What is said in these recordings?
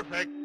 Perfect.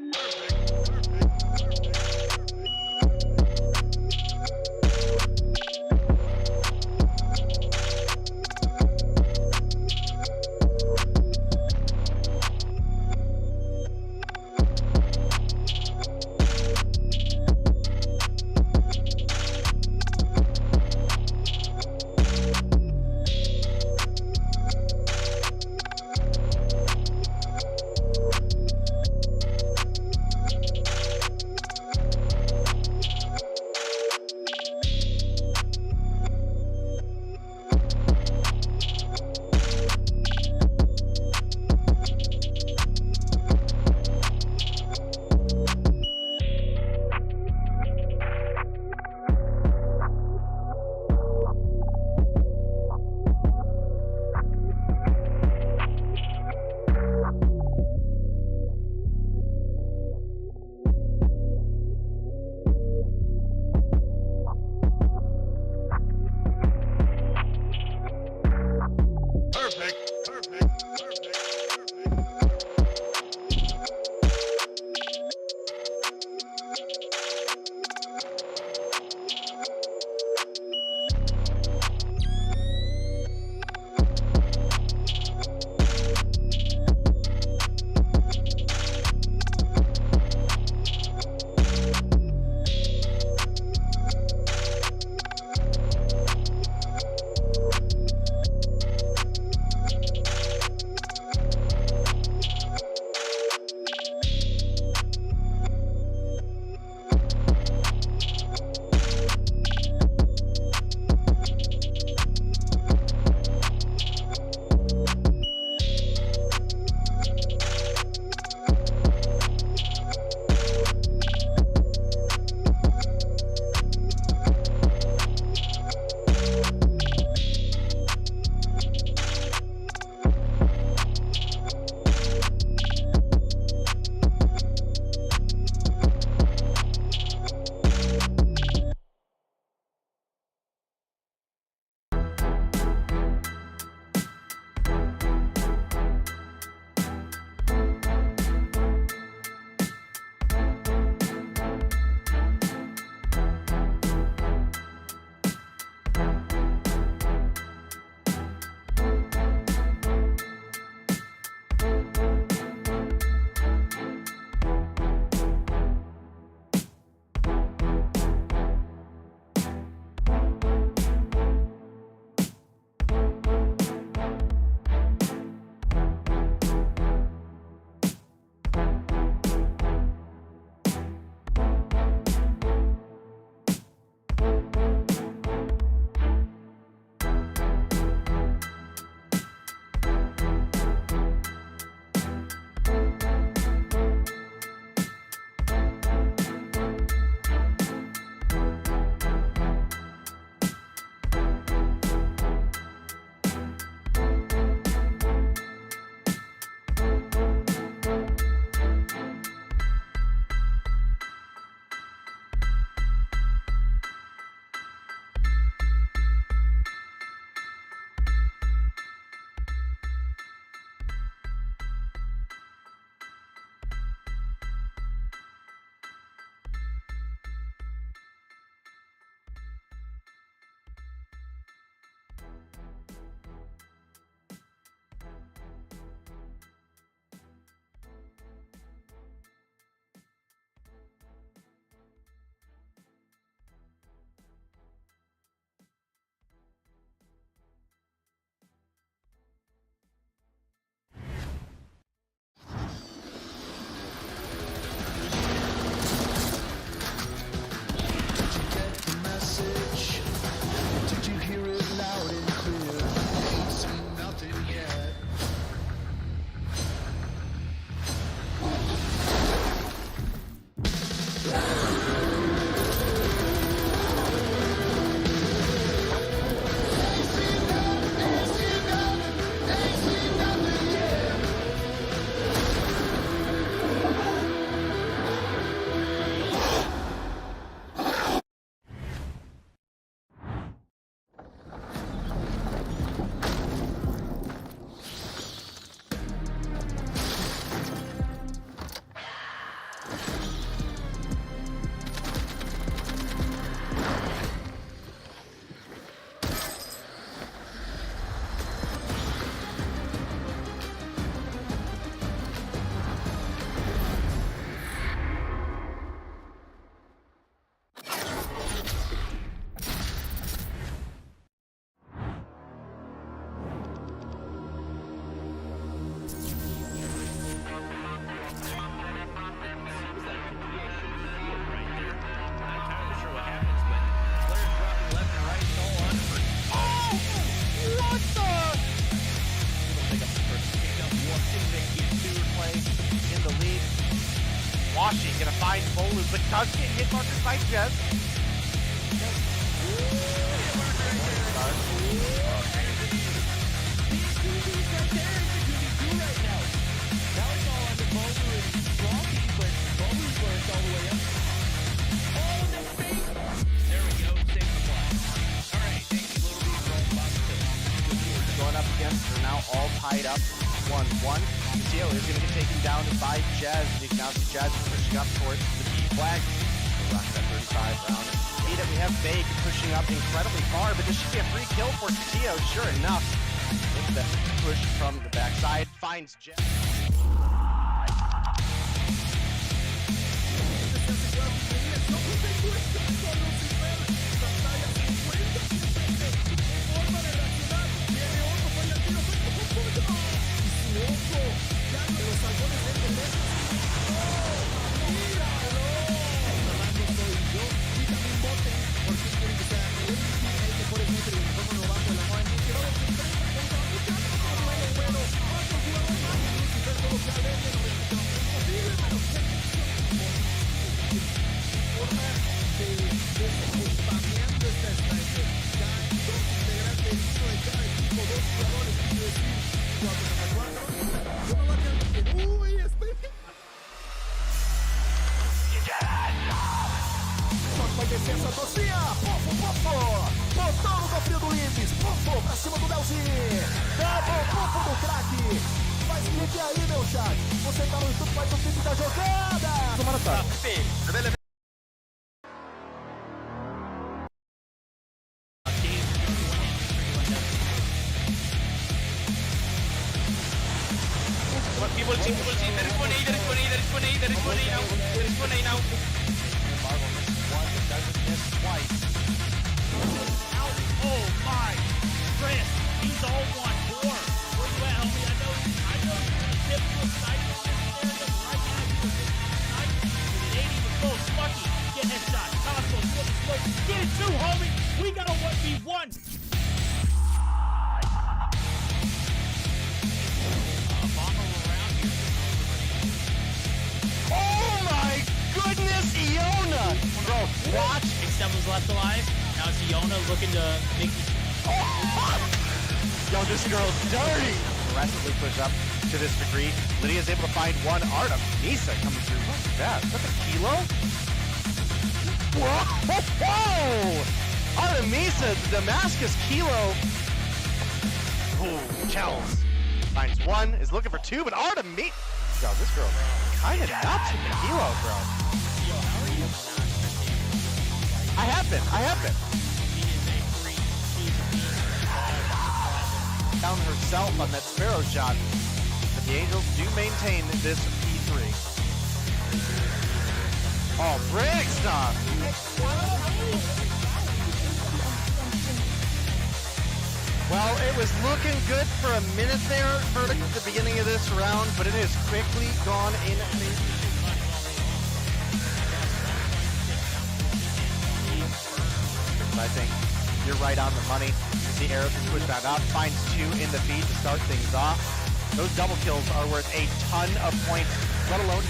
lose, but does get hit markers by Jez. They're now all tied up 1-1. Xitium is going to get taken down by Jez. You can now see Jez pushing up towards the B flag. Rock that 35 round. We have Vague pushing up incredibly far, but this should be a free kill for Xitium. Sure enough, with the push from the backside, finds Jez. Licença, torcinha! Pofo! Botão no cofrinho do Limits! Pofo pra cima do Delzinho! Double pofo do craque! Faz clique aí, meu chat! Você tá no YouTube, faz o clique da jogada! Tomara tá! People team, there is one A now. Marvel missed one, but doesn't miss twice. Out. Oh my! Chris, he's all one more. Where you at, homie? I know you're a typical sniper in this area, but right now you're a sniper. With an 80 with close, lucky. Get headshot. Costco, flip the smoke. Get it too, homie! We got a 1v1. Oh my goodness, Iona! Bro, watch. Except was left alive. Now it's Iona looking to make this. Yo, this girl's dirty! Aggressively push up to this degree. Lydia's able to find one. Artem, Misa coming through. What's that? Is that the kilo? Whoa! Artemisa, the Damascus kilo. Ooh, Chels. Finds one, is looking for two, but Artemisa. Yo, this girl kind of nuts with the kilo, bro. I have been. Down herself on that Sparrow shot. But the Angels do maintain this P3. Oh, brick stuff! Well, it was looking good for a minute there, Verdict, at the beginning of this round, but it has quickly gone in. I think you're right on the money. The arrow can push back up, finds two in the feed to start things off. Those double kills are worth a ton of points, let alone.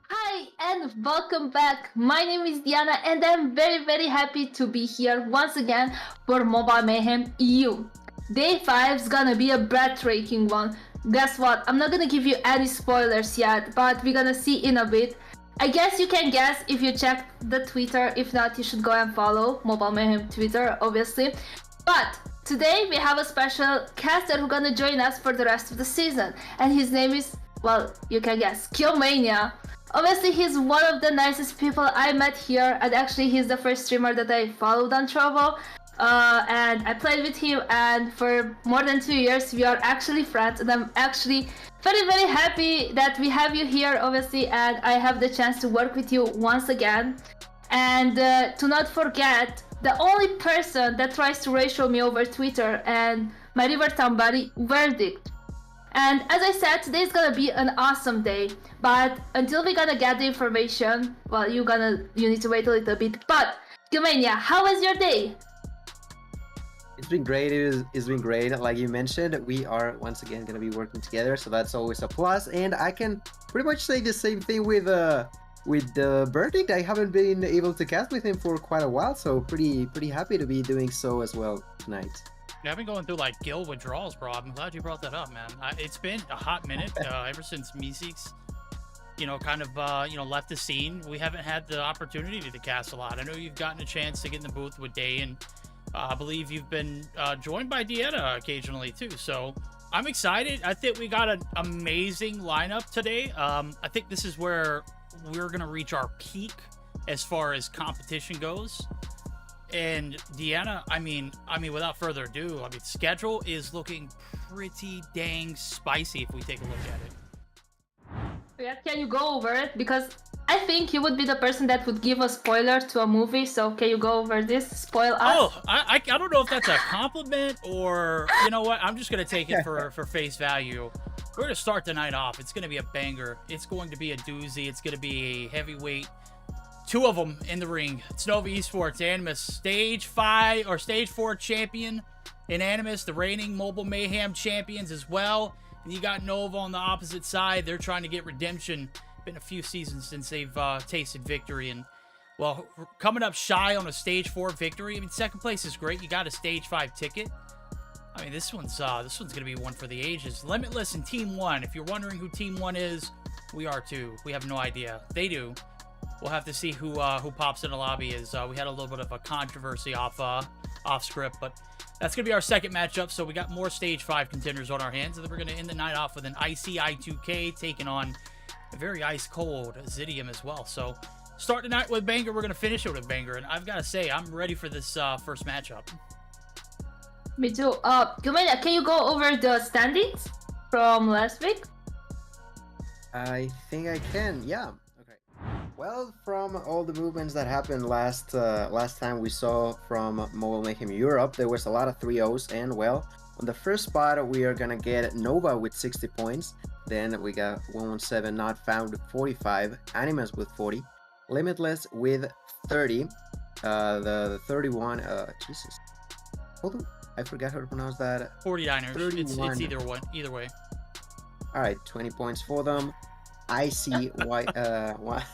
Hi and welcome back. My name is Diana and I'm very happy to be here once again for Mobile Mayhem EU. Day 5 is gonna be a breathtaking one. Guess what? I'm not gonna give you any spoilers yet, but we're gonna see in a bit. I guess you can guess if you check the Twitter. If not, you should go and follow Mobile Mayhem Twitter, obviously. But today we have a special caster who's gonna join us for the rest of the season, and his name is, well, you can guess, Killmania. Obviously, he's one of the nicest people I met here, and actually he's the first streamer that I followed on Trovo. And I played with him, and for more than 2 years we are actually friends, and I'm actually very happy that we have you here, obviously, and I have the chance to work with you once again. And to not forget, the only person that tries to ratio me over Twitter and my River Town buddy, Verdict. And as I said, today is gonna be an awesome day, but until we're gonna get the information, well, you need to wait a little bit. But Killmania, how was your day? It's been great. It's been great. Like you mentioned, we are once again going to be working together, so that's always a plus. And I can pretty much say the same thing with the verdict. I haven't been able to cast with him for quite a while, so pretty happy to be doing so as well tonight. Yeah, I've been going through like guild withdrawals, bro. I'm glad you brought that up, man. It's been a hot minute ever since Meeseeks, kind of, left the scene. We haven't had the opportunity to cast a lot. I know you've gotten a chance to get in the booth with Day, and I believe you've been joined by Deanna occasionally too. So I'm excited. I think we got an amazing lineup today. I think this is where we're going to reach our peak as far as competition goes. And Deanna, I mean, without further ado, schedule is looking pretty dang spicy if we take a look at it. Yeah, can you go over it? Because I think you would be the person that would give a spoiler to a movie. So can you go over this? Spoil us? Oh, I don't know if that's a compliment or, you know what? I'm just going to take it for face value. We're going to start the night off. It's going to be a banger. It's going to be a doozy. It's going to be a heavyweight. Two of them in the ring. It's Nova Esports, Animus, Stage 5 or Stage 4 champion in Animus, the reigning Mobile Mayhem champions as well. And you got Nova on the opposite side. They're trying to get redemption. Been a few seasons since they've tasted victory, and well, coming up shy on a Stage 4 victory. I mean, second place is great. You got a Stage 5 ticket. I mean, this one's gonna be one for the ages. Limitless and Team 1. If you're wondering who Team 1 is, we are too. We have no idea. They do. We'll have to see who pops in the lobby. We had a little bit of a controversy off script, but that's gonna be our second matchup. So we got more Stage 5 contenders on our hands, and then we're gonna end the night off with an icy I2K taking on a very ice cold Xitium as well. So start the night with banger. We're gonna finish it with a banger, and I've got to say I'm ready for this first matchup. Me too. Gumena, can you go over the standings from last week? I think I can. Yeah. Well, from all the movements that happened last time we saw from Mobile Mayhem Europe, there was a lot of 3-0s, and well, on the first spot we are gonna get Nova with 60 points, then we got 117 Not Found with 45, Animus with 40, Limitless with 30, the 31, Jesus, hold on, I forgot how to pronounce that. 49ers, it's either way. Alright, 20 points for them. ICY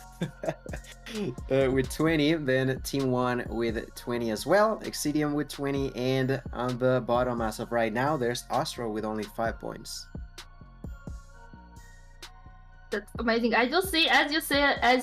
with 20, then Team 1 with 20 as well, Xitium with 20, and on the bottom as of right now there's Astra with only 5 points. That's amazing. I just see, as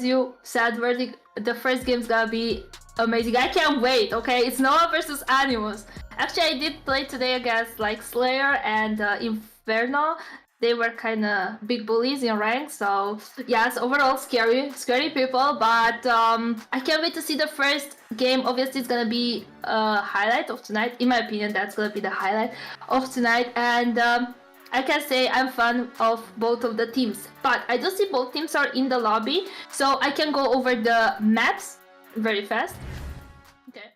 you said, verdict, the first game's gonna be amazing. I can't wait. Okay, it's Noah versus Animus. Actually, I did play today against like Slayer and Inferno. They were kind of big bullies in rank, so yes, overall scary people, but I can't wait to see the first game. Obviously, it's gonna be a highlight of tonight. In my opinion, that's gonna be the highlight of tonight, and I can say I'm fan of both of the teams, but I do see both teams are in the lobby, so I can go over the maps very fast. Okay.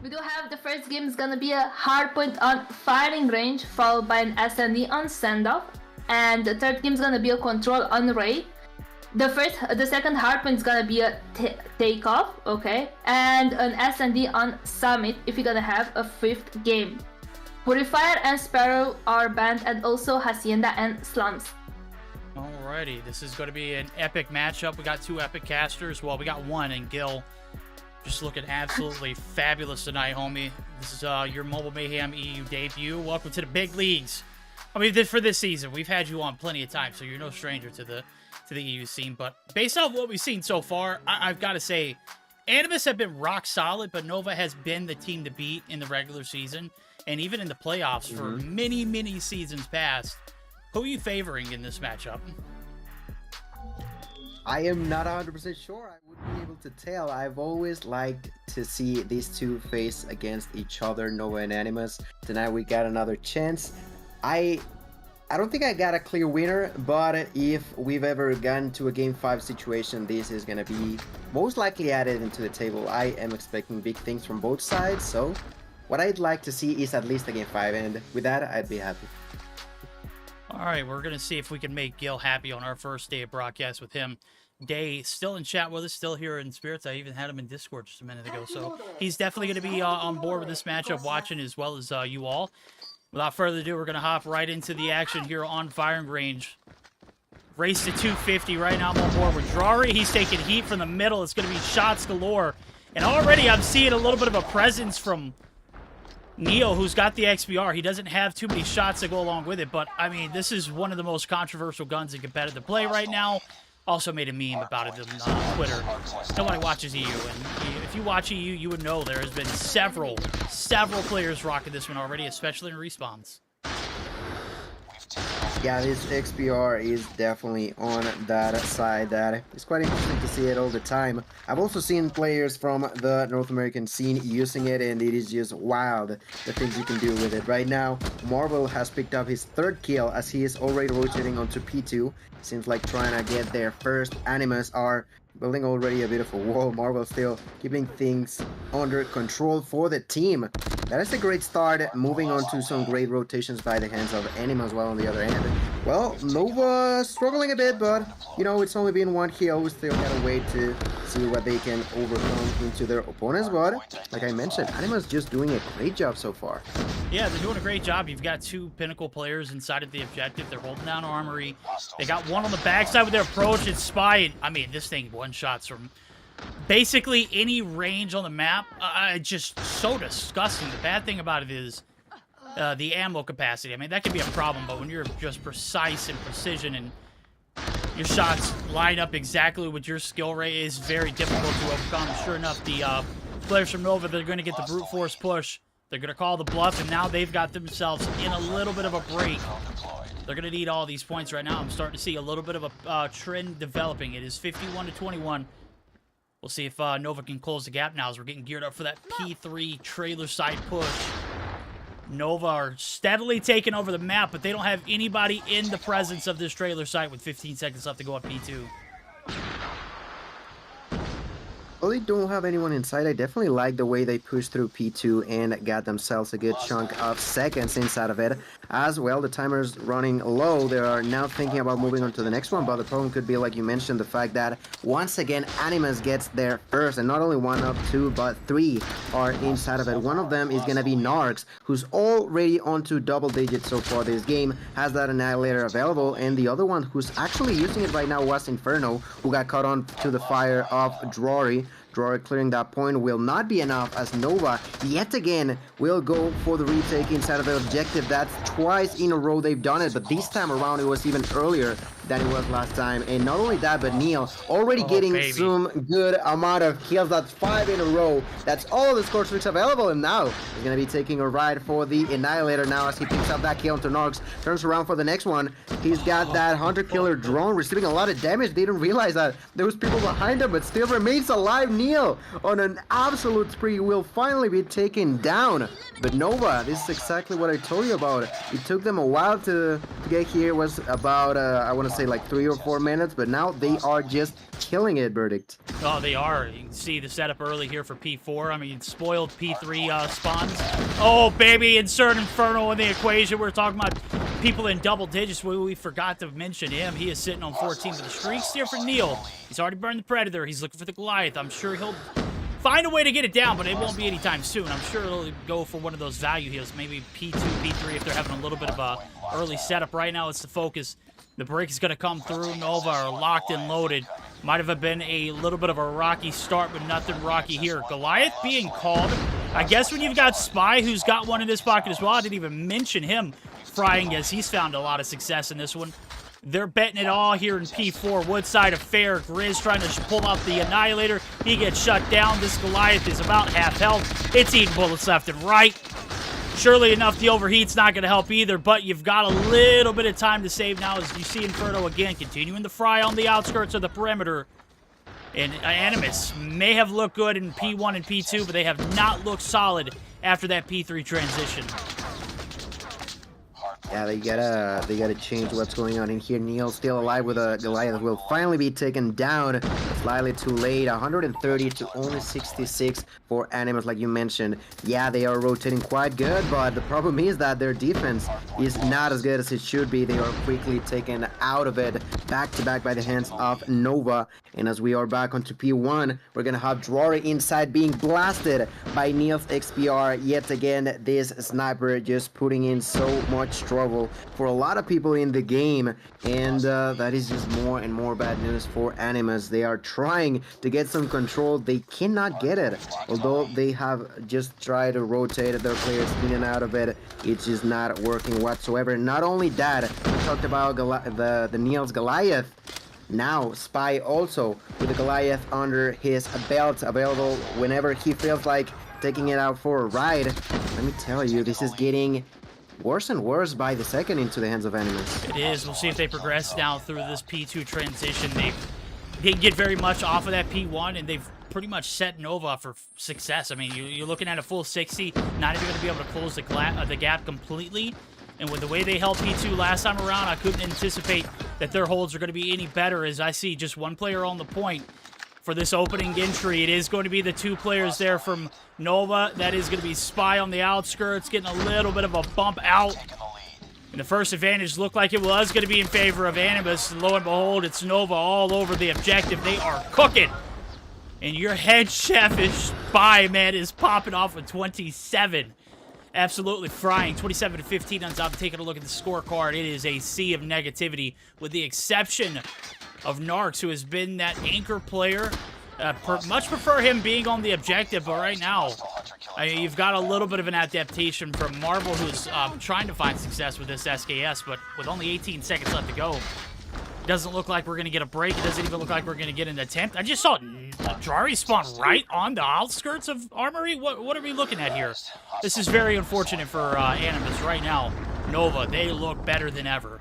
We do have the first game is gonna be a Hardpoint on firing range, followed by an S&D on standoff. And the third game is gonna be a control on raid. The second Hardpoint is gonna be a takeoff, okay, and an S&D on summit if you're gonna have a fifth game. Purifier and Sparrow are banned, and also Hacienda and Slums. Alrighty, this is gonna be an epic matchup. We got two epic casters. Well, we got one in Gil. Just looking absolutely fabulous tonight, homie. This is your Mobile Mayhem EU debut. Welcome to the big leagues. I mean, for this season, we've had you on plenty of times, so you're no stranger to the EU scene. But based off what we've seen so far, I've got to say, Animus have been rock solid, but Nova has been the team to beat in the regular season, and even in the playoffs for many, many seasons past. Who are you favoring in this matchup? I am not 100% sure. I wouldn't be able to tell. I've always liked to see these two face against each other, Nova and Animus. Tonight we got another chance. I don't think I got a clear winner, but if we've ever gotten to a Game 5 situation, this is going to be most likely added into the table. I am expecting big things from both sides, so what I'd like to see is at least a Game 5, and with that, I'd be happy. All right, we're going to see if we can make Gil happy on our first day of broadcast with him. Day still in chat with us, still here in spirits. I even had him in Discord just a minute ago. So he's definitely going to be on board with this matchup, watching as well as you all. Without further ado, we're going to hop right into the action here on firing range. Race to 250 right now. I'm on board with Drari. He's taking heat from the middle. It's going to be shots galore. And already I'm seeing a little bit of a presence from Neo, who's got the XBR. He doesn't have too many shots to go along with it. But, I mean, this is one of the most controversial guns in competitive play right now. Also made a meme about it on Twitter. Nobody watches EU, and if you watch EU, you would know there has been several players rocking this one already, especially in respawns. Yeah, this XPR is definitely on that side. That it's quite interesting to see it all the time. I've also seen players from the North American scene using it, and it is just wild the things you can do with it. Right now, Marvel has picked up his 3rd kill as he is already rotating onto P2. Seems like trying to get there first. Animus are building already a bit of a wall. Marvel still keeping things under control for the team. That is a great start, moving on to some great rotations by the hands of Animus. While on the other hand, well, Nova struggling a bit, but you know, it's only been 1 kill. We still gotta wait to see what they can overcome into their opponents. But like I mentioned, Animus just doing a great job so far. Yeah, they're doing a great job. You've got 2 pinnacle players inside of the objective. They're holding down Armory. They got one on the backside with their approach and Spy. And, I mean, this thing one-shots from basically any range on the map. Just so disgusting. The bad thing about it is the ammo capacity. I mean, that can be a problem, but when you're just precise and precision and your shots line up exactly with your skill rate, is very difficult to overcome. Sure enough, the players from Nova, they're going to get the brute force push. They're going to call the bluff, and now they've got themselves in a little bit of a break. They're going to need all these points right now. I'm starting to see a little bit of a trend developing. It is 51-21. We'll see if Nova can close the gap now as we're getting geared up for that P3 trailer side push. Nova are steadily taking over the map, but they don't have anybody in the presence of this trailer site with 15 seconds left to go on P2. Well, they don't have anyone inside. I definitely like the way they pushed through P2 and got themselves a good chunk of seconds inside of it. As well, the timer's running low. They are now thinking about moving on to the next one, but the problem could be, like you mentioned, the fact that once again, Animus gets there first, and not only 1 of 2, but 3 are inside of it. One of them is going to be Narcs, who's already onto double digits so far this game, has that Annihilator available, and the other one who's actually using it right now was Inferno, who got caught on to the fire of Drari. Drari clearing that point will not be enough, as Nova yet again will go for the retake inside of the objective. That's twice in a row they've done it, but this time around it was even earlier than it was last time. And not only that, but Neil already getting some good amount of kills. That's 5 in a row. That's all the score streaks available, and now he's going to be taking a ride for the Annihilator now as he picks up that kill onto Narcs. Turns around for the next one. He's got that Hunter Killer drone receiving a lot of damage. They didn't realize that there was people behind him, but still remains alive. Neil on an absolute spree will finally be taken down. But Nova, this is exactly what I told you about. It took them a while to get here. It was about, I want to say like 3 or 4 minutes, but now they are just killing it, Verdict. Oh, they are. You can see the setup early here for P4. I mean, spoiled P3 spawns. Oh, baby, insert Inferno in the equation. We're talking about people in double digits. We forgot to mention him. He is sitting on 14 with the streaks here for Neil. He's already burned the Predator. He's looking for the Goliath. I'm sure he'll find a way to get it down, but it won't be anytime soon. I'm sure it'll go for one of those value heals, maybe P2, P3 if they're having a little bit of a early setup. Right now, it's the focus. The break is going to come through. Nova are locked and loaded. Might have been a little bit of a rocky start, but nothing rocky here. Goliath being called. I guess when you've got Spy, who's got one in his pocket as well, I didn't even mention him frying, as he's found a lot of success in this one. They're betting it all here in P4. Woodside affair. Grizz trying to pull out the Annihilator. He gets shut down. This Goliath is about half health. It's eating bullets left and right. Surely enough, the overheat's not going to help either, but you've got a little bit of time to save now as you see Inferno again continuing to fry on the outskirts of the perimeter. And Animus may have looked good in P1 and P2, but they have not looked solid after that P3 transition. Yeah, they gotta change what's going on in here. Neil still alive with a Goliath will finally be taken down. Slightly too late. 130 to only 66 for Animus, like you mentioned. Yeah, they are rotating quite good, but the problem is that their defense is not as good as it should be. They are quickly taken out of it, back to back by the hands of Nova. And as we are back onto P1, we're gonna have Drory inside being blasted by Neil's XPR. Yet again, this sniper just putting in so much trouble for a lot of people in the game, and that is just more and more bad news for Animus. They are trying to get some control. They cannot get it, although they have just tried to rotate their players in and out of it. It's just not working whatsoever. Not only that, we talked about the Neil's Goliath. Now Spy also with the Goliath under his belt, available whenever he feels like taking it out for a ride. Let me tell you, this is getting worse and worse by the second into the hands of Animus. It is. We'll see if they progress now through this P2 transition. They didn't get very much off of that P1, and they've pretty much set Nova for success. I mean, you're looking at a full 60, not even going to be able to close the gap completely. And with the way they held P2 last time around, I couldn't anticipate that their holds are going to be any better, as I see just one player on the point for this opening entry. It is going to be the two players there from Nova. That is going to be Spy on the outskirts, getting a little bit of a bump out. And the first advantage looked like it was going to be in favor of Animus. Lo and behold, it's Nova all over the objective. They are cooking. And your head chef is Spy, man, is popping off with 27. Absolutely frying. 27-15 on top. Taking a look at the scorecard, it is a sea of negativity, with the exception of Narcs, who has been that anchor player. Much prefer him being on the objective, but right now, you've got a little bit of an adaptation from Marvel, who's trying to find success with this SKS, but with only 18 seconds left to go, it doesn't look like we're going to get a break. It doesn't even look like we're going to get an attempt. I just saw Drari spawn right on the outskirts of Armory. What are we looking at here? This is very unfortunate for Animus right now. Nova, they look better than ever.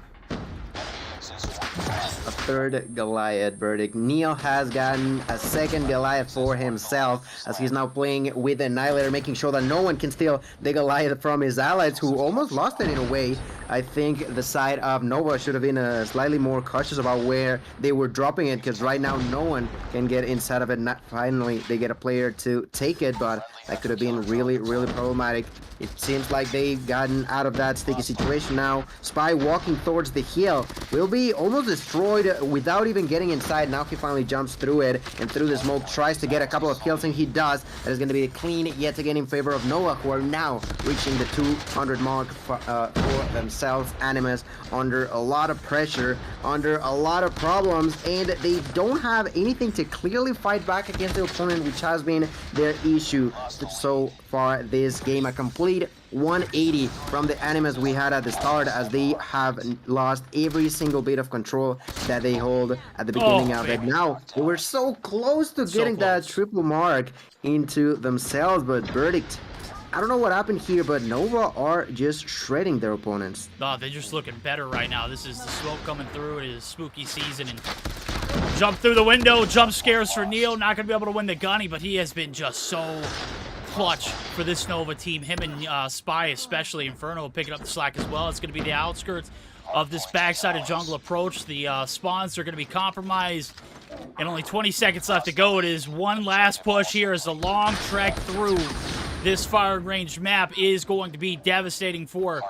A third Goliath verdict. Neil has gotten a second Goliath for himself, as he's now playing with the Annihilator, making sure that no one can steal the Goliath from his allies, who almost lost it in a way. I think the side of Nova should have been slightly more cautious about where they were dropping it, because right now no one can get inside of it. Finally, they get a player to take it, but that could have been really, really problematic. It seems like they've gotten out of that sticky situation now. Spy walking towards the hill will be almost destroyed without even getting inside. Now he finally jumps through it, and through the smoke tries to get a couple of kills, and he does. That is going to be clean yet again in favor of Nova, who are now reaching the 200 mark for themselves. Animus under a lot of pressure, under a lot of problems, and they don't have anything to clearly fight back against the opponent, which has been their issue so far this game. A complete 180 from the Animus we had at the start, as they have lost every single bit of control that they hold at the beginning of it. Now, they were so close to getting that triple mark into themselves, but verdict, I don't know what happened here, but Nova are just shredding their opponents. Oh, they're just looking better right now. This is the smoke coming through. It is spooky season, and jump through the window. Jump scares for Neil. Not going to be able to win the gunny, but he has been just so clutch for this Nova team. Him and Spy especially. Inferno picking up the slack as well. It's going to be the outskirts of this backside of jungle approach. The spawns are going to be compromised, and only 20 seconds left to go. It is one last push here as the long trek through this firing range map is going to be devastating for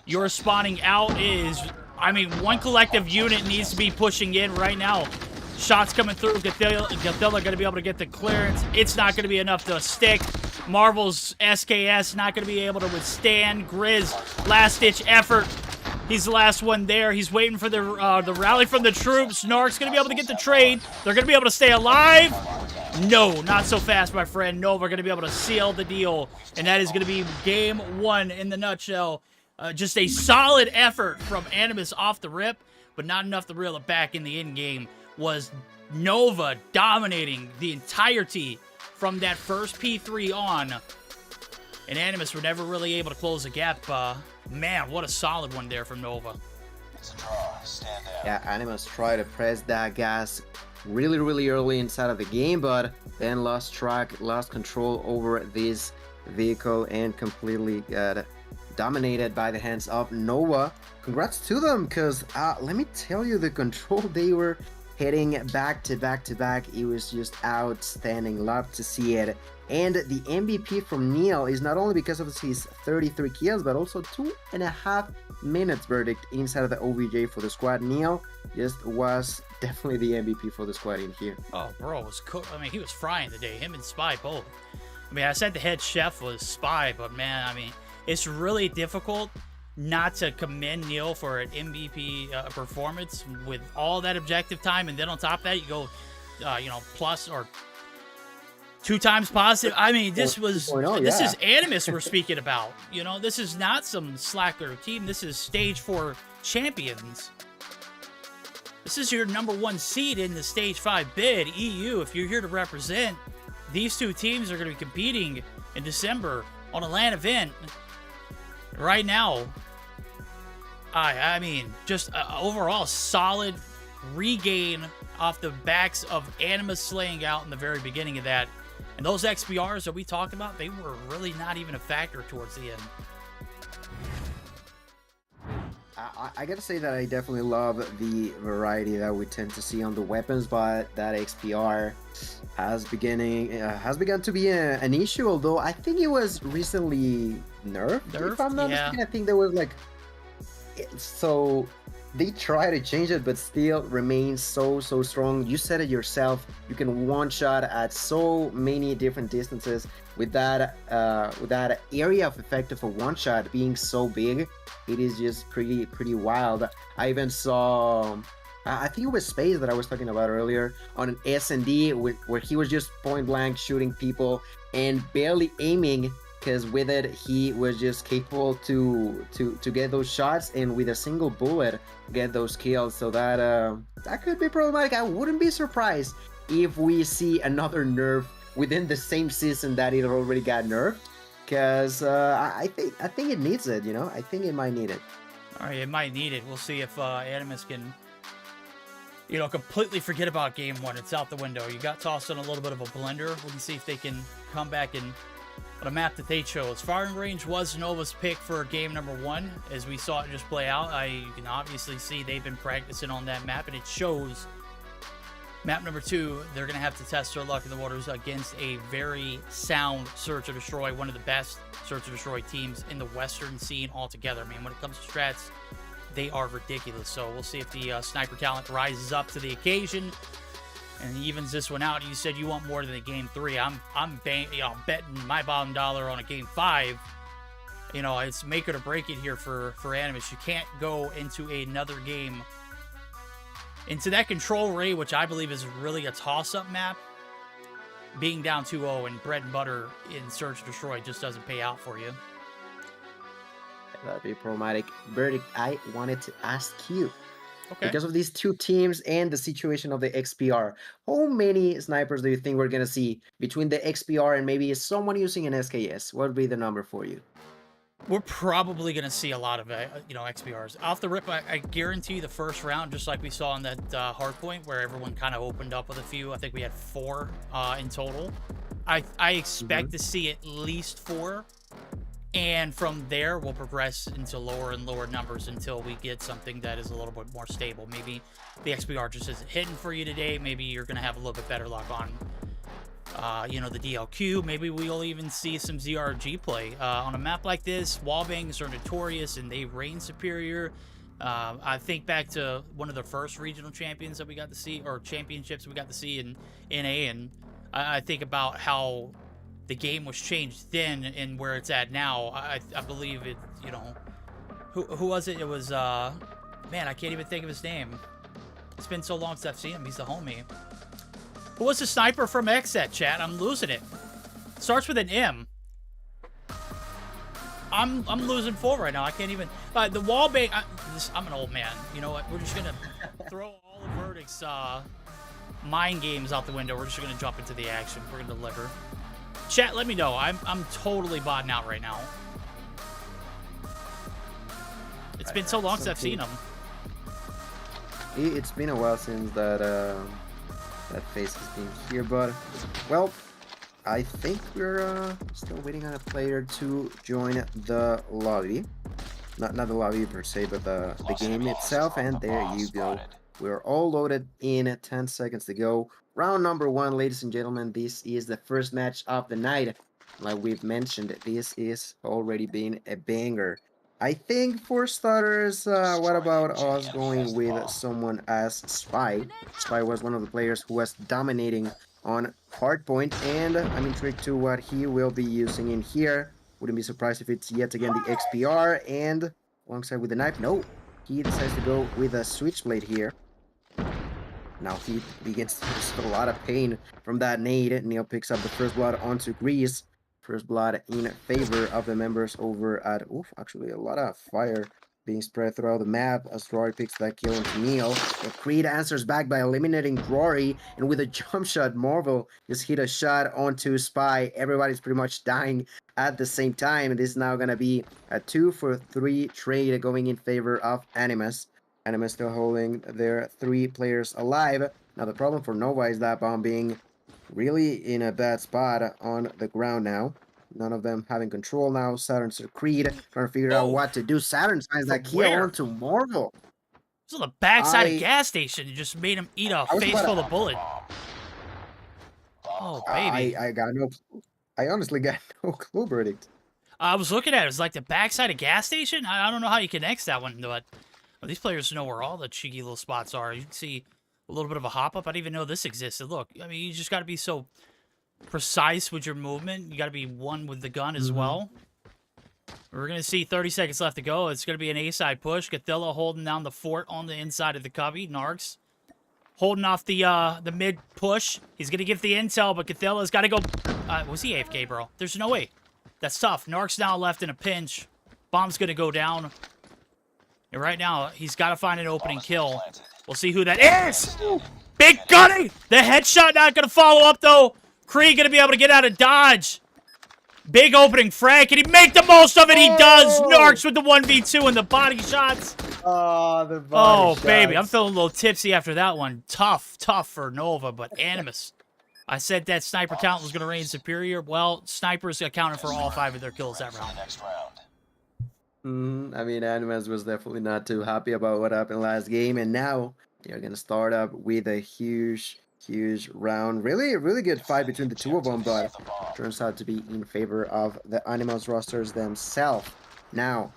your spawning out. I mean, one collective unit needs to be pushing in right now. Shots coming through. Gathilla going to be able to get the clearance. It's not going to be enough to stick. Marvel's SKS not going to be able to withstand. Grizz, last-ditch effort. He's the last one there. He's waiting for the rally from the troops. Narc's going to be able to get the trade. They're going to be able to stay alive. No, not so fast, my friend. Nova are going to be able to seal the deal, and that is going to be game one in the nutshell. Just a solid effort from Animus off the rip, but not enough to reel it back in the end game. Was Nova dominating the entirety from that first P3 on, and Animus were never really able to close the gap. Man, what a solid one there from Nova. It's a draw. Stand down. Yeah, Animus tried to press that gas really, really early inside of the game, but then lost track, lost control over this vehicle, and completely got dominated by the hands of Nova. Congrats to them, because let me tell you, the control they were hitting back to back to back, it was just outstanding. Love to see it. And the MVP from Neil is not only because of his 33 kills, but also 2.5 minutes verdict inside of the OVJ for the squad. Neil just was definitely the MVP for the squad in here. Oh, bro, was I mean, he was frying today. Him and Spy both. I mean, I said the head chef was Spy, but man, I mean, it's really difficult not to commend Neil for an MVP performance with all that objective time, and then on top of that, you go, plus or 2 times positive. I mean, this is Animus we're speaking about. This is not some slacker team. This is stage 4 champions. This is your number 1 seed in the stage 5 bid. EU, if you're here to represent, these 2 teams are going to be competing in December on a LAN event. Right now, I mean, just overall solid regain off the backs of Animus slaying out in the very beginning of that. And those XBRs that we talked about, they were really not even a factor towards the end. I gotta say that I definitely love the variety that we tend to see on the weapons, but that XPR has begun to be an issue, although I think it was recently nerfed? If I'm not mistaken. I think there was so they try to change it, but still remains so strong. You said it yourself, you can one shot at so many different distances with that area of effect of a one shot being so big. It is just pretty wild. I even saw, I think it was Space that I was talking about earlier, on an S&D where he was just point blank shooting people and barely aiming, because with it he was just capable to get those shots and with a single bullet get those kills. So that could be problematic. I wouldn't be surprised if we see another nerf within the same season that it already got nerfed, because I think it needs it. I think it might need it. All right, it might need it. We'll see if Animus can completely forget about game 1. It's out the window. You got tossed in a little bit of a blender. We can see if they can come back and on a map that they chose. Firing range was Nova's pick for game number 1, as we saw it just play out. You can obviously see they've been practicing on that map, and it shows. Map number 2, they're going to have to test their luck in the waters against a very sound Search or Destroy, one of the best Search or Destroy teams in the Western scene altogether. Man, when it comes to strats, they are ridiculous. So we'll see if the sniper talent rises up to the occasion and evens this one out. You said you want more than a game 3. I'm betting my bottom dollar on a game 5. It's make it or break it here for Animus. You can't go into another game into that control ray, which I believe is really a toss-up map. Being down 2-0 and bread and butter in Search or Destroy just doesn't pay out for you. That'd be problematic. Verdict, I wanted to ask you, okay, because of these 2 teams and the situation of the XPR, how many snipers do you think we're going to see between the XPR and maybe someone using an SKS? What would be the number for you? We're probably going to see a lot of, XPRs. Off the rip, I guarantee the first round, just like we saw in that Hardpoint, where everyone kind of opened up with a few. I think we had 4 in total. I expect to see at least 4. And from there, we'll progress into lower and lower numbers until we get something that is a little bit more stable. Maybe the XPR just isn't hitting for you today. Maybe you're going to have a little bit better luck on the DLQ. Maybe we'll even see some ZRG play. On a map like this, wallbangs are notorious and they reign superior. I think back to one of the first regional champions that we got to see, or championships we got to see in NA, and I think about how the game was changed then and where it's at now. I believe it, who was it? It was, man, I can't even think of his name. It's been so long since I've seen him. He's the homie. Who was the sniper from XSET, chat? I'm losing it. Starts with an M. I'm losing full right now. I can't even. The wall bait. I'm an old man. You know what? We're just gonna throw all the verdicts, mind games out the window. We're just gonna jump into the action. We're gonna deliver. Chat, let me know. I'm totally botting out right now. It's been so long since I've seen him. It's been a while since that face has been here, but well, I think we're still waiting on a player to join the lobby. Not the lobby per se, but the game itself. And there you go. We're all loaded in 10 seconds to go. Round number 1, ladies and gentlemen. This is the first match of the night. Like we've mentioned, this is already been a banger. I think for starters, what about us going with someone as Spy? Spy was one of the players who was dominating on Hardpoint, and I'm intrigued to what he will be using in here. Wouldn't be surprised if it's yet again the XPR, and alongside with the knife. No, he decides to go with a switchblade here. Now he begins to feel a lot of pain from that nade. Neil picks up the first blood onto Grease. First blood in favor of the members over at... Oof, actually a lot of fire being spread throughout the map as Rory picks that kill into Neil. But Creed answers back by eliminating Rory, and with a jump shot, Marvel just hit a shot onto Spy. Everybody's pretty much dying at the same time. This is now going to be a 2-for-3 trade going in favor of Animus. Animus still holding their 3 players alive. Now the problem for Nova is that bomb being really in a bad spot on the ground now. None of them having control now. Saturn's Creed trying to figure out what to do. Saturn finds that kill onto Marvel. It's on the backside of gas station. You just made him eat a face full of bullet. Oh, baby. I got no clue. I honestly got no clue, Verdict. I was looking at it. It was like the backside of gas station. I don't know how you connect that one, but these players know where all the cheeky little spots are. You can see a little bit of a hop-up. I didn't even know this existed. Look, I mean, you just got to be so precise with your movement. You got to be one with the gun as well. We're going to see 30 seconds left to go. It's going to be an A-side push. Cathilla holding down the fort on the inside of the cubby. Narcs holding off the mid push. He's going to give the intel, but Cathilla's got to go. Was he AFK, bro? There's no way. That's tough. Narcs now left in a pinch. Bomb's going to go down. And right now, he's got to find an opening kill. We'll see who that is. Big Gunny. The headshot not going to follow up, though. Creed going to be able to get out of dodge. Big opening frag. Can he make the most of it? He does. Narcs with the 1v2 and the body shots. Oh, the body shots. Baby. I'm feeling a little tipsy after that one. Tough for Nova, but Animus. I said that sniper talent was going to reign superior. Well, snipers accounted for all 5 of their kills that round. I mean, Animus was definitely not too happy about what happened last game, and now you're going to start up with a huge round. Really good fight between the 2 of them, but turns out to be in favor of the Animus rosters themselves. Now,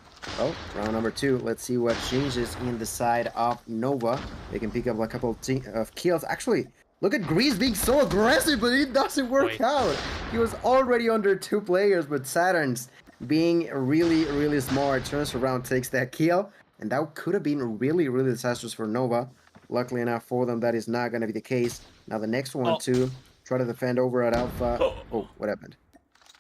round number 2. Let's see what changes in the side of Nova. They can pick up a couple of kills. Actually, look at Grease being so aggressive, but it doesn't work out. He was already under 2 players, but Saturn's being really smart, turns around, takes that kill, and that could have been really disastrous for Nova. Luckily enough for them, that is not going to be the case. Now the next one to try to defend over at Alpha. Oh, what happened?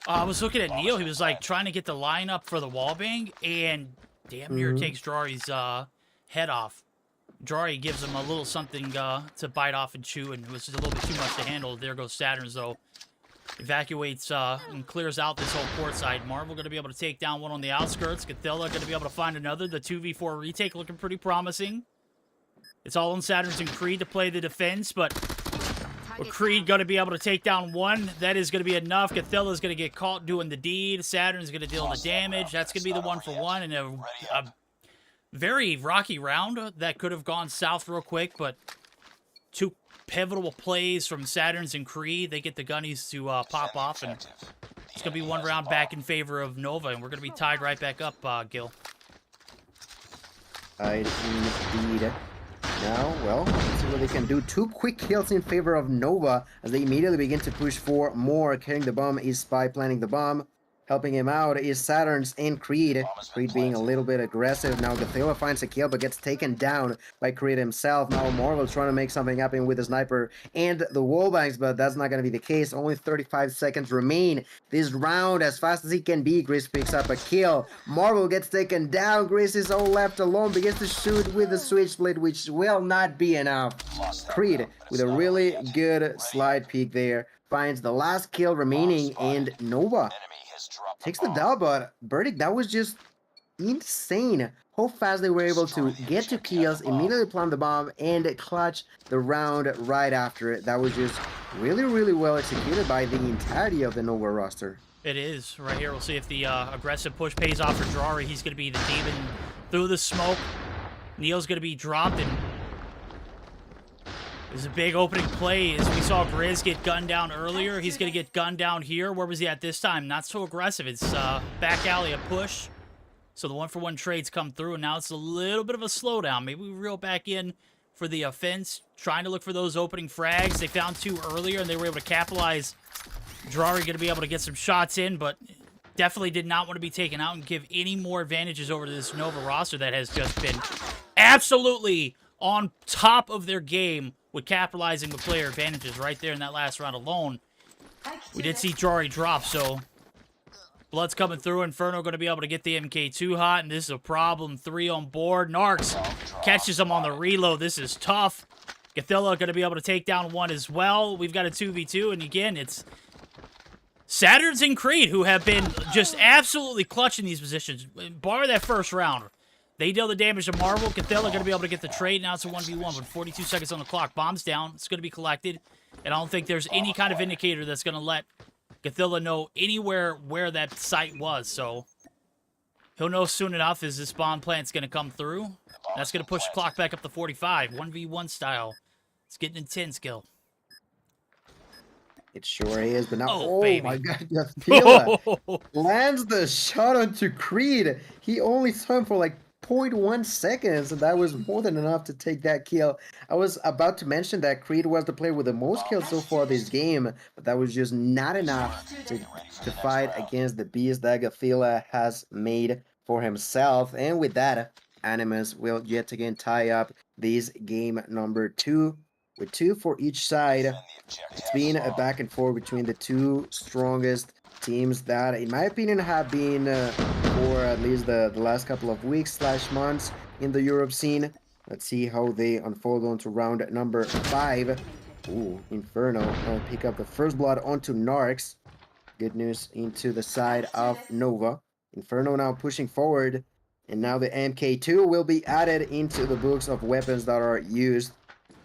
I was looking at Neil. He was like trying to get the line up for the wallbang, and damn near takes Drary's head off. Drary gives him a little something to bite off and chew, and it was just a little bit too much to handle. There goes Saturn's, though. Evacuates and clears out this whole port side. Marvel going to be able to take down one on the outskirts. Cathilla going to be able to find another. The 2v4 retake looking pretty promising. It's all on Saturn's and Creed to play the defense, but with Creed going to be able to take down one, that is going to be enough. Cathilla's going to get caught doing the deed. Saturn's going to deal the damage. That's going to be the 1-for-1 in a very rocky round that could have gone south real quick, but 2 pivotal plays from Saturn's and Creed. They get the gunnies to pop off, and it's going to be 1 round back in favor of Nova, and we're going to be tied right back up, Gil. Indeed. Now, well, let's see what they can do. 2 quick kills in favor of Nova as they immediately begin to push for more. Carrying the bomb is Spy planting the bomb. Helping him out is Saturn's and Creed. Creed being a little bit aggressive. Now Cathilla finds a kill but gets taken down by Creed himself. Now Marvel's trying to make something happen with the sniper and the wallbangs, but that's not going to be the case. Only 35 seconds remain. This round, as fast as he can be, Gris picks up a kill. Marvel gets taken down. Gris is all left alone. Begins to shoot with the switchblade, which will not be enough. Creed, with a really good slide peek there, finds the last kill remaining, and Nova takes the dub. But Verdict, that was just insane how fast they were able to get 2 kills, immediately plant the bomb, and clutch the round right after it. That was just really, really well executed by the entirety of the Nova roster. It is. Right here, we'll see if the aggressive push pays off for Drari. He's going to be the demon through the smoke. Neil's going to be dropped, and there's a big opening play. As we saw Grizz get gunned down earlier, he's going to get gunned down here. Where was he at this time? Not so aggressive. It's back alley, a push. So the one-for-one trades come through, and now it's a little bit of a slowdown. Maybe we reel back in for the offense, trying to look for those opening frags. They found 2 earlier, and they were able to capitalize. Drari going to be able to get some shots in, but definitely did not want to be taken out and give any more advantages over to this Nova roster that has just been absolutely on top of their game with capitalizing with player advantages right there in that last round alone. We did see Drari drop, so Blood's coming through. Inferno going to be able to get the MK2 hot, and this is a problem. 3 on board. Narcs catches him on the reload. This is tough. Gathilla going to be able to take down 1 as well. We've got a 2v2, and again, it's Saturns and Creed, who have been just absolutely clutching these positions. Bar that first round, they deal the damage to Marvel. Gathilla going to be able to get the trade. Now it's a 1v1 with 42 seconds on the clock. Bomb's down. It's going to be collected. And I don't think there's any kind of indicator that's going to let Gathilla know anywhere where that site was. So he'll know soon enough as this bomb plant's going to come through. That's going to push the clock back up to 45. 1v1 style. It's getting intense, Gil. It sure is, but now, Oh, oh baby. my God, Gathilla lands the shot onto Creed. He only saw him for like 0.1 seconds, and that was more than enough to take that kill. I was about to mention that Creed was the player with the most kills so far this game, but that was just not enough to fight against the beast that Gathilla has made for himself. And with that, Animus will yet again tie up this game number 2. With 2 for each side. It's been a back and forth between the 2 strongest teams that, in my opinion, have been for at least the last couple of weeks / months in the Europe scene. Let's see how they unfold onto round number 5. Ooh, Inferno will pick up the first blood onto Narcs. Good news into the side of Nova. Inferno now pushing forward, and now the MK2 will be added into the books of weapons that are used.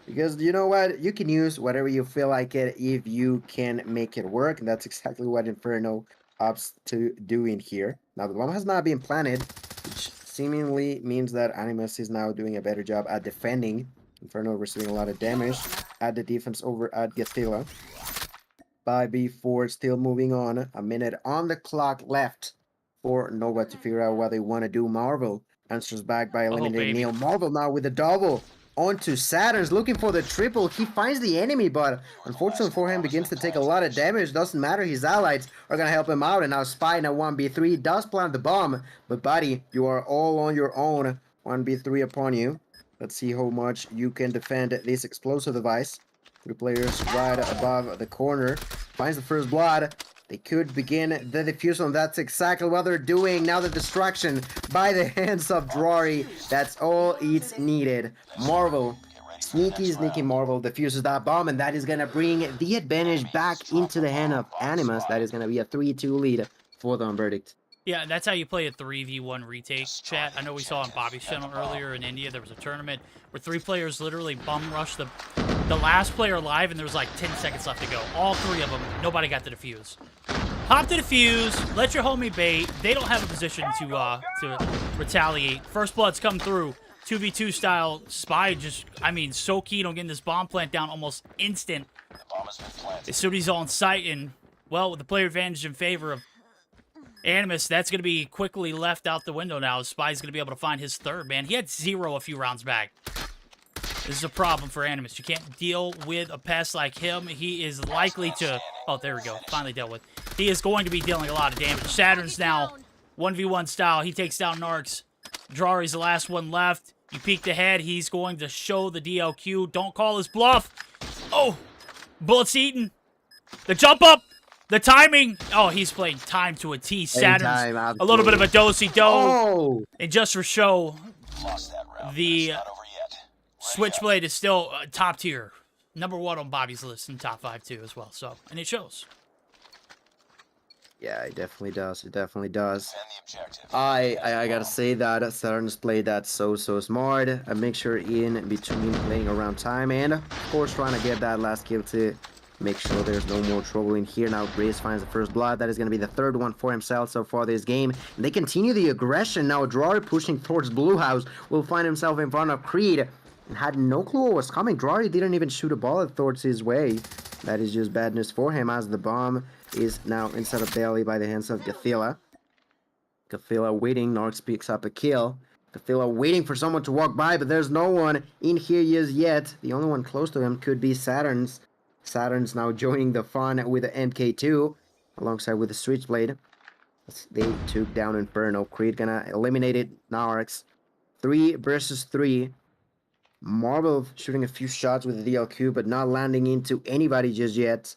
Because you know what? You can use whatever you feel like it if you can make it work. And that's exactly what Inferno opts to doing here. Now, the bomb has not been planted, which seemingly means that Animus is now doing a better job at defending. Inferno receiving a lot of damage at the defense over at Gathilla. By B4 still moving on. A minute on the clock left for Nova to figure out what they want to do. Marvel answers back by eliminating Neil. Marvel now with a double. Onto Saturn's looking for the triple. He finds the enemy, but unfortunately for him, begins to take a lot of damage. Doesn't matter. His allies are going to help him out. And now Spy in a 1v3 does plant the bomb. But buddy, you are all on your own. 1v3 upon you. Let's see how much you can defend this explosive device. 3 players right above the corner. Finds the first blood. They could begin the defusal, and that's exactly what they're doing. Now the destruction by the hands of Drari. That's all it's needed. Marvel, sneaky Marvel defuses that bomb, and that is going to bring the advantage back into the hand of Animus. That is going to be a 3-2 lead for them, verdict. Yeah, that's how you play a 3v1 retake, chat. I know we saw on Bobby's channel earlier in India, there was a tournament where 3 players literally bum rushed the last player alive, and there was like 10 seconds left to go. All 3 of them, nobody got the defuse. Pop the defuse, let your homie bait. They don't have a position to retaliate. First blood's come through, 2v2 style. Spy just, I mean, so keen on getting this bomb plant down almost instant. As soon as he's on site, and, well, with the player advantage in favor of Animus, that's going to be quickly left out the window now. Spy's going to be able to find his 3rd, man. He had 0 a few rounds back. This is a problem for Animus. You can't deal with a pest like him. He is likely to... Oh, there we go. Finally dealt with. He is going to be dealing a lot of damage. Saturn's now 1v1 style. He takes down Narcs. Drari's the last one left. You peeked ahead. He's going to show the DLQ. Don't call his bluff. Oh! Bullets eaten. The jump up! The timing! Oh, he's playing time to a T. Saturn's a little bit of a do-si-do. Oh! And just for show, the Switchblade is still top tier. #1 on Bobby's list in top 5 too as well. So, and it shows. Yeah, it definitely does. It definitely does. I gotta say that Saturn's played that so smart. A mixture in between playing around time and, of course, trying to get that last kill to make sure there's no more trouble in here. Now Grace finds the first blood. That is going to be the third one for himself so far this game. And they continue the aggression. Now Drari pushing towards Blue House will find himself in front of Creed. And had no clue what was coming. Drari didn't even shoot a bullet towards his way. That is just bad news for him, as the bomb is now inside of Belly by the hands of Gathila. Gathila waiting. Narx picks up a kill. Gathila waiting for someone to walk by, but there's no one in here just yet. The only one close to him could be Saturn's. Saturn's now joining the fun with the MK2 alongside with the Switchblade. They took down Inferno. Creed gonna eliminate it. Narx. 3 versus 3. Marvel shooting a few shots with the DLQ, but not landing into anybody just yet.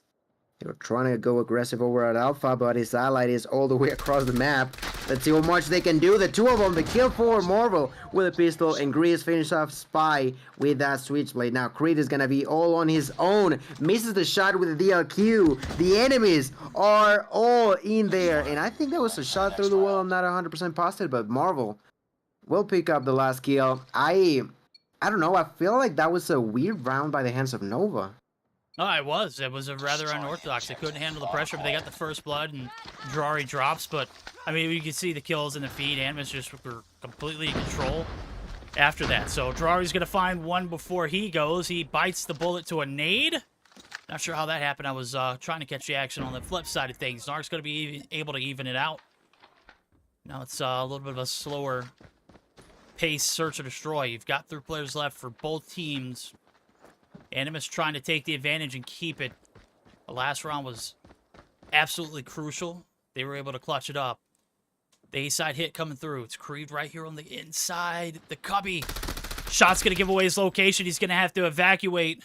They were trying to go aggressive over at Alpha, but his ally is all the way across the map. Let's see how much they can do. The two of them, the kill for Marvel with a pistol, and Grease finish off Spy with that Switchblade. Now Creed is gonna be all on his own. Misses the shot with the DLQ. The enemies are all in there, and I think that was a shot through the wall. I'm not 100% positive, but Marvel will pick up the last kill. I don't know, I feel like that was a weird round by the hands of Nova. Oh, it was. It was a rather unorthodox. They couldn't handle the pressure, but they got the first blood, and Drari drops. But, I mean, you can see the kills in the feed. Animus just were completely in control after that. So Drari's going to find one before he goes. He bites the bullet to a nade. Not sure how that happened. I was trying to catch the action on the flip side of things. Narc's going to be able to even it out. Now it's a little bit of a slower pace search or destroy. You've got 3 players left for both teams. Animus trying to take the advantage and keep it. The last round was absolutely crucial. They were able to clutch it up. The A-side hit coming through. It's Creed right here on the inside. The cubby. Shot's going to give away his location. He's going to have to evacuate.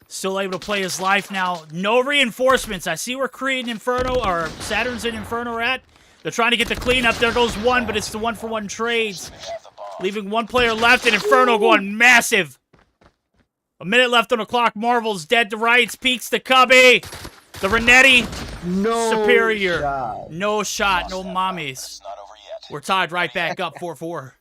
Still able to play his life now. No reinforcements. I see where Creed and Inferno, or Saturn's and Inferno are at. They're trying to get the cleanup. There goes one, but it's the 1-for-1 trades. Leaving 1 player left, and Inferno going massive. A minute left on the clock. Marvel's dead to rights. Peeks the cubby. The Renetti. No superior. shot. No shot. No mommies. We're tied right back up 4-4.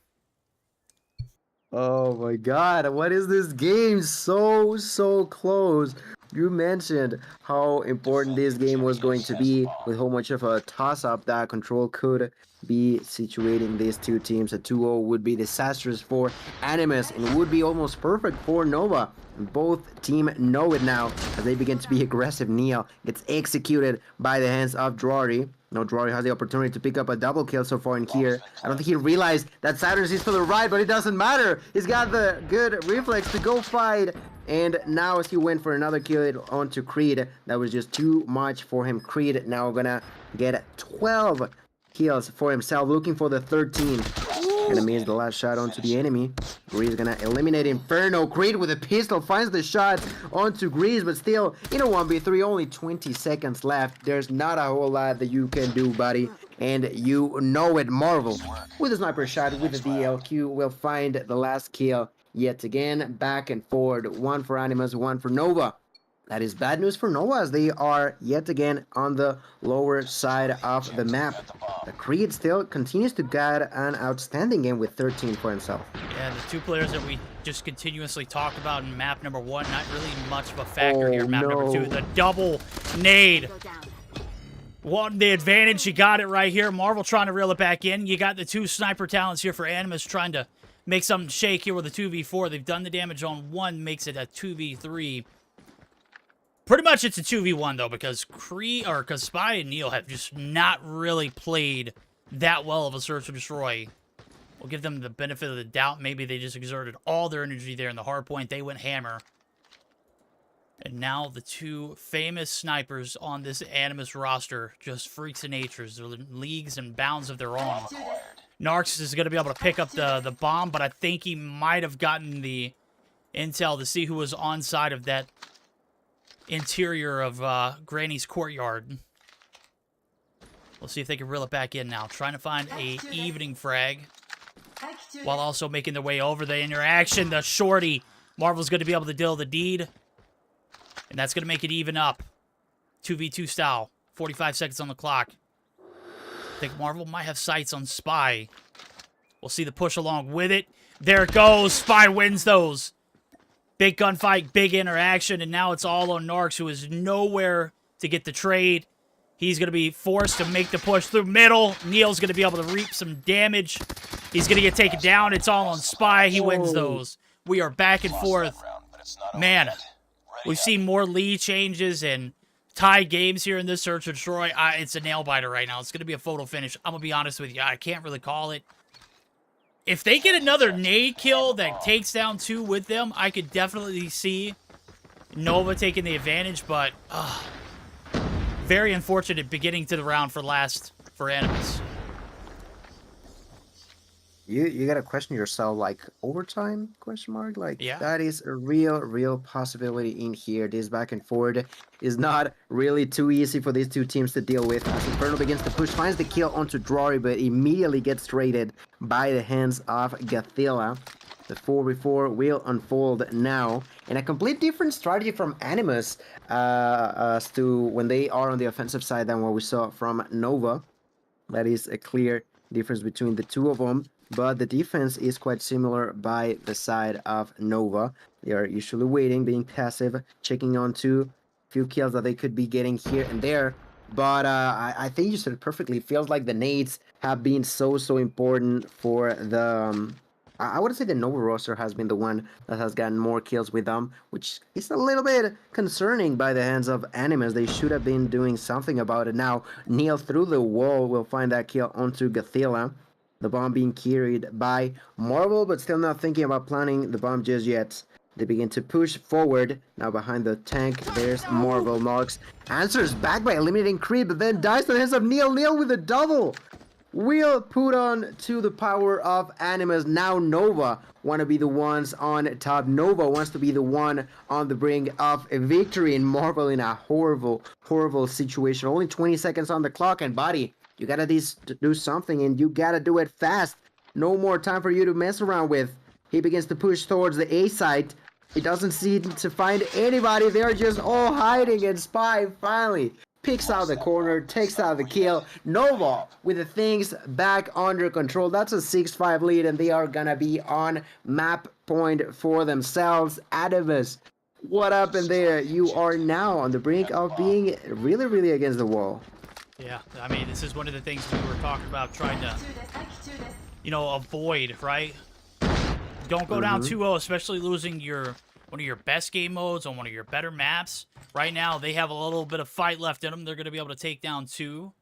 Oh my god, what is this game? So close. You mentioned how important this game was going to be, with how much of a toss-up that Control could be situating these two teams. A 2-0 would be disastrous for Animus and would be almost perfect for Nova. Both team know it now as they begin to be aggressive. Neil gets executed by the hands of Drari. Now Drari has the opportunity to pick up a double kill so far in here. I don't think he realized that Saturn is to the right, but it doesn't matter. He's got the good reflex to go fight. And now as he went for another kill onto Creed, that was just too much for him. Creed now gonna get 12 kills for himself, looking for the 13. Gonna miss the last shot onto the enemy. Grease gonna eliminate Inferno. Creed with a pistol finds the shot onto Grease, but still in a 1v3, only 20 seconds left. There's not a whole lot that you can do, buddy. And you know it. Marvel with a sniper shot with the DLQ will find the last kill yet again. Back and forward, 1 for Animus, 1 for Nova. That is bad news for Nova, as they are yet again on the lower side of the map. The Creed still continues to get an outstanding game with 13 for himself. Yeah, the 2 players that we just continuously talked about in map number 1, not really much of a factor here in map number 2. The double nade. Wanting the advantage, you got it right here. Marvel trying to reel it back in. You got the 2 sniper talents here for Animus trying to make something shake here with a 2v4. They've done the damage on 1, makes it a 2v3. Pretty much it's a 2v1 though, because Spy and Neil have just not really played that well of a search and destroy. We'll give them the benefit of the doubt. Maybe they just exerted all their energy there in the hardpoint. They went hammer. And now the 2 famous snipers on this Animus roster, just freaks of natures. They're leagues and bounds of their own. Narx is going to be able to pick up the bomb, but I think he might have gotten the intel to see who was on side of that interior of Granny's courtyard. We'll see if they can reel it back in now. Trying to find a evening frag while also making their way over the interaction. The shorty. Marvel's going to be able to deal the deed. And that's going to make it even up. 2v2 style. 45 seconds on the clock. I think Marvel might have sights on Spy. We'll see the push along with it. There it goes. Spy wins those. Big gunfight, big interaction, and now it's all on Narks, who is nowhere to get the trade. He's going to be forced to make the push through middle. Neil's going to be able to reap some damage. He's going to get taken down. It's all on Spy. He wins those. We are back and forth. Man, we've seen more lead changes and tied games here in this Search and Destroy. It's a nail-biter right now. It's going to be a photo finish. I'm going to be honest with you. I can't really call it. If they get another nade kill that takes down 2 with them, I could definitely see Nova taking the advantage, but very unfortunate beginning to the round for Animus. You gotta question yourself, like, overtime, question mark? Like, Yeah. that is a real possibility in here. This back and forth is not really too easy for these two teams to deal with. As Inferno begins to push, finds the kill onto Drory, but immediately gets traded by the hands of Gathila. The 4v4 will unfold now, and a complete different strategy from Animus as to when they are on the offensive side than what we saw from Nova. That is a clear difference between the two of them. But the defense is quite similar by the side of Nova. They are usually waiting, being passive, checking on to few kills that they could be getting here and there. But I think you said it perfectly. It feels like the nades have been so important for the... I would say the Nova roster has been the one that has gotten more kills with them, which is a little bit concerning by the hands of Animus. They should have been doing something about it. Now, Neil through the wall will find that kill onto Gathila. The bomb being carried by Marvel, but still not thinking about planting the bomb just yet. They begin to push forward. Now behind the tank, there's Marvel. Marks answers back by eliminating Creed, but then dies to the hands of Neil. Neil with a double. Will put on to the power of Animus. Now Nova want to be the ones on top. Nova wants to be the one on the brink of a victory, and Marvel in a horrible situation. Only 20 seconds on the clock, and buddy, you gotta do something, and you gotta do it fast. No more time for you to mess around with. He begins to push towards the A site. He doesn't seem to find anybody. They're just all hiding, and Spy finally picks out the corner, takes out the kill. Nova with the things back under control. That's a 6-5 lead, and they are gonna be on map point for themselves. Animus, what happened there? You are now on the brink of being really against the wall. Yeah, I mean, this is one of the things we were talking about, trying to, avoid, right? Don't go down 2-0, especially losing one of your best game modes on one of your better maps. Right now, they have a little bit of fight left in them. They're going to be able to take down 2.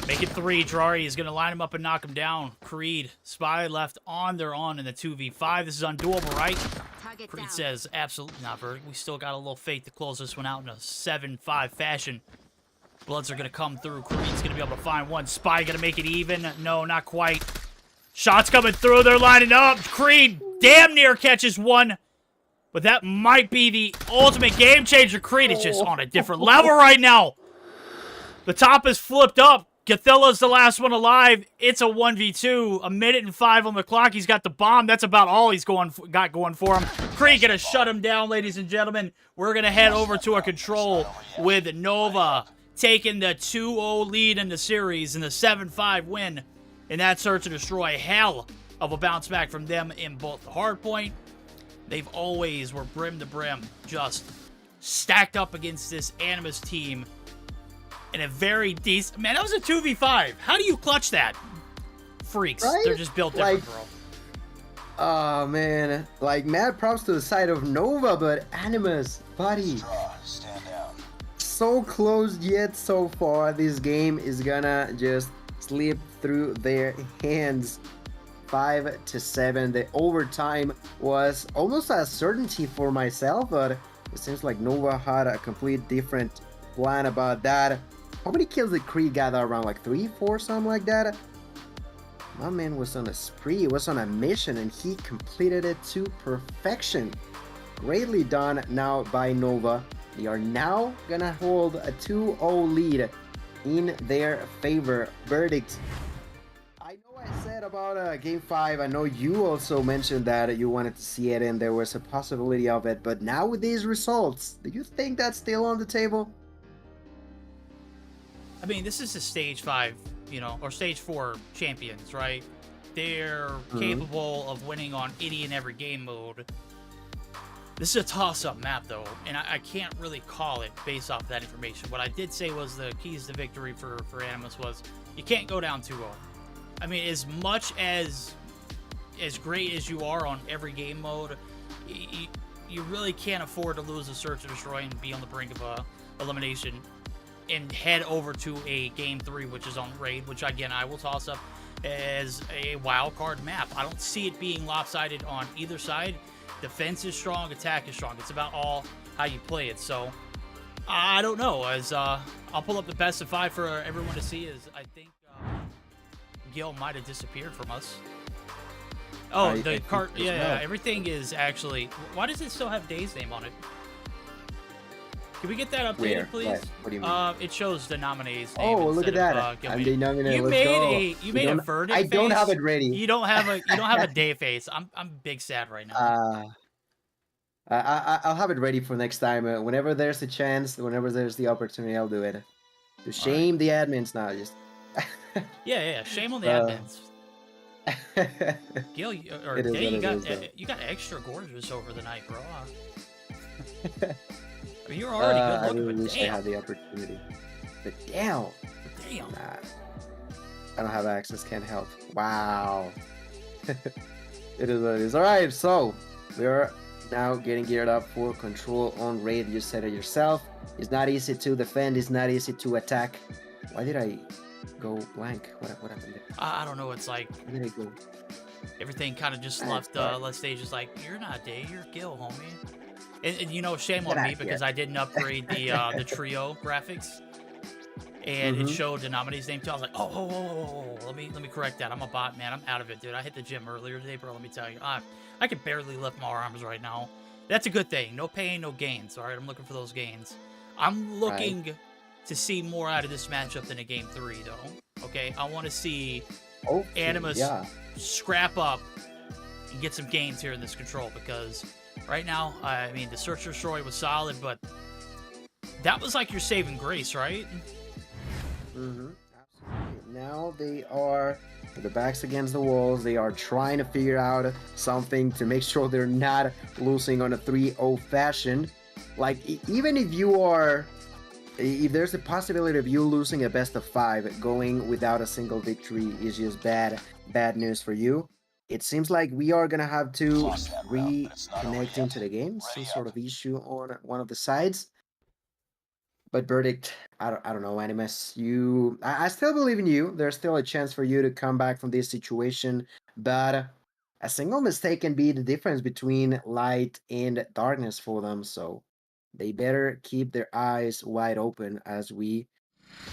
Make it 3. Drari is going to line him up and knock him down. Creed, Spy left on their own in the 2v5. This is undoable, right? Creed says, absolutely not, Verdict. We still got a little faith to close this one out in a 7-5 fashion. Bloods are going to come through. Creed's going to be able to find one. Spy going to make it even. No, not quite. Shots coming through. They're lining up. Creed damn near catches one. But that might be the ultimate game changer. Creed is just on a different level right now. The top is flipped up. Gathilla's the last one alive. It's a 1v2. 1:05 on the clock. He's got the bomb. That's about all he's got going for him. Creed going to shut him down, ladies and gentlemen. We're going to head over to a control with Nova taking the 2-0 lead in the series and the 7-5 win in that Search and Destroy. Hell of a bounce back from them in both the Hardpoint. They've always were brim to brim, just stacked up against this Animus team in a very decent... Man, that was a 2v5. How do you clutch that? Freaks. Right? They're just built different, bro. Oh, man. Like, mad props to the side of Nova, but Animus, buddy. Stand down. So close yet so far. This game is gonna just slip through their hands. 5-7. The overtime was almost a certainty for myself, but it seems like Nova had a complete different plan about that. How many kills did Creed gather? Around like 3, 4, something like that? My man was on a spree, he was on a mission, and he completed it to perfection. Greatly done now by Nova. They are now gonna hold a 2-0 lead in their favor. Verdict. I know I said about Game 5, I know you also mentioned that you wanted to see it and there was a possibility of it, but now with these results, do you think that's still on the table? I mean, this is a stage 5, or stage 4 champions, right? They're capable of winning on any and every game mode. This is a toss-up map, though, and I can't really call it based off that information. What I did say was the keys to victory for Animus was you can't go down 2-0. I mean, as much as great as you are on every game mode, you really can't afford to lose a Search and Destroy and be on the brink of elimination and head over to a Game 3, which is on Raid, which, again, I will toss up as a wild card map. I don't see it being lopsided on either side. Defense is strong, attack is strong. It's about all how you play it. So, I don't know. As I'll pull up the best of 5 for everyone to see. As I think Gil might have disappeared from us. Oh, the cart. Yeah, everything is actually. Why does it still have Day's name on it? Can we get that updated, please? What do you mean? It shows the nominee's name. Oh, look at that! I'm the nominee. Let's go. You made a verdict. I don't have it ready. You don't have a day face. I'm big sad right now. I'll have it ready for next time. Whenever there's a chance, whenever there's the opportunity, I'll do it. To shame the admins now, just. yeah. Shame on the admins. Gil, or Day, you got extra gorgeous over the night, bro. I mean, you're already good looking, I really but wish damn. I had the opportunity. But damn. Nah, I don't have access, can't help. Wow. It is what it is. Alright, so we're now getting geared up for control on Raid. You said it yourself. It's not easy to defend, it's not easy to attack. Why did I go blank? What happened there? I don't know, it's like Where did I go? everything kind of just left stage just like, you're not Day, you're Gil, homie. And you know, shame on me because I didn't upgrade the trio graphics, and it showed the nominee's name too. I was like, oh, let me correct that. I'm a bot, man. I'm out of it, dude. I hit the gym earlier today, bro. Let me tell you, I can barely lift my arms right now. That's a good thing. No pain, no gains. All right, I'm looking for those gains. I'm looking to see more out of this matchup than a Game 3, though. Okay, I want to see Animus scrap up and get some gains here in this control because. Right now, I mean, the Search and Destroy was solid, but that was like your saving grace, right? Absolutely. Now they are with their backs against the walls. They are trying to figure out something to make sure they're not losing on a 3-0 fashion. Like, even if you are... If there's a possibility of you losing a best of 5, going without a single victory is just bad news for you. It seems like we are gonna have to reconnect into the game, some sort of issue on one of the sides. But verdict, I don't know, Animus. I still believe in you. There's still a chance for you to come back from this situation, but a single mistake can be the difference between light and darkness for them. So they better keep their eyes wide open as we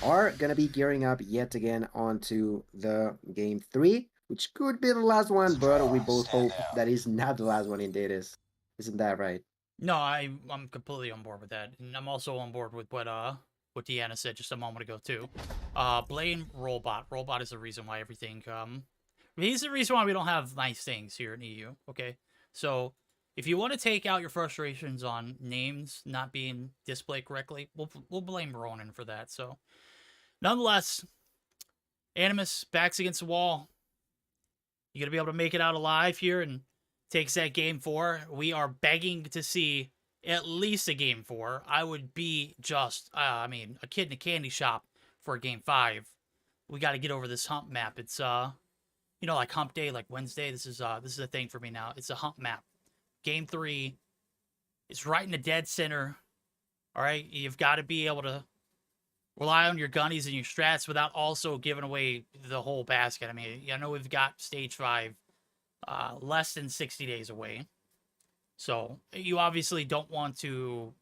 are gonna be gearing up yet again onto the Game 3. Which could be the last one, but we both hope that is not the last one indeed is. Isn't that right? No, I'm completely on board with that. And I'm also on board with what Deanna said just a moment ago, too. Blame Rollbot. Rollbot is the reason why everything... he's the reason why we don't have nice things here in EU, okay? So, if you want to take out your frustrations on names not being displayed correctly, we'll blame Ronan for that. So, nonetheless, Animus, backs against the wall. You going to be able to make it out alive here and takes that Game 4. We are begging to see at least a Game 4. I would be just, a kid in a candy shop for a Game 5. We got to get over this hump map. It's, like hump day, like Wednesday. This is a thing for me now. It's a hump map. Game 3 is right in the dead center. All right. You've got to be able to rely on your gunnies and your strats without also giving away the whole basket. I mean, I know we've got Stage 5 less than 60 days away. So, you obviously don't want to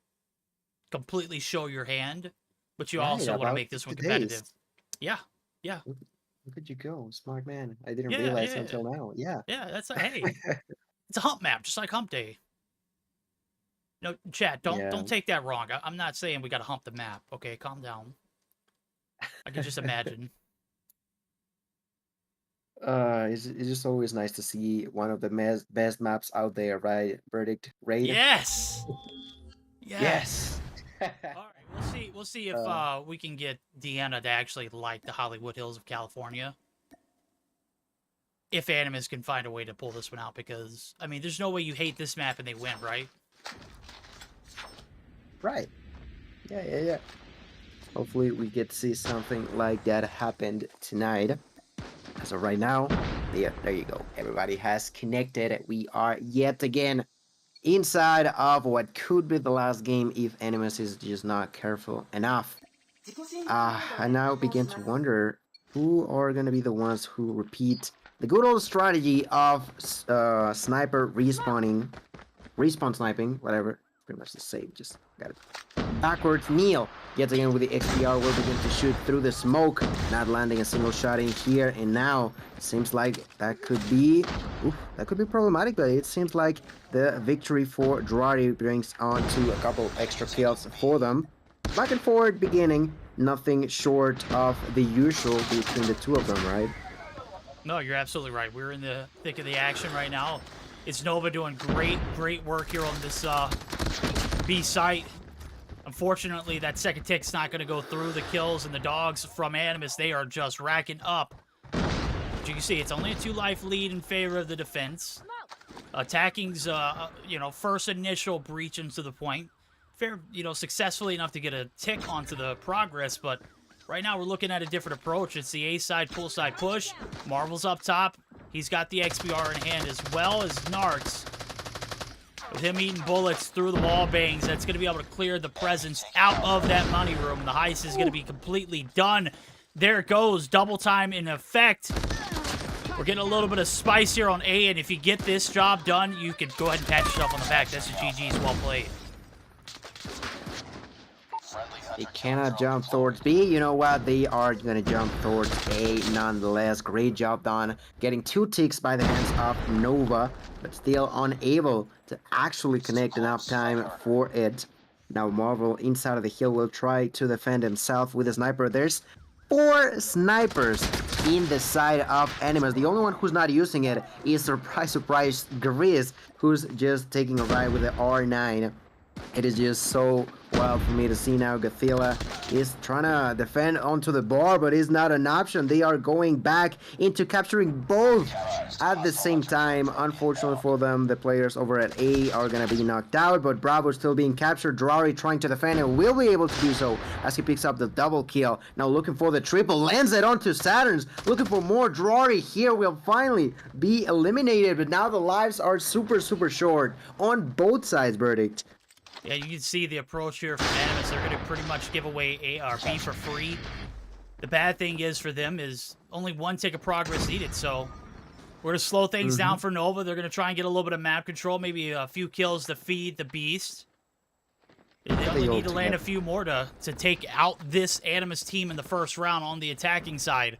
completely show your hand, but you also want to make this one competitive. Yeah. Look at you go, smart man. I didn't realize until now. Yeah. Yeah, that's hey. It's a hump map, just like hump day. No, chat, don't take that wrong. I'm not saying we got to hump the map. Okay, calm down. I can just imagine. It's just always nice to see one of the best maps out there, right? Verdict, Raid. Yes. Yes. All right, we'll see if we can get Deanna to actually like the Hollywood Hills of California. If Animus can find a way to pull this one out, because I mean, there's no way you hate this map and they win, right? Right. Yeah. Hopefully we get to see something like that happened tonight. So right now, yeah, there you go. Everybody has connected. We are yet again inside of what could be the last game if Animus is just not careful enough. I now begin to wonder who are going to be the ones who repeat the good old strategy of sniper respawn sniping, whatever. Pretty much the same, just got it. Backwards, Neil, yet again with the XPR, will begin to shoot through the smoke, not landing a single shot in here, and now seems like that could be problematic, but it seems like the victory for Drari brings on to a couple extra kills for them. Back and forward beginning, nothing short of the usual between the two of them, right? No, you're absolutely right. We're in the thick of the action right now. It's Nova doing great work here on this B site. Unfortunately, that second tick's not going to go through the kills, and the dogs from Animus, they are just racking up. As you can see, it's only a 2-life lead in favor of the defense. Attacking's, first initial breach into the point. Successfully enough to get a tick onto the progress, but right now we're looking at a different approach. It's the A side, pull side push. Marvel's up top. He's got the XBR in hand as well as Narcs. With him eating bullets through the wall bangs, that's going to be able to clear the presence out of that money room. The heist is going to be completely done. There it goes. Double time in effect. We're getting a little bit of spice here on A, and if you get this job done, you can go ahead and pat yourself on the back. That's a GG's. Well played. They cannot jump towards B. You know what? They are going to jump towards A nonetheless. Great job done. Getting 2 ticks by the hands of Nova, but still unable to actually connect enough time for it. Now Marvel inside of the hill will try to defend himself with a sniper. There's 4 snipers in the side of Animus. The only one who's not using it is, surprise, Grizz, who's just taking a ride with the R9. It is just so wild for me to see now. Gothila is trying to defend onto the bar, but it's not an option. They are going back into capturing both at the same time. Unfortunately for them, the players over at A are going to be knocked out, but Bravo still being captured. Drari trying to defend and will be able to do so as he picks up the double kill. Now looking for the triple, lands it onto Saturns. Looking for more. Drari here will finally be eliminated, but now the lives are super short on both sides, Verdict. Yeah, you can see the approach here from Animus. They're going to pretty much give away A or B for free. The bad thing is for them is only 1 tick of progress needed, so we're going to slow things down for Nova. They're going to try and get a little bit of map control, maybe a few kills to feed the beast. They only need to land a few more to take out this Animus team in the first round on the attacking side.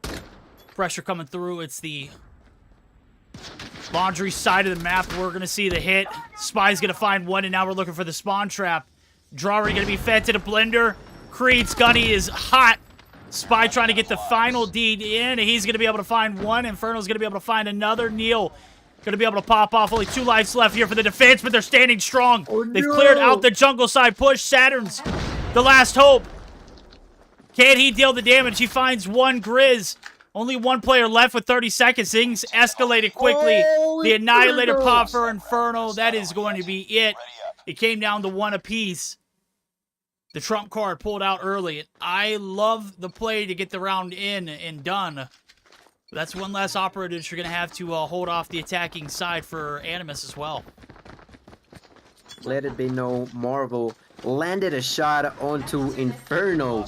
Pressure coming through. It's the laundry side of the map. We're going to see the hit. Spy's going to find one, and now we're looking for the spawn trap. Drari going to be fed to the blender. Creed's gunny is hot. Spy trying to get the final deed in. He's going to be able to find one. Inferno's going to be able to find another. Neil going to be able to pop off. Only 2 lives left here for the defense, but they're standing strong. They've cleared out the jungle side push. Saturn's the last hope. Can he deal the damage? He finds one. Grizz. Only 1 player left with 30 seconds. Things escalated quickly. The Annihilator pop for Inferno. That is going to be it. It came down to 1 apiece. The trump card pulled out early. I love the play to get the round in and done. That's 1 less operatives you're going to have to hold off the attacking side for Animus as well. Let it be no Marvel landed a shot onto Inferno,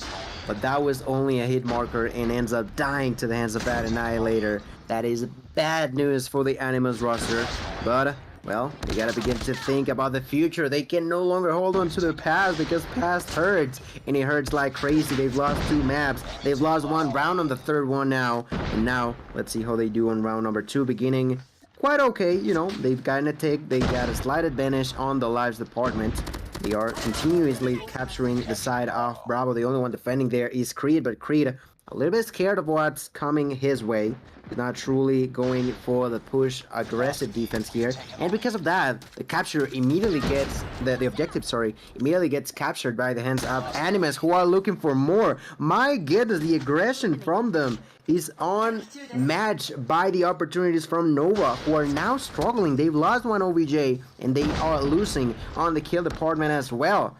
but that was only a hit marker and ends up dying to the hands of that Annihilator. That is bad news for the Animus roster, but well, they gotta begin to think about the future. They can no longer hold on to the past because past hurts, and it hurts like crazy. They've lost 2 maps. They've lost 1 round on the 3rd one now, and now let's see how they do on round number 2, beginning quite okay. You know, they've gotten a tick. They got a slight advantage on the lives department. They are continuously capturing the side of Bravo. The only one defending there is Creed, but Creed a little bit scared of what's coming his way. not truly going for the push aggressive defense here, and because of that, the capture immediately gets the objective, sorry, immediately gets captured by the hands of Animus, who are looking for more. My goodness, the aggression from them is unmatched by the opportunities from Nova, who are now struggling. They've lost one OVJ and they are losing on the kill department as well.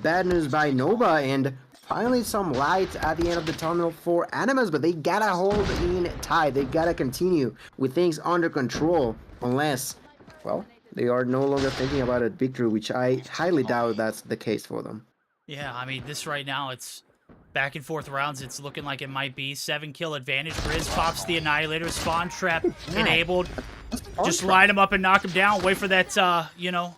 Bad news by Nova, and finally some light at the end of the tunnel for Animus, but they gotta hold in tight. They gotta continue with things under control, unless, well, they are no longer thinking about a victory, which I highly doubt that's the case for them. Yeah, I mean, this right now, it's back and forth rounds. It's looking like it might be 7-kill advantage. Grizz pops the Annihilator, spawn trap enabled. Just line him up and knock him down. Wait for that, you know,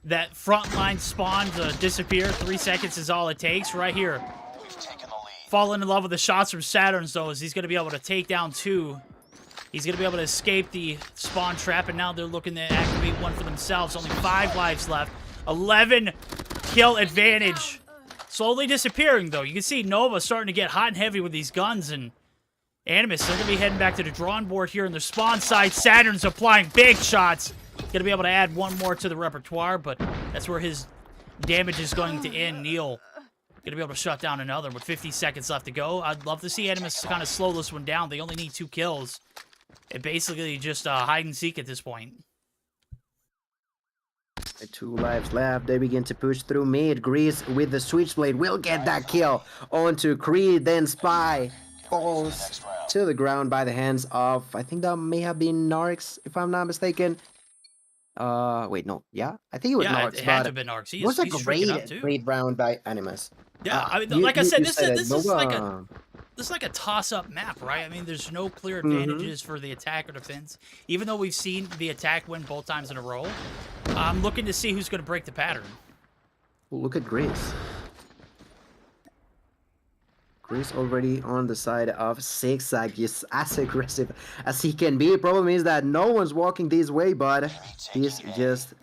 that frontline spawn to disappear. 3 seconds is all it takes. Right here. Falling in love with the shots from Saturns, though, as he's going to be able to take down 2. He's going to be able to escape the spawn trap, and now they're looking to activate 1 for themselves. Only 5 lives left. 11-kill advantage. Slowly disappearing, though. You can see Nova starting to get hot and heavy with these guns, and Animus, they're going to be heading back to the drawing board here in the spawn side. Saturn's applying big shots. Going to be able to add 1 more to the repertoire, but that's where his damage is going to end. Neil going to be able to shut down another with 50 seconds left to go. I'd love to see Animus kind of slow this one down. They only need 2 kills. It basically just hide and seek at this point. 2 lives left. They begin to push through mid. Grease with the Switchblade will get that kill onto Creed. Then Spy falls to the ground by the hands of, I think that may have been Narx, if I'm not mistaken. Wait, no. Yeah? I think it was Narx. It had to have been Narx. It was a great round by Animus. Yeah, I mean, like I said, this is like a toss-up map, right? I mean, there's no clear advantages for the attack or defense. Even though we've seen the attack win both times in a row, I'm looking to see who's going to break the pattern. Look at Grease. Grease already on the side of Zigzag, just as aggressive as he can be. Problem is that no one's walking this way, but he's just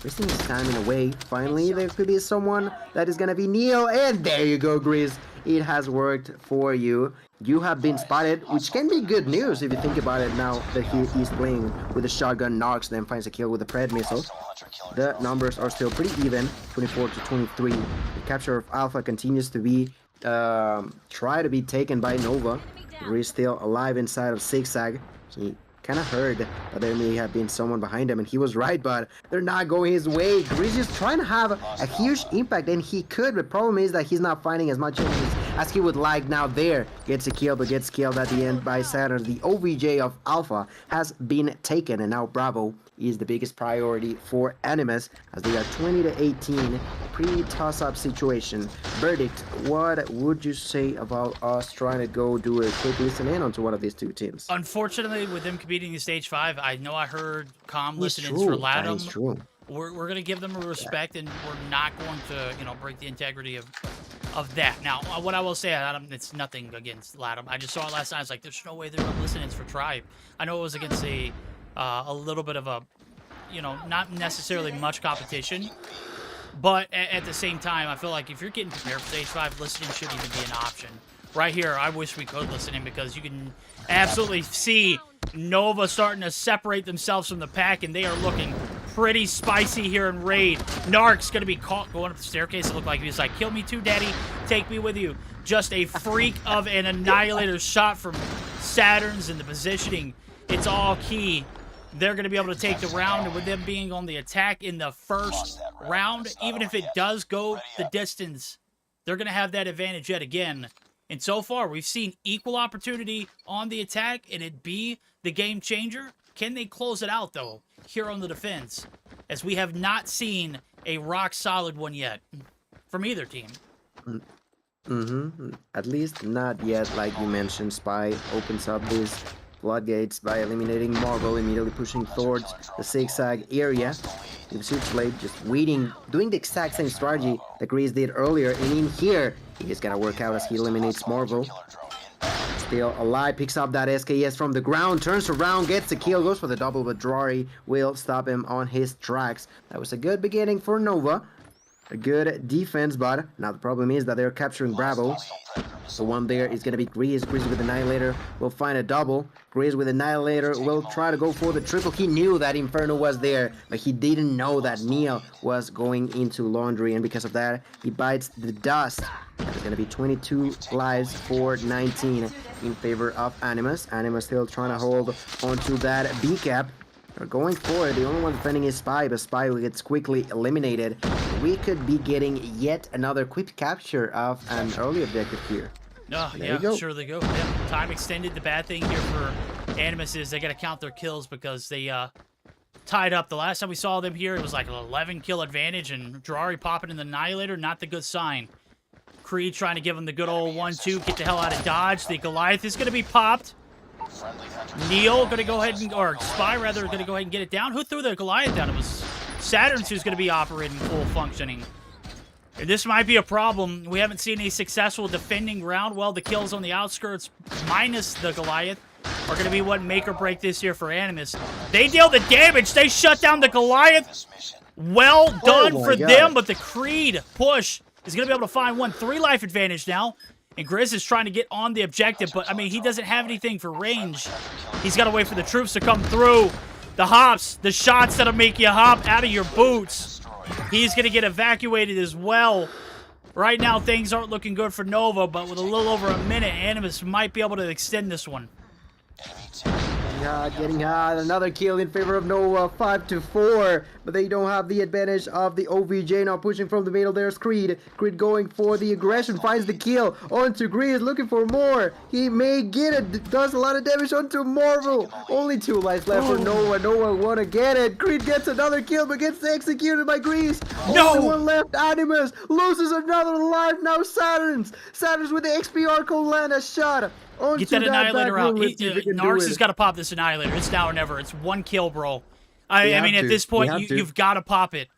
wasting his time in a way. Finally, there could be someone that is gonna be Neil, and there you go, Grease. It has worked for you. You have been spotted, which can be good news if you think about it now that he is playing with a shotgun. Narx then finds a kill with a Pred missile. The numbers are still pretty even, 24 to 23. The capture of Alpha continues to be try to be taken by Nova. Grease still alive inside of Zigzag. He kind of heard that there may have been someone behind him, and he was right, but they're not going his way. Grease is trying to have a huge impact, and he could. The problem is that he's not finding as much enemies as he would like. Now there gets a kill, but gets killed at the end by Saturn. The OVJ of Alpha has been taken, and now Bravo is the biggest priority for Animus, as they are 20 to 18. Pretty toss-up situation. Verdict, what would you say about us trying to go do a quick listen in onto one of these 2 teams? Unfortunately, with them competing in Stage 5, I know I heard calm listen-ins for Latham. That is true. We're going to give them a respect, and we're not going to, you know, break the integrity of that. Now, what I will say, Adam, it's nothing against Latham. I just saw it last night. I was like, there's no way they're going to listen-ins for Tribe. I know it was against a little bit of a, you know, not necessarily much competition, but at the same time, I feel like if you're getting prepared for Stage 5, listening shouldn't even be an option. Right here, I wish we could listen in, because you can absolutely see Nova starting to separate themselves from the pack, and they are looking pretty spicy here in Raid. Narc's going to be caught going up the staircase. It looked like he was like, kill me too, daddy. Take me with you. Just a freak of an Annihilator shot from Saturns, and the positioning. It's all key. They're going to be able to take the round, and with them being on the attack in the first round, even if it does go the distance, they're going to have that advantage yet again. And so far, we've seen equal opportunity on the attack, and it be the game changer. Can they close it out, though, here on the defense? As we have not seen a rock-solid one yet from either team. At least not yet, like you mentioned. Spy opens up these floodgates by eliminating Marvel, immediately pushing towards the Zigzag area. The Switchblade just waiting, doing the exact same strategy that Grease did earlier, and in here, he's gonna work out as he eliminates Marvel. Still alive, picks up that SKS from the ground, turns around, gets the kill, goes for the double, but Drari will stop him on his tracks. That was a good beginning for Nova. a good defense, but now the problem is that they're capturing Bravo. The one there is going to be Grease. Grease with Annihilator will find a double. Grease with Annihilator will try to go for the triple. He knew that Inferno was there, but he didn't know that Neil was going into Laundry, and because of that, he bites the dust. It's going to be 22 lives for 19 in favor of Animus. Animus still trying to hold onto that B cap. They're going for it. The only one defending is Spy, but Spy gets quickly eliminated. We could be getting yet another quick capture of an early objective here. Oh, yeah, sure they go. Yeah. Time extended. The bad thing here for Animus is they got to count their kills because they tied up. The last time we saw them here, it was like an 11 kill advantage, and Drari popping in the Annihilator, not the good sign. Creed trying to give him the good old 1-2, get the hell out of dodge. The Goliath is going to be popped. Neil going to go ahead and, or Spy rather, going to go ahead and get it down. Who threw the Goliath down? It was Saturn's who's going to be operating full functioning. And this might be a problem. We haven't seen any successful defending round. Well, the kills on the outskirts minus the Goliath are going to be what make or break this here for Animus. They deal the damage. They shut down the Goliath. Well done for them, but the Creed push is going to be able to find 3 life advantage now. And Grizz is trying to get on the objective, but, I mean, he doesn't have anything for range. He's got to wait for the troops to come through. The hops, the shots that'll make you hop out of your boots. He's going to get evacuated as well. Right now, things aren't looking good for Nova, but with a little over a minute, Animus might be able to extend this one. Getting hot. Another kill in favor of Nova, 5-4. But they don't have the advantage of the OVJ. Now pushing from the middle, there's Creed. Creed going for the aggression, finds the kill. Onto Grease, looking for more. He may get it. Does a lot of damage onto Marvel. Only 2 lives left for Nova. Nova wanna get it. Creed gets another kill, but gets executed by Grease. No! Only 1 left. Animus loses another life. Now Saturn's with the XP Arco land a shot. Get that Annihilator out. Narcs has got to pop this Annihilator. It's now or never. It's 1 kill, bro. I mean, at this point, you've got to pop it.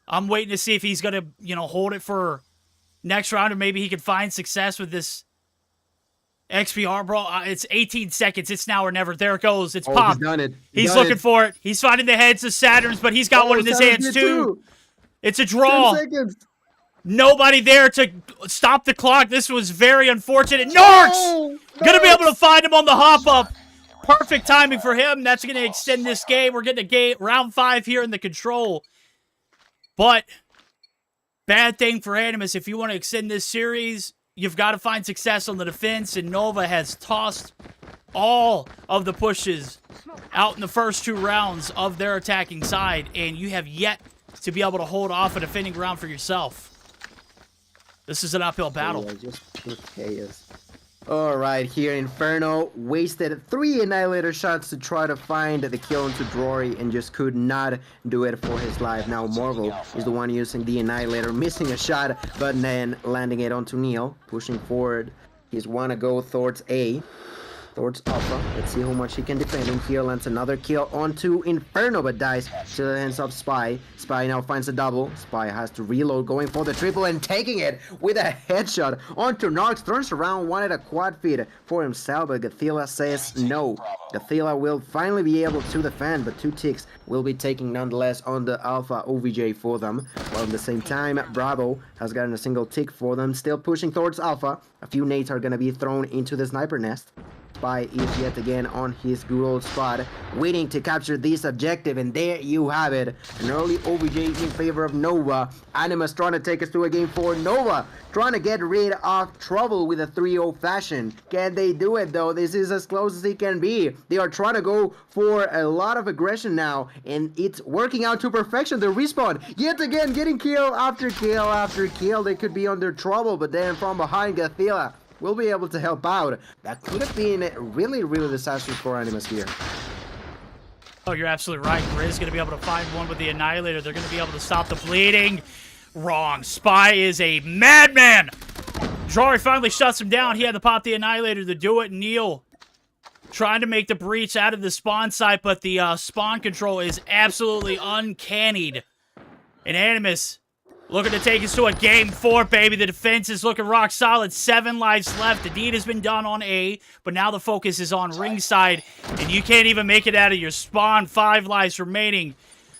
I'm waiting to see if he's going to, you know, hold it for next round, or maybe he can find success with this XPR, bro. It's 18 seconds. It's now or never. There it goes. It's popped. He's done it. He's looking for it. He's finding the heads of Saturns, but he's got one in his hands, too. It's a draw. 10 seconds. Nobody there to stop the clock. This was very unfortunate. Narcs! Gonna be able to find him on the hop-up. Perfect timing for him. That's gonna extend this game. We're getting a round 5 here in the control. But, bad thing for Animus. If you want to extend this series, you've got to find success on the defense. And Nova has tossed all of the pushes out in the first 2 rounds of their attacking side. And you have yet to be able to hold off a defending round for yourself. This is an uphill battle. Yeah, just pure chaos. Alright, here Inferno wasted 3 Annihilator shots to try to find the kill into Drory and just could not do it for his life. Now Marvel is the one using the Annihilator, missing a shot, but then landing it onto Neil, pushing forward. He's wanna go towards A. Towards Alpha. Let's see how much he can defend. And here lands another kill onto Inferno, but dies to the hands of Spy. Spy now finds a double. Spy has to reload, going for the triple and taking it with a headshot onto Narcs. Turns around, wanted a quad feed for himself, but Gathila says no. Gathila will finally be able to defend, but 2 ticks will be taking nonetheless on the Alpha OVJ for them. While at the same time, Bravo has gotten a single tick for them, still pushing towards Alpha. A few nades are going to be thrown into the sniper nest. Spy is yet again on his good old spot, waiting to capture this objective, and there you have it. An early OVJ in favor of Nova. Animus trying to take us to a game 4. Nova trying to get rid of trouble with a 3-0 fashion. Can they do it though? This is as close as it can be. They are trying to go for a lot of aggression now, and it's working out to perfection. The respawn yet again, getting kill after kill after kill. They could be under trouble, but then from behind, Gathila will be able to help out. That could have been really, really disastrous for Animus here. Oh, you're absolutely right. Grizz going to be able to find one with the Annihilator. They're going to be able to stop the bleeding. Wrong. Spy is a madman. Drari finally shuts him down. He had to pop the Annihilator to do it. Neil trying to make the breach out of the spawn site, but the spawn control is absolutely uncannied. And Animus looking to take us to a game 4, baby. The defense is looking rock solid. 7 lives left. The deed has been done on A, but now the focus is on ringside, and you can't even make it out of your spawn. 5 lives remaining.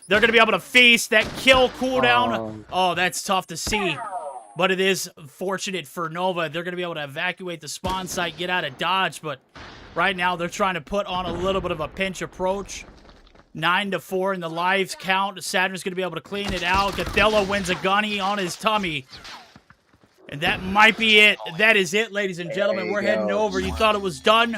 They're going to be able to feast that kill cooldown. Oh, that's tough to see. But it is fortunate for Nova. They're going to be able to evacuate the spawn site, get out of dodge. But right now, they're trying to put on a little bit of a pinch approach. 9-4 in the lives count. Saturn's going to be able to clean it out. Gothella wins a gunny on his tummy. And that might be it. That is it, ladies and gentlemen. We're heading over. You thought it was done?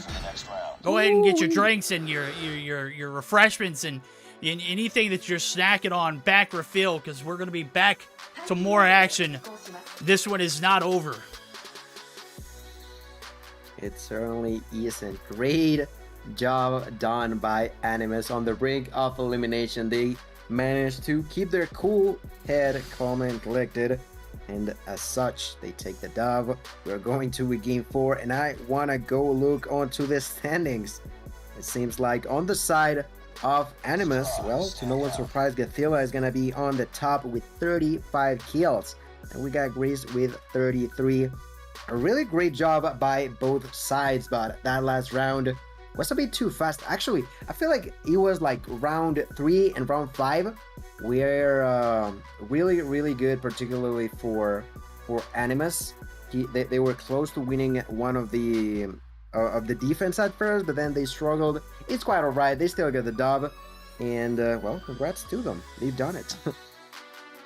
Go ahead and get your drinks and your refreshments and anything that you're snacking on back refill, because we're going to be back to more action. This one is not over. It certainly isn't. Great job done by Animus on the brink of elimination. They managed to keep their cool head calm and collected, and as such, they take the dub. We're going to game 4, and I want to go look onto the standings. It seems like on the side of Animus, well, to no one's surprise, Gothella is going to be on the top with 35 kills. And we got Grease with 33. A really great job by both sides, but that last round was a bit too fast. Actually, I feel like it was like round 3 and round 5 were really good, particularly for Animus. They were close to winning one of the defense at first, but then they struggled. It's quite alright. They still get the dub, and well, congrats to them. They've done it.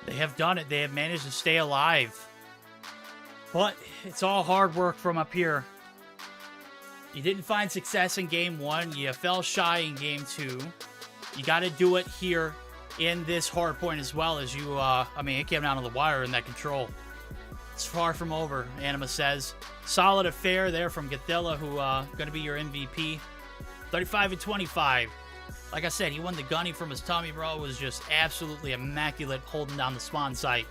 They have done it. They have managed to stay alive. But it's all hard work from up here. You didn't find success in game 1. You fell shy in game 2. You got to do it here in this hardpoint as well, as you, I mean, it came down to the wire in that control. It's far from over, Animus says. Solid affair there from Gothella, who going to be your MVP. 35-25. Like I said, he won the gunny from his tummy, bro. It was just absolutely immaculate holding down the spawn site.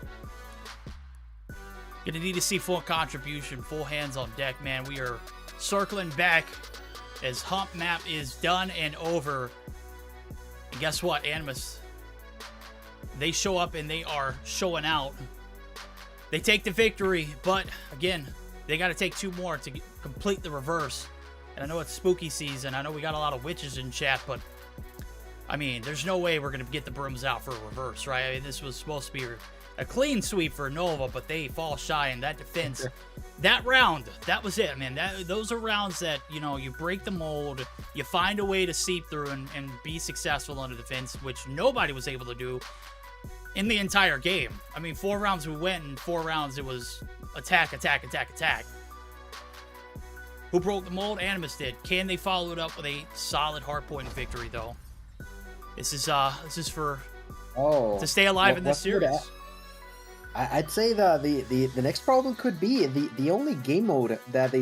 Gonna need to see full contribution, full hands on deck, man. We are circling back as Hump Map is done and over. And guess what, Animus? They show up and they are showing out. They take the victory, but again, they got to take 2 more to complete the reverse. And I know it's spooky season. I know we got a lot of witches in chat, but I mean, there's no way we're going to get the brooms out for a reverse, right? I mean, this was supposed to be a clean sweep for Nova, but they fall shy in that defense. That round, that was it, man. Those are rounds that, you know, you break the mold, you find a way to seep through and be successful on the defense, which nobody was able to do in the entire game. I mean, 4 rounds we went, and 4 rounds it was attack, attack, attack, attack. Who broke the mold? Animus did. Can they follow it up with a solid hardpoint victory, though? This is for to stay alive in this series. I'd say the next problem could be the only game mode that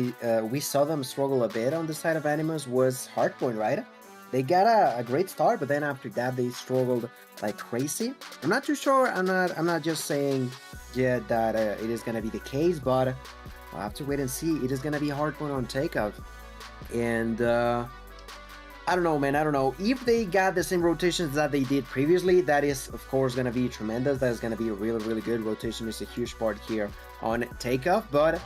we saw them struggle a bit on the side of Animus was Hardpoint, right? They got a great start, but then after that they struggled like crazy. I'm not too sure. I'm not just saying yet that it is gonna be the case, but we'll have to wait and see. It is gonna be Hardpoint on takeoff, and I don't know, man. I don't know. If they got the same rotations that they did previously, that is, of course, going to be tremendous. That is going to be really good. Rotation is a huge part here on takeoff. But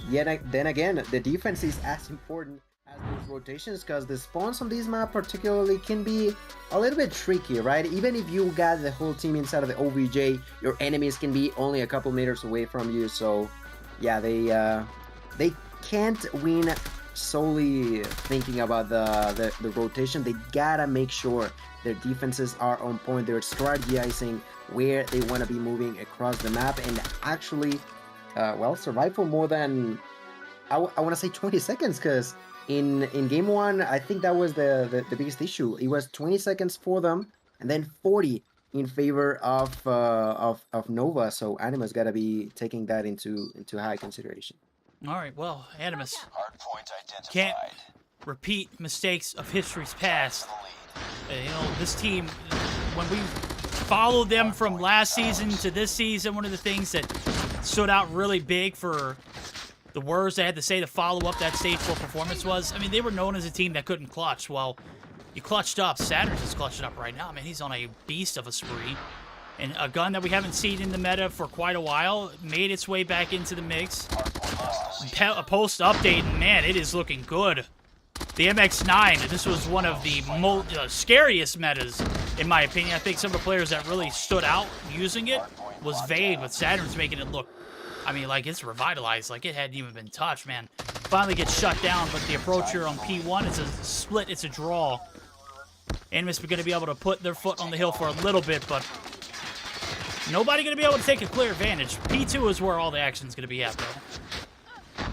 yet, then again, the defense is as important as those rotations, because the spawns on this map particularly can be a little bit tricky, right? Even if you got the whole team inside of the OBJ, your enemies can be only a couple meters away from you. So, yeah, they can't win solely thinking about the rotation. They gotta make sure their defenses are on point. They're strategizing where they want to be moving across the map and actually well, survive for more than I want to say 20 seconds, because in game 1 I think that was the biggest issue. It was 20 seconds for them and then 40 in favor of Nova. So Animus gotta be taking that into high consideration. All right, well, Animus Hardpoint identified. can't repeat mistakes of history's past. You know, this team, when we followed them from last season to this season, one of the things that stood out really big for the words they had to say to follow up that stage 4 performance was, I mean, they were known as a team that couldn't clutch. Well, you clutched up. Saturn's is clutching up right now. Man, he's on a beast of a spree. And a gun that we haven't seen in the meta for quite a while made its way back into the mix. A post-update, man, it is looking good. The MX-9, this was one of the most scariest metas in my opinion. I think some of the players that really stood out using it was Vague, but Saturn's making it look, I mean, like it's revitalized, like it hadn't even been touched, man. Finally gets shut down, but the approach here on P1 is a split, it's a draw. Animus are going to be able to put their foot on the hill for a little bit, but nobody going to be able to take a clear advantage. P2 is where all the action's going to be at, though.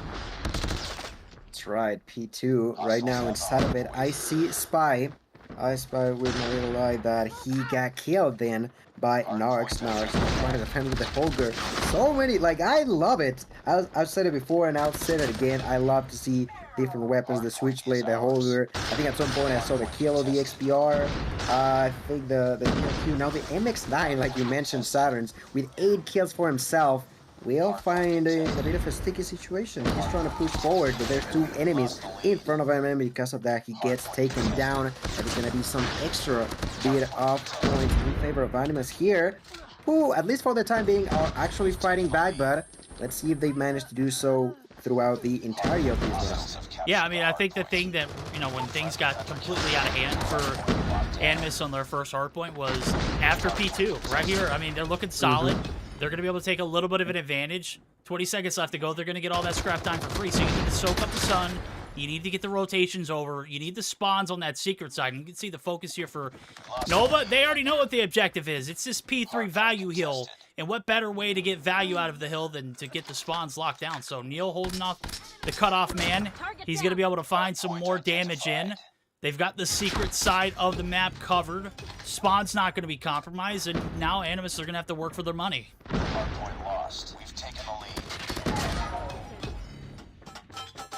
That's right, P2. Right now inside of it, I see Spy. I spy with my little eye that he got killed then by Narcs. Narcs trying to defend with the Holger. So many, like, I love it. I've said it before and I'll say it again. I love to see different weapons, the Switchblade, the Holger. I think at some point I saw the Kilo, the XPR. I think the DQ. Now the MX-9, like you mentioned, Saturns, with 8 kills for himself, will find a bit of a sticky situation. He's trying to push forward, but there's 2 enemies in front of him, and because of that, he gets taken down. There's going to be some extra bit of points in favor of Animus here, who, at least for the time being, are actually fighting back, but let's see if they manage to do so throughout the entirety of these rounds. Yeah, I mean, I think the thing that, you know, when things got completely out of hand for Animus on their first hardpoint was after P2. Right here, I mean, they're looking solid. They're going to be able to take a little bit of an advantage. 20 seconds left to go. They're going to get all that scrap time for free. So you need to soak up the sun. You need to get the rotations over. You need the spawns on that secret side. And you can see the focus here for Nova. They already know what the objective is. It's this P3 value hill. And what better way to get value out of the hill than to get the spawns locked down? So Neil holding off the cutoff man. He's going to be able to find some more damage in. They've got the secret side of the map covered. Spawn's not going to be compromised, and now Animus are going to have to work for their money. Hardpoint lost. We've taken the lead.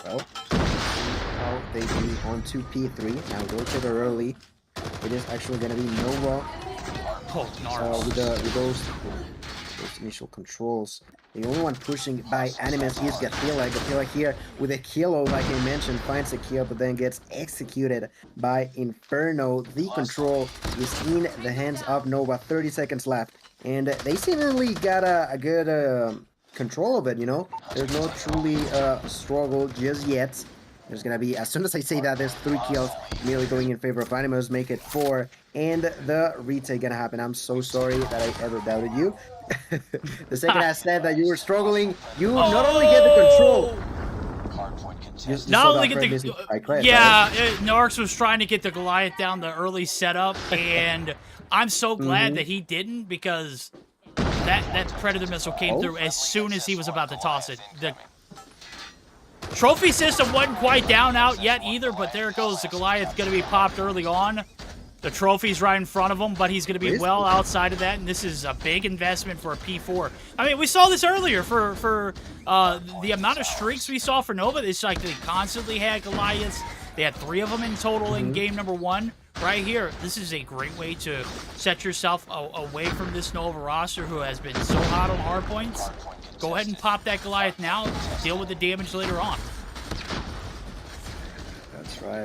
Well, now they be on to P3. Now rotate early. It is actually going to be Nova. Oh, Narcs. With those initial controls. The only one pushing by Animus is Gatila. Gatila here with a Kilo, like I mentioned, finds a kill, but then gets executed by Inferno. The control is in the hands of Nova. 30 seconds left. And they seemingly got a good control of it, you know? There's no truly struggle just yet. There's gonna be, as soon as I say that, there's 3 kills nearly going in favor of Animus, make it 4, and the retake gonna happen. I'm so sorry that I ever doubted you. The second I said that you were struggling, you not only get the control, not only get the Narcs was trying to get the Goliath down the early setup, and I'm so glad that he didn't, because that Predator missile came through as soon as he was about to toss it. The trophy system wasn't quite down out yet either, but there it goes. The Goliath's going to be popped early on. The trophy's right in front of him, but he's going to be well outside of that, and this is a big investment for a P4. I mean, we saw this earlier for the amount of streaks we saw for Nova. It's like they constantly had Goliaths. They had 3 of them in total in game number 1. Right here, this is a great way to set yourself away from this Nova roster who has been so hot on hardpoints. Go ahead and pop that Goliath now. Deal with the damage later on.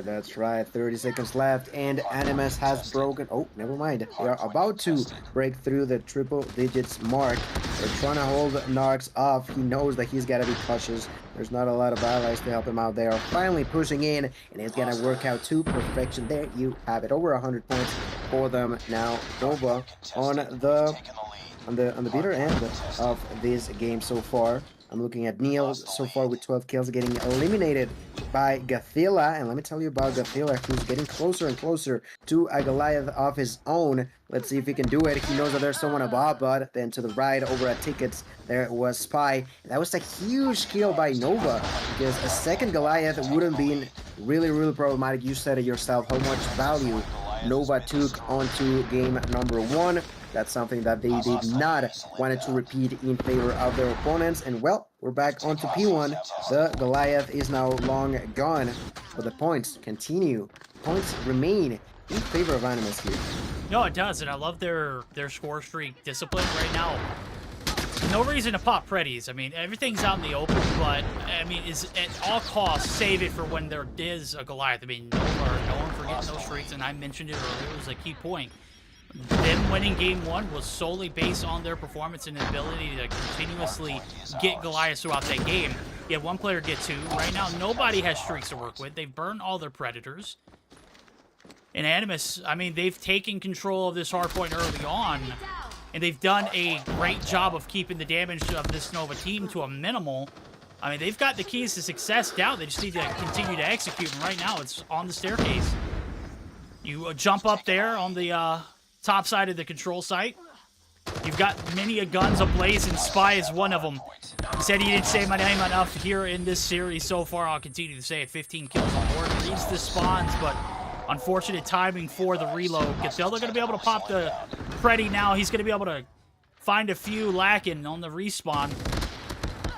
That's right. 30 seconds left, and Animus has broken. Oh, never mind. They are about to break through the triple digits mark. They're trying to hold Narcs off. He knows that he's got to be cautious. There's not a lot of allies to help him out. They are finally pushing in, and it's gonna work out to perfection. There you have it. Over 100 points for them now. Nova on the bitter end of this game so far. I'm looking at Neil so far with 12 kills, getting eliminated by Gathila. And let me tell you about Gathila, who's getting closer and closer to a Goliath of his own. Let's see if he can do it. He knows that there's someone above, but then to the right over at Tickets, there was Spy. That was a huge kill by Nova, because a second Goliath wouldn't be really problematic. You said it yourself, how much value Nova took onto game number 1. That's something that they did not want to repeat in favor of their opponents. And well, we're back onto P1. The Goliath is now long gone, but the points continue. Points remain in favor of Animus here. No, it does, and I love their score streak discipline right now. No reason to pop Preddies. I mean, everything's out in the open, but I mean, is at all costs save it for when there is a Goliath. I mean, no one forgetting those streaks, and I mentioned it earlier. It was a key point. Them winning game 1 was solely based on their performance and ability to continuously get Goliaths throughout that game. You had one player get 2. Right now, nobody has streaks to work with. They've burned all their Predators. And Animus, I mean, they've taken control of this hardpoint early on, and they've done a great job of keeping the damage of this Nova team to a minimal. I mean, they've got the keys to success down. They just need to continue to execute, and right now it's on the staircase. You jump up there on the top side of the control site. You've got many guns ablaze, and Spy is one of them. He said he didn't say my name enough here in this series so far. I'll continue to say it. 15 kills on board. Reads the spawns, but unfortunate timing for the reload. Gazelda going to be able to pop the Freddy now. He's going to be able to find a few lacking on the respawn.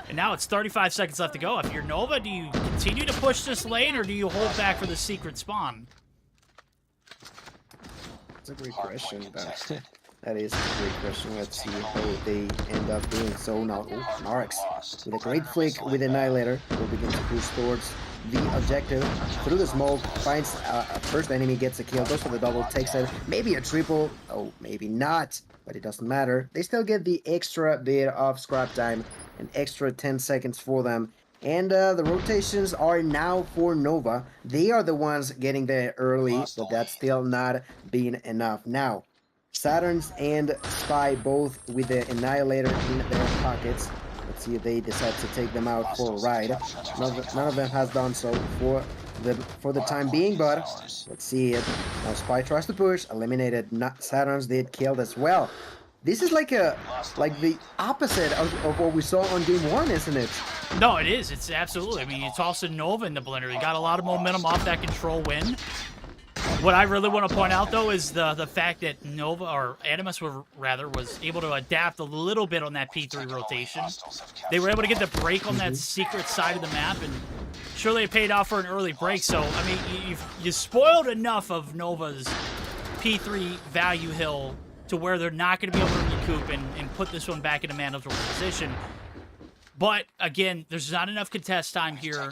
And now it's 35 seconds left to go. If you're Nova, do you continue to push this lane, or do you hold back for the secret spawn? That's a great question. That is a great question. Let's see how they end up doing so now. Oh, Narx with a great flick with Annihilator will begin to push towards the objective through the smoke, finds first enemy, gets a kill, goes for the double, takes it, maybe a triple, oh, maybe not, but it doesn't matter. They still get the extra bit of scrap time, an extra 10 seconds for them. And the rotations are now for Nova. They are the ones getting there early, but that's still not being enough. Now, Saturns and Spy both with the Annihilator in their pockets. Let's see if they decide to take them out for a ride. None of them has done so for the time being, but let's see it. Now Spy tries to push, eliminated. Saturns did killed as well. This is like the opposite of what we saw on game 1, isn't it? No, it is. It's absolutely. I mean, you toss a Nova in the blender. You got a lot of momentum off that control win. What I really want to point out, though, is the fact that Nova, or Animus, was able to adapt a little bit on that P3 rotation. They were able to get the break on that secret side of the map, and surely it paid off for an early break. So, I mean, you spoiled enough of Nova's P3 value hill to where they're not going to be able to recoup and put this one back in a manageable position. But, again, there's not enough contest time here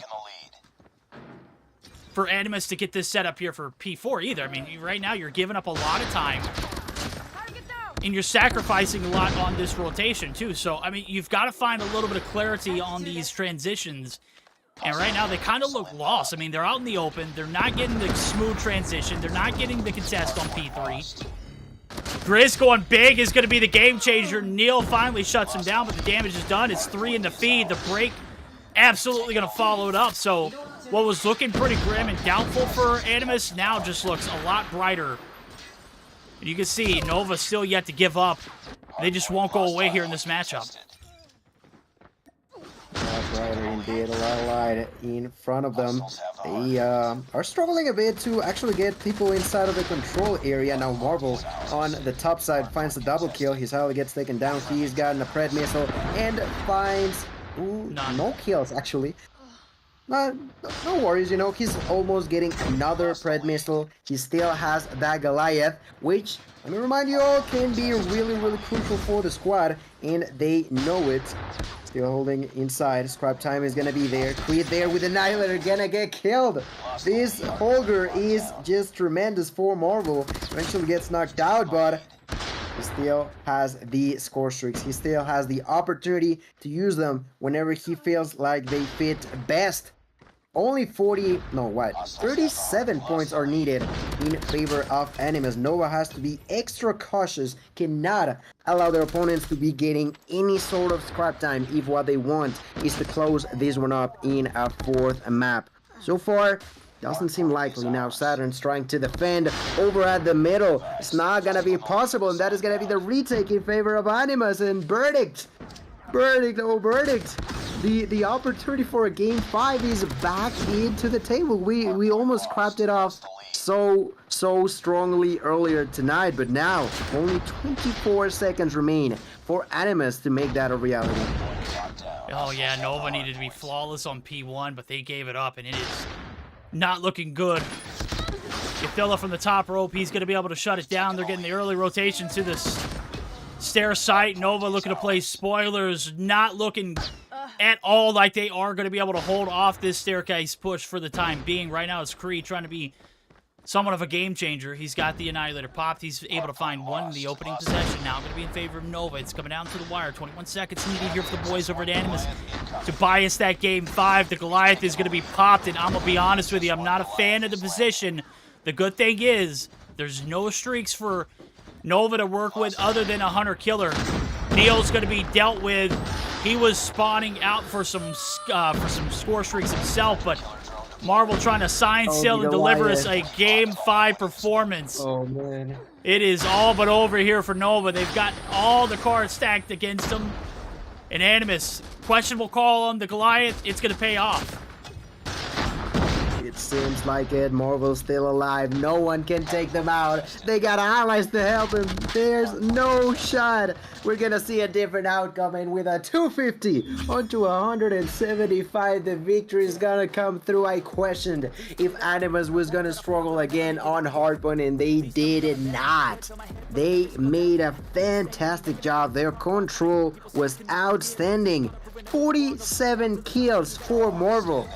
for Animus to get this set up here for P4 either. I mean, right now you're giving up a lot of time, and you're sacrificing a lot on this rotation too. So, I mean, you've got to find a little bit of clarity on these transitions. And right now they kind of look lost. I mean, they're out in the open. They're not getting the smooth transition. They're not getting the contest on P3. Grizz going big is going to be the game changer. Neil finally shuts him down, but the damage is done. It's 3 in the feed. The break absolutely going to follow it up. So what was looking pretty grim and doubtful for Animus now just looks a lot brighter. And you can see Nova still yet to give up. They just won't go away here in this matchup. A lot brighter indeed, a lot of light in front of them. They are struggling a bit to actually get people inside of the control area. Now Marvel on the top side finds the double kill. His Howler gets taken down. He's gotten a Pred missile and finds no kills actually. No worries, you know, he's almost getting another Pred missile. He still has that Goliath, which, let me remind you all, can be really, really crucial for the squad, and they know it. Still holding inside. Scrap time is gonna be there. Creed there with Annihilator, gonna get killed. This Holger is just tremendous for Marvel. Eventually gets knocked out, but he still has the score streaks. He still has the opportunity to use them whenever he feels like they fit best. Only 37 points are needed in favor of Animus. Nova has to be extra cautious, cannot allow their opponents to be getting any sort of scrap time if what they want is to close this one up in a 4th map. So far, doesn't seem likely. Now Saturn's trying to defend over at the middle. It's not gonna be possible, and that is gonna be the retake in favor of Animus. And verdict! The opportunity for a game 5 is back into the table. We almost scrapped it off so strongly earlier tonight, but now only 24 seconds remain for Animus to make that a reality. Oh yeah, Nova needed to be flawless on P1, but they gave it up, and it is not looking good. Gathilla from the top rope, he's going to be able to shut it down. They're getting the early rotation to this stair site. Nova looking to play spoilers, not looking at all like they are going to be able to hold off this staircase push for the time being. Right now it's Kree trying to be somewhat of a game changer. He's got the Annihilator popped. He's able to find one in the opening possession. Now going to be in favor of Nova. It's coming down to the wire. 21 seconds needed here for the boys over at Animus to bias that game 5. The Goliath is going to be popped, and I'm going to be honest with you, I'm not a fan of the position The good thing is there's no streaks for Nova to work with other than a hunter killer. Neo's going to be dealt with. He was spawning out for some score streaks himself, but Marvel trying to sign, seal, and deliver us a Game 5 performance. Oh, man. It is all but over here for Nova. They've got all the cards stacked against them. And Animus, questionable call on the Goliath. It's going to pay off. It seems like it. Marvel's still alive. No one can take them out. They got allies to help him. There's no shot. We're gonna see a different outcome, and with a 250 onto 175, the victory is gonna come through. I questioned if Animus was gonna struggle again on Hardpoint, and they did not. They made a fantastic job. Their control was outstanding. 47 kills for Marvel.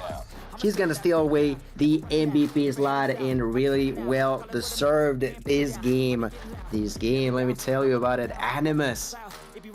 He's gonna steal away the MVP slot, and really well deserved this game. Let me tell you about it. Animus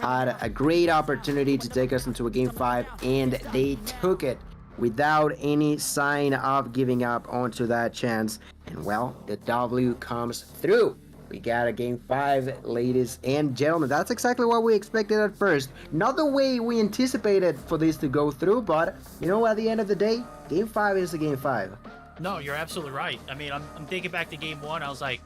had a great opportunity to take us into a Game 5, and they took it without any sign of giving up onto that chance. And well, the W comes through. We got a Game 5, ladies and gentlemen. That's exactly what we expected at first. Not the way we anticipated for this to go through, but, you know, at the end of the day, Game 5 is a Game 5. No, you're absolutely right. I mean, I'm thinking back to Game 1. I was like,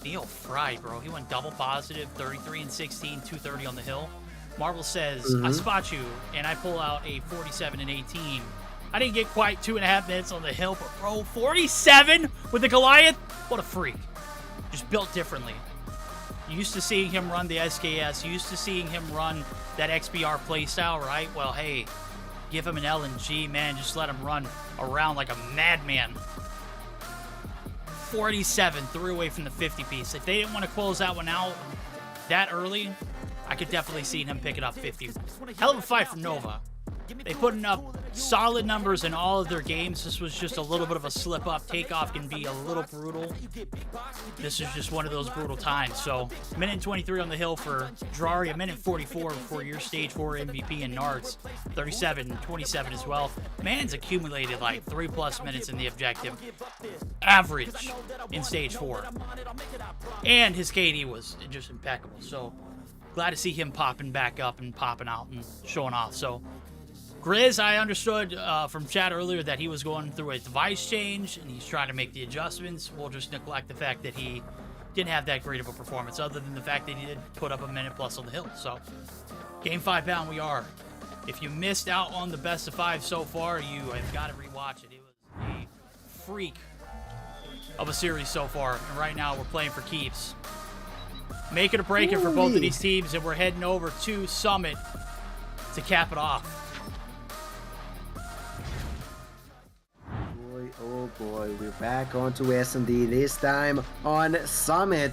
Neo fried, bro. He went double positive, 33 and 16, 230 on the hill. Marvel says, I spot you, and I pull out a 47 and 18. I didn't get quite 2.5 minutes on the hill, but bro, 47 with the Goliath? What a freak. Just built differently. You used to seeing him run the SKS. You used to seeing him run that XBR playstyle, right? Well, hey, give him an LNG, man. Just let him run around like a madman. 47 threw away from the 50 piece. If they didn't want to close that one out that early, I could definitely see him picking up 50. Hell of a fight from Nova. They putting up solid numbers in all of their games. This was just a little bit of a slip up. Takeoff can be a little brutal. This is just one of those brutal times. So, minute 23 on the hill for Drari, a minute 44 for your stage 4 MVP and Nards. 37 and 27 as well. Man's accumulated like 3+ minutes in the objective. Average in stage 4. And his KD was just impeccable. So, glad to see him popping back up and popping out and showing off. So, Grizz, I understood from chat earlier that he was going through a device change and he's trying to make the adjustments. We'll just neglect the fact that he didn't have that great of a performance, other than the fact that he did put up a minute plus on the hill. So, Game 5 bound we are. If you missed out on the best of 5 so far, you have got to rewatch it. It was a freak of a series so far, and right now we're playing for keeps. Make it or break it for both of these teams, and we're heading over to Summit to cap it off. Oh boy, we're back onto S&D, this time on Summit.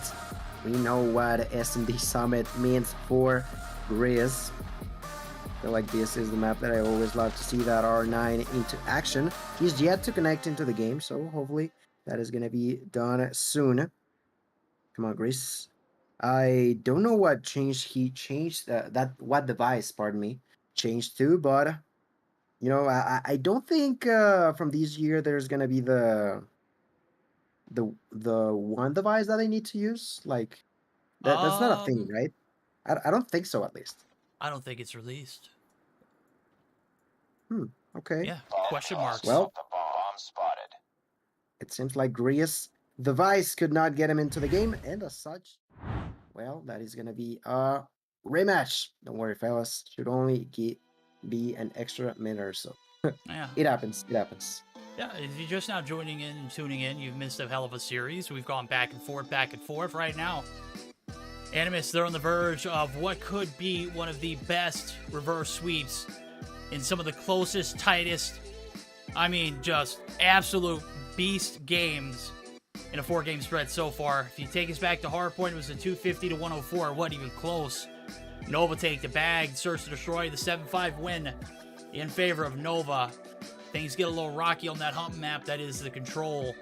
We know what S&D Summit means for Grizz. I feel like this is the map that I always love to see that R9 into action. He's yet to connect into the game, so hopefully that is going to be done soon. Come on, Grizz. I don't know what change he changed, what device, pardon me, changed to, but you know, I don't think from this year there's gonna be the one device that I need to use. Like that's not a thing, right? I don't think so, at least. I don't think it's released. Okay. Yeah. Question marks. Well, Bomb spotted. it seems like Grius' device could not get him into the game, and as such, well, that is gonna be a rematch. Don't worry, fellas. Should only be an extra minute or so. Yeah. It happens. It happens. Yeah, if you're just now joining in and tuning in, you've missed a hell of a series. We've gone back and forth right now. Animus, they're on the verge of what could be one of the best reverse sweeps in some of the closest, tightest, I mean, just absolute beast games in a 4-game spread so far. If you take us back to Hardpoint, it was a 250 to 104. It wasn't even close. Nova take the bag, search to destroy, the 7-5 win in favor of Nova. Things get a little rocky on that hump map that is the Control.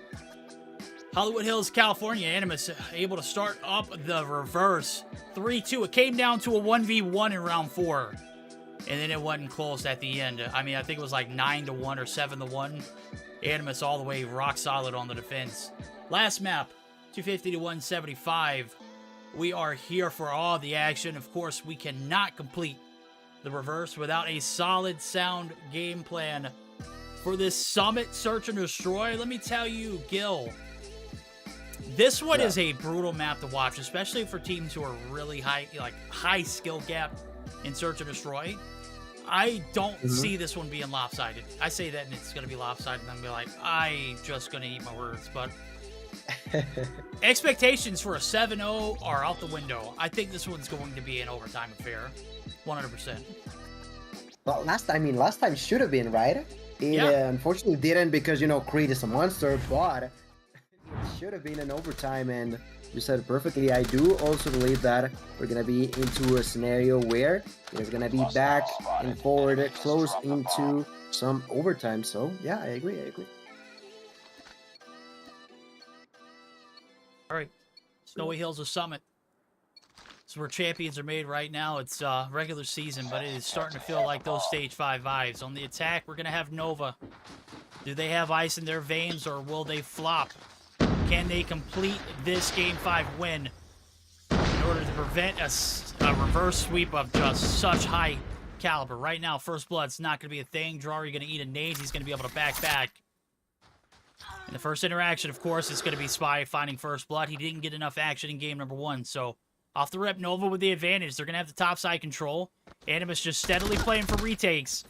Hollywood Hills, California, Animus able to start up the reverse. 3-2, it came down to a 1v1 in round 4. And then it wasn't close at the end. I mean, I think it was like 9-1 or 7-1 Animus all the way rock solid on the defense. Last map, 250 to 175. We are here for all the action. Of course, we cannot complete the reverse without a solid, sound game plan for this Summit Search and Destroy. Let me tell you, Gil, this one is a brutal map to watch, especially for teams who are really high skill gap in Search and Destroy. I don't see this one being lopsided. I say that and it's going to be lopsided, and I'm going to be like, I just going to eat my words. But expectations for a 7-0 are out the window. I think this one's going to be an overtime affair. 100%. Well, last time should have been, right? It unfortunately didn't because, you know, Creed is a monster, but it should have been an overtime, and you said it perfectly. I do also believe that we're going to be into a scenario where it's going to be back and forward, close into some overtime. So, yeah, I agree. All right. Snowy Hills of Summit. This is where champions are made right now. It's regular season, but it is starting to feel like those Stage 5 vibes. On the attack, we're going to have Nova. Do they have ice in their veins, or will they flop? Can they complete this Game 5 win in order to prevent a reverse sweep of just such high caliber? Right now, First Blood's not going to be a thing. Drari going to eat a nade. He's going to be able to back. In the first interaction, of course, it's going to be Spy finding First Blood. He didn't get enough action in game number 1, so off the rip, Nova with the advantage. They're going to have the top side control. Animus just steadily playing for retakes.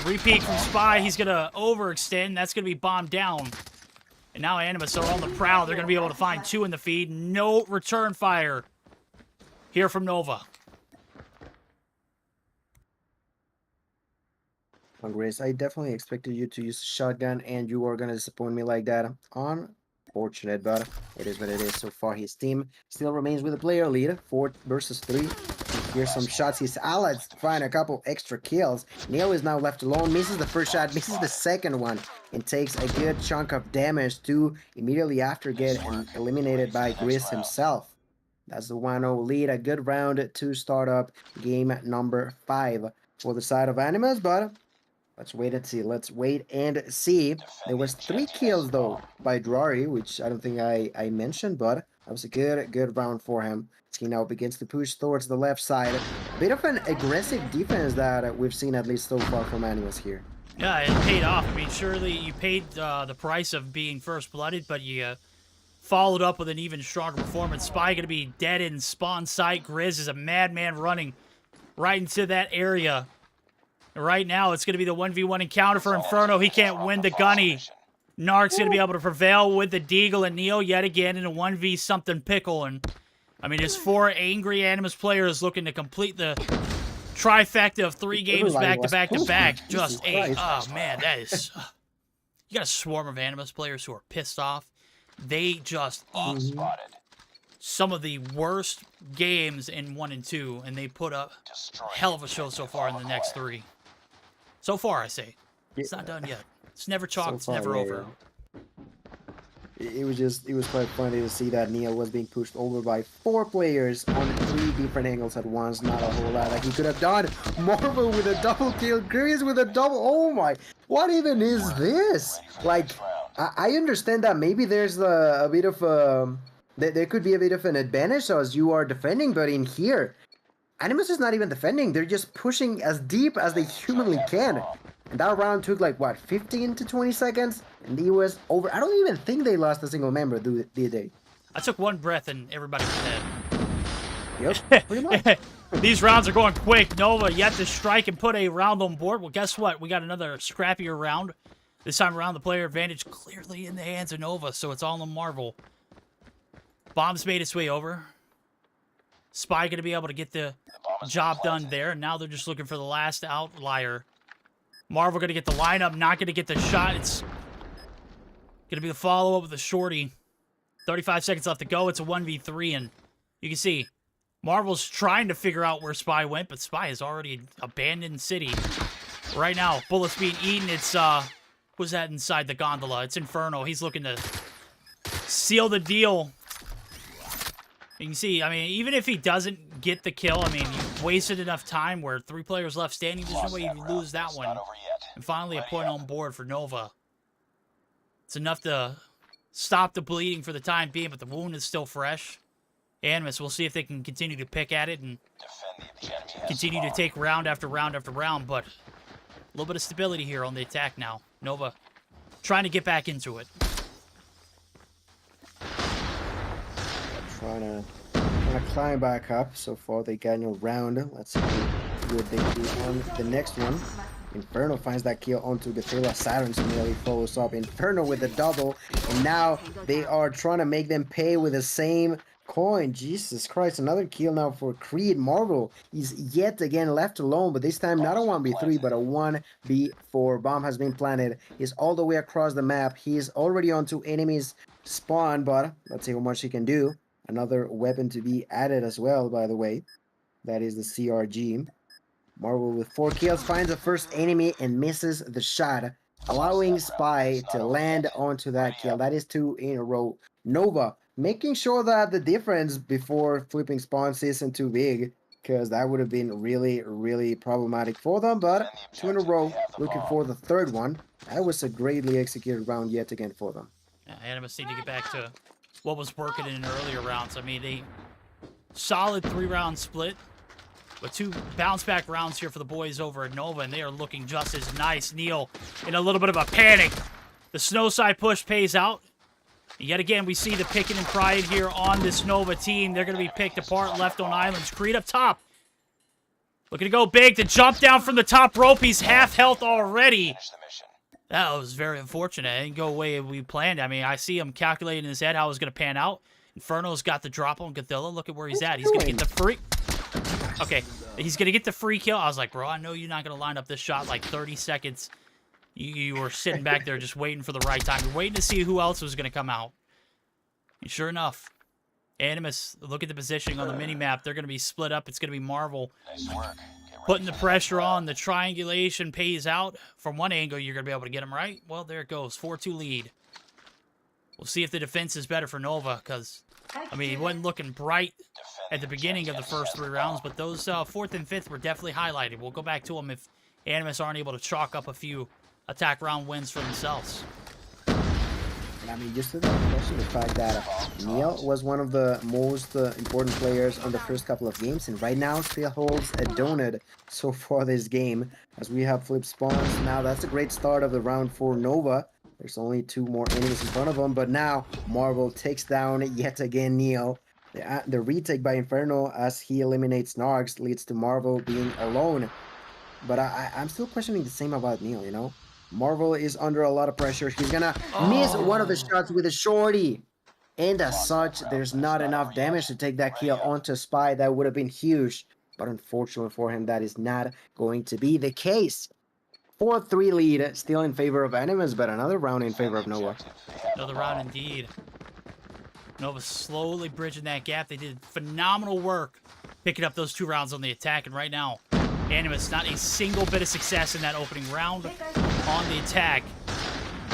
Repeat from Spy. He's going to overextend. That's going to be bombed down. And now Animus are on the prowl. They're going to be able to find 2 in the feed. No return fire here from Nova. Grace, I definitely expected you to use a shotgun, and you are going to disappoint me like that. Unfortunate, but it is what it is. So far, his team still remains with a player lead, 4 versus 3. Here's some shots. His allies find a couple extra kills. Neo is now left alone, misses the first shot, misses the second one, and takes a good chunk of damage to immediately after get eliminated by Grizz himself. That's the 1-0 lead. A good round to start up game number 5 for the side of Animus, but let's wait and see. There was 3 kills though by Drari, which I don't think I mentioned, but that was a good round for him. He now begins to push towards the left side. A bit of an aggressive defense that we've seen at least so far from Animus here. Yeah, it paid off. I mean, surely you paid the price of being first-blooded, but you followed up with an even stronger performance. Spy going to be dead in spawn sight. Grizz is a madman running right into that area. Right now, it's going to be the 1v1 encounter for Inferno. He can't win the gunny. Narc's going to be able to prevail with the Deagle, and Neo yet again in a 1v something pickle. And I mean, there's 4 angry Animus players looking to complete the trifecta of 3 games back-to-back. Just oh man, that is... you got a swarm of Animus players who are pissed off. They just eat some of the worst games in 1 and 2, and they put up a hell of a show so far in the next 3. So far, I say. It's not done yet. It's never chalked, it's never over. It was quite funny to see that Neo was being pushed over by 4 players on 3 different angles at once. Not a whole lot. Like, he could have done Marvel with a double kill, Grizz with a double. Oh my, what even is this? Like, I understand that maybe there's a bit of there could be a bit of an advantage as you are defending, but in here, Animus is not even defending. They're just pushing as deep as they humanly can. And that round took like, what, 15 to 20 seconds? And he was over. I don't even think they lost a single member, did they? I took 1 breath and everybody was dead. Yep, pretty much. These rounds are going quick. Nova yet to strike and put a round on board. Well, guess what? We got another scrappier round. This time around, the player advantage clearly in the hands of Nova, so it's all on Marvel. Bomb's made its way over. Spy going to be able to get the job done there. And now they're just looking for the last outlier. Marvel going to get the lineup, not going to get the shot. It's going to be the follow-up with the shorty. 35 seconds left to go. It's a 1v3, and you can see Marvel's trying to figure out where Spy went, but Spy has already abandoned city. Right now, bullets being eaten. It's, who's that inside the gondola? It's Inferno. He's looking to seal the deal. You can see, I mean, even if he doesn't get the kill, I mean, you've wasted enough time where 3 players left standing. There's no way you lose that one. And finally, a point on board for Nova. It's enough to stop the bleeding for the time being, but the wound is still fresh. Animus, we'll see if they can continue to pick at it and continue to take round after round after round, but a little bit of stability here on the attack now. Nova trying to get back into it. Trying to climb back up. So far they got no round. Let's see what they do on the next one. Inferno finds that kill onto Godzilla. Saturn immediately follows up. Inferno with the double, and now they are trying to make them pay with the same coin. Jesus Christ, another kill now for Creed. Marvel is yet again left alone, but this time not a 1v3 but a 1v4. Bomb has been planted. He's all the way across the map. He's already onto enemies spawn, but let's see how much he can do. Another weapon to be added as well, by the way. That is the CRG. Marvel with 4 kills finds the first enemy and misses the shot, allowing Spy to land onto that kill. That is 2 in a row. Nova making sure that the difference before flipping spawns isn't too big, because that would have been really, really problematic for them. But 2 in a row, looking for the third one. That was a greatly executed round yet again for them. Yeah, Animus need to get back to what was working in earlier rounds. I mean, they solid 3-round split, but 2 bounce-back rounds here for the boys over at Nova, and they are looking just as nice. Neil in a little bit of a panic. The snow side push pays out. Yet again, we see the picking and prying here on this Nova team. They're going to be picked apart, left on islands. Creed up top. Looking to go big to jump down from the top rope. He's half health already. That was very unfortunate. It didn't go the way we planned. I mean, I see him calculating in his head how it was going to pan out. Inferno's got the drop on Godzilla. Look at where he's at. He's going to get the free... Okay, he's going to get the free kill. I was like, bro, I know you're not going to line up this shot like 30 seconds. You were sitting back there just waiting for the right time. You're waiting to see who else was going to come out. And sure enough, Animus, look at the positioning on the mini-map. They're going to be split up. It's going to be Marvel. Nice work. Putting the pressure on. The triangulation pays out. From one angle, you're going to be able to get him right. Well, there it goes. 4-2 lead. We'll see if the defense is better for Nova, because, I mean, he wasn't looking bright at the beginning of the first 3 rounds, but those 4th and 5th were definitely highlighted. We'll go back to them if Animus aren't able to chalk up a few attack round wins for themselves. And I mean, just to that question, the fact that Neil was one of the most important players on the first couple of games, and right now still holds a donut so far this game, as we have flip spawns. Now that's a great start of the round for Nova. There's only 2 more enemies in front of them, but now Marvel takes down yet again Neil. The retake by Inferno as he eliminates Narcs leads to Marvel being alone. But I'm still questioning the same about Neil, you know? Marvel is under a lot of pressure. He's gonna miss one of the shots with a shorty. And as such, there's not enough damage to take that kill onto Spy. That would have been huge. But unfortunately for him, that is not going to be the case. 4-3 lead, still in favor of Animus, but another round in favor of Nova. Another round indeed. Nova slowly bridging that gap. They did phenomenal work picking up those 2 rounds on the attack, and right now, Animus not a single bit of success in that opening round on the attack.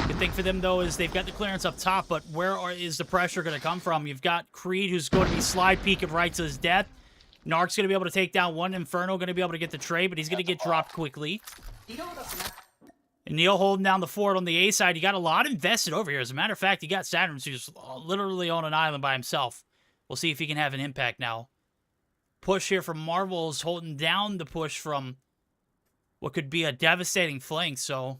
Good thing for them, though, is they've got the clearance up top, but where is the pressure going to come from? You've got Creed, who's going to be slide peeking right to his death. Narc's going to be able to take down one. Inferno going to be able to get the trade, but he's going to get dropped quickly. And Neil holding down the fort on the A side. He got a lot invested over here. As a matter of fact, he got Saturn, who's literally on an island by himself. We'll see if he can have an impact now. Push here from Marvel's holding down the push from what could be a devastating flank. So,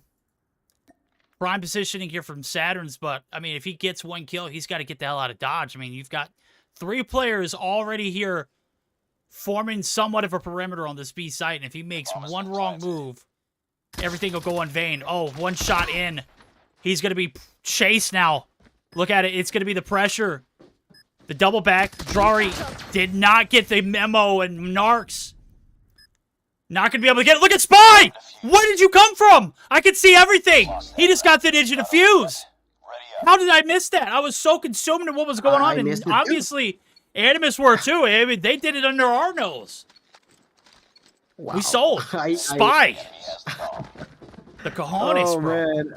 prime positioning here from Saturn's, but, I mean, if he gets 1 kill, he's got to get the hell out of Dodge. I mean, you've got 3 players already here forming somewhat of a perimeter on this B site, and if he makes 1 wrong move, everything will go in vain. Oh, 1 shot in. He's going to be chased now. Look at it. It's going to be the pressure. The double back. Drari did not get the memo, and Narcs not going to be able to get it. Look at Spy! Where did you come from? I could see everything. He just got the ninja defuse. How did I miss that? I was so consumed in what was going on, and obviously Animus were too. I mean, they did it under our nose. Wow. We sold. Spy. The cojones, bro. Man.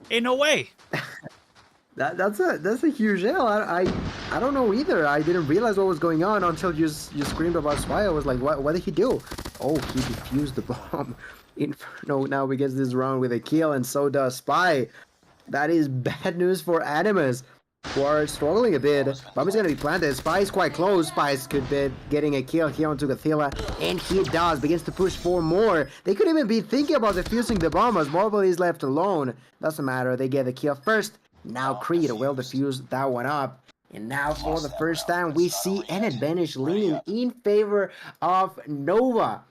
Ain't no way. That's a huge L. I don't know either. I didn't realize what was going on until you screamed about Spy. I was like, what did he do? Oh, he defused the bomb. Inferno now begins this round with a kill, and so does Spy. That is bad news for Animus, who are struggling a bit. Bomb is going to be planted. Spy is quite close. Spy could be getting a kill here onto Godzilla, and he does. Begins to push for more. They could even be thinking about defusing the bomb as Marvel is left alone. Doesn't matter. They get the kill first. Now Creed will defuse that one up. And now for the first time, we see an advantage leaning in favor of Nova,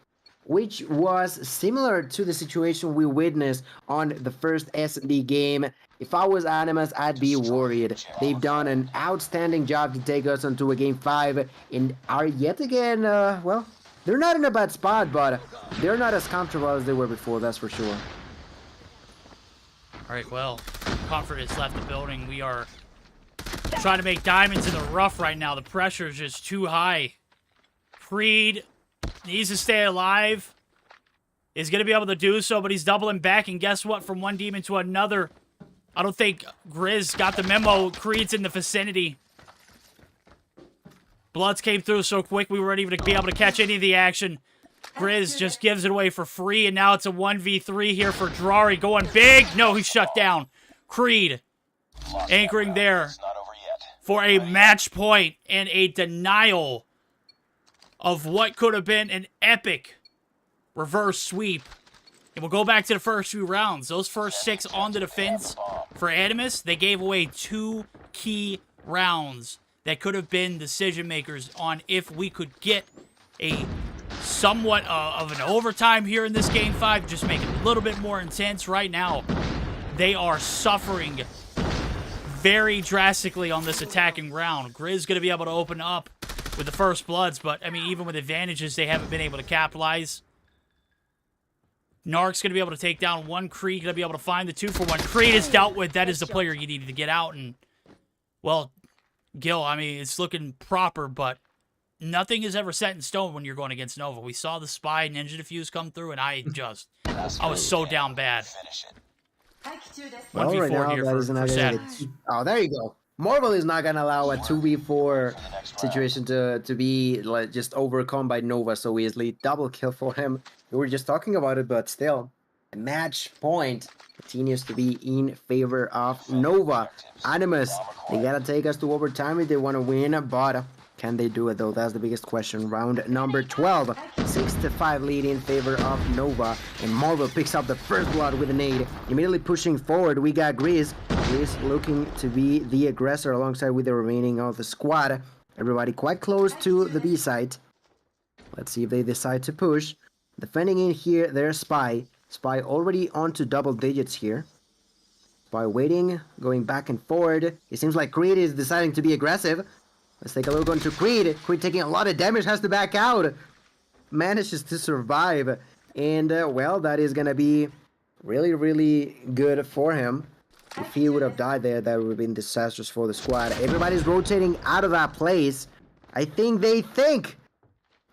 which was similar to the situation we witnessed on the first S&D game. If I was Animus, I'd be worried. They've done an outstanding job to take us onto a game 5 and are yet again, well, they're not in a bad spot, but they're not as comfortable as they were before, that's for sure. All right, well, Comfort has left the building. We are trying to make diamonds in the rough right now. The pressure is just too high. Creed needs to stay alive. Is going to be able to do so, but he's doubling back. And guess what? From one demon to another. I don't think Grizz got the memo. Creed's in the vicinity. Bloods came through so quick we weren't even to be able to catch any of the action. Grizz just gives it away for free, and now it's a 1v3 here for Drari. Going big. No, he's shut down. Creed anchoring there for a match point and a denial of what could have been an epic reverse sweep. And we'll go back to the first few rounds. Those first 6 on the defense for Animus, they gave away 2 key rounds that could have been decision makers on if we could get a somewhat of an overtime here in this game 5, just make it a little bit more intense. Right now, they are suffering very drastically on this attacking round. Grizz going to be able to open up with the first bloods, but I mean, even with advantages, they haven't been able to capitalize. Narc's going to be able to take down one. Creed going to be able to find the 2-for-1. Creed is dealt with. That is the player you needed to get out. And, well, Gil, I mean, it's looking proper, but nothing is ever set in stone when you're going against Nova. We saw the Spy Ninja Diffuse come through, and I was so down bad. Well, right now, that is not gonna oh, there you go. Marvel is not going to allow a 2v4 situation to be like just overcome by Nova so easily. Double kill for him. We were just talking about it, but still, the match point continues to be in favor of Nova. Animus, they got to take us to overtime if they want to win, but can they do it though? That's the biggest question. Round number 12, 6-5 lead in favor of Nova, and Marvel picks up the first blood with a nade. Immediately pushing forward, we got Grizz. Grizz looking to be the aggressor alongside with the remaining of the squad. Everybody quite close to the B site. Let's see if they decide to push. Defending in here, there's Spy. Spy already onto double digits here. Spy waiting, going back and forward. It seems like Creed is deciding to be aggressive. Let's take a look onto Creed. Creed taking a lot of damage, has to back out. Manages to survive. And, well, that is going to be really, really good for him. If he would have died there, that would have been disastrous for the squad. Everybody's rotating out of that place. I think they think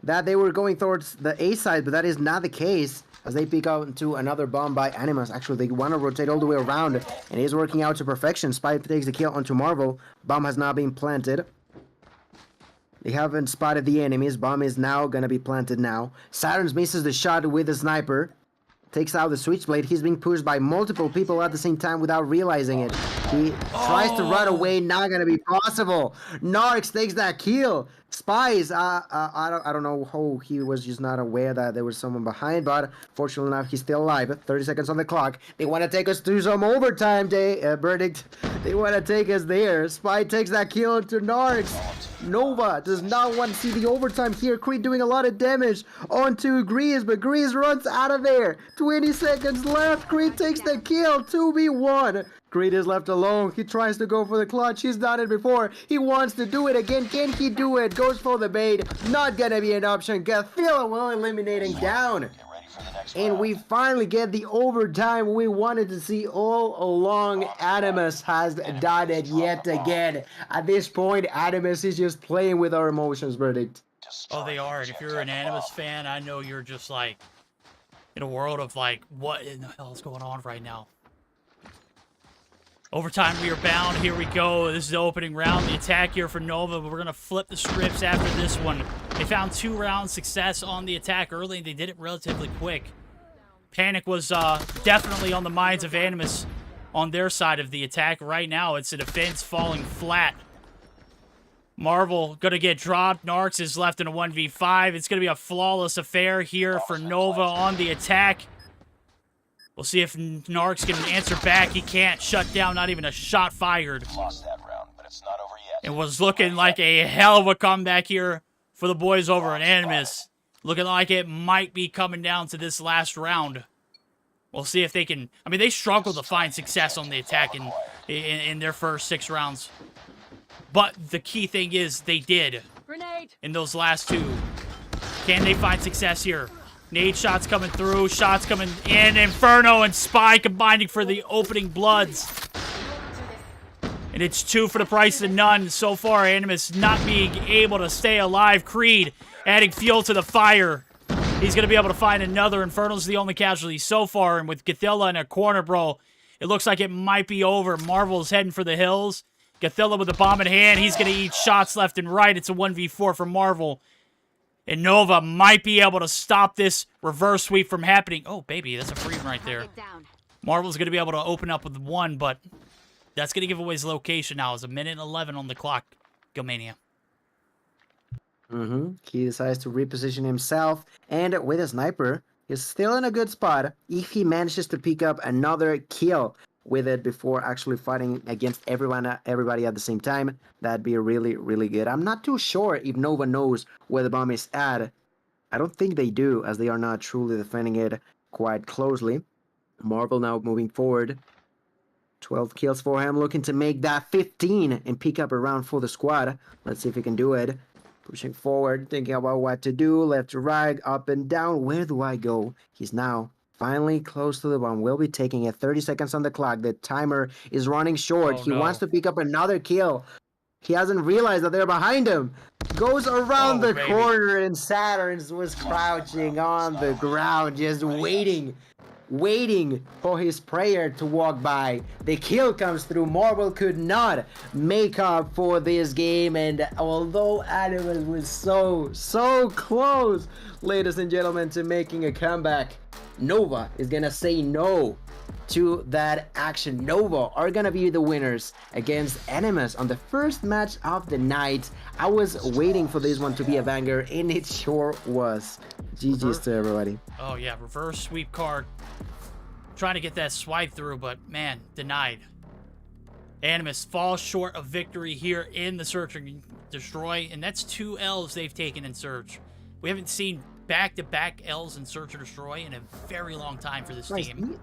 that they were going towards the A side, but that is not the case. As they pick out into another bomb by Animus. Actually, they want to rotate all the way around. And it is working out to perfection. Spy takes the kill onto Marvel. Bomb has not been planted. They haven't spotted the enemies. Bomb is now going to be planted now. Saturns misses the shot with the sniper. Takes out the switchblade. He's being pushed by multiple people at the same time without realizing it. He tries to run away. Not going to be possible. Narcs takes that kill. Spies. I don't know how he was just not aware that there was someone behind, but fortunately enough, he's still alive. 30 seconds on the clock. They want to take us to some overtime verdict. They want to take us there. Spy takes that kill to Narcs. Nova does not want to see the overtime here. Creed doing a lot of damage onto Grizz, but Grizz runs out of there. 20 seconds left. Creed takes the kill. 2v1. Creed is left alone. He tries to go for the clutch. He's done it before. He wants to do it again. Can he do it? Goes for the bait. Not gonna be an option. Godzilla will eliminating down. And we finally get the overtime we wanted to see all along. Animus has done it yet again. At this point, Animus is just playing with our emotions, verdict. Oh, they are. And if you're an Animus fan, I know you're just like in a world of like, what in the hell is going on right now? Overtime, we are bound. Here we go. This is the opening round. The attack here for Nova, but we're going to flip the scripts after this one. They found 2-round success on the attack early, and they did it relatively quick. Panic was definitely on the minds of Animus on their side of the attack. Right now, it's a defense falling flat. Marvel gonna get dropped. Narcs is left in a 1v5. It's gonna be a flawless affair here for Nova on the attack. We'll see if Narcs can answer back. He can't. Shut down. Not even a shot fired. Lost that round, but it's not over yet. It was looking like a hell of a comeback here for the boys over at Animus. Looking like it might be coming down to this last round. We'll see if they can... I mean, they struggled to find success on the attack in their first 6 rounds. But the key thing is they did in those last 2. Can they find success here? Nade shots coming through, shots coming in. Inferno and Spy combining for the opening bloods. And it's 2 for the price of none. So far, Animus not being able to stay alive. Creed adding fuel to the fire. He's going to be able to find another. Inferno's the only casualty so far. And with Gathilla in a corner, bro, it looks like it might be over. Marvel's heading for the hills. Gathilla with the bomb in hand. He's going to eat shots left and right. It's a 1v4 for Marvel. And Nova might be able to stop this reverse sweep from happening. Oh, baby, that's a free right there. Marvel's going to be able to open up with 1, but that's going to give away his location now. It's 1:11 on the clock. Go Mania. He decides to reposition himself, and with a sniper, he's still in a good spot if he manages to pick up another kill with it before actually fighting against everybody at the same time. That'd be really, really good. I'm not too sure if Nova knows where the bomb is at. I don't think they do, as they are not truly defending it quite closely. Marvel now moving forward. 12 kills for him, looking to make that 15 and pick up a round for the squad. Let's see if he can do it. Pushing forward, thinking about what to do. Left to right, up and down. Where do I go? He's now finally close to the bomb. We'll be taking it. 30 seconds on the clock. The timer is running short. He wants to pick up another kill. He hasn't realized that they're behind him. Goes around the corner, and Saturn was crouching on the ground, just waiting for his prayer to walk by. The kill comes through. Marvel could not make up for this game, and although Animus was so close, ladies and gentlemen, to making a comeback, Nova is gonna say no to that action. Nova are gonna be the winners against Animus on the first match of the night. I was waiting for this one to be a banger, and it sure was. GG's to everybody. Oh yeah, reverse sweep card. Trying to get that swipe through, but man, denied. Animus falls short of victory here in the Search and Destroy, and that's 2 L's they've taken in Search. We haven't seen back-to-back L's in Search and Destroy in a very long time for this team.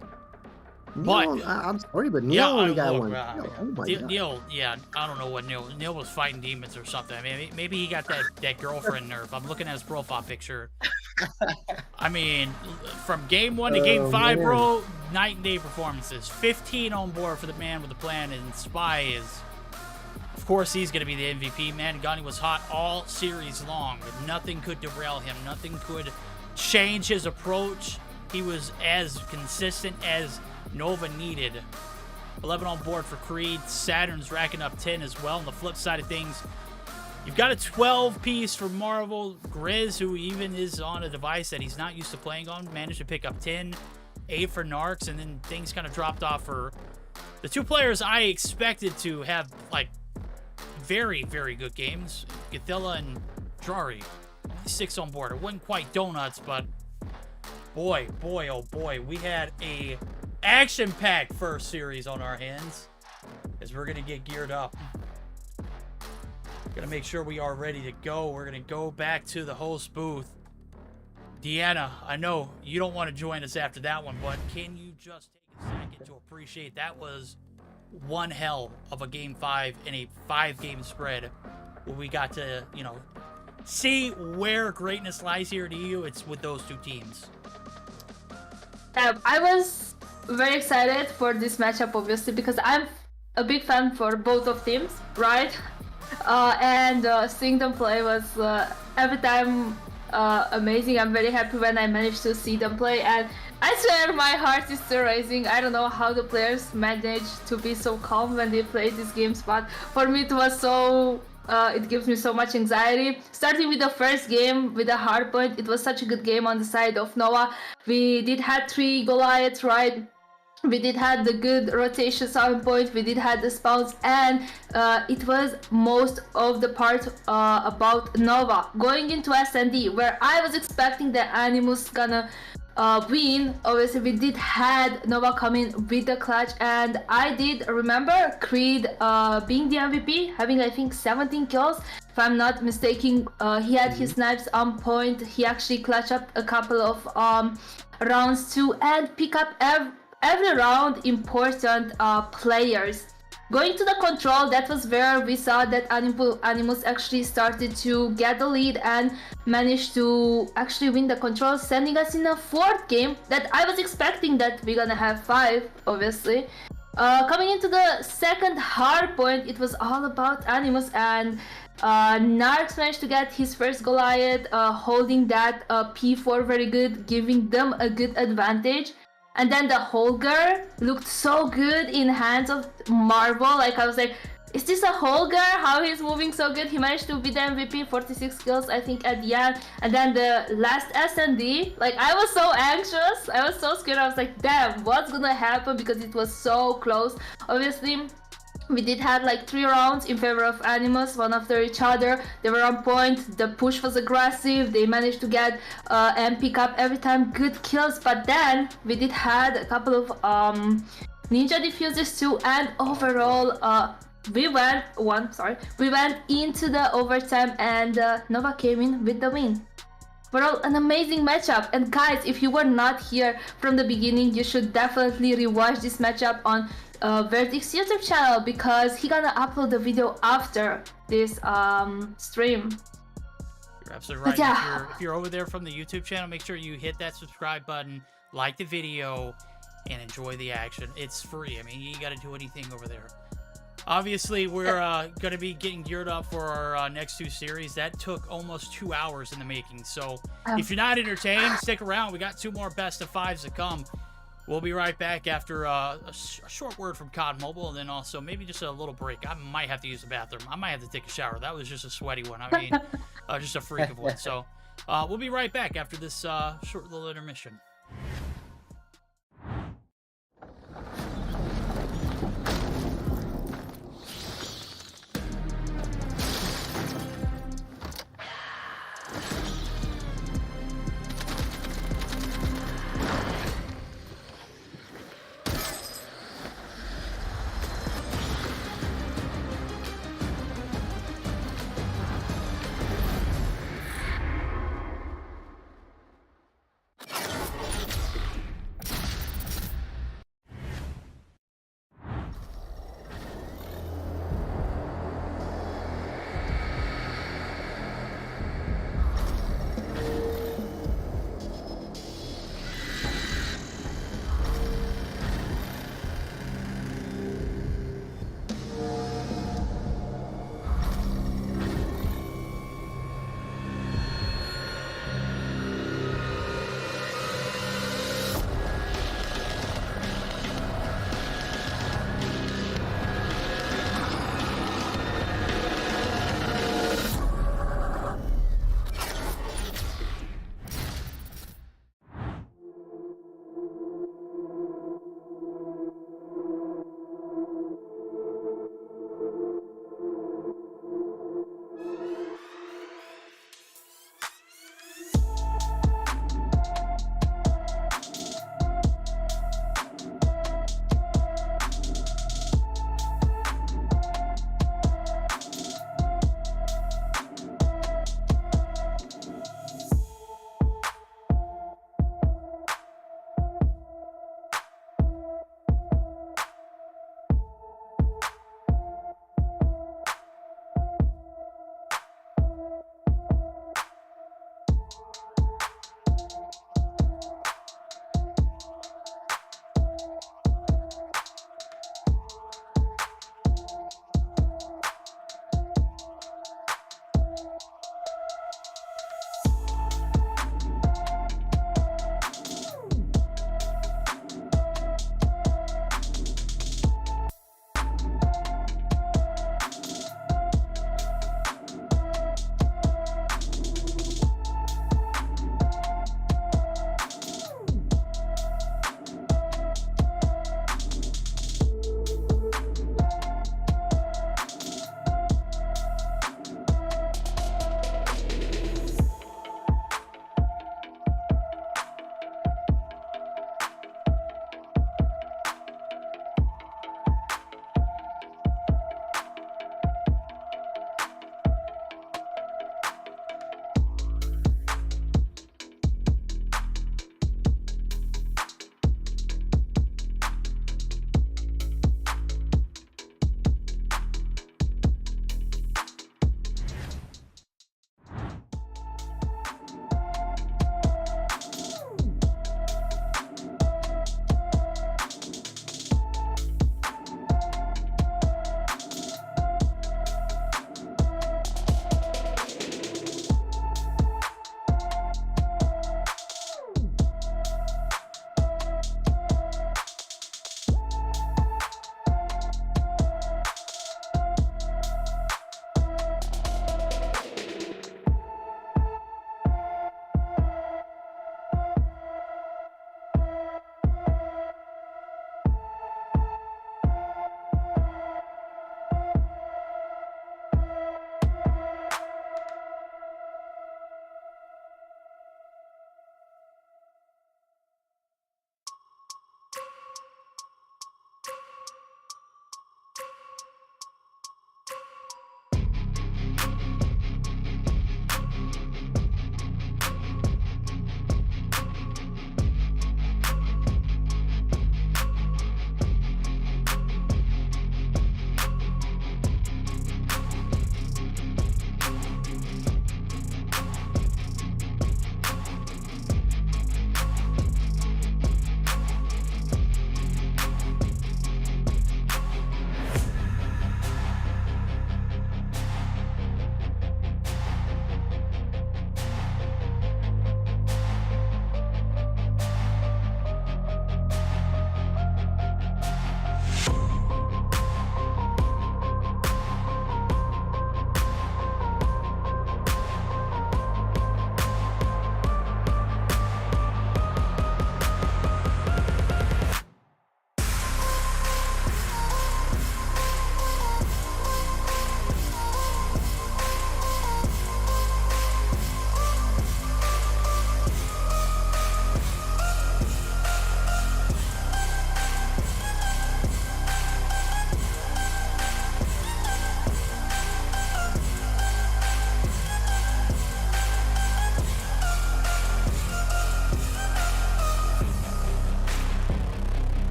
Neil, I'm sorry, but Neil only got one. Oh my God. Neil, yeah, I don't know what Neil was fighting demons or something. I mean, maybe he got that girlfriend nerf. I'm looking at his profile picture. I mean, from game 1 to game 5, man, bro, night and day performances. 15 on board for the man with the plan, and Spy is, of course, he's going to be the MVP. Man, Gunny was hot all series long. Nothing could derail him. Nothing could change his approach. He was as consistent as Nova needed. 11 on board for Creed. Saturn's racking up 10 as well. On the flip side of things, you've got a 12 piece for Marvel. Grizz, who even is on a device that he's not used to playing on, managed to pick up 10. 8 for Narcs, and then things kind of dropped off for the 2 players I expected to have, like, very, very good games. Gathilla and Drari. Only 6 on board. It wasn't quite donuts, but boy, oh boy, we had a action-packed first series on our hands as we're going to get geared up. Going to make sure we are ready to go. We're going to go back to the host booth. Deanna, I know you don't want to join us after that one, but can you just take a second to appreciate that was one hell of a game 5 in a 5-game spread where we got to, you know, see where greatness lies here at EU. It's with those 2 teams. I was very excited for this matchup, obviously, because I'm a big fan for both of teams, right? And seeing them play was every time amazing. I'm very happy when I managed to see them play, and I swear my heart is still racing. I don't know how the players manage to be so calm when they play these games, but for me it was so it gives me so much anxiety. Starting with the first game with the Hardpoint, it was such a good game on the side of Nova. We did had 3 Goliaths, right? We did had the good rotations on point, we did had the spawns, and it was most of the part about Nova going into S&D, where I was expecting that Animus gonna win. Obviously we did had Nova coming with the clutch, and I did remember Creed being the MVP, having I think 17 kills if I'm not mistaken. He had his snipes on point, he actually clutched up a couple of rounds too, and pick up every round important players. Going to the control, that was where we saw that Animus actually started to get the lead and managed to actually win the control, sending us in a 4th game that I was expecting that we're gonna have 5, obviously. Coming into the second hardpoint, it was all about Animus, and Narx managed to get his first Goliath, holding that P4 very good, giving them a good advantage. And then the Holger looked so good in hands of Marvel. Like, I was like, is this a Holger? How he's moving so good? He managed to be the MVP, 46 kills I think at the end. And then the last S&D, like, I was so anxious. I was so scared. I was like, damn, what's gonna happen? Because it was so close. Obviously, we did have like 3 rounds in favor of Animus, one after each other. They were on point, the push was aggressive, they managed to get and pick up every time good kills, but then we did had a couple of ninja diffusers too, and overall we went into the overtime, and Nova came in with the win. Overall, an amazing matchup. And guys, if you were not here from the beginning, you should definitely rewatch this matchup on Verdict's YouTube channel, because he gonna upload the video after this stream. You're absolutely right. Yeah. If you're over there from the YouTube channel, make sure you hit that subscribe button, like the video, and enjoy the action. It's free. I mean, you got to do anything over there. Obviously, we're going to be getting geared up for our next 2 series. That took almost 2 hours in the making. So if you're not entertained, stick around. We got 2 more best of 5s to come. We'll be right back after a short word from COD Mobile, and then also maybe just a little break. I might have to use the bathroom. I might have to take a shower. That was just a sweaty one. I mean, just a freak of one. So we'll be right back after this short little intermission.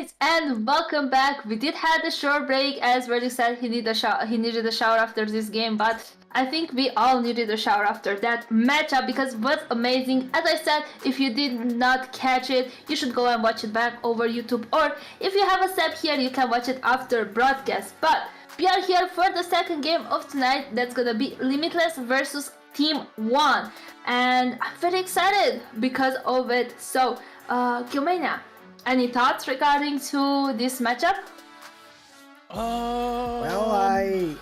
guys, and welcome back. We did have a short break, as Verdict said he needed a shower after this game, but I think we all needed a shower after that matchup because it was amazing. As I said, if you did not catch it, you should go and watch it back over YouTube, or if you have a sub here, you can watch it after broadcast. But we are here for the second game of tonight. That's gonna be Limitless versus Team 1, and I'm very excited because of it. So, Kilmania, any thoughts regarding to this matchup? Well,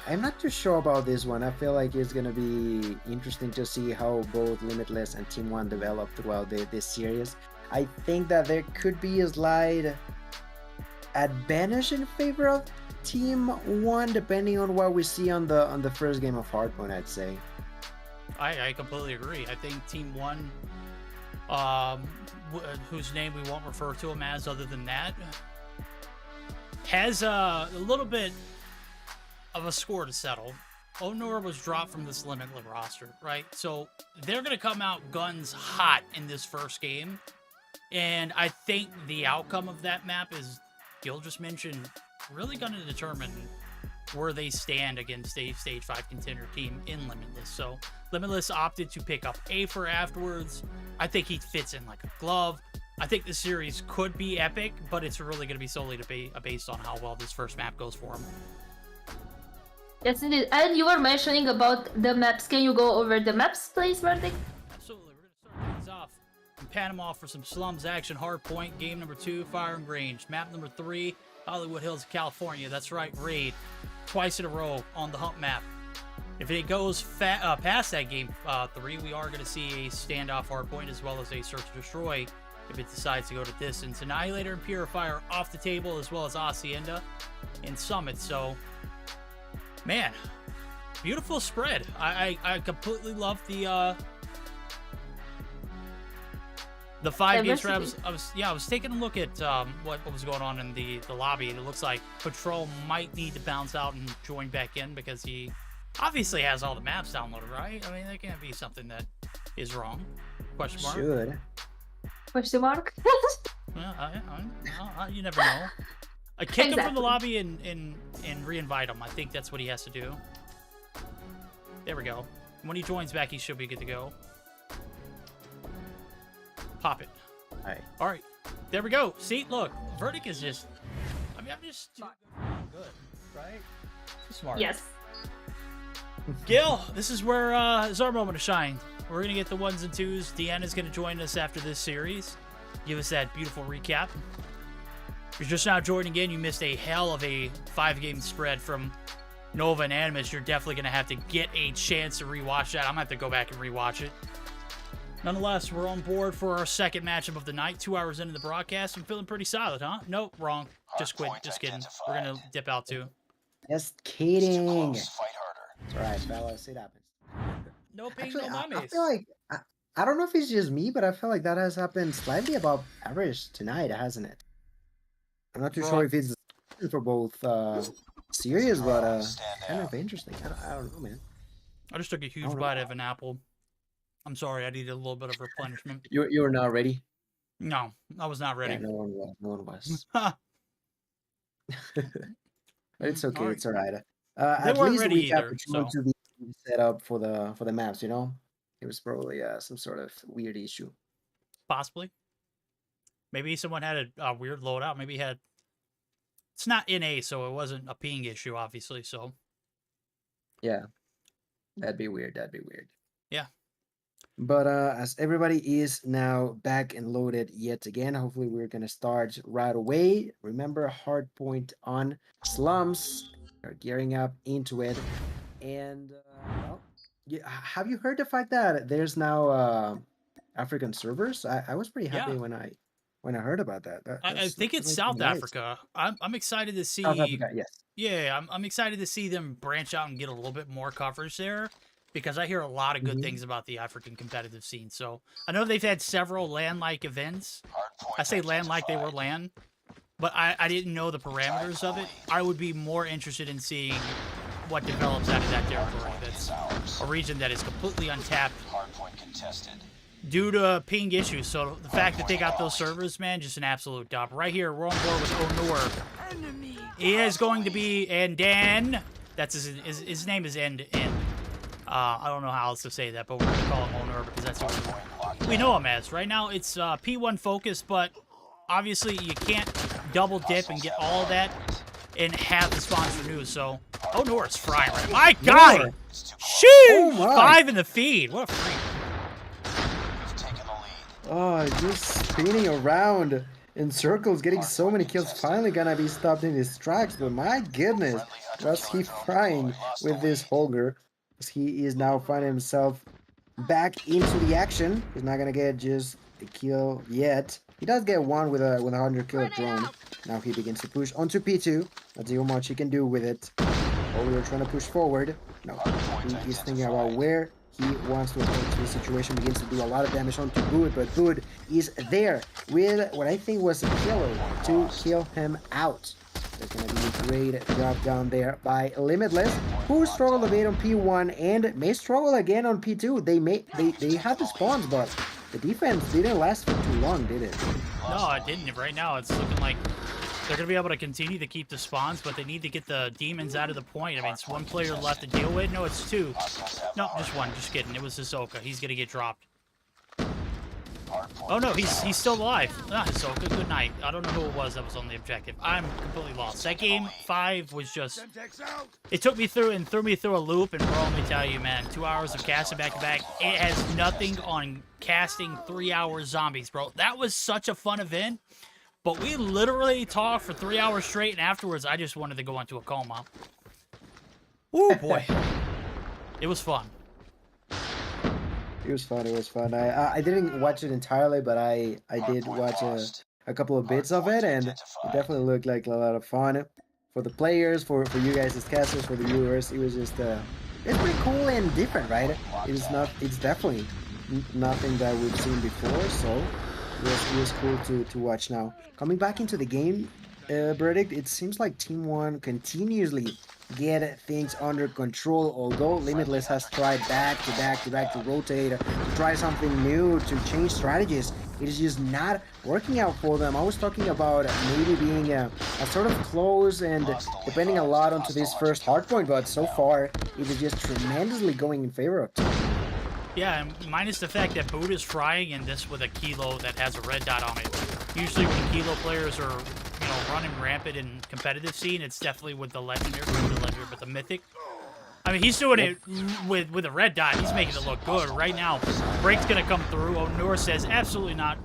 I'm not too sure about this one. I feel like it's gonna be interesting to see how both Limitless and Team 1 develop throughout this series. I think that there could be a slight advantage in favor of Team 1, depending on what we see on the first game of Hardpoint, I'd say. I completely agree. I think Team 1, whose name we won't refer to him as other than that, has a little bit of a score to settle. Onur was dropped from this Limitless roster, right? So they're going to come out guns hot in this first game. And I think the outcome of that map, as Gil just mentioned, really going to determine where they stand against a Stage 5 contender team in Limitless. So Limitless opted to pick up Afer afterwards. I think he fits in like a glove. I think the series could be epic, but it's really going to be solely based on how well this first map goes for him. Yes, indeed. And you were mentioning about the maps. Can you go over the maps, please, Verdict? Absolutely. We're going to start things off in Panama for some slums action. Hardpoint, game number 2, firing range. Map number 3, Hollywood Hills, California. That's right, raid. Twice in a row on the hump map. If it goes past that game 3, we are going to see a standoff Hardpoint as well as a search and destroy if it decides to go to distance. Annihilator and Purifier off the table, as well as Hacienda and Summit. So, man, beautiful spread. I completely love the 5-game spread. I was taking a look at what was going on in the lobby, and it looks like Patrol might need to bounce out and join back in because he obviously has all the maps downloaded, right? I mean, that can't be something that is wrong. Question mark. Should. Question mark? You never know. I kick him from the lobby and re-invite him. I think that's what he has to do. There we go. When he joins back, he should be good to go. Pop it. All right. There we go. See, look, Verdict is just. I mean, I'm just good, right? Smart. Yes. Gil, this is where is our moment to shine. We're gonna get the 1s and 2s. Deanna's gonna join us after this series. Give us that beautiful recap. If you're just now joining in, you missed a hell of a 5-game spread from Nova and Animus. You're definitely gonna have to get a chance to rewatch that. I'm gonna have to go back and rewatch it. Nonetheless, we're on board for our second matchup of the night. 2 hours into the broadcast. I'm feeling pretty solid, huh? Nope, wrong. Just quit. Just kidding. We're gonna dip out too. Just kidding. Fight harder. It's alright, fellas. It happens. No pain, Actually, no I mummies. feel like I don't know if it's just me, but I feel like that has happened slightly above average tonight, hasn't it? I'm not too sure if it's for both series, but kind of interesting. I don't know, man. I just took a huge bite of an apple. I'm sorry, I needed a little bit of replenishment. You were not ready? No, I was not ready. Yeah, no one was. But it's okay. Alright. It's alright. They At weren't least ready we got either, to be set up for the maps. You know, it was probably some sort of weird issue. Possibly. Maybe someone had a weird loadout. Maybe had. It's not NA, so it wasn't a ping issue, obviously. So. Yeah, that'd be weird. That'd be weird. Yeah. But as everybody is now back and loaded yet again, hopefully we're gonna start right away. Remember, Hardpoint on slums. Are gearing up into it, and well, have you heard the fact that there's now African servers? I was pretty happy when I heard about that. I think it's South Africa. I'm excited to see. South Africa, yes. Yeah, I'm excited to see them branch out and get a little bit more coverage there, because I hear a lot of good things about the African competitive scene. So I know they've had several LAN-like events. I say LAN-like, they were LAN, but I didn't know the parameters of it. I would be more interested in seeing what develops out of that territory. That's a region that is completely untapped. Hardpoint contested. due to ping issues. So the fact that they got those servers, man, just an absolute dub. Right here, we're on board with Onur. He is going to be, and Dan, that's his name is End. I don't know how else to say that, but we're going to call him Onur because that's what we know him as. Right now, it's P1 focus, but obviously you can't double dip and get all of that and have the sponsor news. So Onur is frying right. My God! Sheesh! Oh my. 5 in the feed. What a freak. Oh, just spinning around in circles, getting so many kills. Finally gonna be stopped in his tracks, but my goodness, was he frying with this Holger? He is now finding himself back into the action. He's not gonna get just a kill yet. He does get one with a 100 kill drone. Now he begins to push onto P2. Let's see how much he can do with it. Holger trying to push forward. No, he is thinking about where he wants to approach this situation. Begins to do a lot of damage onto Bood, but Bood is there with what I think was a killer to kill him out. There's going to be a great job down there by Limitless, who struggled a bit on P1 and may struggle again on P2. They have the spawns, but the defense didn't last for too long, did it? No, it didn't. Right now, it's looking like they're going to be able to continue to keep the spawns, but they need to get the demons out of the point. I mean, it's one player left to deal with. No, it's 2. No, just 1. Just kidding. It was Hisoka. He's going to get dropped. Oh, no, he's still alive. Ah, Hisoka, good night. I don't know who it was that was on the objective. I'm completely lost. That game 5 was just... It took me through and threw me through a loop, and bro, let me tell you, man, 2 hours of casting back-to-back, it has nothing on casting 3-hour zombies, bro. That was such a fun event. But we literally talked for 3 hours straight, and afterwards, I just wanted to go into a coma. Oh boy. It was fun. It was fun, it was fun. I didn't watch it entirely, but I did watch a couple of bits of it, and it definitely looked like a lot of fun. For the players, for you guys as casters, for the viewers, it was just, it's pretty cool and different, right? It's definitely nothing that we've seen before, so... It was cool to watch now. Coming back into the game, Verdict, it seems like Team 1 continuously get things under control, although Limitless has tried back to rotate, to try something new, to change strategies. It is just not working out for them. I was talking about maybe being a sort of close and depending a lot onto this first hardpoint, but so far it is just tremendously going in favor of Team 1. Yeah, and minus the fact that Boot is frying and this with a kilo that has a red dot on it. Usually when kilo players are, running rampant in competitive scene, it's definitely with the legendary, but the mythic. I mean, he's doing it with a red dot. He's making it look good. Right now, Break's going to come through. Onur says, absolutely not.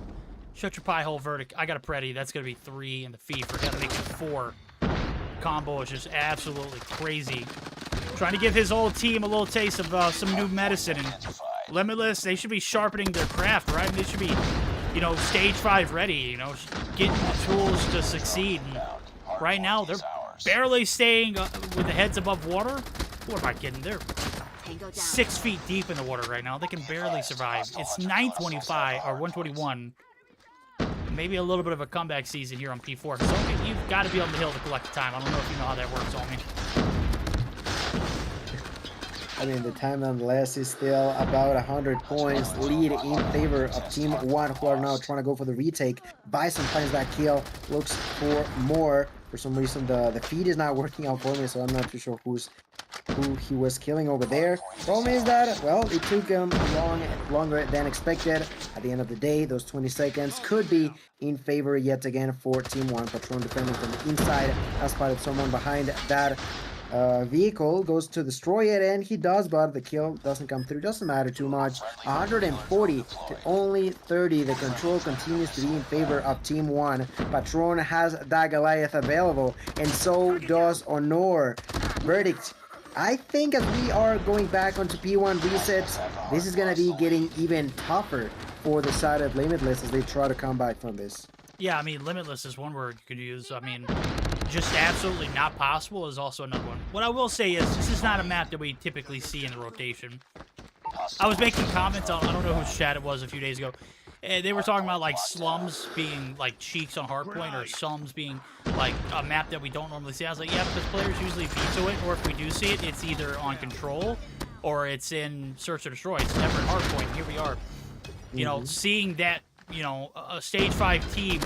Shut your pie hole, Verdict. I got a Pretty. That's going to be 3 in the feed. Forgot to make it 4. Combo is just absolutely crazy. Trying to give his whole team a little taste of some new medicine. And Limitless, they should be sharpening their craft, right? They should be, stage 5 ready, getting the tools to succeed. And right now, they're barely staying with the heads above water. What am I kidding? They're 6 feet deep in the water right now. They can barely survive. It's 925 or 121. Maybe a little bit of a comeback season here on P4. So you've got to be on the hill to collect the time. I don't know if you know how that works, homie. I mean, the time nonetheless is still about 100 points lead in favor of Team 1, who are now trying to go for the retake. Bison finds that kill, looks for more. For some reason, the feed is not working out for me, so I'm not too sure who he was killing over there. Problem is that, well, it took him longer than expected. At the end of the day, those 20 seconds could be in favor yet again for Team 1. Patron defending from the inside, has spotted someone behind that vehicle, goes to destroy it, and he does, but the kill doesn't come through. Doesn't matter too much. 140 to only 30. The control continues to be in favor of Team 1. Patron has that Goliath available, and so does Onur. Verdict, I think as we are going back onto P1 resets, this is gonna be getting even tougher for the side of Limitless as they try to come back from this. Yeah, I mean, Limitless is one word you could use. I mean, just absolutely not possible is also another one. What I will say is, this is not a map that we typically see in the rotation. I was making comments on, I don't know whose chat it was a few days ago, and they were talking about, like, slums being, like, cheeks on Hardpoint, or slums being, like, a map that we don't normally see. I was like, yeah, because players usually veto it, or if we do see it, it's either on Control, or it's in Search or Destroy. It's never in Hardpoint. Here we are. You know, seeing that, you know, a stage 5 team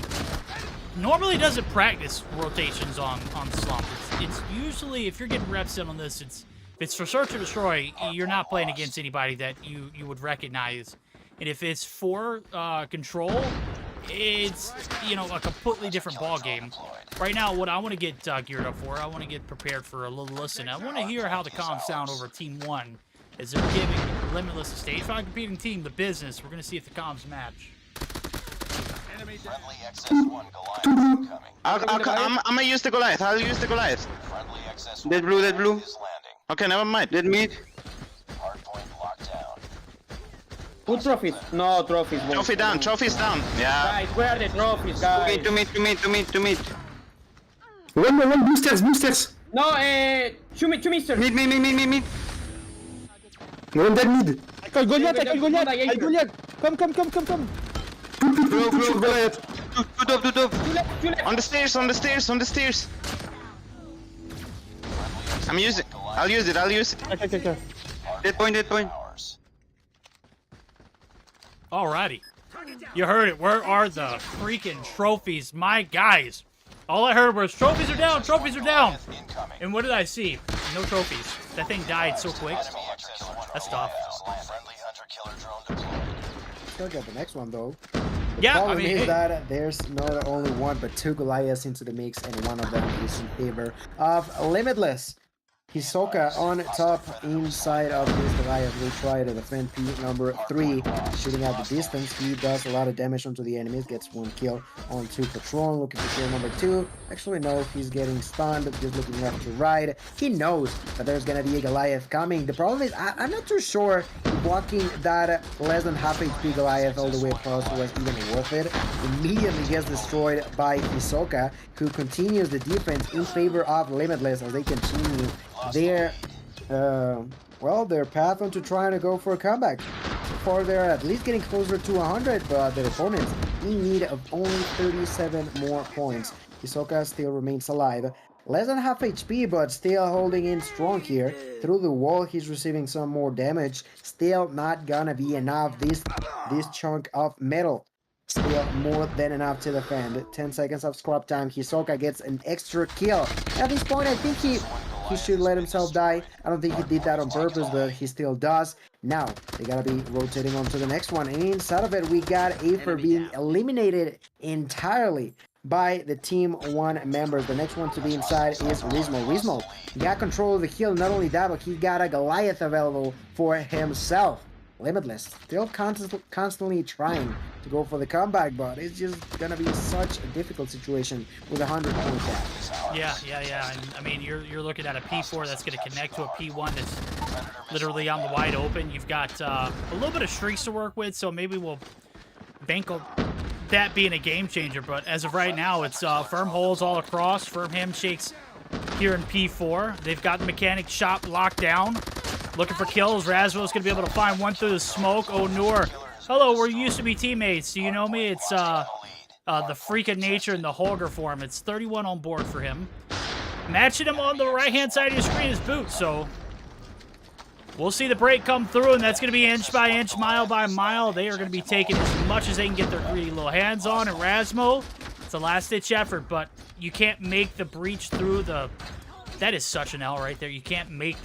normally doesn't practice rotations on Slump. It's usually, if you're getting reps in on this, if it's for Search or Destroy, you're not playing against anybody that you would recognize. And if it's for Control, it's, you know, a completely different ball game. Right now, what I want to get geared up for, I want to get prepared for a little listen. I want to hear how the comms sound over Team 1 as they're giving Limitless, a stage 5 competing team, the business. We're going to see if the comms match. Friendly XS-1 Goliath incoming. I'm gonna use the Goliath. I'll use the Goliath. Friendly XS-1 Dead blue, dead blue. is landing. Okay, never mind. Dead mid. Hardpoint locked down. Put trophies. No trophies. boys. Trophy down. Trophy's down. Yeah. Guys, where are the trophies, guys? To mid. One boosters. No, two misters. Mid. One dead mid. I call Goliath. Come. Blue. Goliath. Two top. Two left. On the stairs. I'll use it. Okay. Dead point. Ours. Alrighty. You heard it. Where are the freaking trophies? My guys. All I heard was trophies are down. Incoming. And what did I see? No trophies. That thing died so quick. Enemy XS-1 That's tough. Friendly hunter-killer drone deployed. Still got the next one though. The Yeah, I problem mean, is hey. that there's not only one but two Goliaths into the mix, and one of them is in favor of Limitless. Hisoka on top inside of this Goliath will try to defend P number 3, shooting at the distance. He does a lot of damage onto the enemies, gets 1 kill onto Patron, looking for kill number 2. Actually, no, he's getting stunned, just looking left to right. He knows that there's gonna be a Goliath coming. The problem is, I'm not too sure if walking that less than half HP Goliath all the way across was even worth it. Immediately gets destroyed by Hisoka, who continues the defense in favor of Limitless as they continue their path onto trying to go for a comeback. So far they're at least getting closer to 100, but their opponents in need of only 37 more points. Hisoka still remains alive. Less than half HP, but still holding in strong here. Through the wall, he's receiving some more damage. Still not gonna be enough. This chunk of metal. Still more than enough to defend. 10 seconds of scrap time. Hisoka gets an extra kill. At this point, I think he should let himself die. I don't think he did that on purpose, but he still does. Now, they gotta be rotating on to the next one. And inside of it, we got Aether being eliminated entirely by the Team 1 members. The next one to be inside is Rizmo. Rizmo got control of the kill. Not only that, but he got a Goliath available for himself. Limitless still constantly trying to go for the comeback, but it's just gonna be such a difficult situation with a 100-point gap. Yeah. And, I mean, you're looking at a P4 that's going to connect to a P1 that's literally on the wide open. You've got a little bit of streaks to work with, so maybe we'll bank on that being a game changer. But as of right now, it's firm holes all across. Firm handshakes here in P4. They've got the mechanic shop locked down. Looking for kills. Razvo's going to be able to find one through the smoke. Oh, Noor. Hello, we used to be teammates. Do you know me? It's the freak of nature in the Holger form. It's 31 on board for him. Matching him on the right-hand side of your screen is Boot, so we'll see the break come through, and that's going to be inch by inch, mile by mile. They are going to be taking as much as they can get their greedy little hands on. And Razmo, it's a last-ditch effort, but you can't make the breach through the... That is such an L right there. You can't make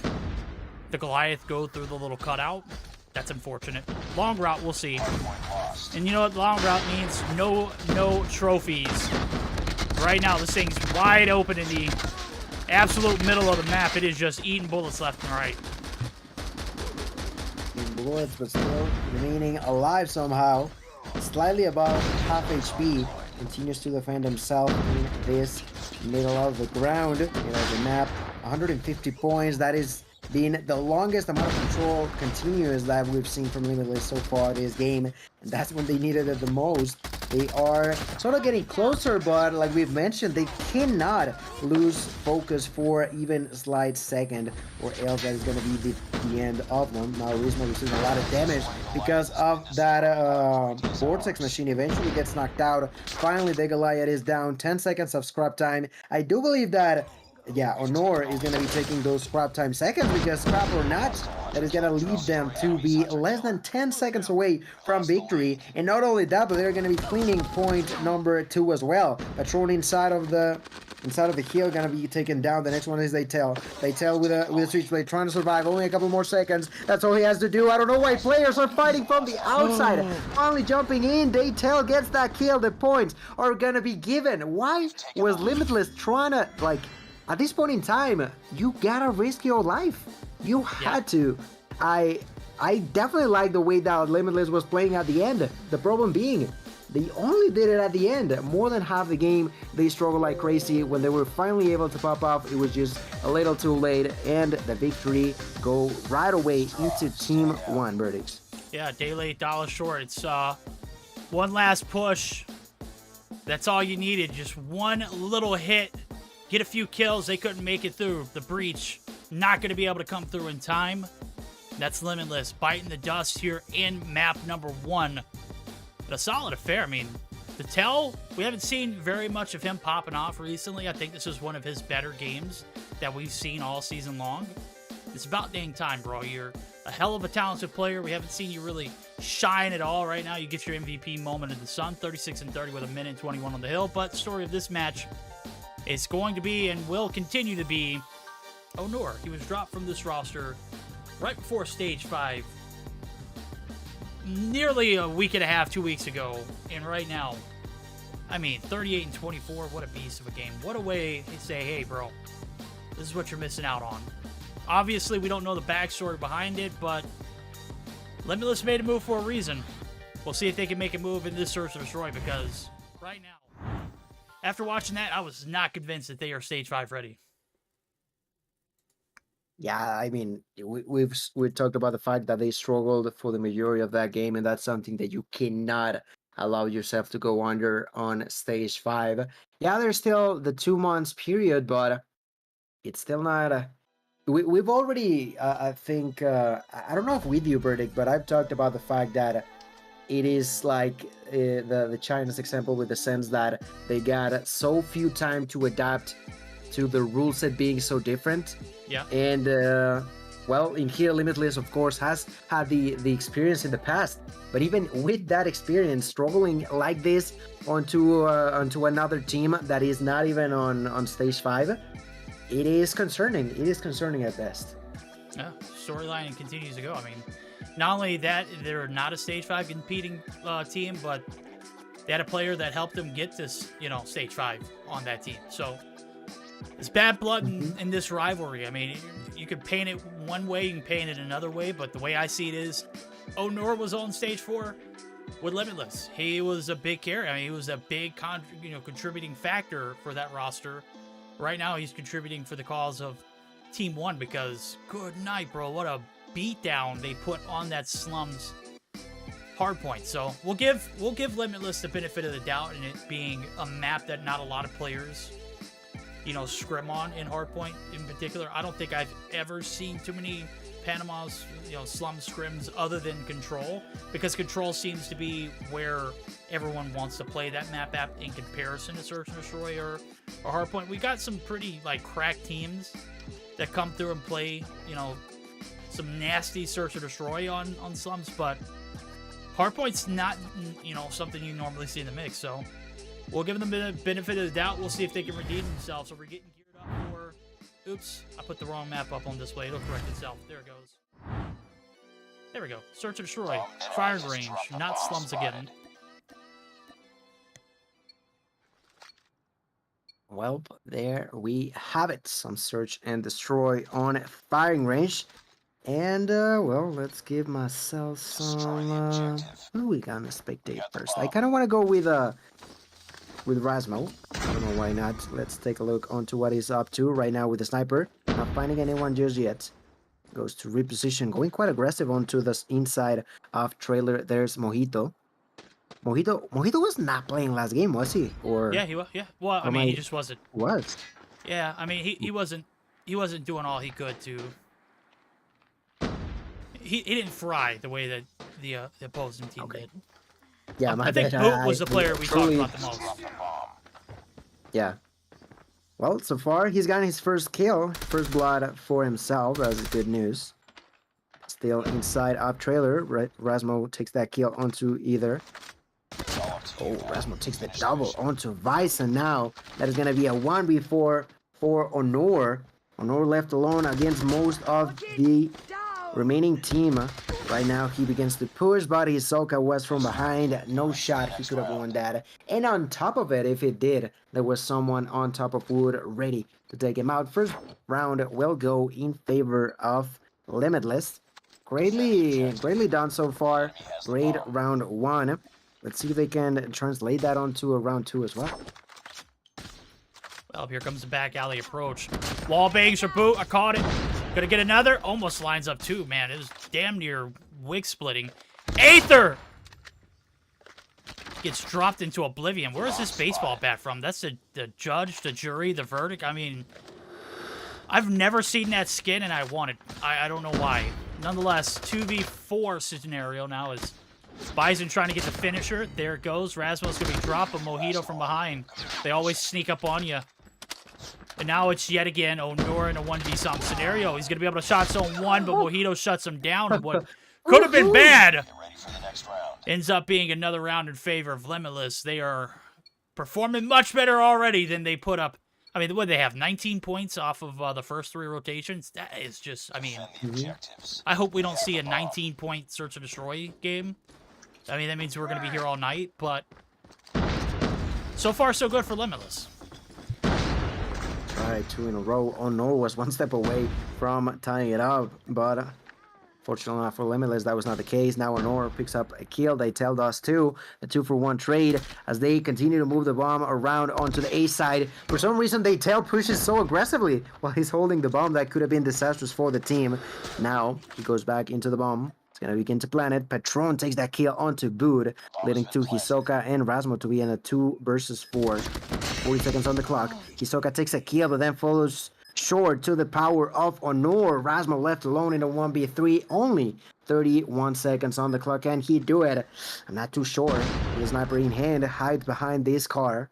the Goliath go through the little cutout. That's unfortunate. Long route, we'll see. And you know what long route means? No trophies. Right now, this thing's wide open in the absolute middle of the map. It is just eating bullets left and right. Bullets, but still remaining alive somehow. Slightly above half HP. Continues to defend himself in this middle of the ground. The map, 150 points. That is been the longest amount of control continuous that we've seen from Limitless so far this game, and that's when they needed it the most. They are sort of getting closer, but like we've mentioned, they cannot lose focus for even a slight second, or else that is going to be the end of them. Now Rizmo receiving a lot of damage because of that Vortex machine. Eventually gets knocked out. Finally, the Goliath is down. 10 seconds of scrap time. I do believe that yeah, Honor is going to be taking those scrap time seconds because scrap or not, that is going to lead them to be less than 10 seconds away from victory. And not only that, but they're going to be cleaning point number 2 as well. Patron inside of the hill going to be taken down. The next one is Daytel. Daytel with a switchblade trying to survive. Only a couple more seconds. That's all he has to do. I don't know why players are fighting from the outside. Finally jumping in. Daytel gets that kill. The points are going to be given. Why was Limitless trying to, like, at this point in time, you gotta risk your life. You had to. I definitely like the way that Limitless was playing at the end. The problem being, they only did it at the end. More than half the game, they struggled like crazy. When they were finally able to pop up, it was just a little too late, and the victory go right away into Team 1 verdicts. Yeah, day late, dollar short. It's one last push. That's all you needed. Just one little hit. Get a few kills. They couldn't make it through the breach. Not going to be able to come through in time. That's Limitless biting the dust here in map number 1. But a solid affair. I mean, the Tell, we haven't seen very much of him popping off recently. I think this is one of his better games that we've seen all season long. It's about dang time, bro. You're a hell of a talented player. We haven't seen you really shine at all right now. You get your MVP moment in the sun. 36-30 with a minute and 21 on the hill. But story of this match is going to be and will continue to be Honor. He was dropped from this roster right before Stage 5, nearly a week and a half, 2 weeks ago. And right now, I mean, 38-24, what a beast of a game. What a way to say, hey, bro, this is what you're missing out on. Obviously, we don't know the backstory behind it, but Limitless made a move for a reason. We'll see if they can make a move in this Search and Destroy, because right now, after watching that, I was not convinced that they are Stage 5 ready. Yeah, I mean, we talked about the fact that they struggled for the majority of that game, and that's something that you cannot allow yourself to go under on Stage 5. Yeah, there's still the 2 months period, but it's still not... we've already, I think, I don't know if with you, Burdick, but I've talked about the fact that it is like the China's example, with the sense that they got so few time to adapt to the rule set being so different. Yeah. And well, in here, Limitless, of course, has had the experience in the past, but even with that experience, struggling like this onto another team that is not even on Stage 5, it is concerning. It is concerning at best. Yeah, storyline continues to go. I mean, not only that, they're not a Stage 5 competing team, but they had a player that helped them get this, Stage 5 on that team. So it's bad blood in this rivalry. I mean, you could paint it one way, you can paint it another way, but the way I see it is, Honor was on Stage 4 with Limitless. He was a big carry. I mean, he was a big contributing factor for that roster. Right now, he's contributing for the cause of Team 1, because good night, bro. What a beatdown they put on that Slums Hardpoint. So we'll give Limitless the benefit of the doubt in it being a map that not a lot of players, scrim on in Hardpoint in particular. I don't think I've ever seen too many Panama's, slum scrims other than Control, because Control seems to be where everyone wants to play that map in comparison to Search and Destroy or Hardpoint. We got some pretty crack teams that come through and play, some nasty Search and Destroy on slums, but Hardpoint's not, something you normally see in the mix. So we'll give them the benefit of the doubt. We'll see if they can redeem themselves. So we're getting geared up for... Oops, I put the wrong map up on display. It'll correct itself. There it goes. There we go. Search and Destroy. Firing range, not slums again. Well, there we have it. Some Search and Destroy on firing range. And, well, let's give myself some... who we gonna spectate first? I kind of want to go with Rasmo. I don't know why not. Let's take a look onto what he's up to right now with the sniper. Not finding anyone just yet. Goes to reposition, going quite aggressive onto the inside of trailer. There's Mojito. Mojito was not playing last game, was he? Or yeah, he was. Yeah. Well, I mean, he just wasn't. Was. Yeah, I mean, he wasn't doing all he could to. He didn't fry the way that the opposing team did. Yeah, I think Boot was the player we talked about the most. Yeah. Well, so far he's gotten his first kill, first blood for himself. That's good news. Still inside up trailer. Right, Rasmo takes that kill onto either. Oh, Rasmo takes the double onto Vice, and now that is gonna be a 1v4 for Honor. Honor left alone against most of the remaining team. Right now he begins to push, but Hisoka was from behind. No shot, he could have won that. And on top of it, if it did, there was someone on top of Wood ready to take him out. First round will go in favor of Limitless. Greatly done so far. Great round 1. Let's see if they can translate that onto a round 2 as well. Well, here comes the back alley approach. Wall bangs for Boot. I caught it. Gonna get another. Almost lines up too, man. It was damn near wig splitting. Aether gets dropped into oblivion. Where is this baseball bat from? That's the judge, the jury, the verdict. I mean, I've never seen that skin, and I want it. I don't know why. Nonetheless, 2v4 scenario now is Bison trying to get the finisher. There it goes. Rasmus gonna be drop a mojito from behind. They always sneak up on you. And now it's yet again Honor in a 1v something scenario. He's gonna be able to shot zone 1, but Mojito shuts him down. And what could have been bad ends up being another round in favor of Limitless. They are performing much better already than they put up. I mean, what do they have? 19 points off of the first 3 rotations? That is just, I mean, I hope we don't see a 19-point search and destroy game. I mean, that means we're going to be here all night, but so far, so good for Limitless. All right, 2 in a row. Honor was 1 step away from tying it up, but fortunately enough for Limitless, that was not the case. Now Honor picks up a kill. They tailed us too. A 2-for-1 trade as they continue to move the bomb around onto the A side. For some reason, they tail pushes so aggressively while he's holding the bomb. That could have been disastrous for the team. Now he goes back into the bomb. It's gonna begin to plan it. Patron takes that kill onto Boot, leading to Hisoka and Rasmo to be in a 2 versus 4. 40 seconds on the clock. Hisoka takes a kill, but then follows short to the power of Honor. Rasmo left alone in a 1v3. Only 31 seconds on the clock. Can he do it? I'm not too sure. With a sniper in hand, hides behind this car.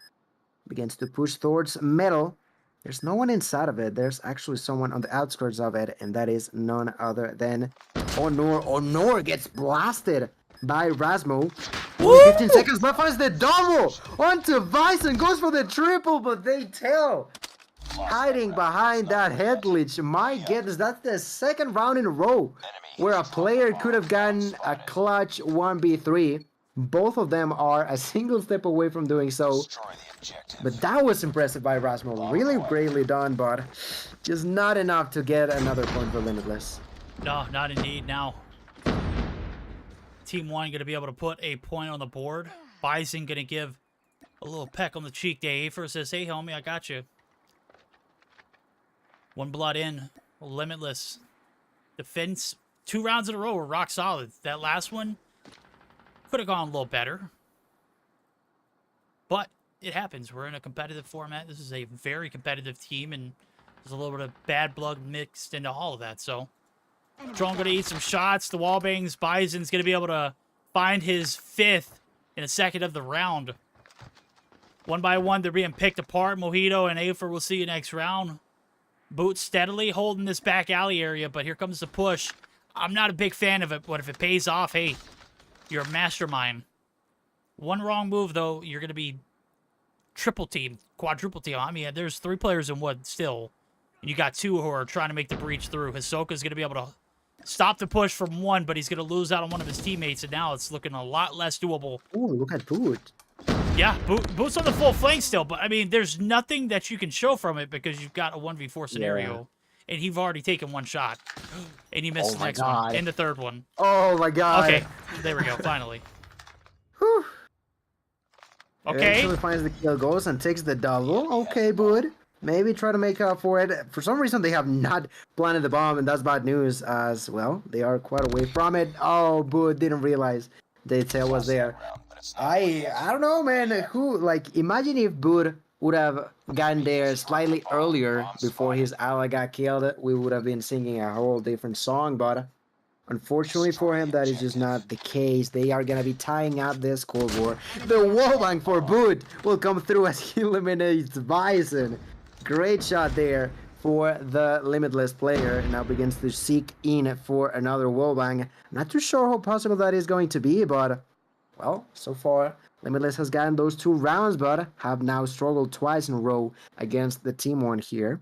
Begins to push towards metal. There's no one inside of it. There's actually someone on the outskirts of it, and that is none other than Honor. Honor gets blasted by Rasmo. Only 15 seconds left. Finds the double onto Vice and goes for the triple, but they tail. Hiding behind that head glitch. My goodness, that's the 2nd round in a row where a player could have gotten a clutch 1v3. Both of them are a single step away from doing so. But that was impressive by Rasmo. Really greatly done, but just not enough to get another point for Limitless. No, not indeed. Now, Team 1 going to be able to put a point on the board. Bison going to give a little peck on the cheek to Afer. Says, hey, homie, I got you. 1 blood in. Limitless. Defense 2 rounds in a row were rock solid. That last one could have gone a little better. But it happens. We're in a competitive format. This is a very competitive team, and there's a little bit of bad blood mixed into all of that. So, Drone going to eat some shots. The wall bangs. Bison's going to be able to find his 5th in a second of the round. 1 by 1, they're being picked apart. Mojito and Afer will see you next round. Boot steadily holding this back alley area, but here comes the push. I'm not a big fan of it, but if it pays off, hey, you're a mastermind. 1 wrong move, though, you're going to be triple team, quadruple team. I mean, there's 3 players in wood still. And you got 2 who are trying to make the breach through. Hisoka's going to be able to stop the push from 1, but he's going to lose out on one of his teammates, and now it's looking a lot less doable. Ooh, look at Boot. Yeah, Boot's on the full flank still, but, I mean, there's nothing that you can show from it because you've got a 1v4 scenario, and you've already taken 1 shot, and you missed the next one, and the 3rd one. Oh, my God. Okay, there we go, finally. Whew. Okay. Eventually finds the kill, goes and takes the double. Okay, Boot. Maybe try to make up for it. For some reason, they have not planted the bomb, and that's bad news as well. They are quite away from it. Oh, Boot didn't realize the tail was there. I don't know, man. Imagine if Boot would have gotten there slightly earlier before his ally got killed. We would have been singing a whole different song, but unfortunately for him, that is just not the case. They are going to be tying up this Cold War. The wallbang for Boot will come through as he eliminates Bison. Great shot there for the Limitless player, and now begins to seek in for another wallbang. Not too sure how possible that is going to be, but, well, so far, Limitless has gotten those 2 rounds, but have now struggled twice in a row against the Team 1 here.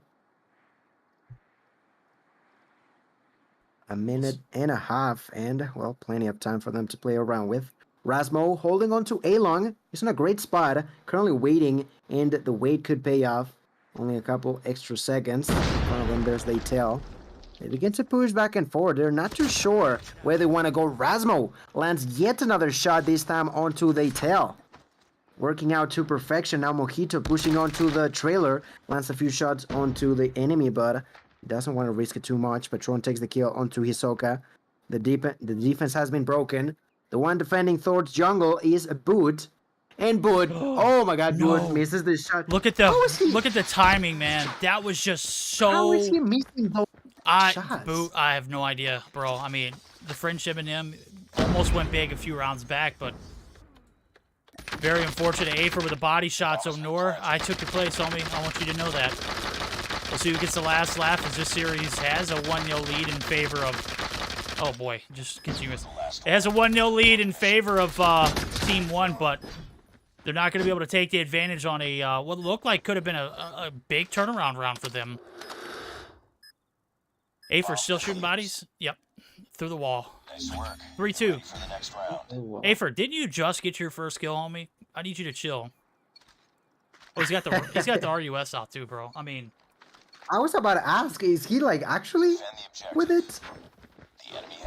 A minute and a half, and, well, plenty of time for them to play around with. Rasmo holding on to A-Long. He's in a great spot, currently waiting, and the wait could pay off. Only a couple extra seconds. In front of them, there's they tail. They begin to push back and forward. They're not too sure where they want to go. Rasmo lands yet another shot, this time onto the tail. Working out to perfection. Now Mojito pushing onto the trailer. Lands a few shots onto the enemy, but he doesn't want to risk it too much. Patron takes the kill onto Hisoka. The defense has been broken. The one defending Thor's jungle is Boot. And Boot, oh my god, No. Boot misses the shot. Look at the timing, man. That was just so. How is he missing those shots? Boot, I have no idea, bro. I mean, the friendship in him almost went big a few rounds back, but very unfortunate. Afer with a body shot. So Noor, I took your place, homie. I want you to know that. We'll see who gets the last laugh, as this series has a 1-0 lead in favor of. Oh boy, just continuous. It has a 1-0 lead in favor of Team 1, but they're not going to be able to take the advantage on a what looked like could have been a big turnaround round for them. Afer still shooting bodies? Yep. Through the wall. 3-2. Afer, didn't you just get your first kill, homie? I need you to chill. Oh, he's got the RUS out too, bro. I mean, I was about to ask, is he like actually with it?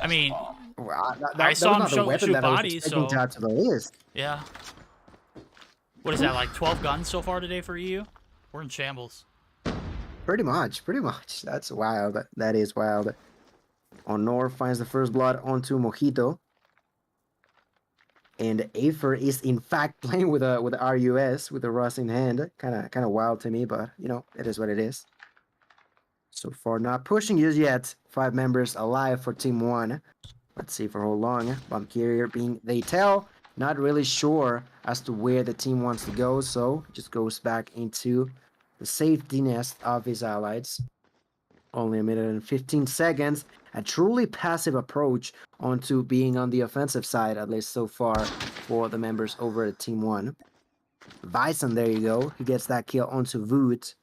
I mean, Well, I saw him shoot that bodies, I was expecting so to add to the list. yeah. What is that, like 12 guns so far today for EU? We're in shambles. Pretty much. That's wild. That is wild. Honor finds the first blood onto Mojito. And Afer is in fact playing with a RUS with a Rust in hand. Kinda wild to me, but you know, it is what it is. So far not pushing just yet. 5 members alive for Team 1. Let's see for how long. Bomb carrier being they tell. Not really sure as to where the team wants to go, so just goes back into the safety nest of his allies. Only a minute and 15 seconds. A truly passive approach onto being on the offensive side, at least so far, for the members over at Team 1. Bison, there you go. He gets that kill onto Voot.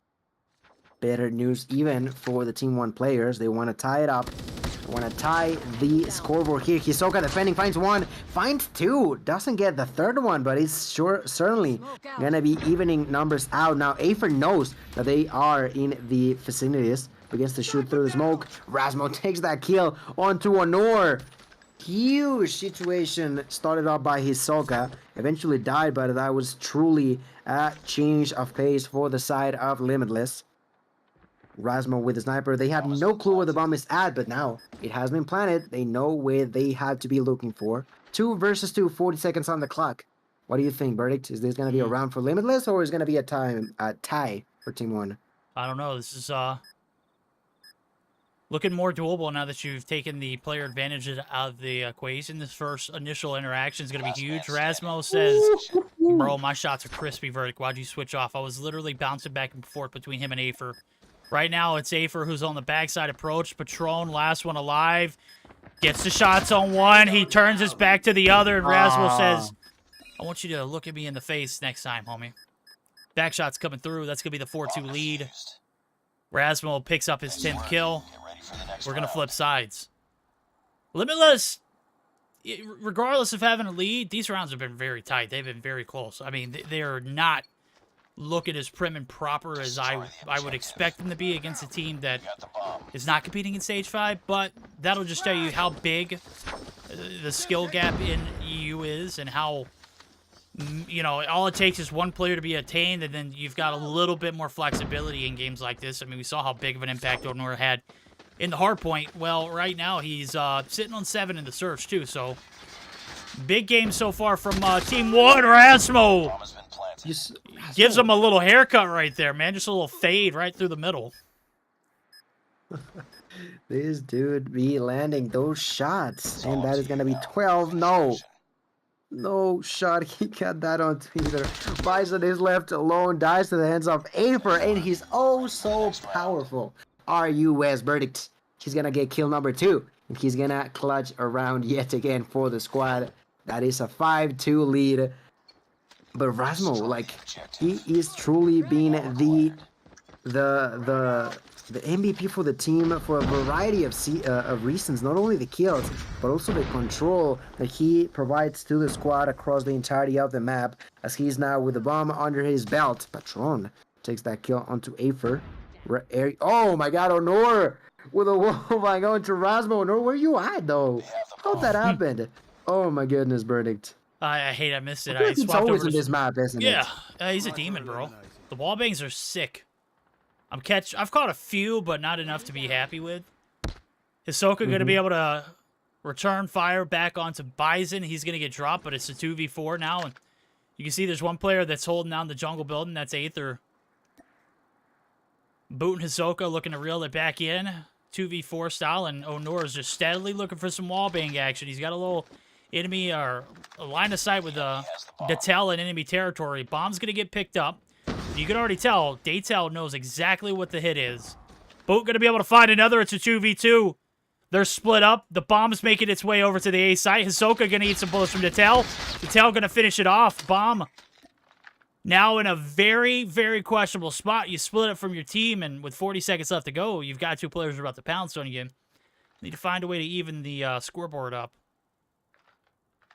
Better news even for the Team 1 players. They want to tie it up. They want to tie the scoreboard here. Hisoka defending, finds 1, finds 2. Doesn't get the 3rd one, but he's certainly going to be evening numbers out. Now, Afer knows that they are in the vicinities. Begins to shoot through the smoke. Rasmo takes that kill onto Honor. Huge situation started off by Hisoka. Eventually died, but that was truly a change of pace for the side of Limitless. Rasmo with the sniper. They have no clue where the bomb is at, but now it has been planted. They know where they have to be looking for. 2 versus 2, 40 seconds on the clock. What do you think, Verdict? Is this going to be a round for Limitless, or is it going to be a tie for Team 1? I don't know. This is looking more doable now that you've taken the player advantage out of the equation. This first initial interaction is going to be huge. Rasmo says, bro, my shots are crispy, Verdict. Why'd you switch off? I was literally bouncing back and forth between him and Afer. Right now, it's Afer who's on the backside approach. Patron, last one alive. Gets the shots on one. He turns his back to the other, and Rasmo says, I want you to look at me in the face next time, homie. Back shots coming through. That's going to be the 4-2 lead. Rasmo picks up his 10th kill. We're going to flip sides. Limitless, regardless of having a lead, these rounds have been very tight. They've been very close. I mean, they are not looking as prim and proper as I would expect them to be against a team that is not competing in Stage 5, but that'll just tell you how big the skill gap in EU is and how, you know, all it takes is one player to be attained, and then you've got a little bit more flexibility in games like this. I mean, we saw how big of an impact Honor had in the Hardpoint. Well, right now he's sitting on 7 in the search too, so big game so far from Team 1. Rasmo gives him a little haircut right there, man. Just a little fade right through the middle. This dude be landing those shots, and that is going to be 12. No, No shot. He got that on Twitter. Bison is left alone. Dies to the hands of Afer. And he's oh so powerful. RUS verdict. He's gonna get kill number 2. And he's gonna clutch around yet again for the squad. That is a 5-2 lead. But Rasmo, like, he is truly being the MVP for the team for a variety of reasons. Not only the kills, but also the control that he provides to the squad across the entirety of the map, as he's now with the bomb under his belt. Patron takes that kill onto Afer. Oh my god, Honor with a wall by going to Rasmo. Honor, where you at though? How'd that happen? Oh my goodness, verdict. I hate I missed it. I I it's swapped always over in to... this map, isn't it? Yeah, he's a demon, bro. The wall bangs are sick. I've caught a few, but not enough to be happy with. Hisoka gonna be able to return fire back onto Bison. He's gonna get dropped, but it's a 2v4 now, and you can see there's one player that's holding down the jungle building. That's Aether. Boot and Hisoka looking to reel it back in, 2v4 style, and Onur is just steadily looking for some wallbang action. He's got a little enemy or a line of sight with Datel in enemy territory. Bomb's gonna get picked up. You can already tell Datel knows exactly what the hit is. Boot gonna be able to find another. It's a 2v2. They're split up. The bomb's making its way over to the A site. Hisoka gonna eat some bullets from Datel. Datel gonna finish it off. Bomb now in a very, very questionable spot. You split it from your team, and with 40 seconds left to go, you've got 2 players who are about to pounce on you. Need to find a way to even the scoreboard up.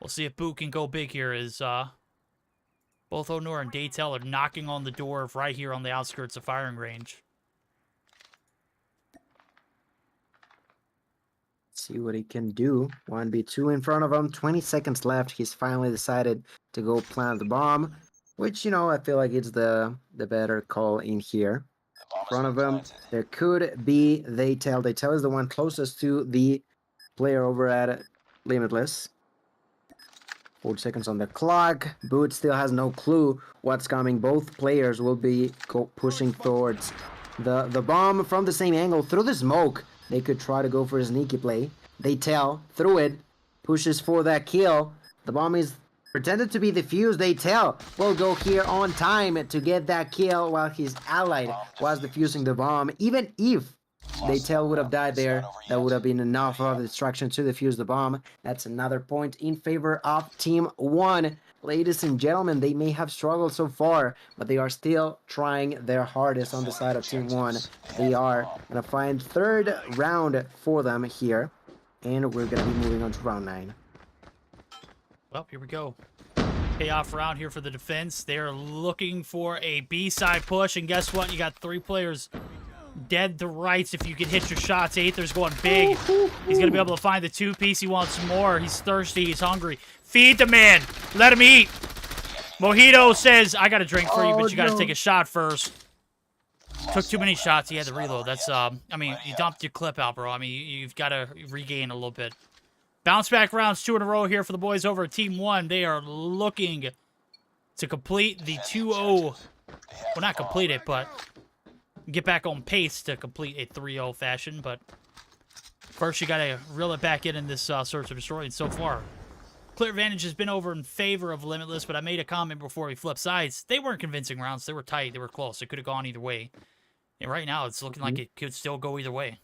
We'll see if Boot can go big here as both Onur and Datel are knocking on the door of right here on the outskirts of firing range. See what he can do. 1v2 in front of him. 20 seconds left. He's finally decided to go plant the bomb, which, you know, I feel like it's the better call in here. In front of him, there could be Datel. Datel is the one closest to the player over at Limitless. 4 seconds on the clock. Boot still has no clue what's coming. Both players will be pushing towards the bomb from the same angle through the smoke. They could try to go for a sneaky play. Datel through it, pushes for that kill. The bomb is pretended to be defused. Datel will go here on time to get that kill while his ally was defusing the bomb. Even if Datel would have died there, that would have been enough of a distraction to defuse the bomb. That's another point in favor of Team 1. Ladies and gentlemen, they may have struggled so far, but they are still trying their hardest on the side of Team 1. They are going to find 3rd round for them here, and we're going to be moving on to round 9. Well, here we go. Payoff round here for the defense. They're looking for a B-side push, and guess what? You got 3 players dead to rights if you can hit your shots. Aether's going big. He's going to be able to find the 2-piece. He wants more. He's thirsty. He's hungry. Feed the man. Let him eat. Mojito says, I got a drink for you, but you got to take a shot first. Took too many shots. He had to reload. That's, I mean, you dumped your clip out, bro. I mean, you've got to regain a little bit. Bounce back rounds 2 in a row here for the boys over at Team 1. They are looking to complete the 2-0. Well, not complete it, but get back on pace to complete a 3-0 fashion. But first, you got to reel it back in this Search and Destroy. And so far, clear advantage has been over in favor of Limitless, but I made a comment before we flipped sides. They weren't convincing rounds. They were tight. They were close. It could have gone either way. And right now, it's looking like it could still go either way.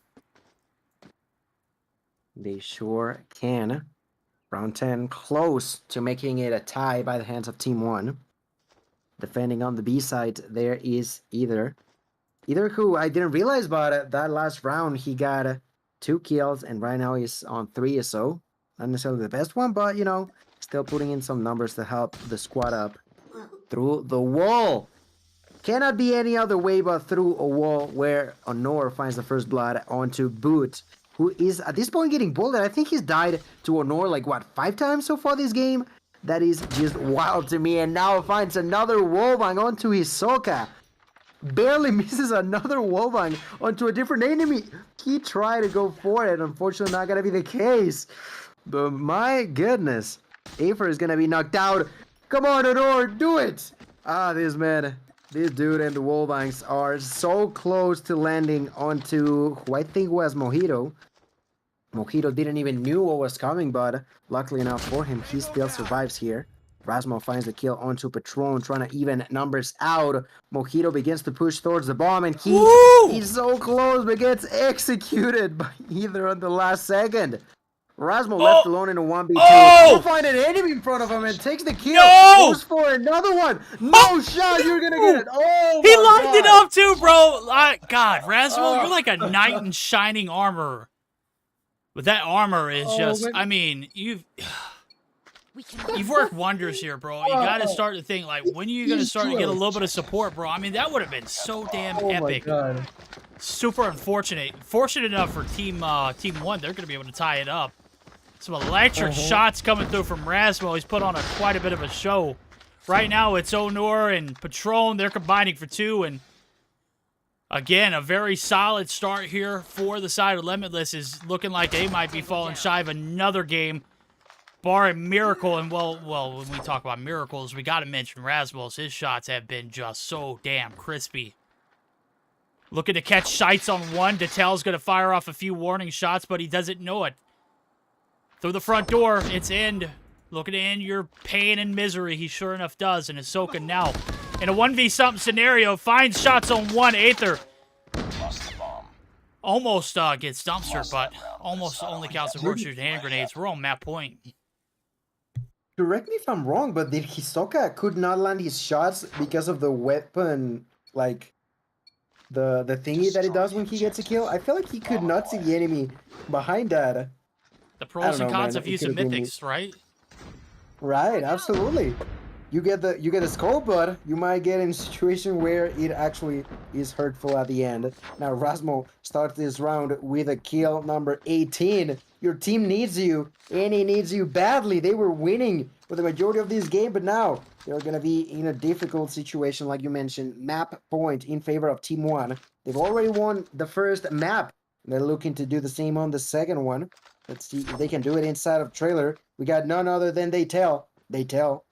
They sure can. Round 10 close to making it a tie by the hands of Team 1. Defending on the B side, there is either who I didn't realize, but that last round he got 2 kills, and right now he's on 3 or so. Not necessarily the best one, but, you know, still putting in some numbers to help the squad up. Through the wall. Cannot be any other way but through a wall where Honor finds the first blood onto Boot, who is at this point getting bullied. I think he's died to Honor like, what, 5 times so far this game? That is just wild to me. And now finds another wallbang onto Hisoka. Barely misses another wallbang onto a different enemy. He tried to go for it. Unfortunately, not going to be the case. But my goodness. Afer is going to be knocked out. Come on, Honor, do it. This dude and the wallbangs are so close to landing onto who I think was Mojito. Mojito didn't even knew what was coming, but luckily enough for him, he still survives here. Rasmo finds the kill onto Patron, trying to even numbers out. Mojito begins to push towards the bomb, and he's so close, but gets executed by either on the last second. Rasmo left alone in a 1v2. He'll find an enemy in front of him and takes the kill. Goes for another one. No shot, you're gonna get it. Oh, he lined it up too, bro. God, Rasmo, you're like a knight in shining armor. But that armor is just, I mean, you've worked wonders here, bro. You got to start to think, like, when are you going to start to get a little bit of support, bro? I mean, that would have been so damn epic. Super unfortunate. Fortunate enough for Team 1, they're going to be able to tie it up. Some electric shots coming through from Rasmo. He's put on quite a bit of a show. Right now, it's Onur and Patron. They're combining for 2, and again, a very solid start here for the side of Limitless. Is looking like they might be falling shy of another game, barring Miracle. And, well, when we talk about miracles, we got to mention Rasmus. His shots have been just so damn crispy. Looking to catch sights on one. Datel's going to fire off a few warning shots, but he doesn't know it. Through the front door, it's End. Looking to end your pain and misery. He sure enough does. And Ahsoka now, in a 1v something scenario, finds shots on one. Aether almost gets dumpstered, but almost only counts as virtues and hand grenades. We're on map point. Correct me if I'm wrong, but did Hisoka could not land his shots because of the weapon, like the thingy that it does when he gets a kill? I feel like he could not see the enemy behind that. The pros and cons of using mythics, right? Right, absolutely. You get the scope, but you might get in a situation where it actually is hurtful at the end. Now Rasmo starts this round with a kill number 18. Your team needs you, and it needs you badly. They were winning for the majority of this game, but now they're gonna be in a difficult situation, like you mentioned. Map point in favor of Team 1. They've already won the first map. They're looking to do the same on the second one. Let's see if they can do it inside of trailer. We got none other than Daytel.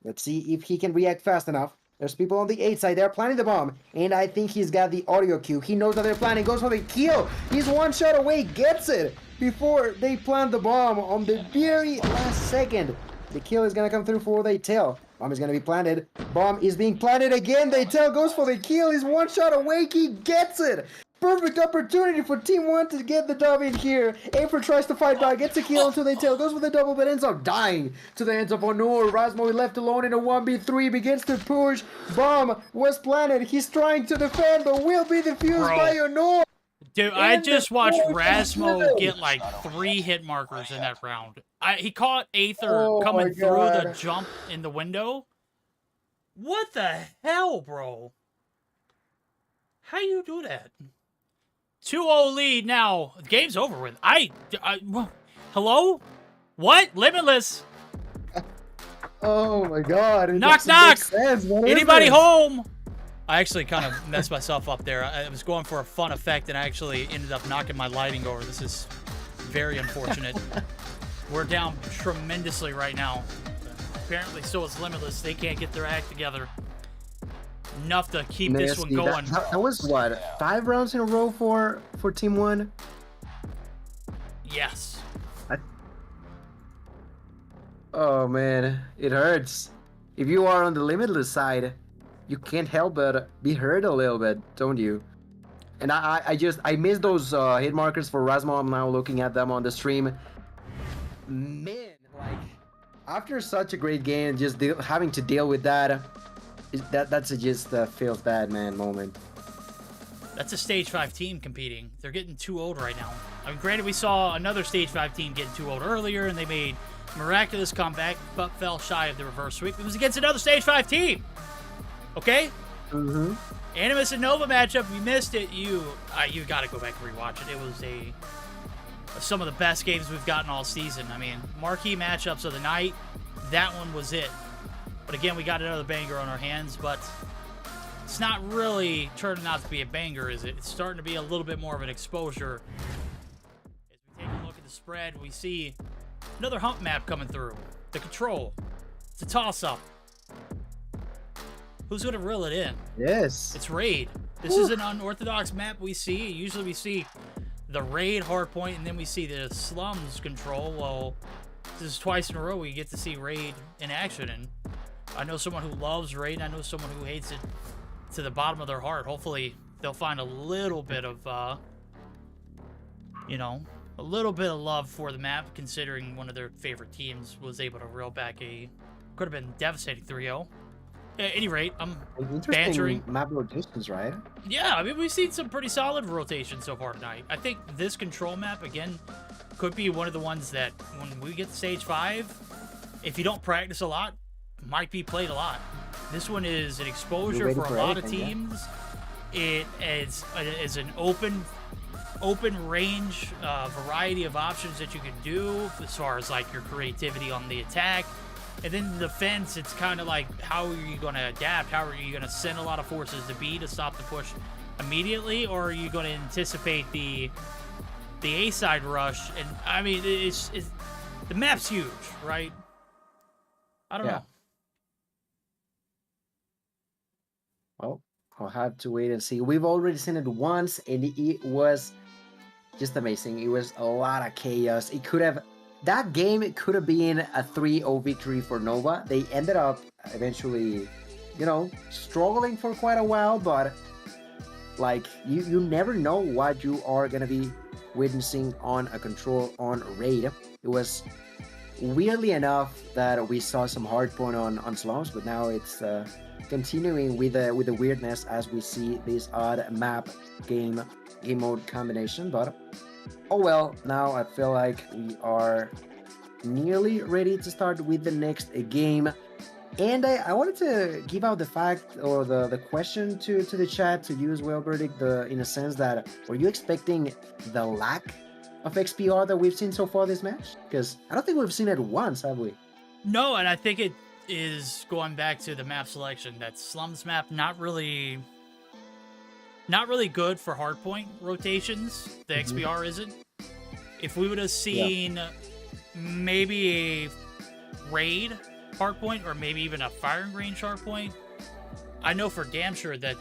Let's see if he can react fast enough. There's people on the 8 side. They're planting the bomb. And I think he's got the audio cue. He knows that they're planning. Goes for the kill. He's one shot away. Gets it before they plant the bomb on the very last second. The kill is going to come through for Daytel. Bomb is going to be planted. Bomb is being planted again. Daytel goes for the kill. He's one shot away. He gets it. Perfect opportunity for Team 1 to get the dub in here. Aether tries to fight back, gets a kill until they tail, goes for the double, but ends up dying to the hands of Onur. Rasmo left alone in a 1v3, begins to push. Bomb was planted. He's trying to defend, but will be defused by Onur. Dude, I just watched Rasmo get like 3 hit markers in that round. He caught Aether coming through the jump in the window. What the hell, bro? How you do that? 2-0 lead now. The game's over with. Hello? What? Limitless. Oh my god. Knock, knock. Anybody home? I actually kind of messed myself up there. I was going for a fun effect and I actually ended up knocking my lighting over. This is very unfortunate. We're down tremendously right now. Apparently so is Limitless. They can't get their act together. Enough to keep this one going. That was what, 5 rounds in a row for Team 1? Yes. Oh man, it hurts. If you are on the Limitless side, you can't help but be hurt a little bit, don't you? And I missed those hit markers for Rasmo. I'm now looking at them on the stream. Man, like after such a great game, just having to deal with that. That's just feels bad, man moment. That's a Stage 5 team competing. They're getting too old right now. I mean, granted, we saw another Stage 5 team getting too old earlier, and they made miraculous comeback, but fell shy of the reverse sweep. It was against another Stage 5 team. Okay? Mm-hmm. Animus and Nova matchup. You missed it. You got to go back and rewatch it. It was some of the best games we've gotten all season. I mean, marquee matchups of the night. That one was it. But again, we got another banger on our hands, but it's not really turning out to be a banger, is it? It's starting to be a little bit more of an exposure. As we take a look at the spread, we see another hump map coming through. The control. It's a toss-up. Who's going to reel it in? Yes. It's Raid. This is an unorthodox map we see. Usually we see the raid hardpoint, and then we see the slums control. Well, this is twice in a row we get to see raid in action, and I know someone who loves raid, and I know someone who hates it to the bottom of their heart. Hopefully they'll find a little bit of you know, a little bit of love for the map, considering one of their favorite teams was able to reel back a could have been devastating 3-0. At any rate, I'm bantering. Map rotations, right? Yeah, I mean, we've seen some pretty solid rotations so far tonight. I think this control map, again, could be one of the ones that when we get to stage 5, if you don't practice a lot, might be played a lot. This one is an exposure for a lot of teams. Yeah. It is an open range variety of options that you can do as far as like your creativity on the attack. And then the defense, it's kind of like, how are you going to adapt? How are you going to send a lot of forces to B to stop the push immediately? Or are you going to anticipate the A side rush? And I mean, it's the map's huge, right? I don't know. Well, I'll have to wait and see. We've already seen it once, and it was just amazing. It was a lot of chaos. That game could have been a 3-0 victory for Nova. They ended up eventually, you know, struggling for quite a while, but like you never know what you are gonna be witnessing on a control on raid. It was weirdly enough that we saw some hardpoint on slums, but now it's continuing with the weirdness as we see this odd map game mode combination. But oh well, now I feel like we are nearly ready to start with the next game. And I wanted to give out the fact or the question to the chat, to you as well, Verdict, in a sense that, were you expecting the lack of XPR that we've seen so far this match? Because I don't think we've seen it once, have we? No, and I think it is going back to the map selection. That slums map, not really good for hardpoint rotations. The XPR isn't. If we would have seen maybe a raid hardpoint, or maybe even a firing range hardpoint, I know for damn sure that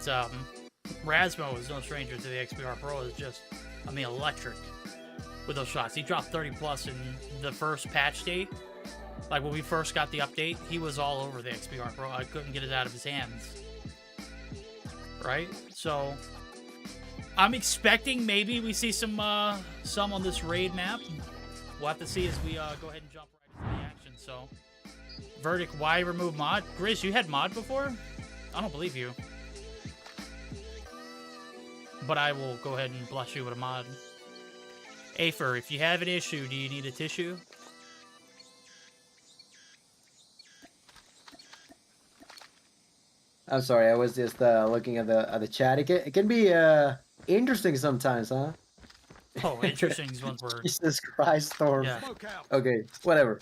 Rasmo is no stranger to the XPR Pro. Is just, I mean, electric with those shots. He dropped 30 plus in the first patch date. Like when we first got the update, he was all over the XPR Pro. I couldn't get it out of his hands. Right? So I'm expecting maybe we see some on this raid map. We'll have to see as we go ahead and jump right into the action. So, Verdict, why remove mod? Grizz, you had mod before? I don't believe you. But I will go ahead and bless you with a mod. Afer, if you have an issue, do you need a tissue? I'm sorry, I was just looking at the chat. It can be interesting sometimes, huh? Oh, interesting is one word. Jesus Christ, Storm. Yeah. Okay, whatever.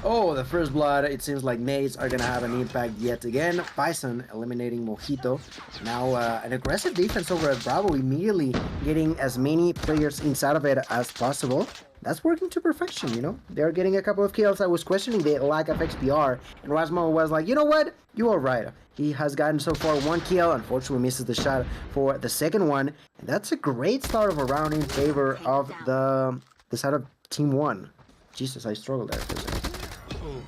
Oh, the first blood. It seems like nades are gonna have an impact yet again. Bison eliminating Mojito. Now an aggressive defense over at Bravo, immediately getting as many players inside of it as possible. That's working to perfection, you know? They're getting a couple of kills. I was questioning the lack of XPR, and Rasmo was like, you know what? You are right. He has gotten so far 1 kill. Unfortunately, misses the shot for the second one. And that's a great start of a round in favor of the side of Team 1. Jesus, I struggled there for a second. Ooh.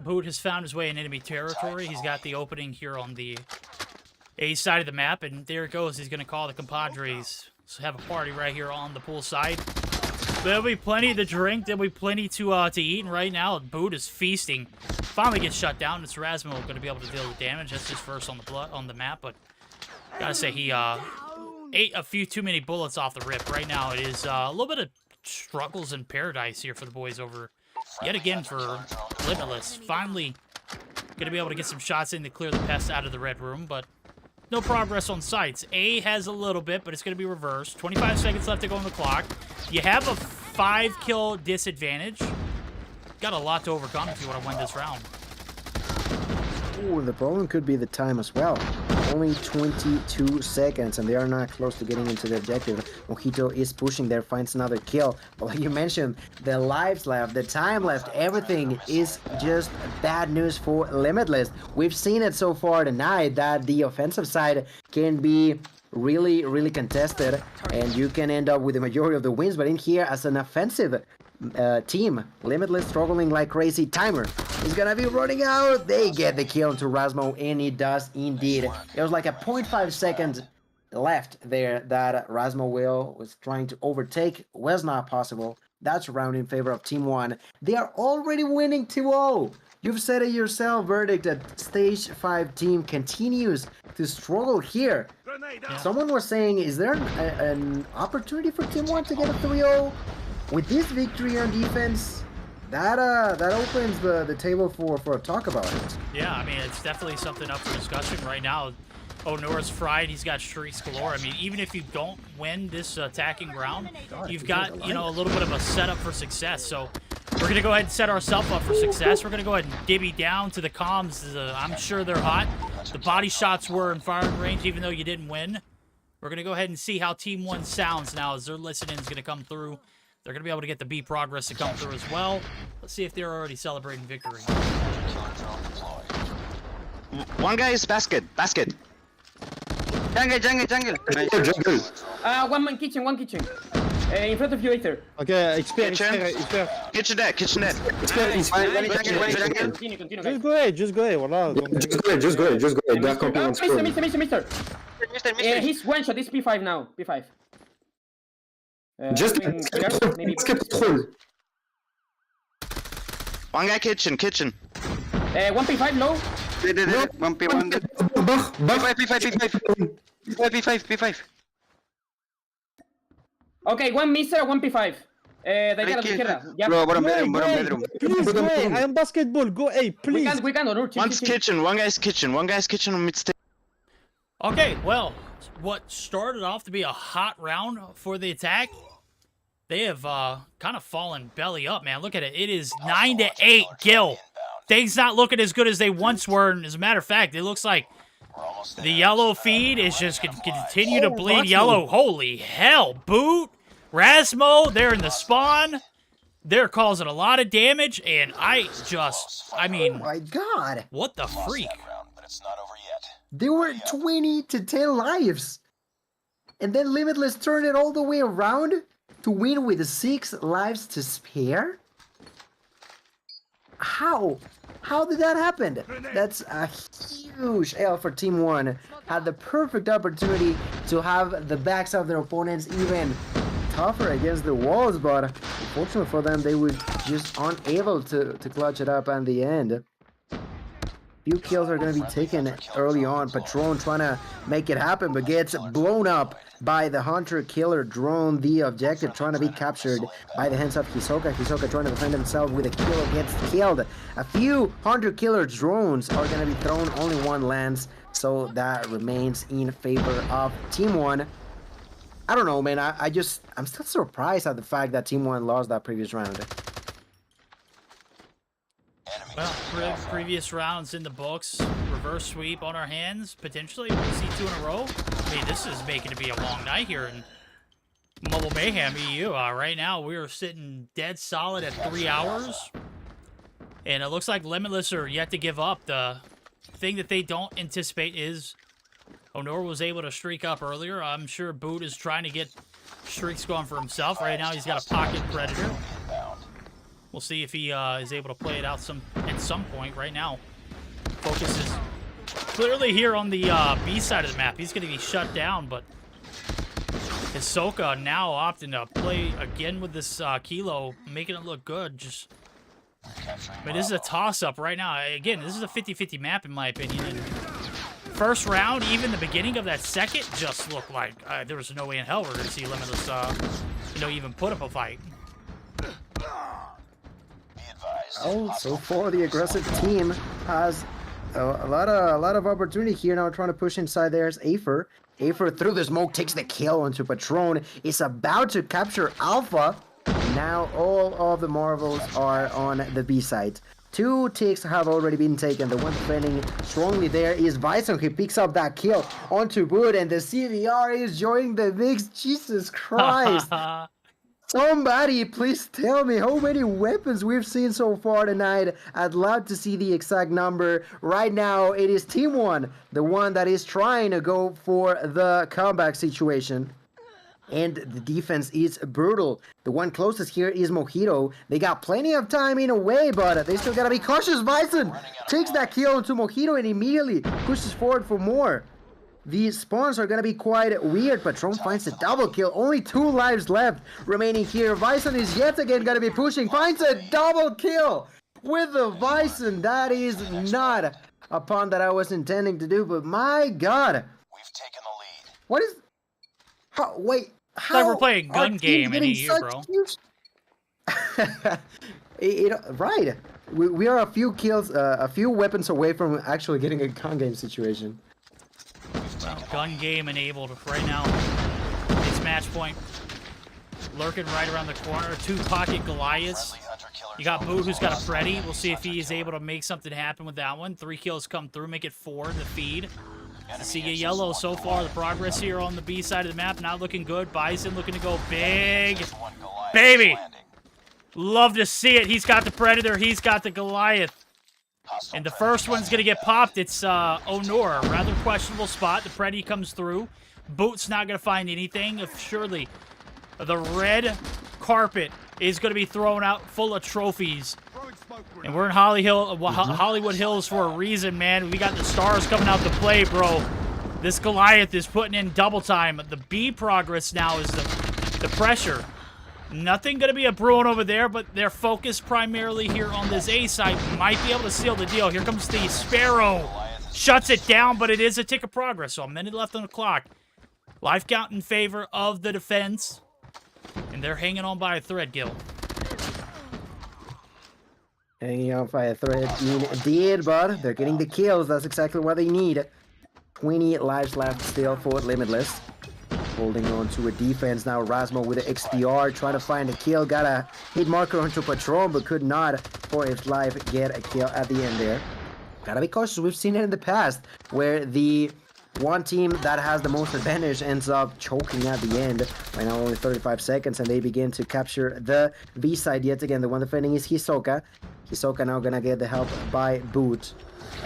Boot has found his way in enemy territory. He's got the opening here on the A side of the map, and there it goes. He's going to call the compadres. So have a party right here on the pool side. There'll be plenty to drink. There'll be plenty to eat. And right now, Boot is feasting. Finally gets shut down. It's Rasmo going to be able to deal with damage. That's his first on the map. But gotta say, he ate a few too many bullets off the rip. Right now, it is a little bit of struggles in paradise here for the boys over yet again for Limitless. Finally going to be able to get some shots in to clear the pests out of the red room. But no progress on sites. A has a little bit, but it's going to be reversed. 25 seconds left to go on the clock. You have a 5-kill disadvantage. Got a lot to overcome if you want to win this round. Ooh, the problem could be the time as well. Only 22 seconds, and they are not close to getting into the objective. Mojito is pushing there, finds another kill. But like you mentioned, the lives left, the time left, everything is just bad news for Limitless. We've seen it so far tonight that the offensive side can be really contested, and you can end up with the majority of the wins. But in here, as an offensive team, Limitless struggling like crazy. Timer is gonna be running out. They get the kill to Rasmo, and it does indeed. It was like a 0.5 seconds left there that Rasmo was trying to overtake. Was not possible. That's a round in favor of Team 1. They are already winning 2-0. You've said it yourself, Verdict, that Stage 5 team continues to struggle here. Someone was saying, is there an opportunity for Team 1 to get a 3-0? With this victory on defense, that opens the table for a talk about it. Yeah, I mean, it's definitely something up for discussion right now. Onor's fried. He's got streaks galore. I mean, even if you don't win this attacking round, you've got, you know, a little bit of a setup for success. So we're going to go ahead and set ourselves up for success. We're going to go ahead and divvy down to the comms. I'm sure they're hot. The body shots were in firing range, even though you didn't win. We're going to go ahead and see how Team 1 sounds now as their listening is going to come through. They're going to be able to get the B progress to come through as well. Let's see if they're already celebrating victory. One guy is basket. Jungle. Nice. One kitchen. In front of you, Aether. Okay, expert. Kitchen dead. Continue. Just go ahead. Voilà. Just go ahead. They're camping on spawn. Mister. He's one shot. It's P5 now. P5. Just maybe control. One guy kitchen. 1 P5 low. One P1 dead. P5. Okay, 1 Mister, 1 P5. De cara a la izquierda. Ya. Bro, bottom bedroom. Please go ahead. I am basketball. Go A, please. We can. Onur, chill. Kitchen. One guy's kitchen on mid stage. Okay, well, what started off to be a hot round for the attack, they have kind of fallen belly up, man. Look at it. It is 9-8 Gil. Things not looking as good as they once were. And as a matter of fact, it looks like the yellow feed is just going to continue to bleed yellow. Holy hell, Boot, Rasmo, they're in the spawn. They're causing a lot of damage, and I mean... Oh my god! What the freak? They were 20 to 10 lives. And then Limitless turned it all the way around to win with 6 lives to spare? How? How did that happen? That's a huge L for Team 1. Had the perfect opportunity to have the backs of their opponents even tougher against the walls, but unfortunately for them, they were just unable to clutch it up at the end. Few kills are going to be taken early on. Patron trying to make it happen, but gets blown up by the Hunter Killer drone. The objective trying to be captured by the hands of Hisoka. Hisoka trying to defend himself with a kill, gets killed. A few Hunter Killer drones are going to be thrown. Only one lands, so that remains in favor of Team 1. I don't know, man. I'm still surprised at the fact that Team 1 lost that previous round. Well, previous rounds in the books, reverse sweep on our hands, potentially. We'll see 2 in a row. I mean, this is making it be a long night here in Mobile Mayhem EU. Right now, we are sitting dead solid at 3 hours. And it looks like Limitless are yet to give up. The thing that they don't anticipate is Onur was able to streak up earlier. I'm sure Boot is trying to get streaks going for himself. Right now, he's got a pocket predator. We'll see if he is able to play it out at some point. Right now, focus is clearly here on the B side of the map. He's going to be shut down, but Hisoka now opting to play again with this Kilo, making it look good. I mean, this is a toss-up right now. Again, this is a 50-50 map, in my opinion. And first round, even the beginning of that second, just looked like there was no way in hell we're going to see Limitless, even put up a fight. Oh, so far the aggressive team has a lot of opportunity here now, trying to push inside. There's Aether. Aether through the smoke takes the kill onto Patron. Is about to capture Alpha. Now all of the Marvels are on the B side. 2 ticks have already been taken. The one defending strongly there is Bison. He picks up that kill onto Boot, and the CVR is joining the mix. Jesus Christ. Somebody please tell me how many weapons we've seen so far tonight. I'd love to see the exact number. Right now, it is Team 1, the one that is trying to go for the comeback situation. And the defense is brutal. The one closest here is Mojito. They got plenty of time in a way, but they still gotta be cautious. Bison takes that kill into Mojito and immediately pushes forward for more. The spawns are gonna be quite weird. Patron finds a double kill. Only 2 lives left remaining here. Bison is yet again gonna be pushing. Finds a double kill with the Bison. That is not a pun that I was intending to do, but my god. We've taken the lead. What is... How... Wait... It's like we're playing gun game in a year, bro. Right. We are a few kills, a few weapons away from actually getting a gun game situation. Well, gun game enabled right now. It's match point. Lurking right around the corner. 2 pocket Goliaths. You got Boot who's got a Freddy. We'll see if he is able to make something happen with that one. 3 kills come through, make it 4 in the feed. See a yellow so far. The progress here on the B side of the map not looking good. Bison looking to go big. Baby! Love to see it. He's got the Predator. He's got the Goliath. And the first one's going to get popped. It's Honor. Rather questionable spot. The Preddy comes through. Boot's not going to find anything. Surely the red carpet is going to be thrown out full of trophies. And we're in Hollywood Hills for a reason, man. We got the stars coming out to play, bro. This Goliath is putting in double time. The B progress now is the pressure. Nothing going to be a brewing over there, but they're focused primarily here on this A side. Might be able to seal the deal. Here comes the Sparrow. Shuts it down, but it is a tick of progress. So a minute left on the clock. Life count in favor of the defense. And they're hanging on by a thread, Gil. Hanging on by a thread indeed, but they're getting the kills. That's exactly what they need. 20 lives left still for Limitless. Holding on to a defense now. Rasmo with the XPR trying to find a kill. Got a hit marker onto Patron, but could not, for his life, get a kill at the end there. Gotta be cautious. We've seen it in the past where the one team that has the most advantage ends up choking at the end. Right now only 35 seconds and they begin to capture the B side yet again. The one defending is Hisoka. Hisoka now gonna get the help by Boot.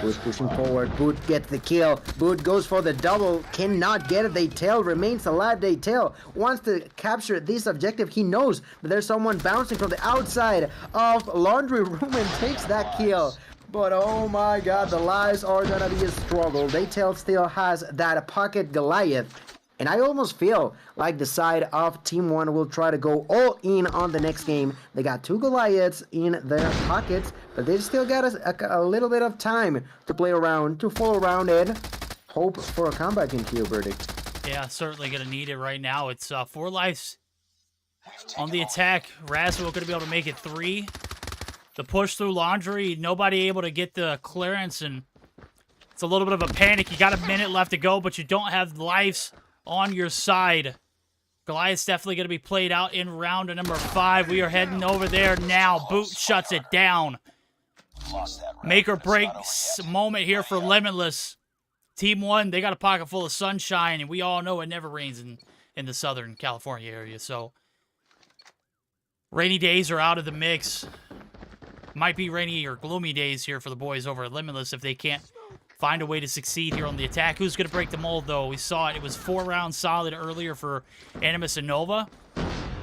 Boot pushing forward. Boot gets the kill. Boot goes for the double. Cannot get it. Daytail remains alive. Daytail wants to capture this objective. He knows that there's someone bouncing from the outside of Laundry Room and takes that kill. But oh my god, the lives are gonna be a struggle. Daytail still has that pocket Goliath. And I almost feel like the side of Team 1 will try to go all in on the next game. They got 2 Goliaths in their pockets, but they still got a little bit of time to play around, to fool around and hope for a comeback in here, Birdie. Yeah, certainly going to need it right now. It's 4 lives on the attack. Razzo going to be able to make it 3. The push through Laundry, nobody able to get the clearance, and it's a little bit of a panic. You got a minute left to go, but you don't have lives on your side. Goliath's definitely going to be played out in round number 5. We are heading over there now. Boot shuts it down. Make or break moment here for Limitless. Team 1, they got a pocket full of sunshine, and we all know it never rains in the Southern California area. So rainy days are out of the mix. Might be rainy or gloomy days here for the boys over at Limitless if they can't find a way to succeed here on the attack. Who's going to break the mold, though? We saw it. It was 4 rounds solid earlier for Animus and Nova.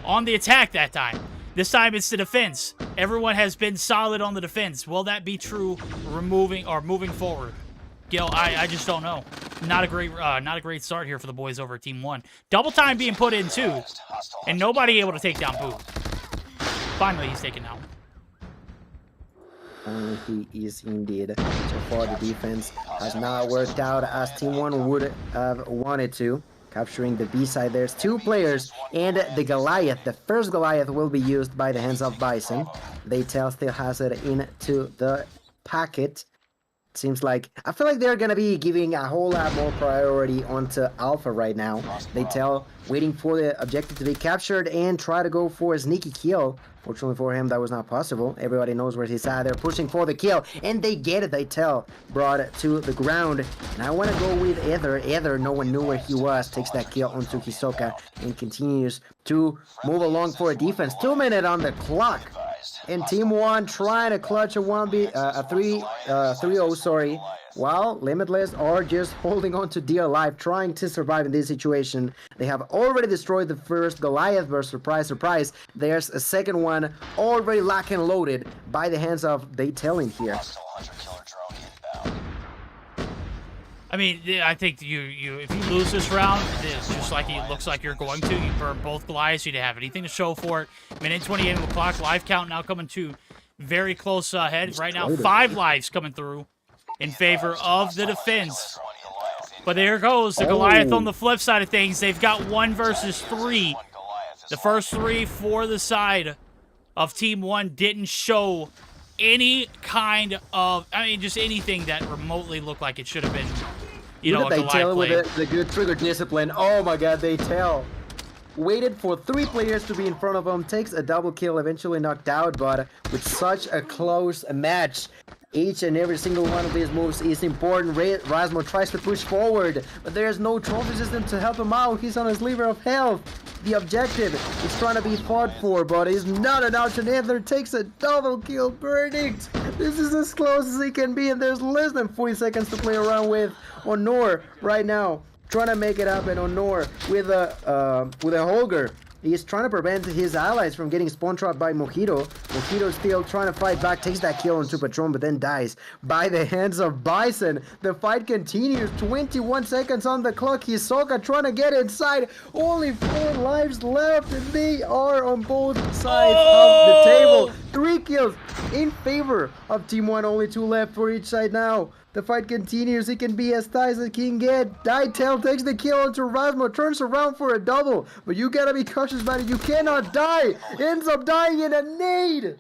On the attack that time. This time it's the defense. Everyone has been solid on the defense. Will that be true moving forward? Gil, I just don't know. Not a great start here for the boys over at Team 1. Double time being put in, too. And nobody able to take down Boot. Finally, he's taken out. He is indeed. So far, the defense has not worked out as Team 1 would have wanted to. Capturing the B side, there's 2 players and the Goliath. The first Goliath will be used by the hands of Bison. Daytail still has it into the packet. seems like I feel like they're gonna be giving a whole lot more priority onto Alpha right now. They tell waiting for the objective to be captured and try to go for a sneaky kill. Fortunately for him, that was not possible. Everybody knows where he's at. They're pushing for the kill, and they get it. They tell brought to the ground. And I want to go with Ether. Ether, no one knew where he was. Takes that kill onto Hisoka and continues to move along for a defense. 2 minutes on the clock. And Team 1 trying to clutch a 3-0, sorry. While Limitless are just holding on to dear life, trying to survive in this situation. They have already destroyed the first Goliath, but surprise, surprise, there's a second one already locked and loaded by the hands of Daytel in here. I mean, I think if you lose this round, it's just like it looks like you're going to. You burn both Goliaths. You didn't have anything to show for it. Minute 28 on the clock. Live count now coming to very close ahead. Right now, 5 lives coming through in favor of the defense. But there goes the Goliath on the flip side of things. They've got 1 versus 3. The first 3 for the side of Team 1 didn't show any kind of, I mean, just anything that remotely looked like it should have been, you know, a Goliath play. With the good trigger discipline. Oh my god, Daytel waited for 3 players to be in front of him, takes a double kill, eventually knocked out, but with such a close match, each and every single one of these moves is important. Rasmo tries to push forward, but there's no trophy system to help him out. He's on his sliver of health. The objective is trying to be fought for, but is not an option. Ether takes a double kill verdict. This is as close as he can be, and there's less than 40 seconds to play around with. Honor right now trying to make it happen. Honor with a Holger. He's trying to prevent his allies from getting spawn trapped by Mojito. Mojito still trying to fight back, takes that kill onto Patron, but then dies by the hands of Bison. The fight continues, 21 seconds on the clock. Hisoka trying to get inside. Only 4 lives left, and they are on both sides of the table. 3 kills in favor of Team 1, only 2 left for each side now. The fight continues. It can be as tight as it can get. Daytel takes the kill onto Rasmo, turns around for a double, but you gotta be cautious about it. You cannot die. Ends up dying in a nade.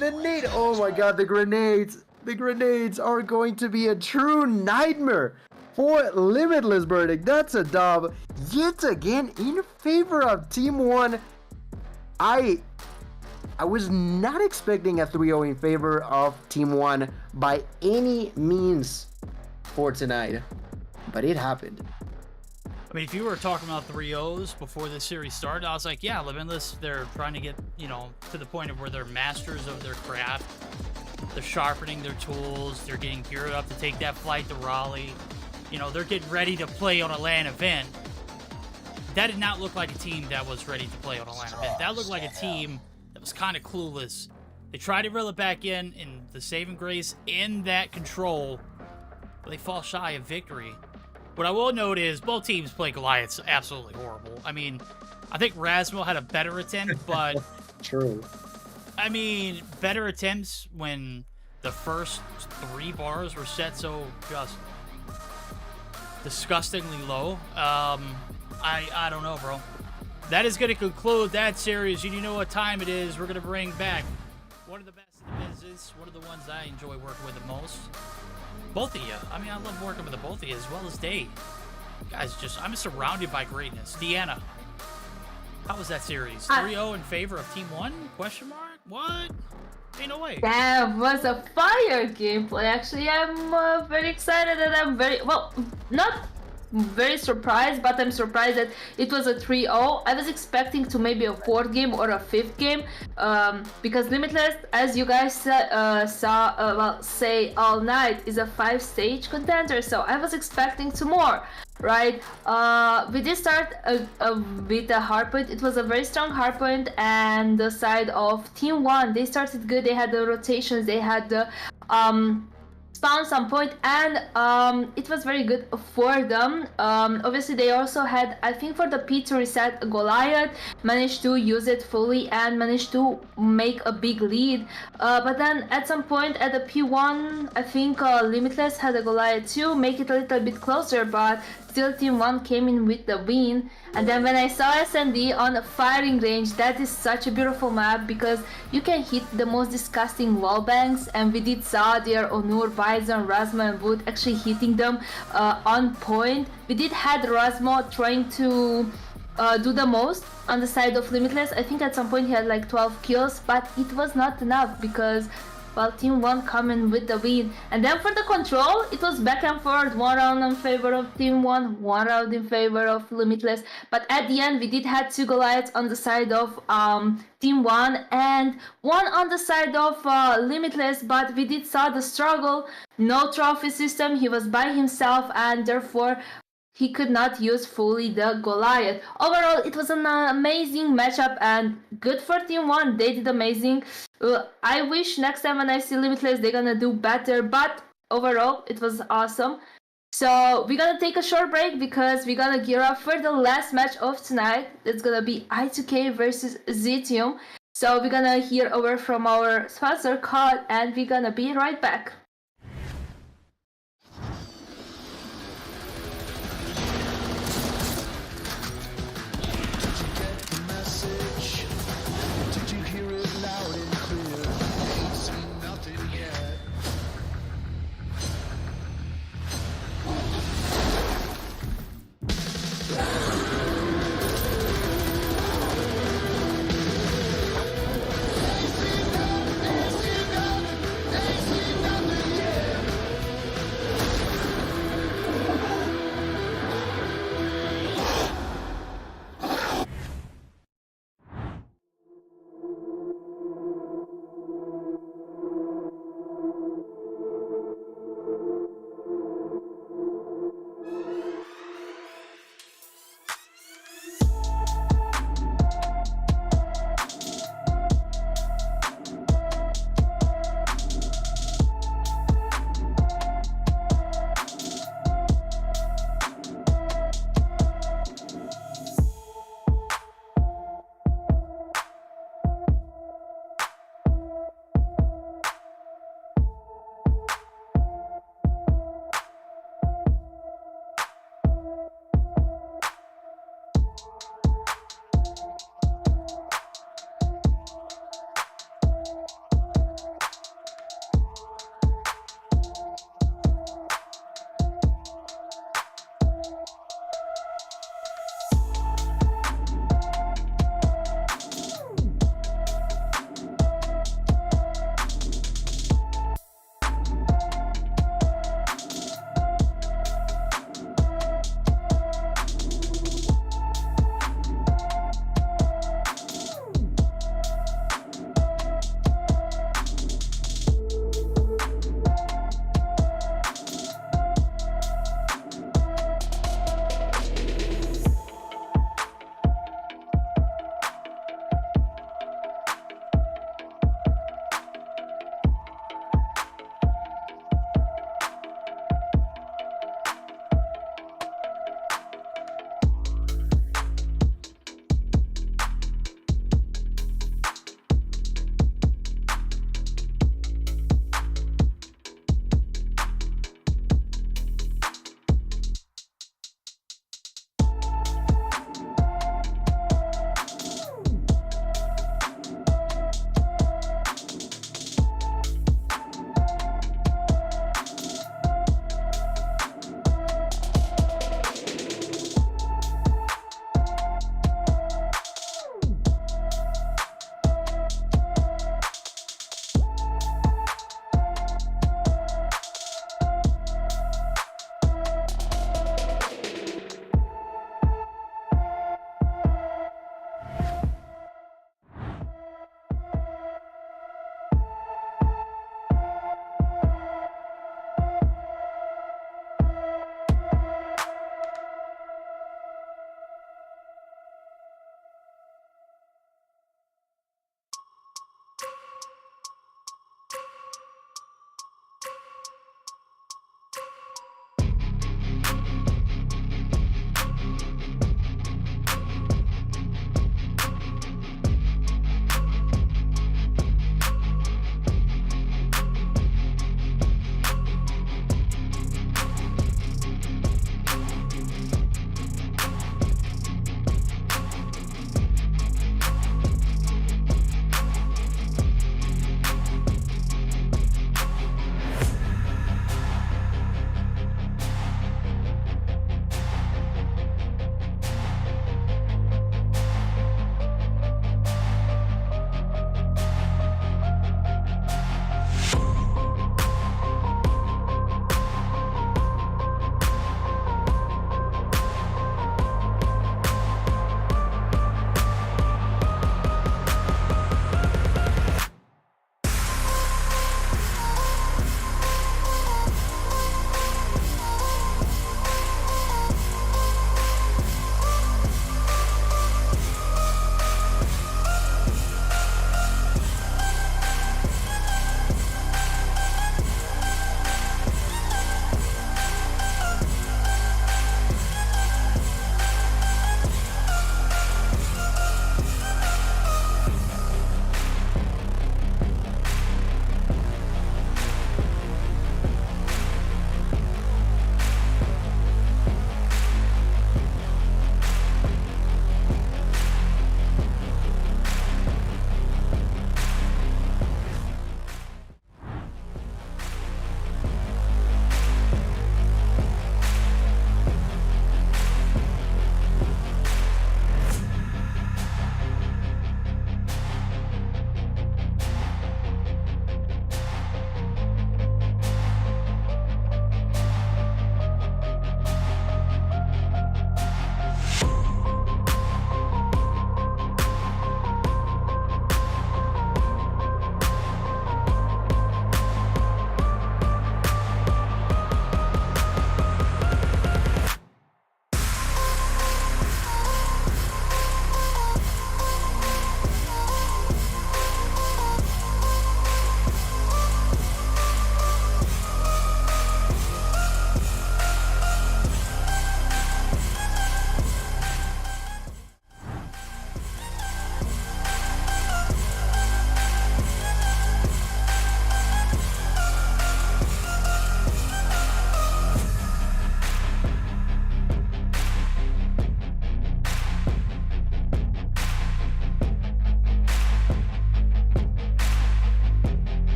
The nade. Oh my god, the grenades. The grenades are going to be a true nightmare for Limitless verdict. That's a dub yet again in favor of Team 1. I was not expecting a 3-0 in favor of Team 1 by any means for tonight, but it happened. I mean, if you were talking about 3-0s before this series started, I was like, yeah, Limitless, they're trying to get, you know, to the point of where they're masters of their craft. They're sharpening their tools. They're getting geared up to take that flight to Raleigh. You know, they're getting ready to play on a LAN event. That did not look like a team that was ready to play on a LAN event. That looked like a team that was kind of clueless. They tried to reel it back in the saving grace, in that control, but they fall shy of victory. What I will note is both teams play Goliaths absolutely horrible. I mean, I think Rasmo had a better attempt, but True. I mean, better attempts when the first 3 bars were set so just disgustingly low. I don't know, bro. That is going to conclude that series. You know what time it is. We're going to bring back one of the best in the business, one of the ones I enjoy working with the most. Both of you. I mean, I love working with the both of you as well as Dave. Guys, I'm surrounded by greatness. Deanna, how was that series? 3-0 in favor of Team 1? Question mark? What? Ain't no way. That was a fire gameplay. Actually, I'm very excited, and I'm not very surprised, but I'm surprised that it was a 3-0. I was expecting to maybe a 4th game or a 5th game, because Limitless, as you guys say all night, is a 5-stage contender, so I was expecting to more, right? We did start with a hardpoint. It was a very strong hardpoint, and the side of Team 1, they started good. They had the rotations, they had the spawn some point, and it was very good for them. Obviously they also had, I think for the P2 reset, Goliath managed to use it fully and managed to make a big lead, but then at some point at the P1, I think Limitless had a Goliath too, make it a little bit closer, but still Team 1 came in with the win. And then when I saw SND on a firing range, that is such a beautiful map because you can hit the most disgusting wallbangs, and we did saw there Onur, Bison, Razmo and Wood actually hitting them on point. We did had Razmo trying to do the most on the side of Limitless. I think at some point he had like 12 kills, but it was not enough because, well, Team 1 coming with the win. And then for the control, it was back and forth, one round in favor of Team 1, one round in favor of Limitless. But at the end, we did have 2 Goliaths on the side of Team 1 and 1 on the side of Limitless, but we did saw the struggle. No trophy system, he was by himself, and therefore he could not use fully the Goliath. Overall, it was an amazing matchup and good for Team 1. They did amazing. I wish next time when I see Limitless, they're gonna do better, but overall, it was awesome. So we're gonna take a short break because we're gonna gear up for the last match of tonight. It's gonna be I2K versus Xitium. So we're gonna hear over from our sponsor, COD, and we're gonna be right back.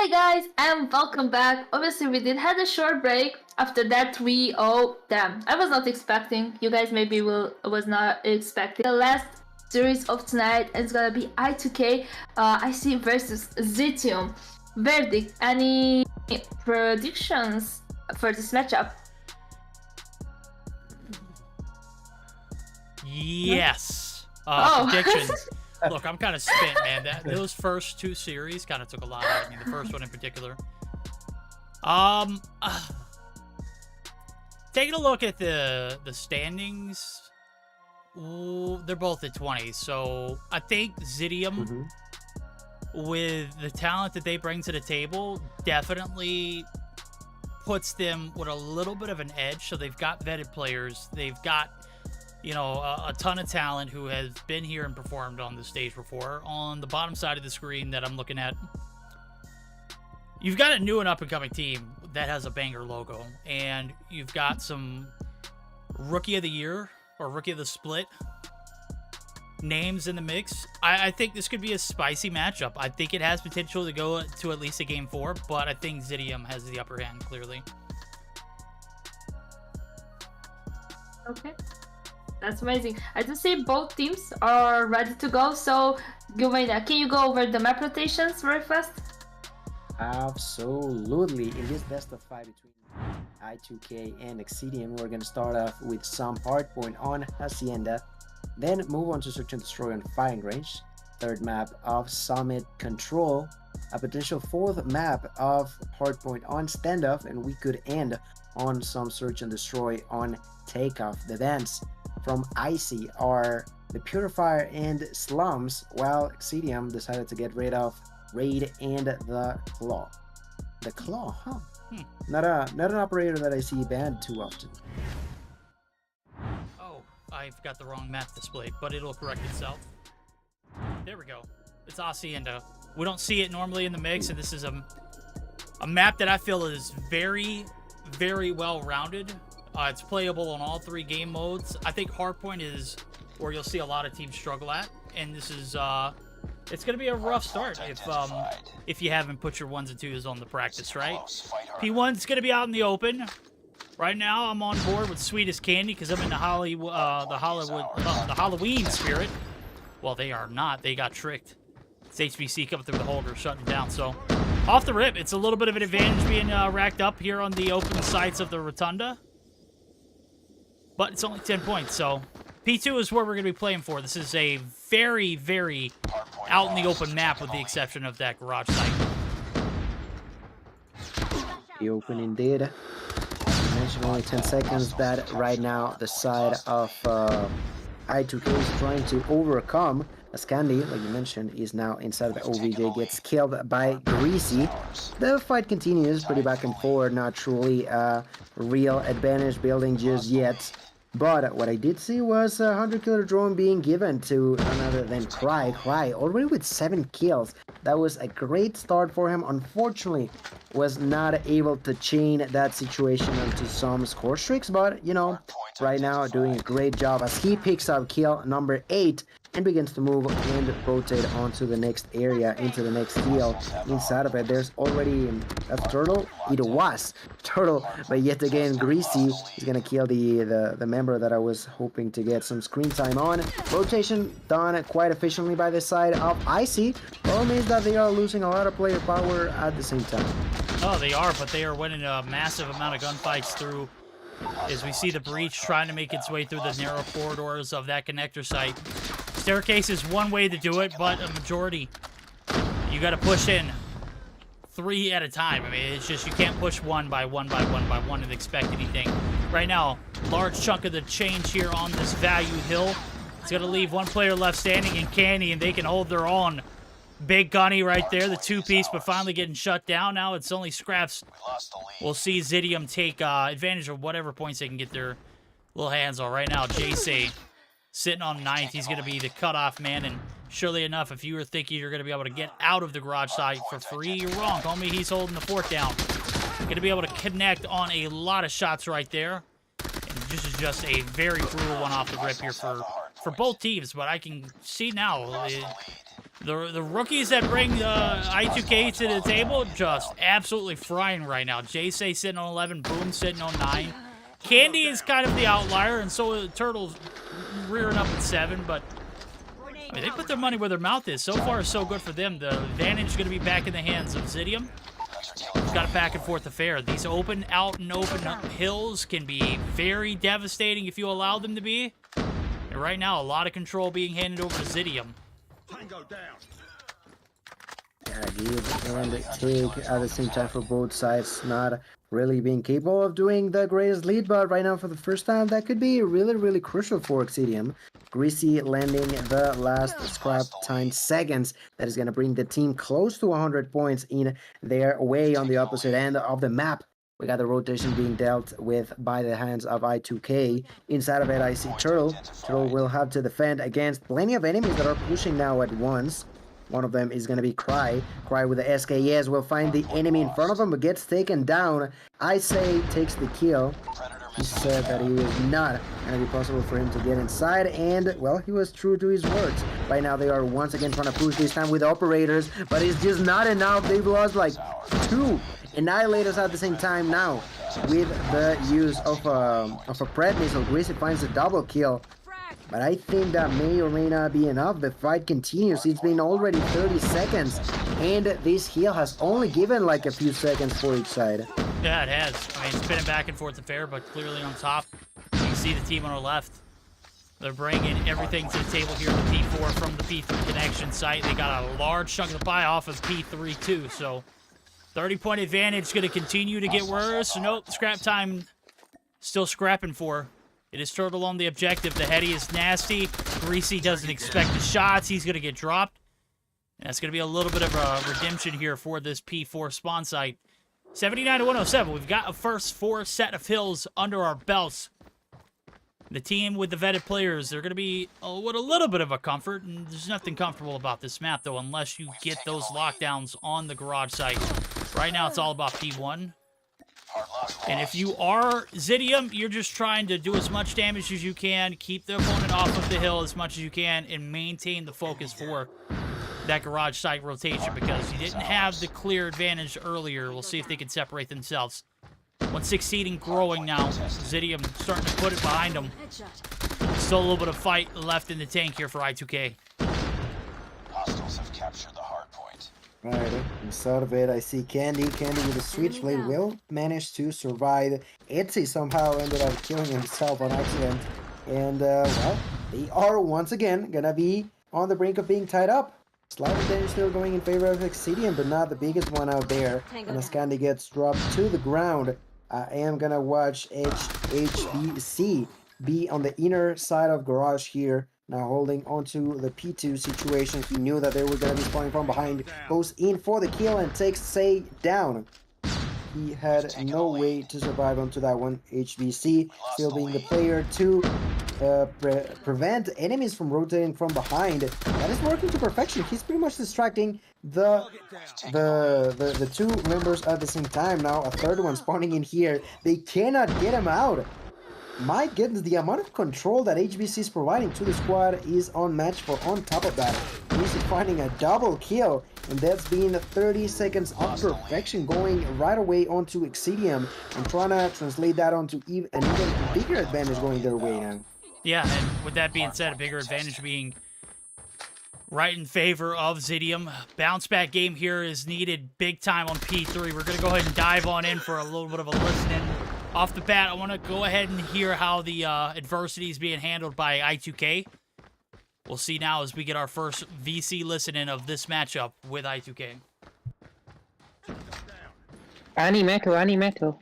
Hi guys, and welcome back. Obviously, we did had a short break after that 3-0. Damn, I was not expecting. You guys maybe was not expecting the last series of tonight. And it's gonna be I2K IC versus Xitium. Verdict. Any predictions for this matchup? Yes. Oh. Predictions. Look, I'm kind of spent, man. Those first two series kind of took a lot out of me. The first one in particular. Taking a look at the standings, they're both at 20. So I think Xitium, with the talent that they bring to the table, definitely puts them with a little bit of an edge. So they've got vetted players. They've got, you know, a ton of talent who has been here and performed on the stage before. On the bottom side of the screen that I'm looking at, you've got a new and up-and-coming team that has a banger logo, and you've got some Rookie of the Year or Rookie of the Split names in the mix. I think this could be a spicy matchup. I think it has potential to go to at least a Game 4, but I think Xitium has the upper hand, clearly. Okay. That's amazing. I just see both teams are ready to go. So, Gilmaina, can you go over the map rotations very fast? Absolutely. In this best of 5 between I2K and Xitium, we're going to start off with some hardpoint on Hacienda, then move on to Search and Destroy on firing range, third map of Summit Control, a potential fourth map of hardpoint on standoff, and we could end on some Search and Destroy on takeoff. The bans from Icy are the Purifier and Slums, while Xitium decided to get rid of Raid and the Claw. The Claw, huh? Not an operator that I see banned too often. Oh, I've got the wrong map displayed, but it'll correct itself. There we go. It's Hacienda. We don't see it normally in the mix, and this is a map that I feel is very, very well rounded. It's playable on all 3 game modes. I think Hardpoint is where you'll see a lot of teams struggle at, and this is it's going to be a rough start if you haven't put your 1s and 2s on the practice, right? P1's going to be out in the open. Right now, I'm on board with Sweet as Candy because I'm in the Halloween spirit. Well, they are not. They got tricked. It's HBC coming through the holder, shutting down. So, off the rip, it's a little bit of an advantage being racked up here on the open sites of the Rotunda. But it's only 10 points, so P2 is where we're going to be playing for. This is a very, very out in the open map with the exception of that garage site. The open indeed. You mentioned only 10 seconds, but right now the side of I2K is trying to overcome, as Candy, like you mentioned, is now inside of the OVJ, gets killed by Greasy. The fight continues, pretty back and forward, not truly a real advantage building just yet. But what I did see was a 100-killer drone being given to none other than Cry, already with 7 kills. That was a great start for him. Unfortunately, was not able to chain that situation into some score streaks, but, you know, right now doing a great job as he picks up kill number 8 and begins to move and rotate onto the next area, into the next kill. Inside of it, there's already a Turtle. It was Turtle, but yet again, Greasy is gonna kill the member that I was hoping to get some screen time on. Rotation done quite efficiently by the side of Icy. Problem is that they are losing a lot of player power at the same time. Oh, they are, but they are winning a massive amount of gunfights through, as we see the breach trying to make its way through the narrow corridors of that connector site. Staircase is one way to do it, but a majority, you got to push in 3 at a time. I mean, it's just you can't push one by one and expect anything. Right now, large chunk of the change here on this value hill. It's going to leave 1 player left standing in Candy, and they can hold their own. Big Gunny right there, the 2-piece, but finally getting shut down. Now it's only scraps. We'll see Xitium take advantage of whatever points they can get their little hands on. Right now, JC sitting on 9th. He's going to be the cutoff man, and surely enough, if you were thinking you're going to be able to get out of the garage site for free, you're wrong. Homie, he's holding the fort down. Going to be able to connect on a lot of shots right there. And this is just a very brutal one off the rip here for both teams, but I can see now The rookies that bring I2K to the table just absolutely frying right now. Jay sitting on 11, Boom sitting on 9. Candy is kind of the outlier, and so are the Turtles rearing up at 7, but I mean, they put their money where their mouth is. So far, so good for them. The advantage is going to be back in the hands of Xitium. It's got a back and forth affair. These open hills can be very devastating if you allow them to be. And right now, a lot of control being handed over to Xitium. Yeah, give and take at the same time for both sides. Not really being capable of doing the greatest lead, but right now for the first time, that could be really, really crucial for Xitium. Greasy landing the last scrap time seconds. That is going to bring the team close to 100 points in their way on the opposite end of the map. We got the rotation being dealt with by the hands of I2K. Inside of it, I see Turtle. Turtle will have to defend against plenty of enemies that are pushing now at once. One of them is going to be Cry. Cry with the SKS will find the enemy in front of him, but gets taken down. I say takes the kill. He said that he is not going to be possible for him to get inside, and, well, he was true to his words. Right now, they are once again trying to push, this time with operators, but it's just not enough. They've lost, like, 2 Annihilators at the same time now. With the use of a Pred missile, Greasy finds a double kill. But I think that may or may not be enough. The fight continues. It's been already 30 seconds. And this heal has only given like a few seconds for each side. Yeah, it has. I mean, it's been a back and forth affair, but clearly on top. You can see the team on our left. They're bringing everything to the table here in the P4 from the P3 connection site. They got a large chunk of the pie off of P3 too. So 30-point advantage going to continue to get worse. Nope, scrap time still scrapping for. It is Turtle on the objective. The heady is nasty. Greasy doesn't expect the shots. He's going to get dropped. And that's going to be a little bit of a redemption here for this P4 spawn site. 79 to 107. We've got a first 4 set of hills under our belts. The team with the vetted players, they're going to be with a little bit of a comfort. And there's nothing comfortable about this map, though, unless you get those lockdowns on the garage site. Right now, it's all about P1. And if you are Xitium, you're just trying to do as much damage as you can, keep the opponent off of the hill as much as you can, and maintain the focus for that garage site rotation, because you didn't have the clear advantage earlier. We'll see if they can separate themselves. 116 growing now. Xitium starting to put it behind them. Still a little bit of fight left in the tank here for I2K. Hostiles have captured the hardpoint. Right, inside of it, I see Candy. Candy with a switchblade will manage to survive. Etsy somehow ended up killing himself on accident. And, well, they are once again gonna be on the brink of being tied up. Slight advantage still going in favor of Xitium, but not the biggest one out there. And as Candy gets dropped to the ground, I am gonna watch HBC be on the inner side of garage here. Now holding onto the P2 situation. He knew that they were going to be spawning from behind. Goes in for the kill and takes Say down. He had no way to survive onto that one. HBC still being the player to prevent enemies from rotating from behind. That is working to perfection. He's pretty much distracting the 2 members at the same time. Now a third one spawning in here. They cannot get him out. My goodness, the amount of control that HBC is providing to the squad is unmatched. For on top of that, he's finding a double kill, and that's been 30 seconds of perfection going right away onto Xitium and trying to translate that onto an even bigger advantage going their way now. Yeah, and with that being said, a bigger advantage being right in favor of Xitium. Bounce back game here is needed big time on P3. We're going to go ahead and dive on in for a little bit of a listen. Off the bat, I want to go ahead and hear how the adversity is being handled by I2K. We'll see now as we get our first VC listening of this matchup with I2K. Metal.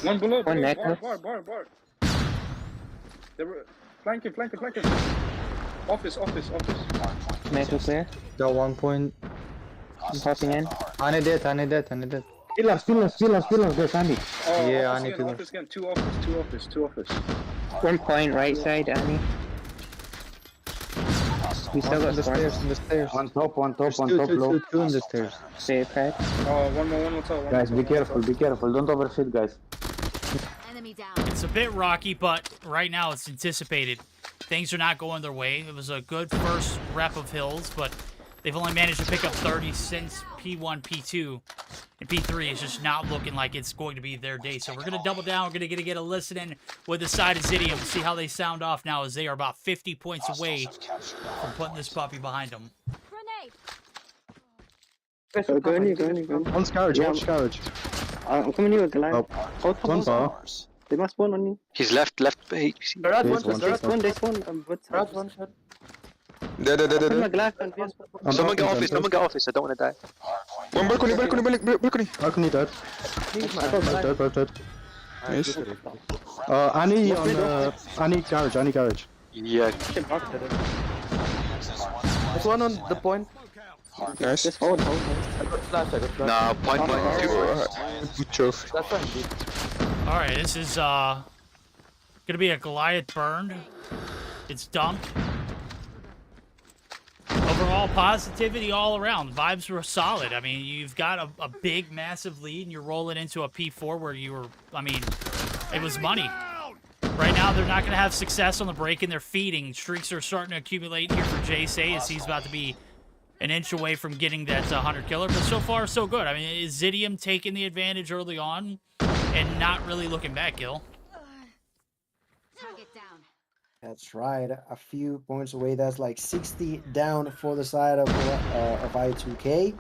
One below. One necklace. Bar. They were flanking. Office. Metal clear. Got 1 point. I'm popping in. Ani dead. Pillars, there's Andy. Oh, Yeah, office I need again, to. office again. Two office. 1 point right side, Annie. We still got On the stairs. On top, low. Two on the stairs. Safe head. Oh, one more top. Guys, be careful, don't overshoot, guys. It's a bit rocky, but right now it's anticipated. things are not going their way. It was a good first rep of Hills, but they've only managed to pick up 30 since P1, P2, and P3 is just not looking like it's going to be their day. So we're going to double down. We're going to get a listen with the side of Xitium, see how they sound off now, as they are about 50 points away from putting this puppy behind them. Go in. One's garage, Yeah. watch garage. I'm coming here with Goliath. Hold One bar. They must spawn on you. He's left. HPC. There's one. one. What's that? There. Put my Goliath on PS. Someone get office. I don't want to die. One balcony. Balcony dead. Dead. Nice. Annie garage. Yeah. There's one on the point. Nice. Just hold. Nah, point. Good job. All right, this is going to be a Goliath burned. It's dumped. Overall positivity all around. Vibes were solid. I mean, you've got a big, massive lead, and you're rolling into a P4 where you were, I mean, it was money. Right now, they're not going to have success on the break, and they're feeding. Streaks are starting to accumulate here for JSay, as he's about to be an inch away from getting that 100 killer. But so far, so good. I mean, is Xitium taking the advantage early on and not really looking back, Gil? That's right. A few points away. That's like 60 down for the side of I2K.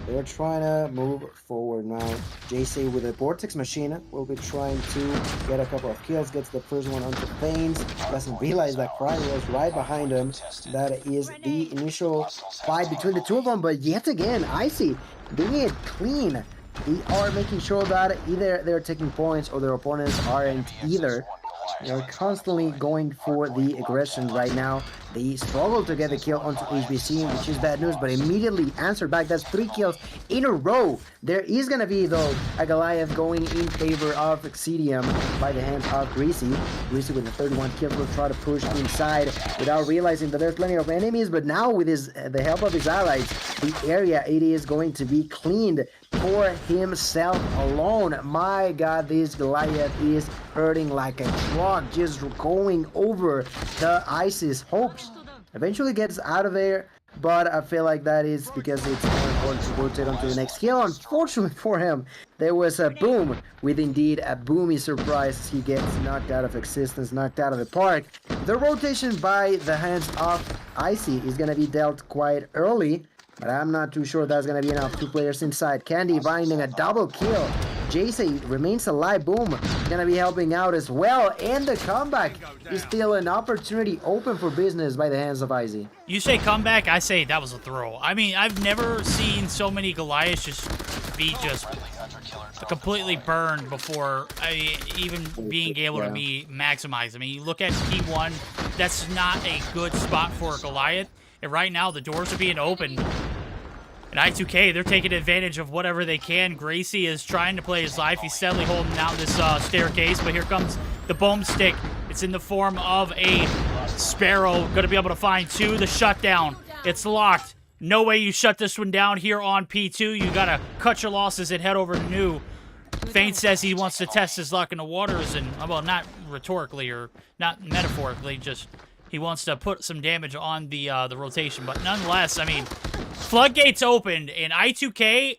They're trying to move forward now. JC with a Vortex machine will be trying to get a couple of kills. Gets the first one onto Thanes. Doesn't realize that Cry was right behind him. That is the initial fight between the two of them. But yet again, Icy doing it clean. They are making sure that either they're taking points or their opponents aren't either. They're constantly going for the aggression right now. They struggle to get the kill onto HBC, which is bad news, but immediately answered back. That's 3 kills in a row. There is going to be, though, a Goliath going in favor of Xitium by the hands of Greasy. Greasy with the 31 kills will try to push inside without realizing that there's plenty of enemies, but now with the help of his allies, the area, it is going to be cleaned for himself alone. My God, this Goliath is hurting like a truck, just going over the ISIS hopes. Eventually gets out of there, but I feel like that is because it's more important to rotate onto the next kill. Unfortunately for him, there was a boom with indeed a boomy surprise. He gets knocked out of existence, knocked out of the park. The rotation by the hands of Icy is going to be dealt quite early, but I'm not too sure that's going to be enough. 2 players inside. Candy finding a double kill. JC remains alive. Boom, gonna be helping out as well, and the comeback is still an opportunity open for business by the hands of Izzy. You say comeback, I say that was a throw. I mean, I've never seen so many Goliaths just be completely burned before even being able to be maximized. I mean, you look at P1, that's not a good spot for a Goliath, and right now the doors are being opened. And I2K, they're taking advantage of whatever they can. Gracie is trying to play his life. He's steadily holding down this staircase, but here comes the boomstick. It's in the form of a Sparrow. Going to be able to find 2. The shutdown. It's locked. No way you shut this one down here on P2. You got to cut your losses and head over to New. Feint says he wants to test his luck in the waters, and, well, not rhetorically or not metaphorically, just he wants to put some damage on the rotation. But nonetheless, I mean, floodgates opened, and I2K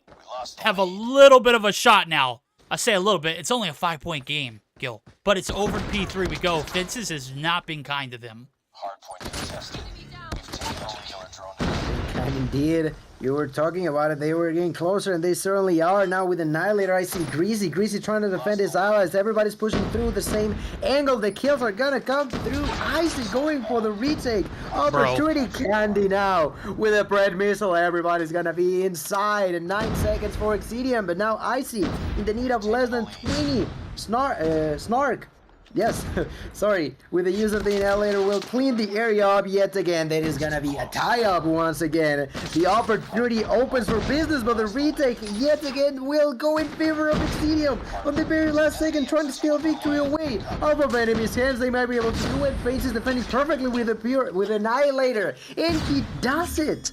have a little bit of a shot now. I say a little bit. It's only a 5-point game, Gil. But it's over to P3 we go. Fences has not been kind to them. Hardpoint contested. We've taken the killer drone. And indeed, you were talking about it. They were getting closer, and they certainly are. Now with Annihilator, I see Greasy. Greasy trying to defend his allies. Everybody's pushing through the same angle. The kills are gonna come through. Icy going for the retake. Opportunity. Candy now with a bread missile. Everybody's gonna be inside. 9 seconds for Xitium, but now Icy in the need of less than 20. Snark. Yes, sorry, with the use of the Annihilator, will clean the area up yet again. There is gonna be a tie-up once again. The opportunity opens for business, but the retake yet again will go in favor of Xitium on the very last second, trying to steal victory away off of enemy's hands. They might be able to do it. Face is defending perfectly with Annihilator, and he does it.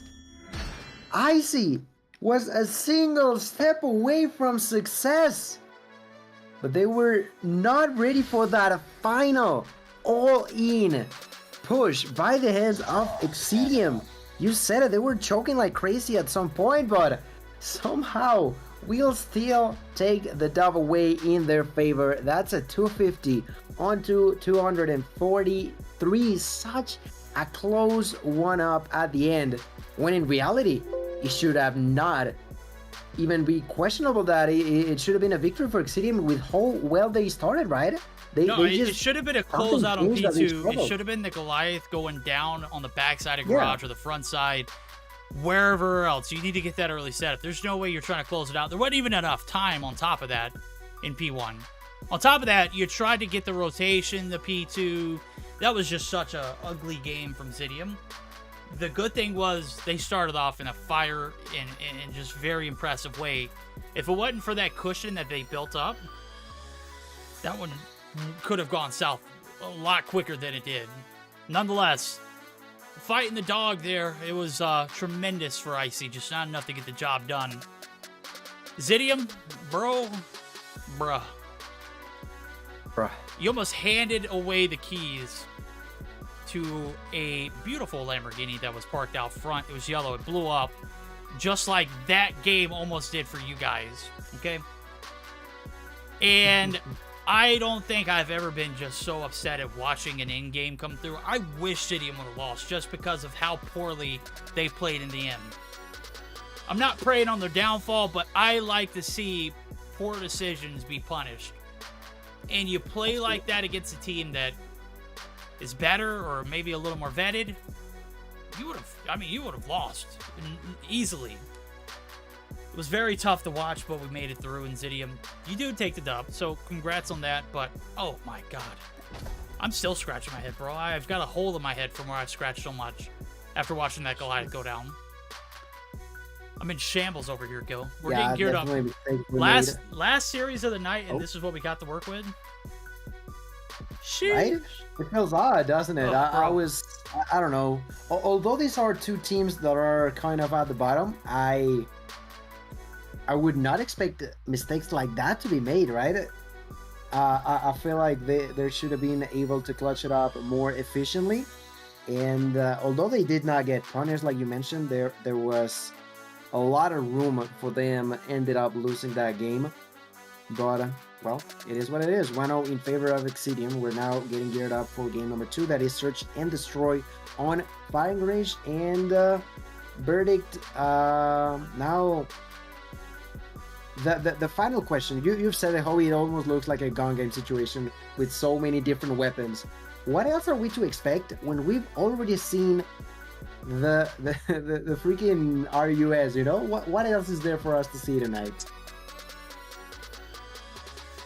Icy was a single step away from success. But they were not ready for that final all-in push by the hands of Xitium. You said it, they were choking like crazy at some point, but somehow we'll still take the dub away in their favor. That's a 250 onto 243. Such a close one-up at the end, when in reality, it should have not even be questionable that it should have been a victory for Xitium with how well they started, right? It should have been a closeout on P2. It should have been the Goliath going down on the backside of garage or the front side, wherever else. You need to get that early setup. There's no way you're trying to close it out. There wasn't even enough time on top of that in P1. On top of that, you tried to get the rotation, the P2. That was just such a ugly game from Xitium. The good thing was they started off in a fire in just very impressive way. If it wasn't for that cushion that they built up, that one could have gone south a lot quicker than it did. Nonetheless, fighting the dog there, it was tremendous for Icy, just not enough to get the job done. Xitium, bruh. You almost handed away the keys to a beautiful Lamborghini that was parked out front. It was yellow, it blew up, just like that game almost did for you guys, okay? And I don't think I've ever been just so upset at watching an in-game come through. I wish Xitium would have lost just because of how poorly they played in the end. I'm not preying on their downfall, but I like to see poor decisions be punished. And you play like that against a team that is better or maybe a little more vetted, you would have lost easily. It was very tough to watch, but we made it through in Xitium. You do take the dub, so congrats on that, but oh my god. I'm still scratching my head, bro. I've got a hole in my head from where I've scratched so much after watching that Goliath go down. I'm in shambles over here, Gil. We're getting geared up. Last series of the night, and this is what we got to work with. Sheesh. Right? It feels odd, doesn't it? I don't know. Although these are two teams that are kind of at the bottom, I would not expect mistakes like that to be made, right? I feel like they should have been able to clutch it up more efficiently. And although they did not get punished, like you mentioned, there was a lot of room for them. Ended up losing that game. But, well, it is what it is. 1-0 in favor of Xitium. We're now getting geared up for game number 2. That is Search and Destroy on firing range. And verdict now... The final question, you've said how it almost looks like a gun game situation with so many different weapons. What else are we to expect when we've already seen the freaking RUS, you know? What else is there for us to see tonight?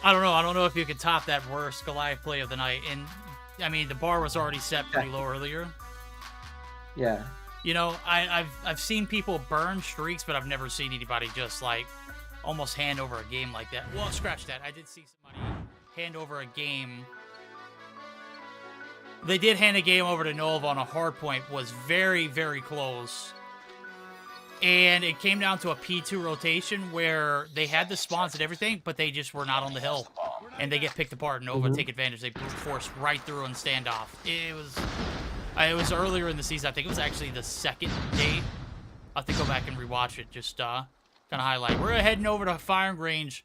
I don't know if you could top that worst Goliath play of the night. And I mean, the bar was already set pretty low earlier. Yeah. You know, I've seen people burn streaks, but I've never seen anybody just like almost hand over a game like that. Well, scratch that. I did see somebody hand over a game. They did hand a game over to Nova on a hardpoint. Was very, very close. And it came down to a P2 rotation where they had the spawns and everything, but they just were not on the hill. And they get picked apart. Nova take advantage. They brute force right through and stand off. It was earlier in the season. I think it was actually the second day. I'll have to go back and rewatch it. Just kind of highlight. We're heading over to firing range.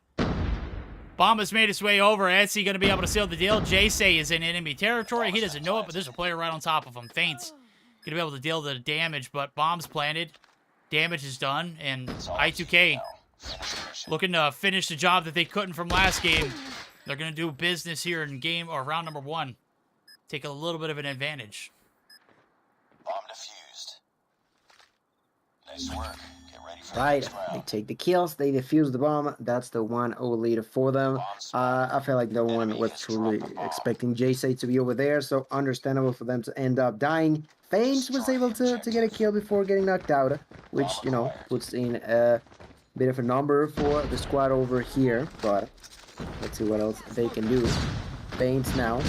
Bomb has made its way over. Etsy going to be able to seal the deal. Jace is in enemy territory. He doesn't know it, but there's a player right on top of him. Feints. Going to be able to deal the damage, but bomb's planted. Damage is done, and I2K looking to finish the job that they couldn't from last game. They're going to do business here in game or round number 1. Take a little bit of an advantage. Bomb defused. Nice work. Get ready for Right, they take the kills, they defuse the bomb. That's the 1-0 lead for them. I feel like no one was truly expecting Jace to be over there, so understandable for them to end up dying. Feints was able to get a kill before getting knocked out, which, you know, puts in a bit of a number for the squad over here. But let's see what else they can do. Feints now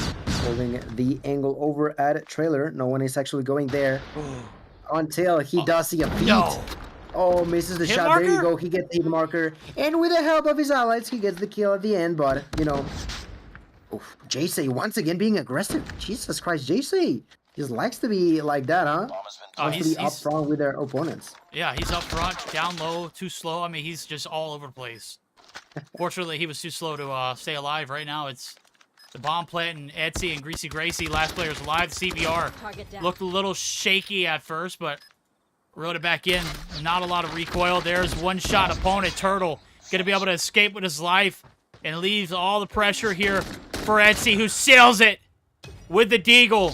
holding the angle over at trailer. No one is actually going there until he does see a feat. No. Oh, misses the shot. Marker? There you go. He gets the hit marker. And with the help of his allies, he gets the kill at the end. But, you know, Jace once again being aggressive. Jesus Christ, Jace. Just likes to be like that, huh? Oh, Likes to be up front with their opponents. Yeah, he's up front, down low, too slow. I mean, he's just all over the place. Fortunately, he was too slow to stay alive. Right now, it's the bomb plant and Etsy and Greasy Gracie, last players alive. The CBR looked a little shaky at first, but rode it back in. Not a lot of recoil. There's one shot opponent. Turtle going to be able to escape with his life and leaves all the pressure here for Etsy, who seals it with the deagle.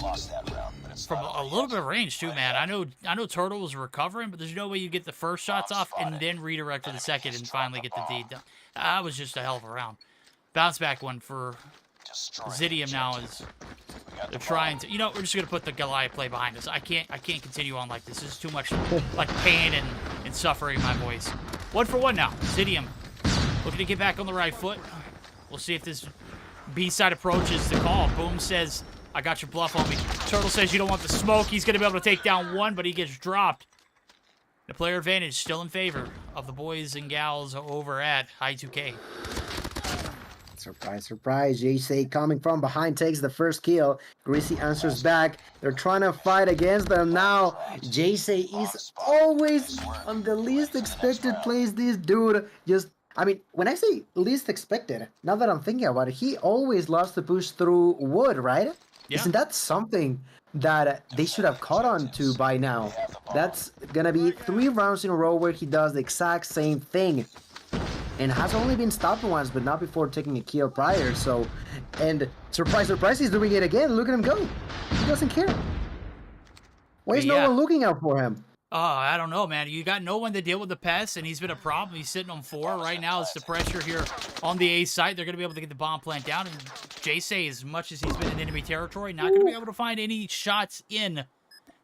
From a little bit of range, too, man. I know Turtle was recovering, but there's no way you get the first shots off and then redirect for the second and finally get the deed done. That was just a hell of a round. Bounce back one for Xitium now is they're trying to, we're just gonna put the Goliath play behind us. I can't continue on like this. This is too much like pain and suffering in my voice. 1 for 1 now. Xitium looking to get back on the right foot. We'll see if this B-side approach is the call. Boom says, I got your bluff on me. Turtle says you don't want the smoke. He's gonna be able to take down one, but he gets dropped. The player advantage still in favor of the boys and gals over at High 2K. Surprise, surprise. JC coming from behind takes the first kill. Greasy answers back. They're trying to fight against them now. JC is always on the least expected place. This dude just, I mean, when I say least expected, now that I'm thinking about it, he always loves to push through wood, right? Yeah. Isn't that something that they should have caught on to by now? That's gonna be 3 rounds in a row where he does the exact same thing. And has only been stopped once, but not before taking a kill prior, so... And surprise, surprise, he's doing it again. Look at him go. He doesn't care. Why is no one looking out for him? Oh, I don't know, man. You got no one to deal with the pests, and he's been a problem. He's sitting on 4. Right now, it's the pressure here on the A site. They're going to be able to get the bomb plant down. And JC, as much as he's been in enemy territory, not going to be able to find any shots in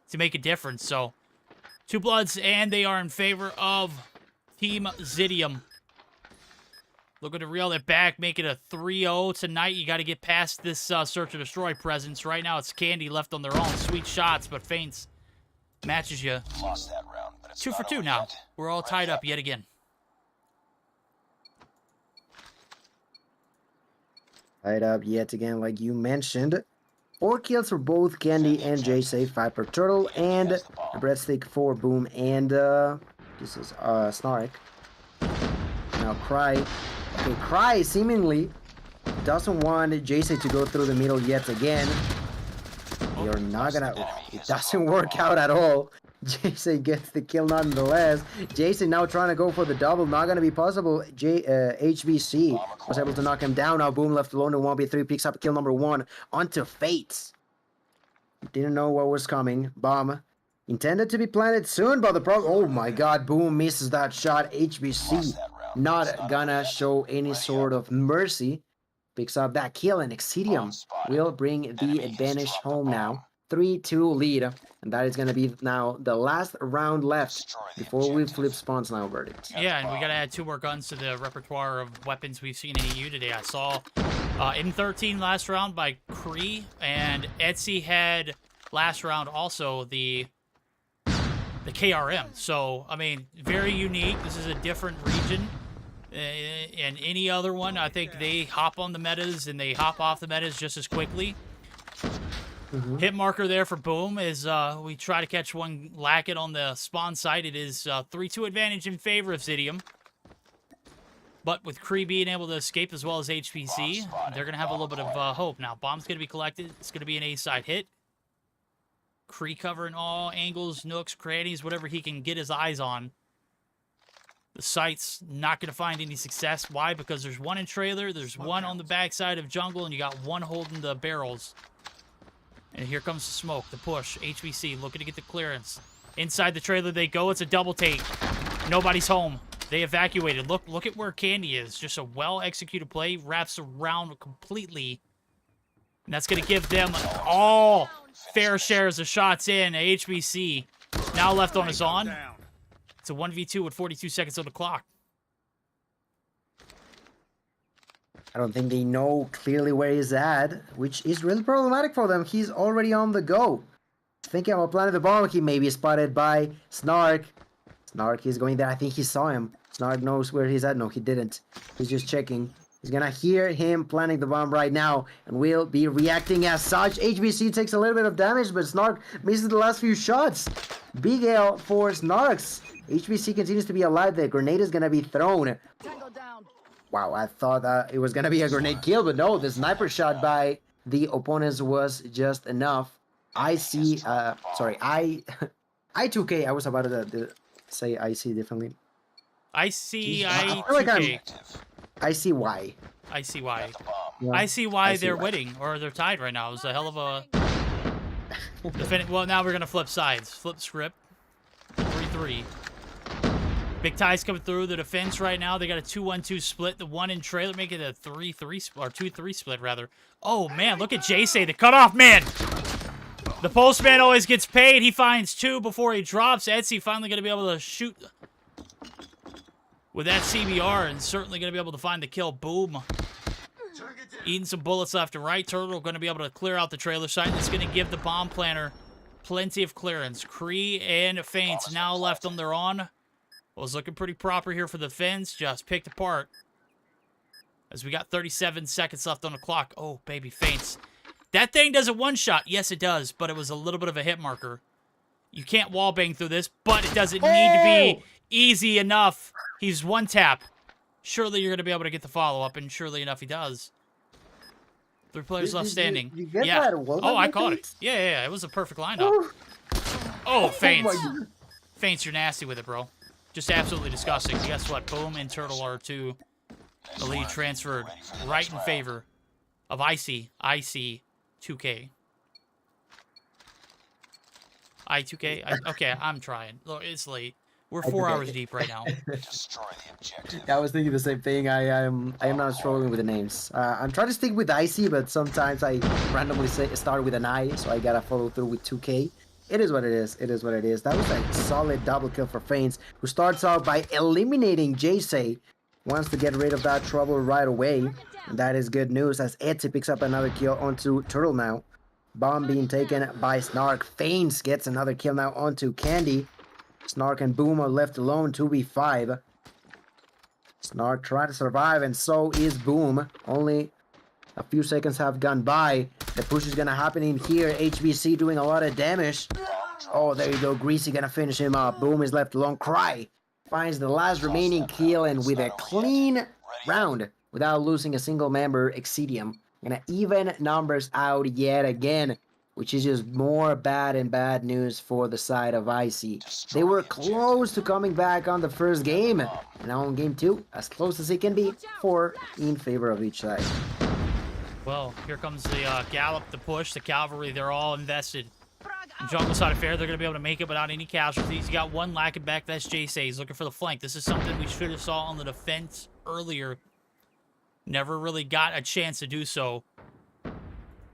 to make a difference. So, 2 bloods, and they are in favor of Team Xitium. Looking to reel it back, make it a 3-0 tonight. You got to get past this search and destroy presence. Right now, it's Candy left on their own. Sweet shots, but feints. Matches you. Lost that round, but it's 2 for 2 now. We're all tied up yet again. Tied up yet again, like you mentioned. 4 kills for both Candy and JC. 5 per Turtle, and a breadstick for Boom, and this is Snark. Now Cry. Okay, Cry seemingly doesn't want JC to go through the middle yet again. You're not gonna... It doesn't work out at all. JC gets the kill nonetheless. JC now trying to go for the double. Not gonna be possible. HBC was able to knock him down. Now Boom left alone in 1v3. Picks up kill number 1 onto Fates. Didn't know what was coming. Bomb intended to be planted soon, but the problem... Oh my god, Boom misses that shot. HBC not gonna show any sort of mercy. Picks up that kill, and Xitium will bring the advantage home now. 3-2 lead, and that is going to be now the last round left before we flip spawns now, verdict. Yeah, and we got to add 2 more guns to the repertoire of weapons we've seen in EU today. I saw M13 last round by Cree, and Etsy had last round also the KRM. So, I mean, very unique. This is a different region. And any other one, I think they hop on the metas and they hop off the metas just as quickly. Hit marker there for Boom is we try to catch one lacket on the spawn site. It is 3-2 advantage in favor of Xitium. But with Cree being able to escape as well as HPC, they're going to have a little bit of hope. Now, bomb's going to be collected. It's going to be an A-side hit. Cree covering all angles, nooks, crannies, whatever he can get his eyes on. The site's not going to find any success. Why? Because there's one in trailer, there's one on the backside of jungle, and you got one holding the barrels. And here comes the smoke, the push. HBC looking to get the clearance. Inside the trailer they go. It's a double take. Nobody's home. They evacuated. Look at where Candy is. Just a well-executed play. Wraps around completely. And that's going to give them all fair shares of shots in. HBC now left on his own. It's a 1v2 with 42 seconds on the clock. I don't think they know clearly where he's at, which is really problematic for them. He's already on the go. Thinking about planting the bomb, he may be spotted by Snark. Snark is going there. I think he saw him. Snark knows where he's at. No, he didn't. He's just checking. He's gonna hear him planting the bomb right now and will be reacting as such. HBC takes a little bit of damage, but Snark misses the last few shots. Big L for Snarks. HBC continues to be alive. The grenade is gonna be thrown. Wow, I thought it was gonna be a grenade kill, but no, the sniper shot by the opponents was just enough. I2K, I was about to say IC differently. I see I see why. I see why. Yeah, I see why they're winning, or they're tied right now. It was a hell of a... Well, now we're going to flip sides. Flip script. 3-3. Big ties coming through the defense right now. They got a 2-1-2 split. The one in trailer make it a 3-3 or 2-3 split rather. Oh man, look at Jace, the cutoff man. The postman always gets paid. He finds 2 before he drops. Etsy finally going to be able to shoot with that CBR and certainly going to be able to find the kill. Boom. Eating some bullets left and right. Turtle going to be able to clear out the trailer site. That's going to give the bomb planter plenty of clearance. Kree and Feints now left on their own. Well, it's looking pretty proper here for the Fins. Just picked apart. As we got 37 seconds left on the clock. Oh, baby, Feints. That thing does a one-shot. Yes, it does, but it was a little bit of a hit marker. You can't wallbang through this, but it doesn't need to be easy enough. He's one tap. Surely you're going to be able to get the follow-up, and surely enough he does. 3 players left standing. You get that? Oh, I caught it. Yeah, it was a perfect lineup. Oh, Feints. Feints, you're nasty with it, bro. Just absolutely disgusting. Guess what? Boom and Turtle are to the lead transferred right in favor of IC 2K. I2K? Okay, I'm trying. Look, it's late. We're 4 hours deep right now. Destroy the objective. I was thinking the same thing. I am not struggling with the names. I'm trying to stick with IC, but sometimes I randomly start with an I, so I gotta follow through with 2K. It is what it is. It is what it is. That was a solid double kill for Feints, who starts out by eliminating Jace. Wants to get rid of that trouble right away. And that is good news as Etsy picks up another kill onto Turtle now. Bomb being taken by Snark. Feints gets another kill now onto Candy. Snark and Boom are left alone, 2v5. Snark trying to survive, and so is Boom. Only a few seconds have gone by. The push is gonna happen in here. HBC doing a lot of damage. Oh, there you go. Greasy gonna finish him up. Boom is left alone. Cry finds the last remaining kill, and with a clean round, without losing a single member, Xitium gonna even numbers out yet again, which is just more bad news for the side of IC. They were close to coming back on the first game, and now on game 2, as close as it can be, 4 in favor of each side. Well, here comes the Gallop, the push, the Cavalry. They're all invested. Jungle side affair, they're going to be able to make it without any casualties. You got one lacking back, that's Jace. He's looking for the flank. This is something we should have saw on the defense earlier. Never really got a chance to do so.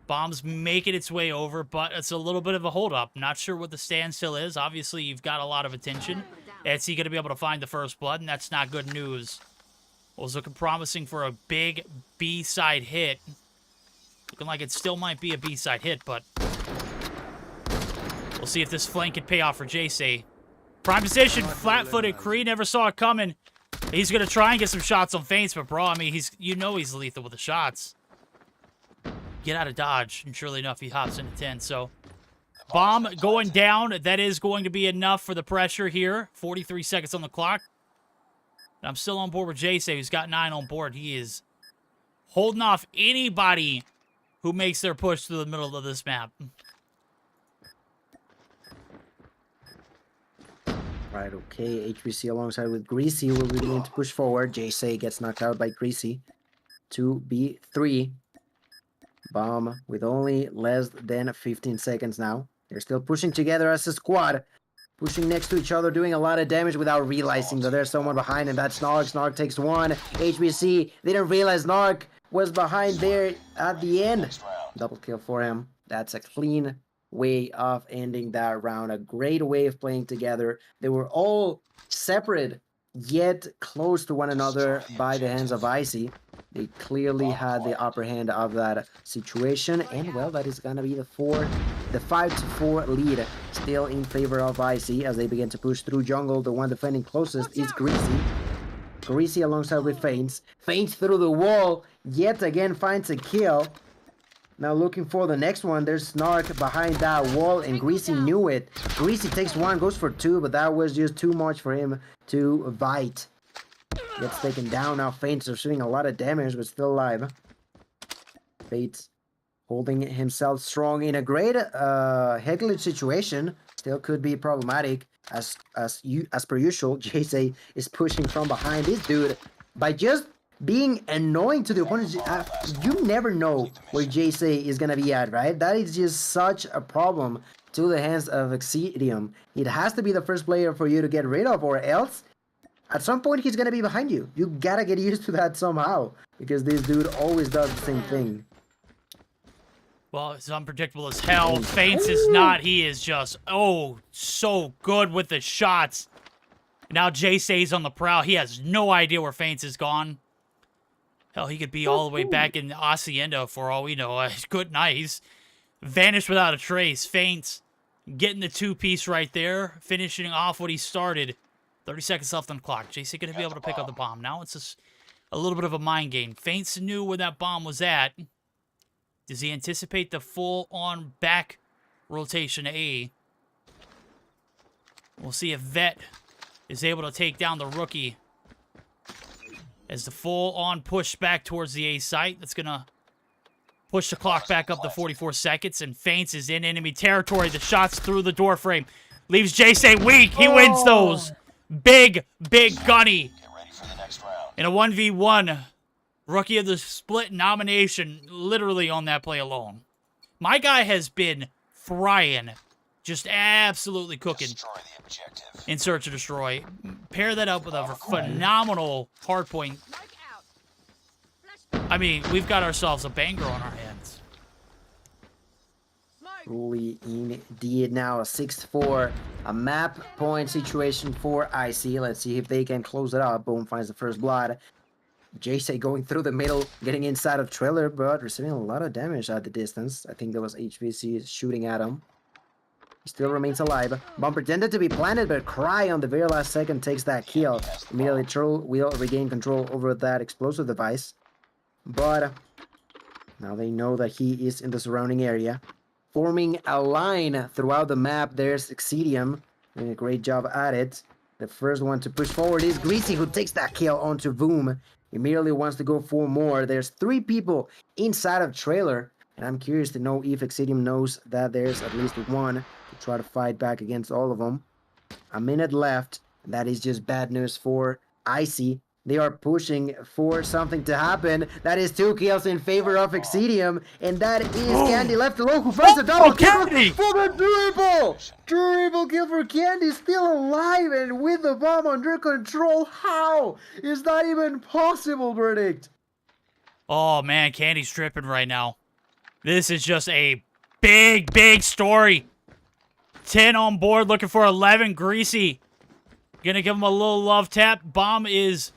Bomb's making its way over, but it's a little bit of a hold-up. Not sure what the standstill is. Obviously, you've got a lot of attention. Is he going to be able to find the first blood? And that's not good news. Well, it's looking promising for a big B-side hit. Looking like it still might be a B-side hit, but we'll see if this flank can pay off for Jace. Prime position, flat-footed. Kree never saw it coming. He's going to try and get some shots on Feints, but bro, I mean, he's lethal with the shots. Get out of dodge, and surely enough, he hops into 10, so bomb going down. That is going to be enough for the pressure here. 43 seconds on the clock. I'm still on board with Jace, who's got 9 on board. He is holding off anybody who makes their push to the middle of this map. Right, okay. HBC alongside with Greasy will be willing to push forward. Jace gets knocked out by Greasy. 2v3. Bomb with only less than 15 seconds now. They're still pushing together as a squad. Pushing next to each other, doing a lot of damage without realizing that there's someone behind him. That's Snark. Snark takes one. HBC didn't realize Snark was behind there at the end. Double kill for him. That's a clean way of ending that round. A great way of playing together. They were all separate, yet close to one another by the hands of IC. They clearly had the upper hand of that situation, and well, that is gonna be the 5-4 lead, still in favor of IC as they begin to push through jungle. The one defending closest is Greasy. Greasy alongside with Feints. Feints through the wall, yet again finds a kill. Now looking for the next one, there's Snark behind that wall, and Greasy knew it. Greasy takes one, goes for two, but that was just too much for him to bite. Gets taken down. Now Feints are shooting a lot of damage, but still alive. Feints holding himself strong in a great headglitch situation. Still could be problematic. As per usual, JC is pushing from behind this dude by just being annoying to the opponent. You never know where JC is gonna be at, right? That is just such a problem to the hands of Xitium. It has to be the first player for you to get rid of, or else at some point he's gonna be behind you. You gotta get used to that somehow, because this dude always does the same thing. Well, it's unpredictable as hell. Feints is not. He is just, so good with the shots. Now JC's on the prowl. He has no idea where Feints is gone. Hell, he could be all the way back in Hacienda for all we know. Good night. He's vanished without a trace. Feints getting the two-piece right there, finishing off what he started. 30 seconds left on the clock. JC going to be able to pick up the bomb. Now it's just a little bit of a mind game. Feints knew where that bomb was at. Does he anticipate the full-on back rotation to A? We'll see if Vet is able to take down the rookie. As the full-on push back towards the A site. That's going to push the clock back up to 44 seconds. And Feints is in enemy territory. The shot's through the door frame. Leaves JC weak. He wins those. Big gunny. In a 1v1. Rookie of the Split nomination, literally on that play alone. My guy has been frying, just absolutely cooking in Search and Destroy. Pair that up with a phenomenal hardpoint. I mean, we've got ourselves a banger on our hands. Truly indeed. Now a 6-4, a map point situation for IC. Let's see if they can close it up. Boom, finds the first blood. JC going through the middle, getting inside of trailer, but receiving a lot of damage at the distance. I think there was HVC shooting at him. He still remains alive. Bomb pretended to be planted, but Cry on the very last second takes that kill. Immediately Troll will regain control over that explosive device. But now they know that he is in the surrounding area. Forming a line throughout the map, there's Xitium doing a great job at it. The first one to push forward is Greasy, who takes that kill onto Boom. Immediately wants to go for more. There's 3 people inside of trailer, and I'm curious to know if Xitium knows that there's at least one to try to fight back against all of them. A minute left. That is just bad news for Icy. They are pushing for something to happen. That is 2 kills in favor of Xitium, and that is Candy left alone, who finds a double kill for the triple! Triple kill for Candy, still alive and with the bomb under control. How is that even possible, Verdict? Oh man, Candy's tripping right now. This is just a big story. 10 on board, looking for 11. Greasy gonna give him a little love tap. Bomb is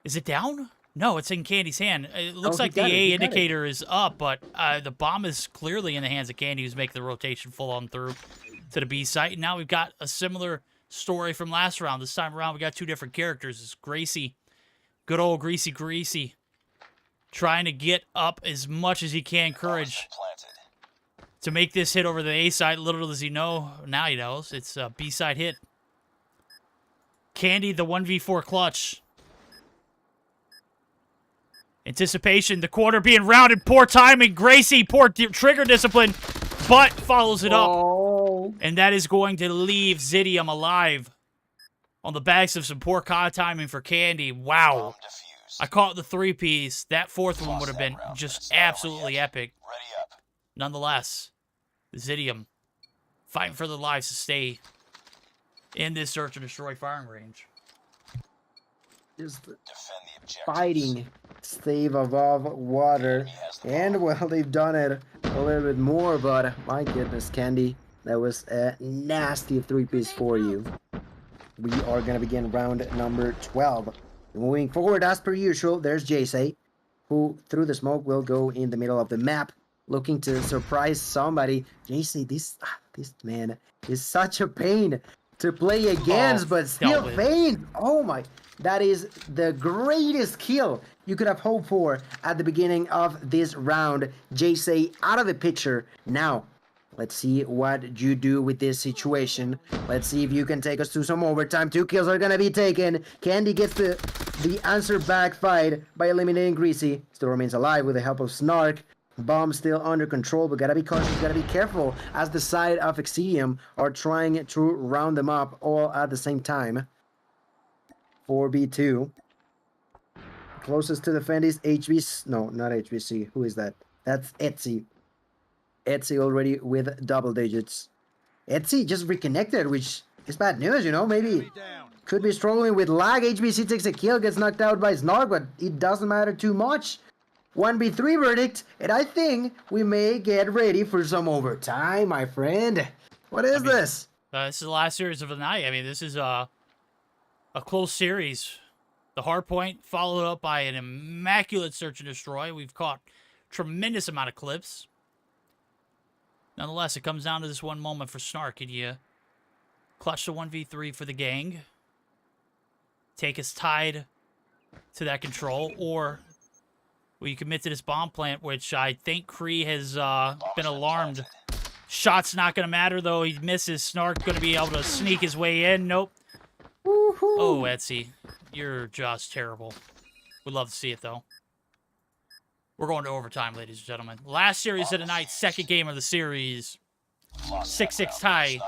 it down? No, it's in Candy's hand. It looks like the A indicator is up, but the bomb is clearly in the hands of Candy, who's making the rotation full on through to the B site. And now we've got a similar story from last round. This time around, we got 2 different characters. It's Gracie, good old Greasy, trying to get up as much as he can. Courage to make this hit over the A side. Little does he know, now he knows, it's a B side hit. Candy, the 1v4 clutch. Anticipation, the quarter being rounded, poor timing. Gracie, poor trigger discipline, but follows it up. And that is going to leave Xitium alive on the backs of some poor COD timing for Candy. Wow. I caught the 3-piece. That 4th one would have been just absolutely epic. Nonetheless, Xitium fighting for their lives to stay in this Search and Destroy firing range. Just fighting, stave above water, and well, they've done it a little bit more, but my goodness, Candy, that was a nasty 3-piece for you. We are going to begin round number 12. Moving forward, as per usual, there's JC, who through the smoke will go in the middle of the map, looking to surprise somebody. JC, this man is such a pain. to play against, but still dealt with. faint. Oh my, that is the greatest kill you could have hoped for at the beginning of this round. JC out of the picture. Now, let's see what you do with this situation. Let's see if you can take us to some overtime. 2 kills are gonna be taken. Candy gets the answer back fight by eliminating Greasy. Still remains alive with the help of Snark. Bomb still under control, but gotta be cautious, gotta be careful as the side of Xitium are trying to round them up all at the same time. 4v2. Closest to defend is HBC. No, not HBC. Who is that? That's Etsy. Etsy already with double digits. Etsy just reconnected, which is bad news, you know? Maybe could be struggling with lag. HBC takes a kill, gets knocked out by Snark, but it doesn't matter too much. 1v3 verdict, and I think we may get ready for some overtime, my friend. What is this? This is the last series of the night. I mean, this is a close series. The Hardpoint followed up by an immaculate search and destroy. We've caught tremendous amount of clips. Nonetheless, it comes down to this one moment for Snark. Can you clutch the 1v3 for the gang? Take us tied to that control, or will you commit to this bomb plant, which I think Kree has been alarmed. Shot's not going to matter, though. He misses. Snark going to be able to sneak his way in. Nope. Oh, Etsy. You're just terrible. We'd love to see it, though. We're going to overtime, ladies and gentlemen. Last series of the night, second game of the series. 6-6 tie.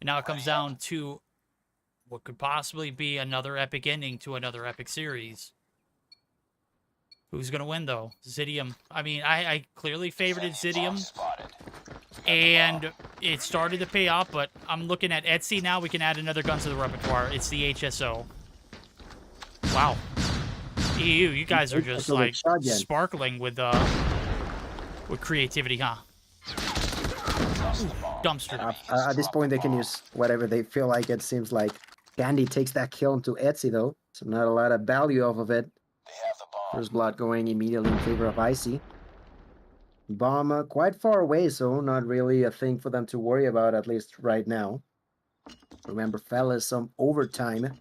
And now it comes down to what could possibly be another epic ending to another epic series. Who's going to win, though? Xitium. I mean, I clearly favorited Xitium. And it started to pay off, but I'm looking at Etsy now. We can add another gun to the repertoire. It's the HSO. Wow. Ew, you guys are just, like, sparkling with creativity, huh? Dumpster. At this point, they can use whatever they feel like. It seems like Candy takes that kill into Etsy, though. So not a lot of value off of it. First blood going immediately in favor of Icy. Bomb quite far away, so not really a thing for them to worry about, at least right now. Remember, fellas, some overtime.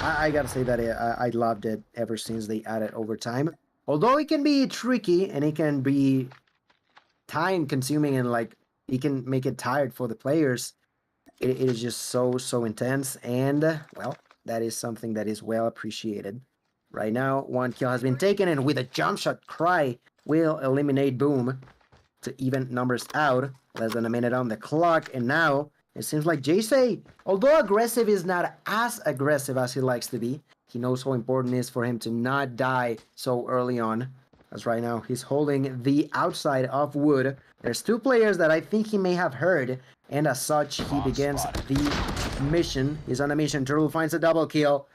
I gotta say that I loved it ever since they added overtime. Although it can be tricky and it can be time consuming and like it can make it tired for the players, it is just so intense, and well, that is something that is well appreciated. Right now, 1 kill has been taken, and with a jump shot, Cry will eliminate Boom to even numbers out. Less than a minute on the clock, and now it seems like JC, although aggressive, is not as aggressive as he likes to be. He knows how important it is for him to not die so early on. As right now, he's holding the outside of wood. There's 2 players that I think he may have heard, and as such, he begins the mission. He's on a mission. Turtle finds a double kill.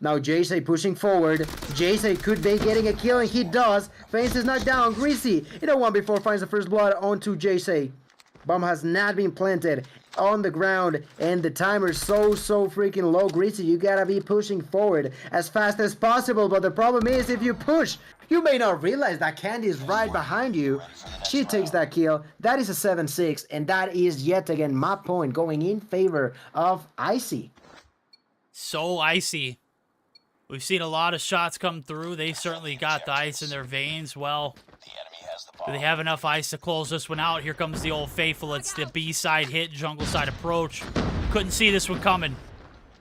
Now JC pushing forward. JC could be getting a kill, and he does. Faints is knocked down. Greasy in a 1v4 finds the first blood onto JC. Bomb has not been planted on the ground, and the timer's so freaking low. Greasy, you gotta be pushing forward as fast as possible, but the problem is if you push, you may not realize that Candy is right behind you. She takes that kill. That is a 7-6, and that is yet again my point going in favor of Icy. So icy. We've seen a lot of shots come through. They certainly got the ice in their veins. Well, do they have enough ice to close this one out? Here comes the old faithful. It's the B-side hit, jungle side approach. Couldn't see this one coming.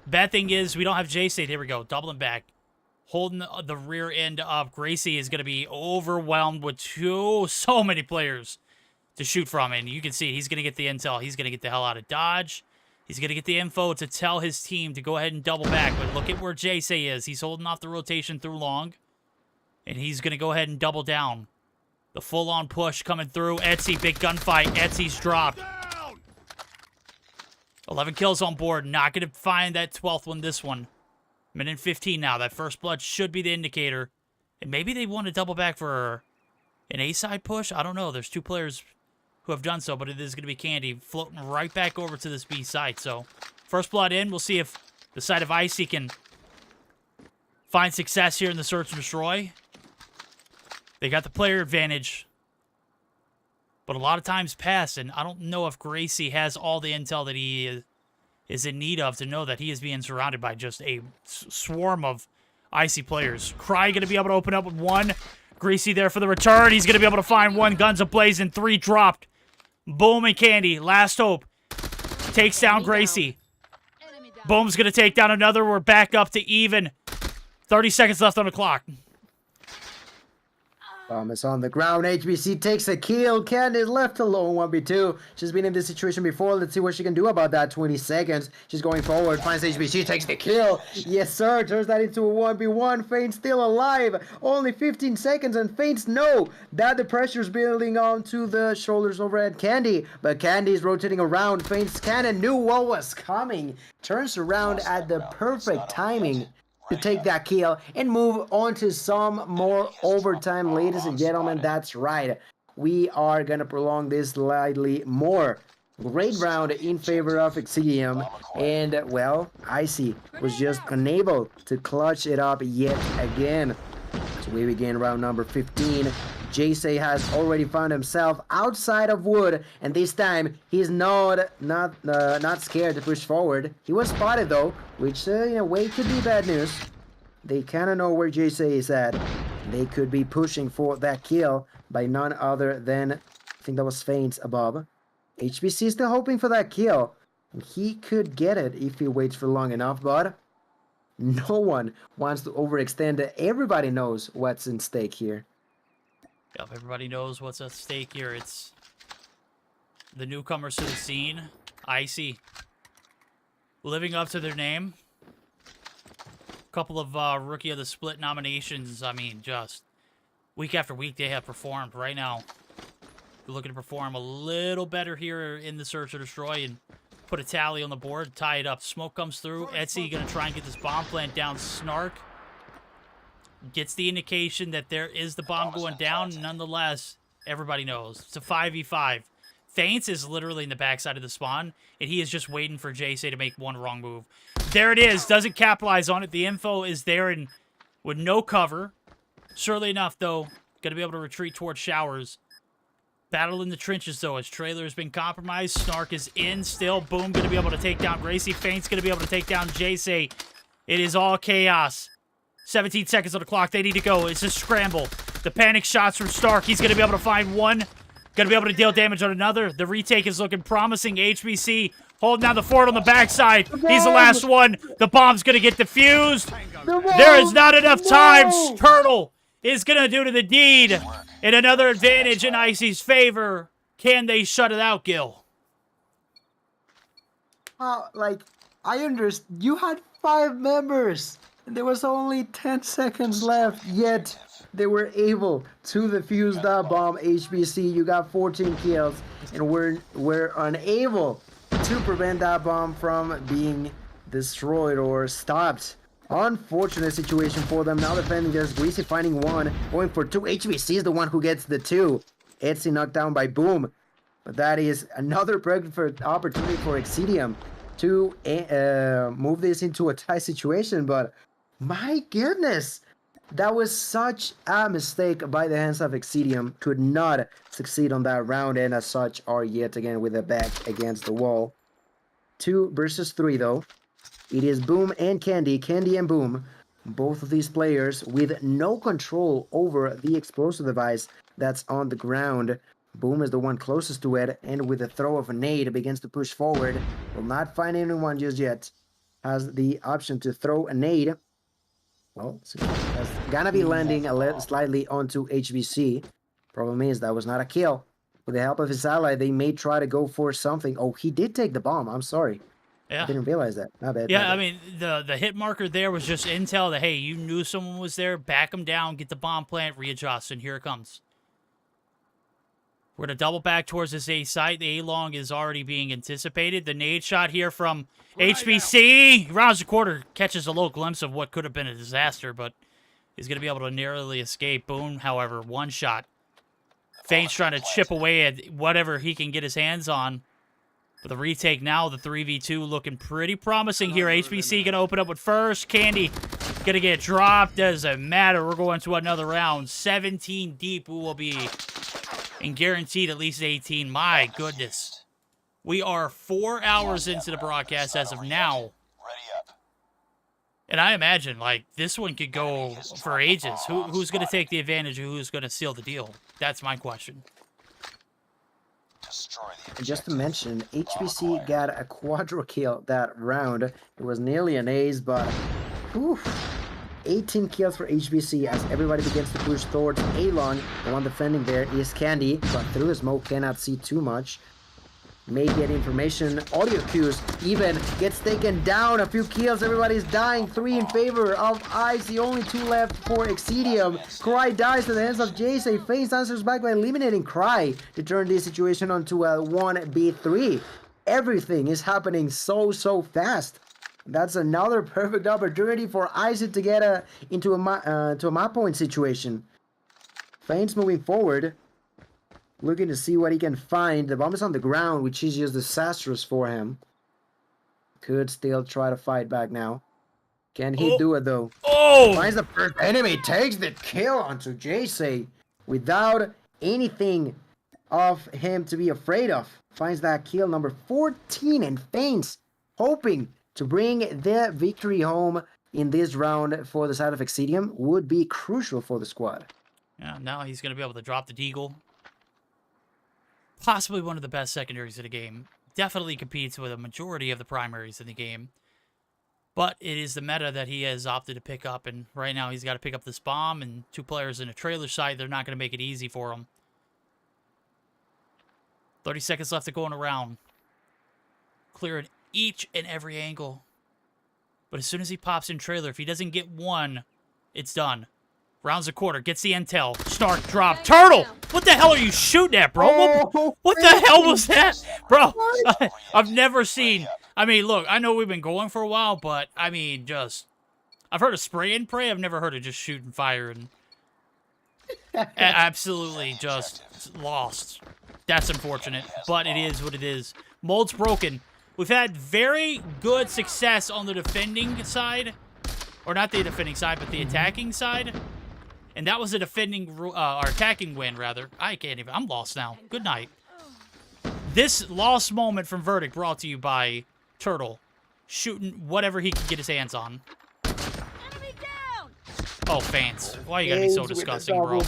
Bad thing is we don't have J-State. Here we go. Doubling back. Holding the rear end up. Gracie is going to be overwhelmed with so many players to shoot from. And you can see he's going to get the intel. He's going to get the hell out of Dodge. He's going to get the info to tell his team to go ahead and double back. But look at where J-Say is. He's holding off the rotation through long. And he's going to go ahead and double down. The full-on push coming through. Etsy, big gunfight. Etsy's dropped. 11 kills on board. Not going to find that 12th one this one. Minute and 15 now. That first blood should be the indicator. And maybe they want to double back for an A-side push. I don't know. There's 2 players who have done so, but it is going to be Candy floating right back over to this B side. So, first blood in. We'll see if the side of Icy can find success here in the search and destroy. They got the player advantage, but a lot of times pass, and I don't know if Gracie has all the intel that he is in need of to know that he is being surrounded by just a swarm of icy players. Cry going to be able to open up with one. Greasy there for the return. He's going to be able to find one. Guns ablazing. 3 dropped. Boom and Candy. Last hope. Takes down Gracie. Boom's going to take down another. We're back up to even. 30 seconds left on the clock. Bomb is on the ground. HBC takes a kill. Candy is left alone. 1v2. She's been in this situation before. Let's see what she can do about that. 20 seconds. She's going forward. Finds HBC. Takes the kill. Yes, sir. Turns that into a 1v1. Faint's still alive. Only 15 seconds. And Faint's know that the pressure's building onto the shoulders over at Candy. But Candy's rotating around. Faint's cannon knew what was coming. Turns around at the perfect timing to take that kill and move on to some more overtime, ladies and gentlemen. That's right. We are going to prolong this slightly more. Great round in favor of Xitium. And, well, Icy was just unable to clutch it up yet again. So we begin round number 15. Jay has already found himself outside of wood, and this time he's not scared to push forward. He was spotted though, which in a way could be bad news. They kind of know where Jay is at. They could be pushing for that kill by none other than, I think that was Faints above. HBC is still hoping for that kill. He could get it if he waits for long enough, but no one wants to overextend. Everybody knows what's in stake here. Yep, everybody knows what's at stake here. It's the newcomers to the scene. Icy. Living up to their name. Couple of Rookie of the Split nominations. I mean, just week after week they have performed. Right now, we're looking to perform a little better here in the Search or Destroy and put a tally on the board, tie it up. Smoke comes through. Etsy going to try and get this bomb plant down. Snark gets the indication that there is the bomb going down. Nonetheless, everybody knows. It's a 5v5. Faints is literally in the backside of the spawn, and he is just waiting for JC to make one wrong move. There it is. Doesn't capitalize on it. The info is there and with no cover. Surely enough, though, going to be able to retreat towards showers. Battle in the trenches, though, as Trailer has been compromised. Snark is in still. Boom, going to be able to take down Gracie. Faint's going to be able to take down JC. It is all chaos. 17 seconds on the clock. They need to go. It's a scramble. The panic shots from Stark. He's going to be able to find one. Going to be able to deal damage on another. The retake is looking promising. HBC holding down the fort on the backside. He's the last one. The bomb's going to get defused. There is not enough time. Turtle is going to do to the deed. And another advantage in Icy's favor. Can they shut it out, Gil? Like, I understand. You had 5 members. There was only 10 seconds left, yet they were able to defuse that bomb. HBC, you got 14 kills, and we're unable to prevent that bomb from being destroyed or stopped. Unfortunate situation for them. Now defending, there's Greasy finding one, going for 2. HBC is the one who gets the 2. Etsy knocked down by Boom. But that is another perfect opportunity for Xitium to move this into a tie situation, but my goodness, that was such a mistake by the hands of Xitium. Could not succeed on that round, and as such are yet again with the back against the wall. 2 versus 3 though. It is Boom and Candy. Candy and Boom. Both of these players with no control over the explosive device that's on the ground. Boom is the one closest to it, and with a throw of a nade begins to push forward. Will not find anyone just yet. Has the option to throw a nade. Well, that's gonna be landing slightly onto HBC. Problem is, that was not a kill. With the help of his ally, they may try to go for something. Oh, he did take the bomb. I'm sorry. Yeah. I didn't realize that. Not bad. Yeah, not bad. I mean, the hit marker there was just intel that, hey, you knew someone was there, back them down, get the bomb plant, readjust, and here it comes. We're going to double back towards this A site. The A-long is already being anticipated. The nade shot here from HBC. Rounds the quarter, catches a low glimpse of what could have been a disaster, but he's going to be able to narrowly escape. Boom, however, one shot. Faint's trying to chip away at whatever he can get his hands on. But the retake now, the 3v2 looking pretty promising here. HBC going to open up with first. Candy going to get dropped. Doesn't matter. We're going to another round. 17 deep. We will be and guaranteed at least 18. My goodness. We are 4 hours into the broadcast as of now. Ready up. And I imagine, like, this one could go for ages. Who's going to take the advantage and who's going to seal the deal? That's my question. Destroy the And just to mention, HBC got a quadra kill that round. It was nearly an ace, but oof, 18 kills for HBC as everybody begins to push towards A-Long. The one defending there is Candy, but through the smoke cannot see too much. May get information. Audio cues even gets taken down. A few kills. Everybody's dying. 3 in favor of Ice. The only 2 left for Xitium. Cry dies at the hands of Jace. Face answers back by eliminating Cry to turn this situation onto a 1v3. Everything is happening so fast. That's another perfect opportunity for Ice to get into a map point situation. Faint's moving forward. Looking to see what he can find. The bomb is on the ground, which is just disastrous for him. Could still try to fight back now. Can he do it though? Oh! Finds the first enemy, takes the kill onto Jace without anything of him to be afraid of. Finds that kill number 14 and Faints, hoping to bring the victory home in this round for the side of Xitium. Would be crucial for the squad. Yeah, now he's going to be able to drop the deagle. Possibly one of the best secondaries in the game. Definitely competes with a majority of the primaries in the game. But it is the meta that he has opted to pick up. And right now he's got to pick up this bomb. And 2 players in a trailer site. They're not going to make it easy for him. 30 seconds left to go in a round. Clearing each and every angle. But as soon as he pops in trailer, if he doesn't get one, it's done. Rounds a quarter, gets the intel. Start, drop. Turtle! What the hell are you shooting at, bro? What the hell was that? Bro, I've never seen... I mean, look, I know we've been going for a while, but, I mean, just... I've heard of spray and pray. I've never heard of just shoot and fire. And absolutely just lost. That's unfortunate, but it is what it is. Mold's broken. We've had very good success on the defending side. Or not the defending side, but the attacking side. And that was a defending, or attacking win, rather. I can't even, I'm lost now. Good night. This lost moment from Verdict brought to you by Turtle. Shooting whatever he can get his hands on. Enemy down! Oh, fans. Why you gotta be so disgusting, bro?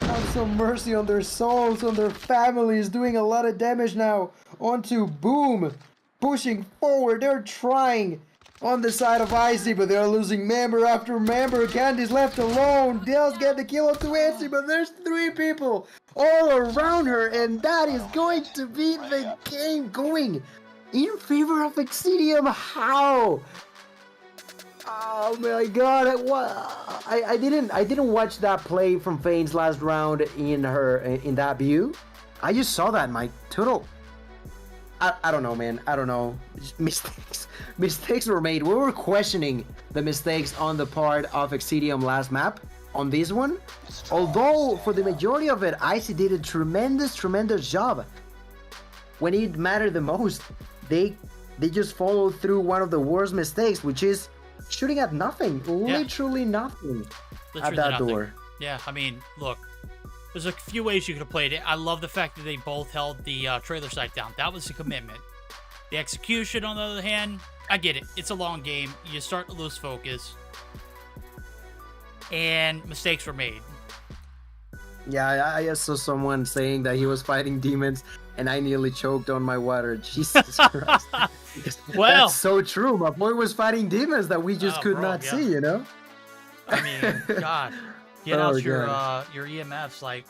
Have some mercy on their souls, on their families. Doing a lot of damage now. Onto Boom. Pushing forward. They're trying on the side of Icy, but they're losing member after member. Candy's left alone. Dale's get the kill up to Icy, but there's 3 people all around her, and that is going to be the game going in favor of Xitium. How? Oh my god! I didn't watch that play from Fane's last round in that view. I just saw that, Mike. Total. I don't know, man. I don't know. Mistakes were made. We were questioning the mistakes on the part of Xitium last map. On this one, although for the majority of it, Icy did a tremendous job. When it mattered the most, they just followed through one of the worst mistakes, which is shooting at nothing. Literally nothing at that door. Yeah, I mean, look. There's a few ways you could have played it. I love the fact that they both held the trailer site down. That was a commitment. The execution, on the other hand, I get it. It's a long game. You start to lose focus. And mistakes were made. Yeah, I saw someone saying that he was fighting demons, and I nearly choked on my water. Jesus Christ. Well, that's so true. My boy was fighting demons that we just could not see, you know? I mean, God. Get out your EMFs, like,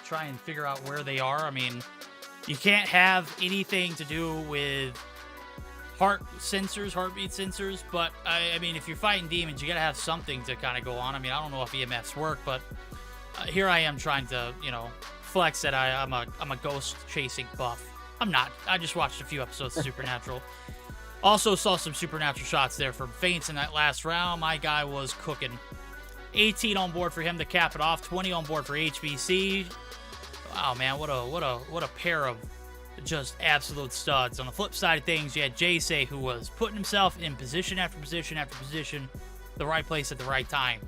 try and figure out where they are. I mean, you can't have anything to do with heartbeat sensors, but, I mean, if you're fighting demons, you gotta have something to kind of go on. I mean, I don't know if EMFs work, but here I am trying to, you know, flex that I'm a ghost-chasing buff. I'm not. I just watched a few episodes of Supernatural. Also saw some Supernatural shots there from Faints in that last round. My guy was cooking. 18 on board for him to cap it off. 20 on board for HBC. Wow, man, what a pair of just absolute studs. On the flip side of things, you had Jace, who was putting himself in position after position after position, the right place at the right time.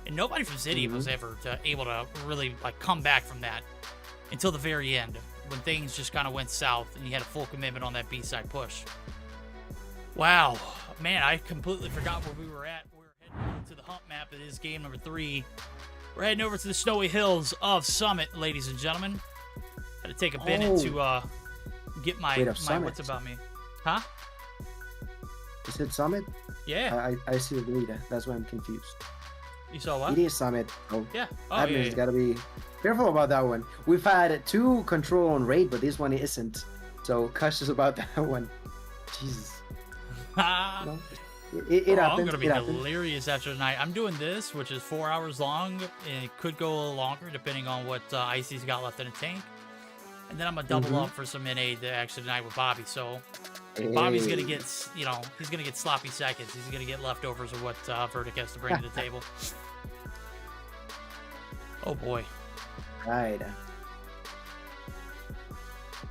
And nobody from Xitium was ever able to really like come back from that until the very end. when things just kind of went south and you had a full commitment on that B-side push. Wow, man, I completely forgot where we were at. We're heading over to the hump map. It is game number 3. We're heading over to the snowy hills of Summit, ladies and gentlemen. Had to take a minute to get my wits about me. Huh? Is it Summit? Yeah. I see the leader. That's why I'm confused. You saw what? It is Summit. Oh, yeah. Oh, that means gotta be careful about that one. We've had 2 control on raid, but this one isn't. So cautious about that one. Jesus. No, it happens. I'm gonna be delirious after tonight. I'm doing this, which is 4 hours long, and it could go a little longer depending on what Icy's got left in the tank. And then I'm gonna double up for some NA action tonight with Bobby. So Bobby's gonna get, you know, he's gonna get sloppy seconds. He's gonna get leftovers of what Verdict has to bring to the table. Oh boy. Right.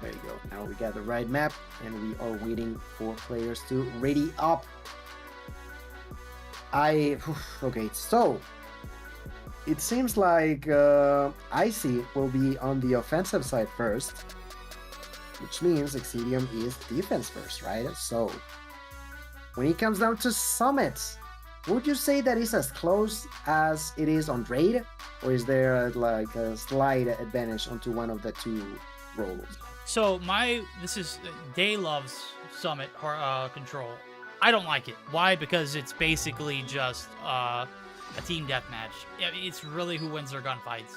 There you go. Now we got the right map, and we are waiting for players to ready up. Okay, so it seems like Icy will be on the offensive side first, which means Xitium is defense first, right? So when it comes down to Summit, would you say that it's as close as it is on Raid, or is there like a slight advantage onto one of the 2 roles? So Day loves Summit control. I don't like it. Why? Because it's basically just a team deathmatch. It's really who wins their gunfights.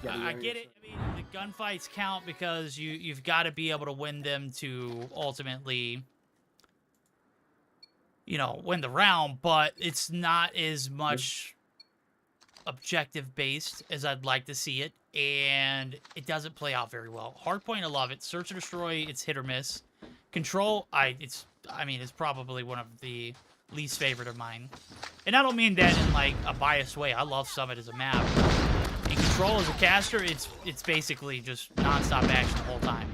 Yeah, I get it. I mean, the gunfights count because you've got to be able to win them to ultimately, you know, win the round. But it's not as much objective based as I'd like to see it, and it doesn't play out very well. Hardpoint, I love it. Search and destroy, it's hit or miss. Control, it's probably one of the least favorite of mine. And I don't mean that in like a biased way. I love Summit as a map. In Control as a caster, it's basically just non-stop action the whole time.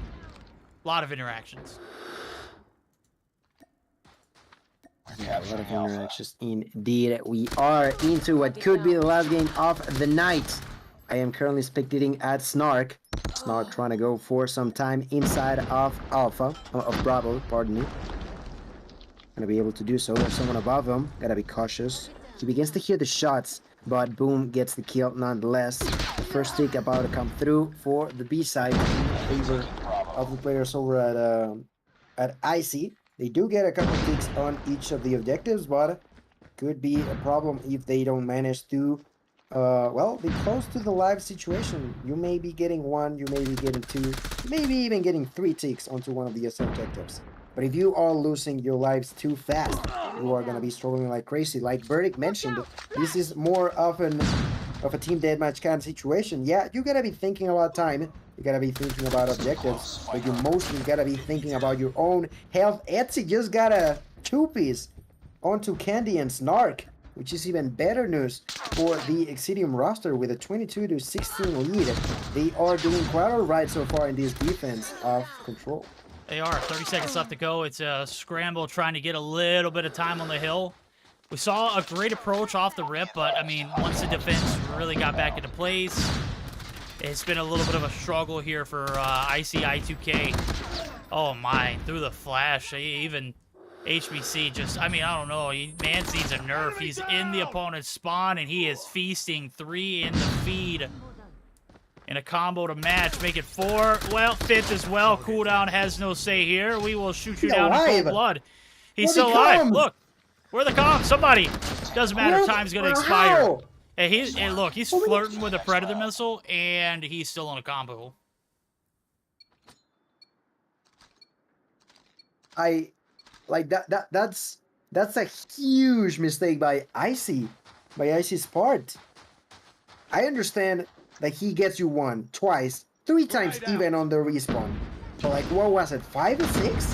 A lot of interactions. Yeah, a lot of interactions indeed. We are into what could be the last game of the night. I am currently spectating at Snark. Snark trying to go for some time inside of Bravo, pardon me. Gonna be able to do so. There's someone above him. Gotta be cautious. He begins to hear the shots, but Boom gets the kill nonetheless. The first tick about to come through for the B side in favor of the players over at Icy. They do get a couple ticks on each of the objectives, but could be a problem if they don't manage to well, be close to the live situation. You may be getting 1, you may be getting 2, maybe even getting 3 ticks onto one of the objectives. But if you are losing your lives too fast, you are going to be struggling like crazy. Like Verdict mentioned, this is more often of a team deathmatch kind of situation. Yeah, you got to be thinking about time. You got to be thinking about objectives. But you mostly got to be thinking about your own health. Etsy just got a 2-piece onto Candy and Snark, which is even better news for the Xitium roster with a 22-16 lead. They are doing quite alright so far in this defense of Control. They are. 30 seconds left to go. It's a scramble trying to get a little bit of time on the hill. We saw a great approach off the rip, but, I mean, once the defense really got back into place, it's been a little bit of a struggle here for ICI2K. Oh, my. Through the flash. Even HBC just, I mean, I don't know. Man sees a nerf. He's in the opponent's spawn, and he is feasting 3 in the feed. In a combo to match, make it 4. Well, 5th as well. Cooldown has no say here. We will shoot you down in cold blood. He's still alive. Look, where the comms? Somebody. Doesn't matter. Time's gonna expire. And look, he's flirting with a Predator missile, and he's still on a combo. Like that's a huge mistake by Icy's part. I understand that he gets you 1, twice, 3 times even on the respawn. But like, what was it, 5 or 6?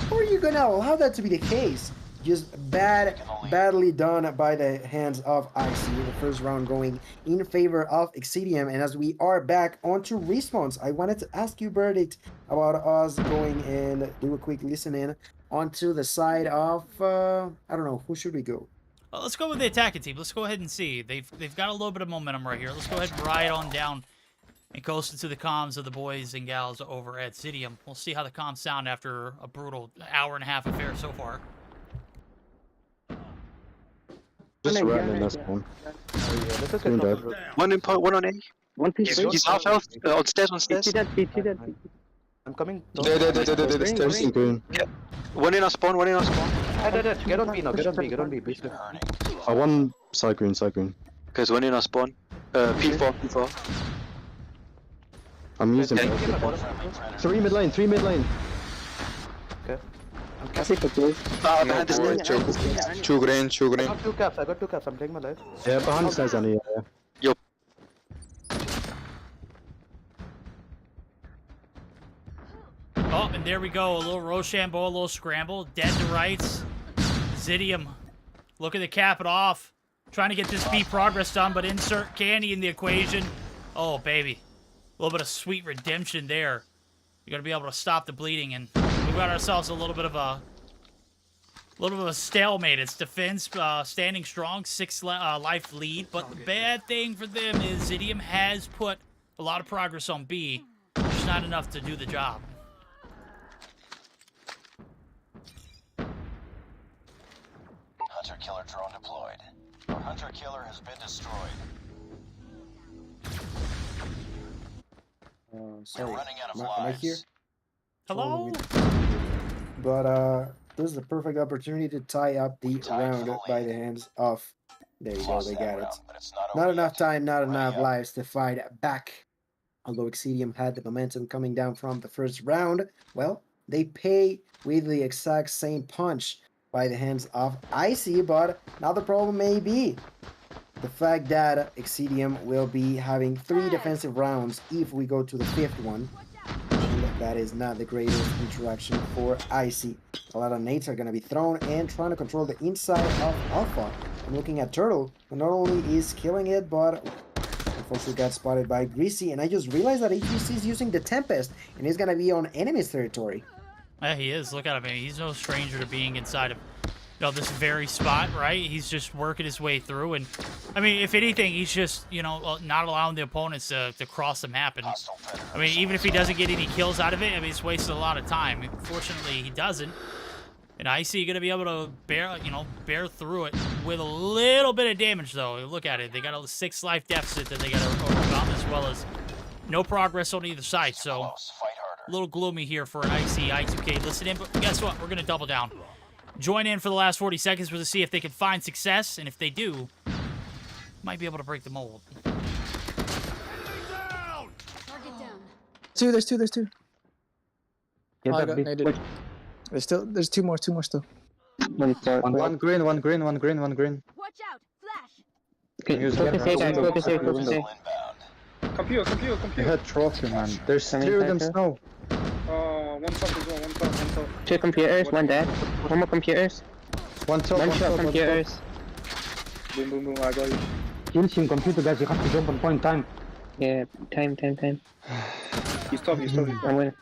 How are you gonna allow that to be the case? Just badly done by the hands of Icy. The first round going in favor of Xitium. And as we are back onto respawns, I wanted to ask you, Verdict, about us going and do a quick listen in onto the side of, I don't know, who should we go? Let's go with the attacking team. Let's go ahead and see. They've got a little bit of momentum right here. Let's go ahead and ride on down and goes into the comms of the boys and gals over at Xitium. We'll see how the comms sound after a brutal hour-and-a-half affair so far. Just ran in this one. One in point, one on A. One piece. He's half health. On stairs, on stairs. He dead. I'm coming. There. Stairs in green. One in our spawn, one in our spawn. Get on B now, get on B, please. One side green. Okay, there's one in our spawn. P4. I'm using 3 mid lane. Okay. I see for blue. Behind the stairs. Two green. I got two caps, I'm taking my life. Yeah, behind the stairs, Annie. Yo. Oh, and there we go. A little Rochambeau, a little scramble. Dead to rights. Xitium looking to cap it off. Trying to get this B progress done, but insert Candy in the equation. Oh, baby. A little bit of sweet redemption there. You're going to be able to stop the bleeding, and we've got ourselves a little bit of a stalemate. It's defense standing strong, 6 life lead, but the bad thing for them is Xitium has put a lot of progress on B. Just not enough to do the job. Hunter-killer drone deployed. Our hunter-killer has been destroyed. Sorry, running out of am I lives. here? Hello? But this is the perfect opportunity to tie up the round by the hands of. There you go, they got it. Not enough time, not enough lives to fight back. Although Xitium had the momentum coming down from the first round, well, they pay with the exact same punch by the hands of Icy, but now the problem may be the fact that Xitium will be having 3 defensive rounds if we go to the 5th one. And that is not the greatest interaction for Icy. A lot of nades are going to be thrown and trying to control the inside of Alpha. I'm looking at Turtle, who not only is killing it, but unfortunately got spotted by Greasy. And I just realized that HBC is using the Tempest, and he's going to be on enemy's territory. Yeah, he is. Look at him. He's no stranger to being inside of this very spot, right? He's just working his way through, and I mean, if anything, he's just, not allowing the opponents to cross the map. And I mean, even if he doesn't get any kills out of it, I mean, he's wasted a lot of time. Fortunately, he doesn't. And Icy gonna be able to bear through it with a little bit of damage, though. Look at it. They got a 6 life deficit that they got to overcome, as well as no progress on either side. So a little gloomy here for an Icy I2K listen in, but guess what? We're gonna double down. Join in for the last 40 seconds to see if they can find success, and if they do, might be able to break the mold. Target down. There's two. Oh, I got naded. There's two more still. One green. Watch out! Flash! Focus A. Come here. I had trophy, man. There's 3 of them snow. One top as well, one top. 2 computers, 1 dead. 1 more computers. One top, 1 shot computers. Boom, I got you. Kill him, computer guys, you have to jump on point time. Yeah, time. He's top. I'm winning.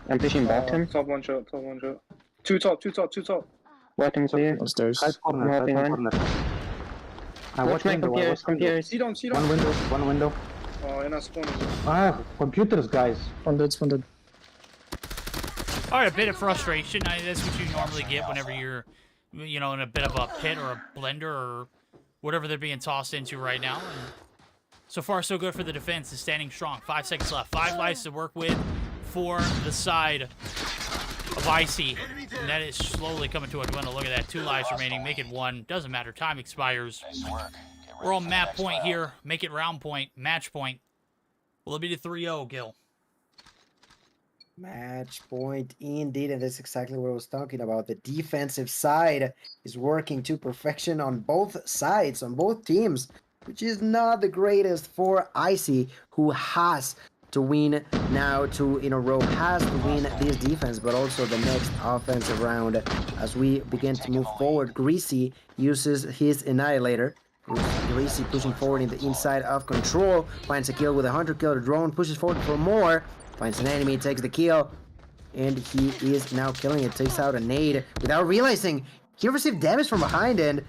I'm pushing bottom. Top one shot. 2 top. Bottom clear. Upstairs. Side corner. Watch my computers. See don't. One window. Oh, you're not spawning. Computers, guys. One dead. All right, a bit of frustration. That's what you normally get whenever you're, in a bit of a pit or a blender or whatever they're being tossed into right now. And so far, so good for the defense. Is standing strong. 5 seconds left. 5 lives to work with for the side of Icy. And that is slowly coming to a dwindle. Look at that. 2 lives remaining. Make it 1. Doesn't matter. Time expires. We're on map point here. Make it round point. Match point. Will it be the 3-0, Gil? Match point indeed, and that's exactly what I was talking about. The defensive side is working to perfection on both sides, on both teams, which is not the greatest for Icy, who has to win now 2 in a row, has to win this defense, but also the next offensive round. As we begin to move forward, Greasy uses his Annihilator. Greasy pushing forward in the inside of control, finds a kill with a hunter-killer drone, pushes forward for more, finds an enemy, takes the kill, and he is now killing it. Takes out a nade without realizing he received damage from behind, and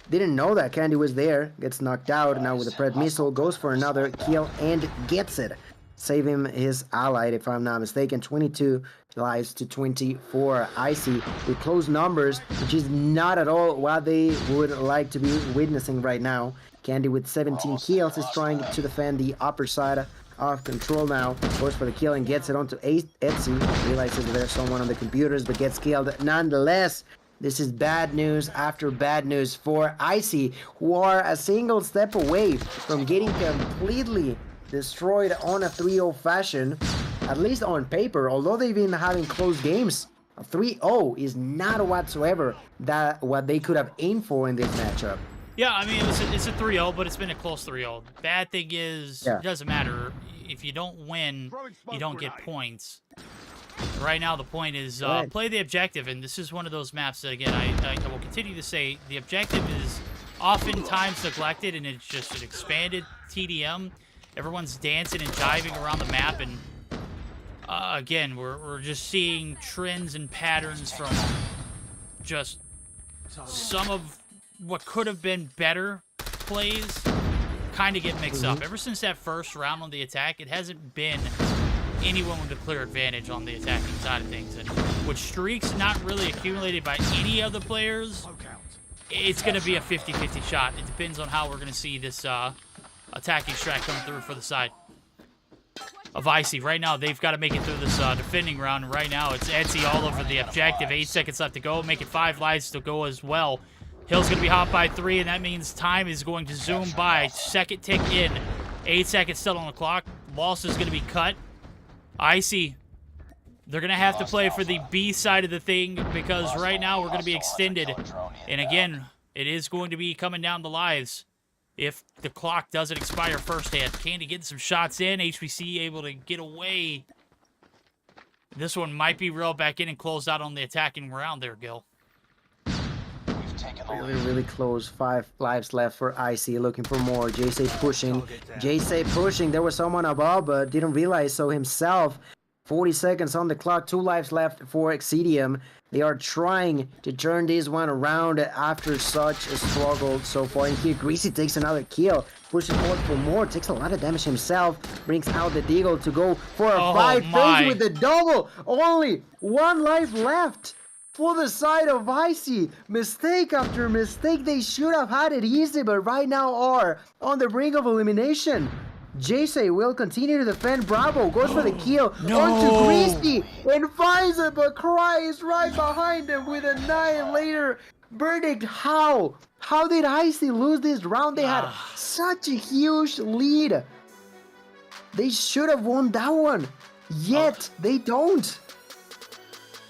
Didn't know that Candy was there. Gets knocked out. Now with the Pred missile, goes for another kill and gets it. Saving his ally, if I'm not mistaken. 22 lives to 24. Icy with close numbers, which is not at all what they would like to be witnessing right now. Candy with 17 kills is trying to defend the upper side of control now. Goes for the kill and gets it onto Etsy. Realizes that there's someone on the computers, but gets killed nonetheless. This is bad news after bad news for Icy, who are a single step away from getting completely destroyed on a 3-0 fashion, at least on paper, although they've been having close games. A 3-0 is not whatsoever what they could have aimed for in this matchup. Yeah, I mean, it's a 3-0, but it's been a close 3-0. Bad thing is, it doesn't matter. If you don't win, you don't get points. Right now, the point is play the objective, and this is one of those maps that, again, I will continue to say, the objective is oftentimes neglected, and it's just an expanded TDM. Everyone's dancing and jiving around the map, and again, we're just seeing trends and patterns from just some of what could have been better plays kind of get mixed up. Ever since that first round on the attack, it hasn't been anyone with a clear advantage on the attacking side of things. And with streaks not really accumulated by any other players, it's going to be a 50-50 shot. It depends on how we're going to see this attacking strat coming through for the side of Icy. Right now, they've got to make it through this defending round. And right now, it's Etsy all over the objective. 8 seconds left to go. Make it 5 lives to go as well. Hill's going to be hot by 3, and that means time is going to zoom by. Second tick in. 8 seconds still on the clock. Loss is going to be cut. Icy, they're going to have to play for the B side of the thing because right now we're going to be extended. And again, it is going to be coming down to lives if the clock doesn't expire firsthand. Candy getting some shots in. HBC able to get away. This one might be reeled back in and closed out on the attacking round there, Gil. Really close. 5 lives left for Icy, looking for more. JC pushing. JC pushing. There was someone above, but didn't realize so himself. 40 seconds on the clock. 2 lives left for Xitium. They are trying to turn this one around after such a struggle so far. And here, Greasy takes another kill. Pushing forward for more. Takes a lot of damage himself. Brings out the Deagle to go for a 5-face with the double. Only 1 life left for the side of Icy. Mistake after mistake. They should have had it easy, but right now are on the brink of elimination. JC will continue to defend. Bravo goes for the kill onto Greasy and finds it, but Cry is right behind him with a 9 later verdict. How did Icy lose this round? They had such a huge lead. They should have won that one, yet they don't.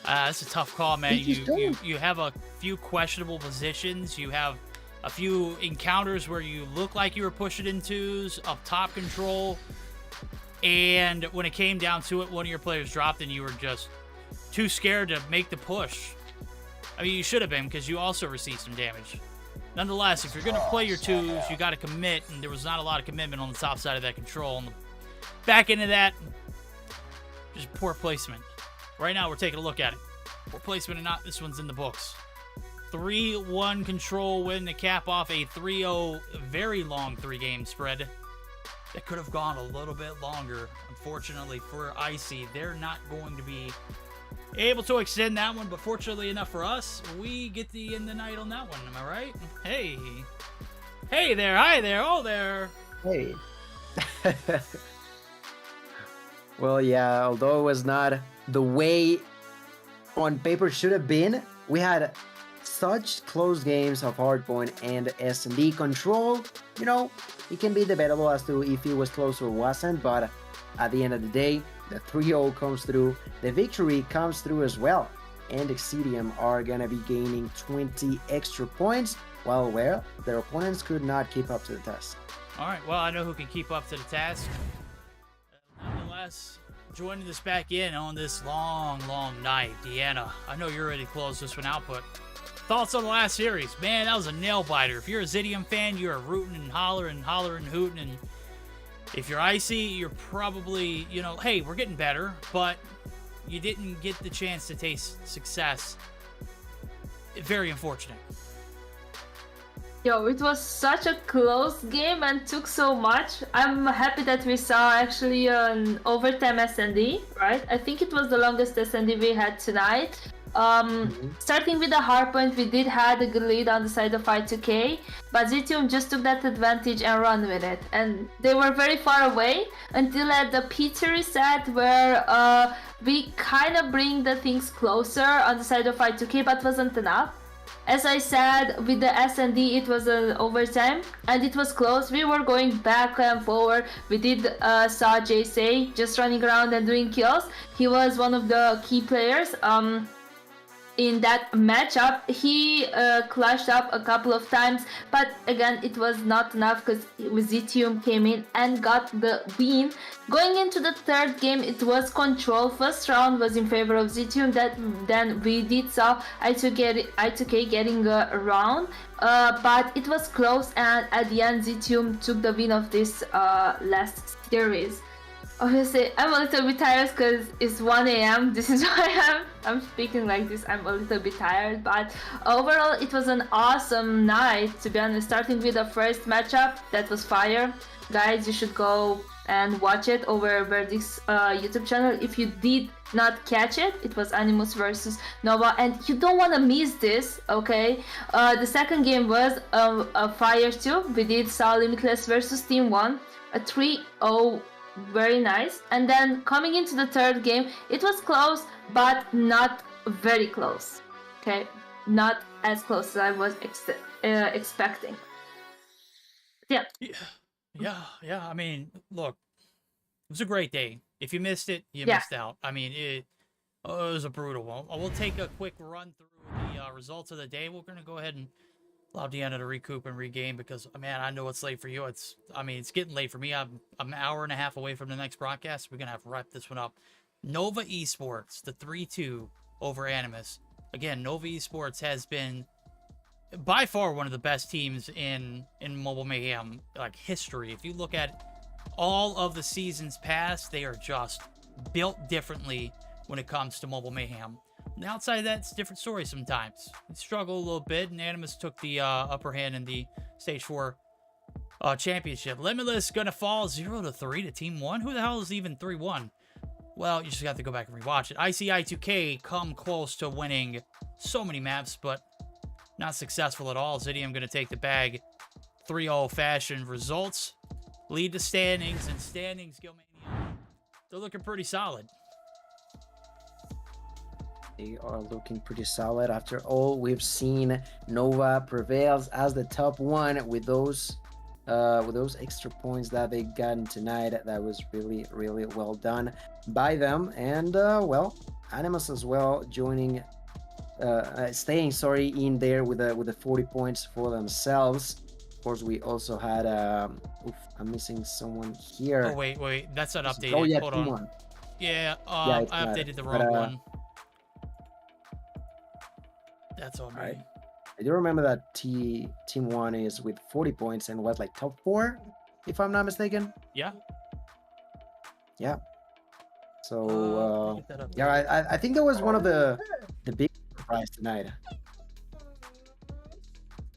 That's a tough call, man. You have a few questionable positions. You have a few encounters where you look like you were pushing in 2s, up top control. And when it came down to it, one of your players dropped and you were just too scared to make the push. I mean, you should have been because you also received some damage. Nonetheless, if you're going to play your 2s, you got to commit. And there was not a lot of commitment on the top side of that control. On the back end of that, just poor placement. Right now, we're taking a look at it. Poor placement or not, this one's in the books. 3-1 control win to cap off a 3-0 very long 3-game spread. That could have gone a little bit longer. Unfortunately for Icy, they're not going to be able to extend that one, but fortunately enough for us, we get the end the night on that one. Am I right? Hey. Hey there. Hi there. Oh there. Hey. Well, yeah, although it was not the way on paper should have been, we had such close games of Hardpoint and S&D control. You know, it can be debatable as to if it was close or wasn't, but at the end of the day, the 3-0 comes through, the victory comes through as well, and Xitium are gonna be gaining 20 extra points, while their opponents could not keep up to the test. Alright, well, I know who can keep up to the task. Nonetheless, joining us back in on this long night, Deanna. I know you're ready to close this one out, but thoughts on the last series? Man, that was a nail-biter. If you're a Xitium fan, you're rooting and hollering, hooting, and if you're Icy, you're probably, you know, hey, we're getting better, but you didn't get the chance to taste success. Very unfortunate. Yo, it was such a close game and took so much. I'm happy that we saw actually an overtime SND, right? I think it was the longest SND we had tonight. Starting with the hardpoint, we did have a good lead on the side of I2K, but Xitium just took that advantage and run with it. And they were very far away until at the P2 reset, where we kind of bring the things closer on the side of I2K, but wasn't enough. As I said, with the SND, it was an overtime and it was close. We were going back and forward. We did saw JSay just running around and doing kills. He was one of the key players in that matchup. He clashed up a couple of times, but again, it was not enough because Xitium came in and got the win. Going into the third game, it was control. First round was in favor of Xitium. Then we did saw I2K getting a round, but it was close, and at the end, Xitium took the win of this last series. Obviously, I'm a little bit tired because it's 1 a.m. This is why I'm speaking like this. I'm a little bit tired, but overall, it was an awesome night, to be honest. Starting with the first matchup, that was fire. Guys, you should go and watch it over Verdict's YouTube channel. If you did not catch it, it was Animus versus Nova, and you don't want to miss this, okay? The second game was a fire too. We did saw Limitless versus Team 1, a 3-0. Very nice. And then coming into the third game, it was close, but not very close. Okay, not as close as I was expecting. Yeah. I mean, look, it was a great day. If you missed it, you missed out. I mean, it was a brutal one. We'll take a quick run through the results of the day. We're gonna go ahead and allow Deanna to recoup and regain, because, man, I know it's late for you. It's getting late for me. I'm an hour and a half away from the next broadcast. We're going to have to wrap this one up. Nova Esports, the 3-2 over Animus. Again, Nova Esports has been by far one of the best teams in Mobile Mayhem, like, history. If you look at all of the seasons past, they are just built differently when it comes to Mobile Mayhem. And outside of that, it's a different story sometimes. We struggle a little bit, and Animus took the upper hand in the Stage 4 championship. Limitless gonna fall 0-3 to Team 1. Who the hell is even 3-1? Well, you just have to go back and rewatch it. I2K come close to winning so many maps, but not successful at all. Xitium gonna take the bag 3-0 fashion. Results lead to standings, and standings, Gilmania, they're looking pretty solid. They are looking pretty solid. After all we've seen, Nova prevails as the top one with those extra points that they got tonight. That was really, really well done by them. And well, Animus as well joining, staying in there with the 40 points for themselves. Of course, we also had I'm missing someone here. Oh wait, that's not updated. Oh yeah, hold Team on. 1. Yeah, I updated the wrong one. That's all right. I do remember that Team 1 is with 40 points and was like top 4, if I'm not mistaken. Yeah. Yeah. So yeah, I think that was one of the big surprise tonight.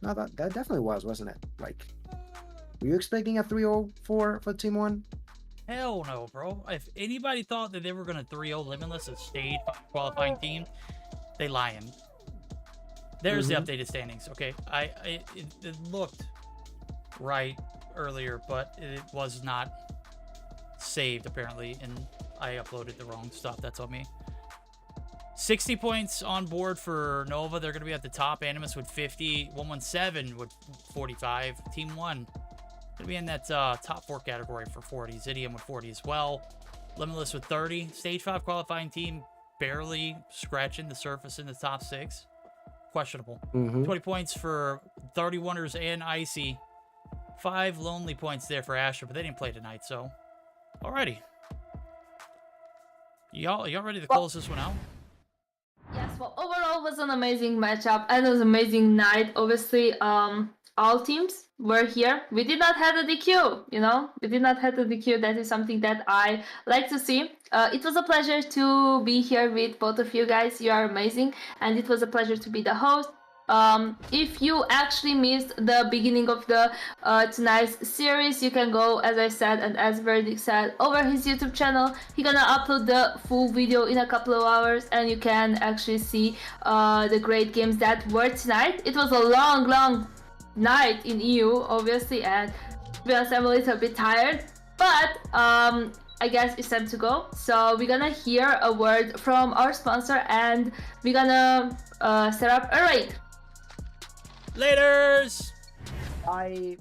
No, that definitely was, wasn't it? Like, were you expecting a 3-0 for Team 1? Hell no, bro. If anybody thought that they were gonna 3-0 Limitless, a state qualifying team, they lying. There's the updated standings. Okay, it looked right earlier, but it was not saved apparently, and I uploaded the wrong stuff. That's on me. 60 points on board for Nova. They're gonna be at the top. Animus with 50, 117 with 45. Team 1 gonna be in that top 4 category for 40. Xitium with 40 as well. Limitless with 30. Stage 5 qualifying team barely scratching the surface in the top 6. Questionable. 20 points for 31ers and Icy. 5 lonely points there for Astra, but they didn't play tonight, so alrighty. Y'all ready to close this one out? Yes, well, overall it was an amazing matchup and it was an amazing night. Obviously, all teams were here. We did not have the DQ, you know? We did not have the DQ. That is something that I like to see. It was a pleasure to be here with both of you guys. You are amazing. And it was a pleasure to be the host. If you actually missed the beginning of the tonight's series, you can go, as I said and as Verdict said, over his YouTube channel. He's gonna upload the full video in a couple of hours, and you can actually see the great games that were tonight. It was a long night in EU, obviously, and to be honest, I'm a little bit tired, but I guess it's time to go. So we're gonna hear a word from our sponsor, and we're gonna set up a raid. Laters! I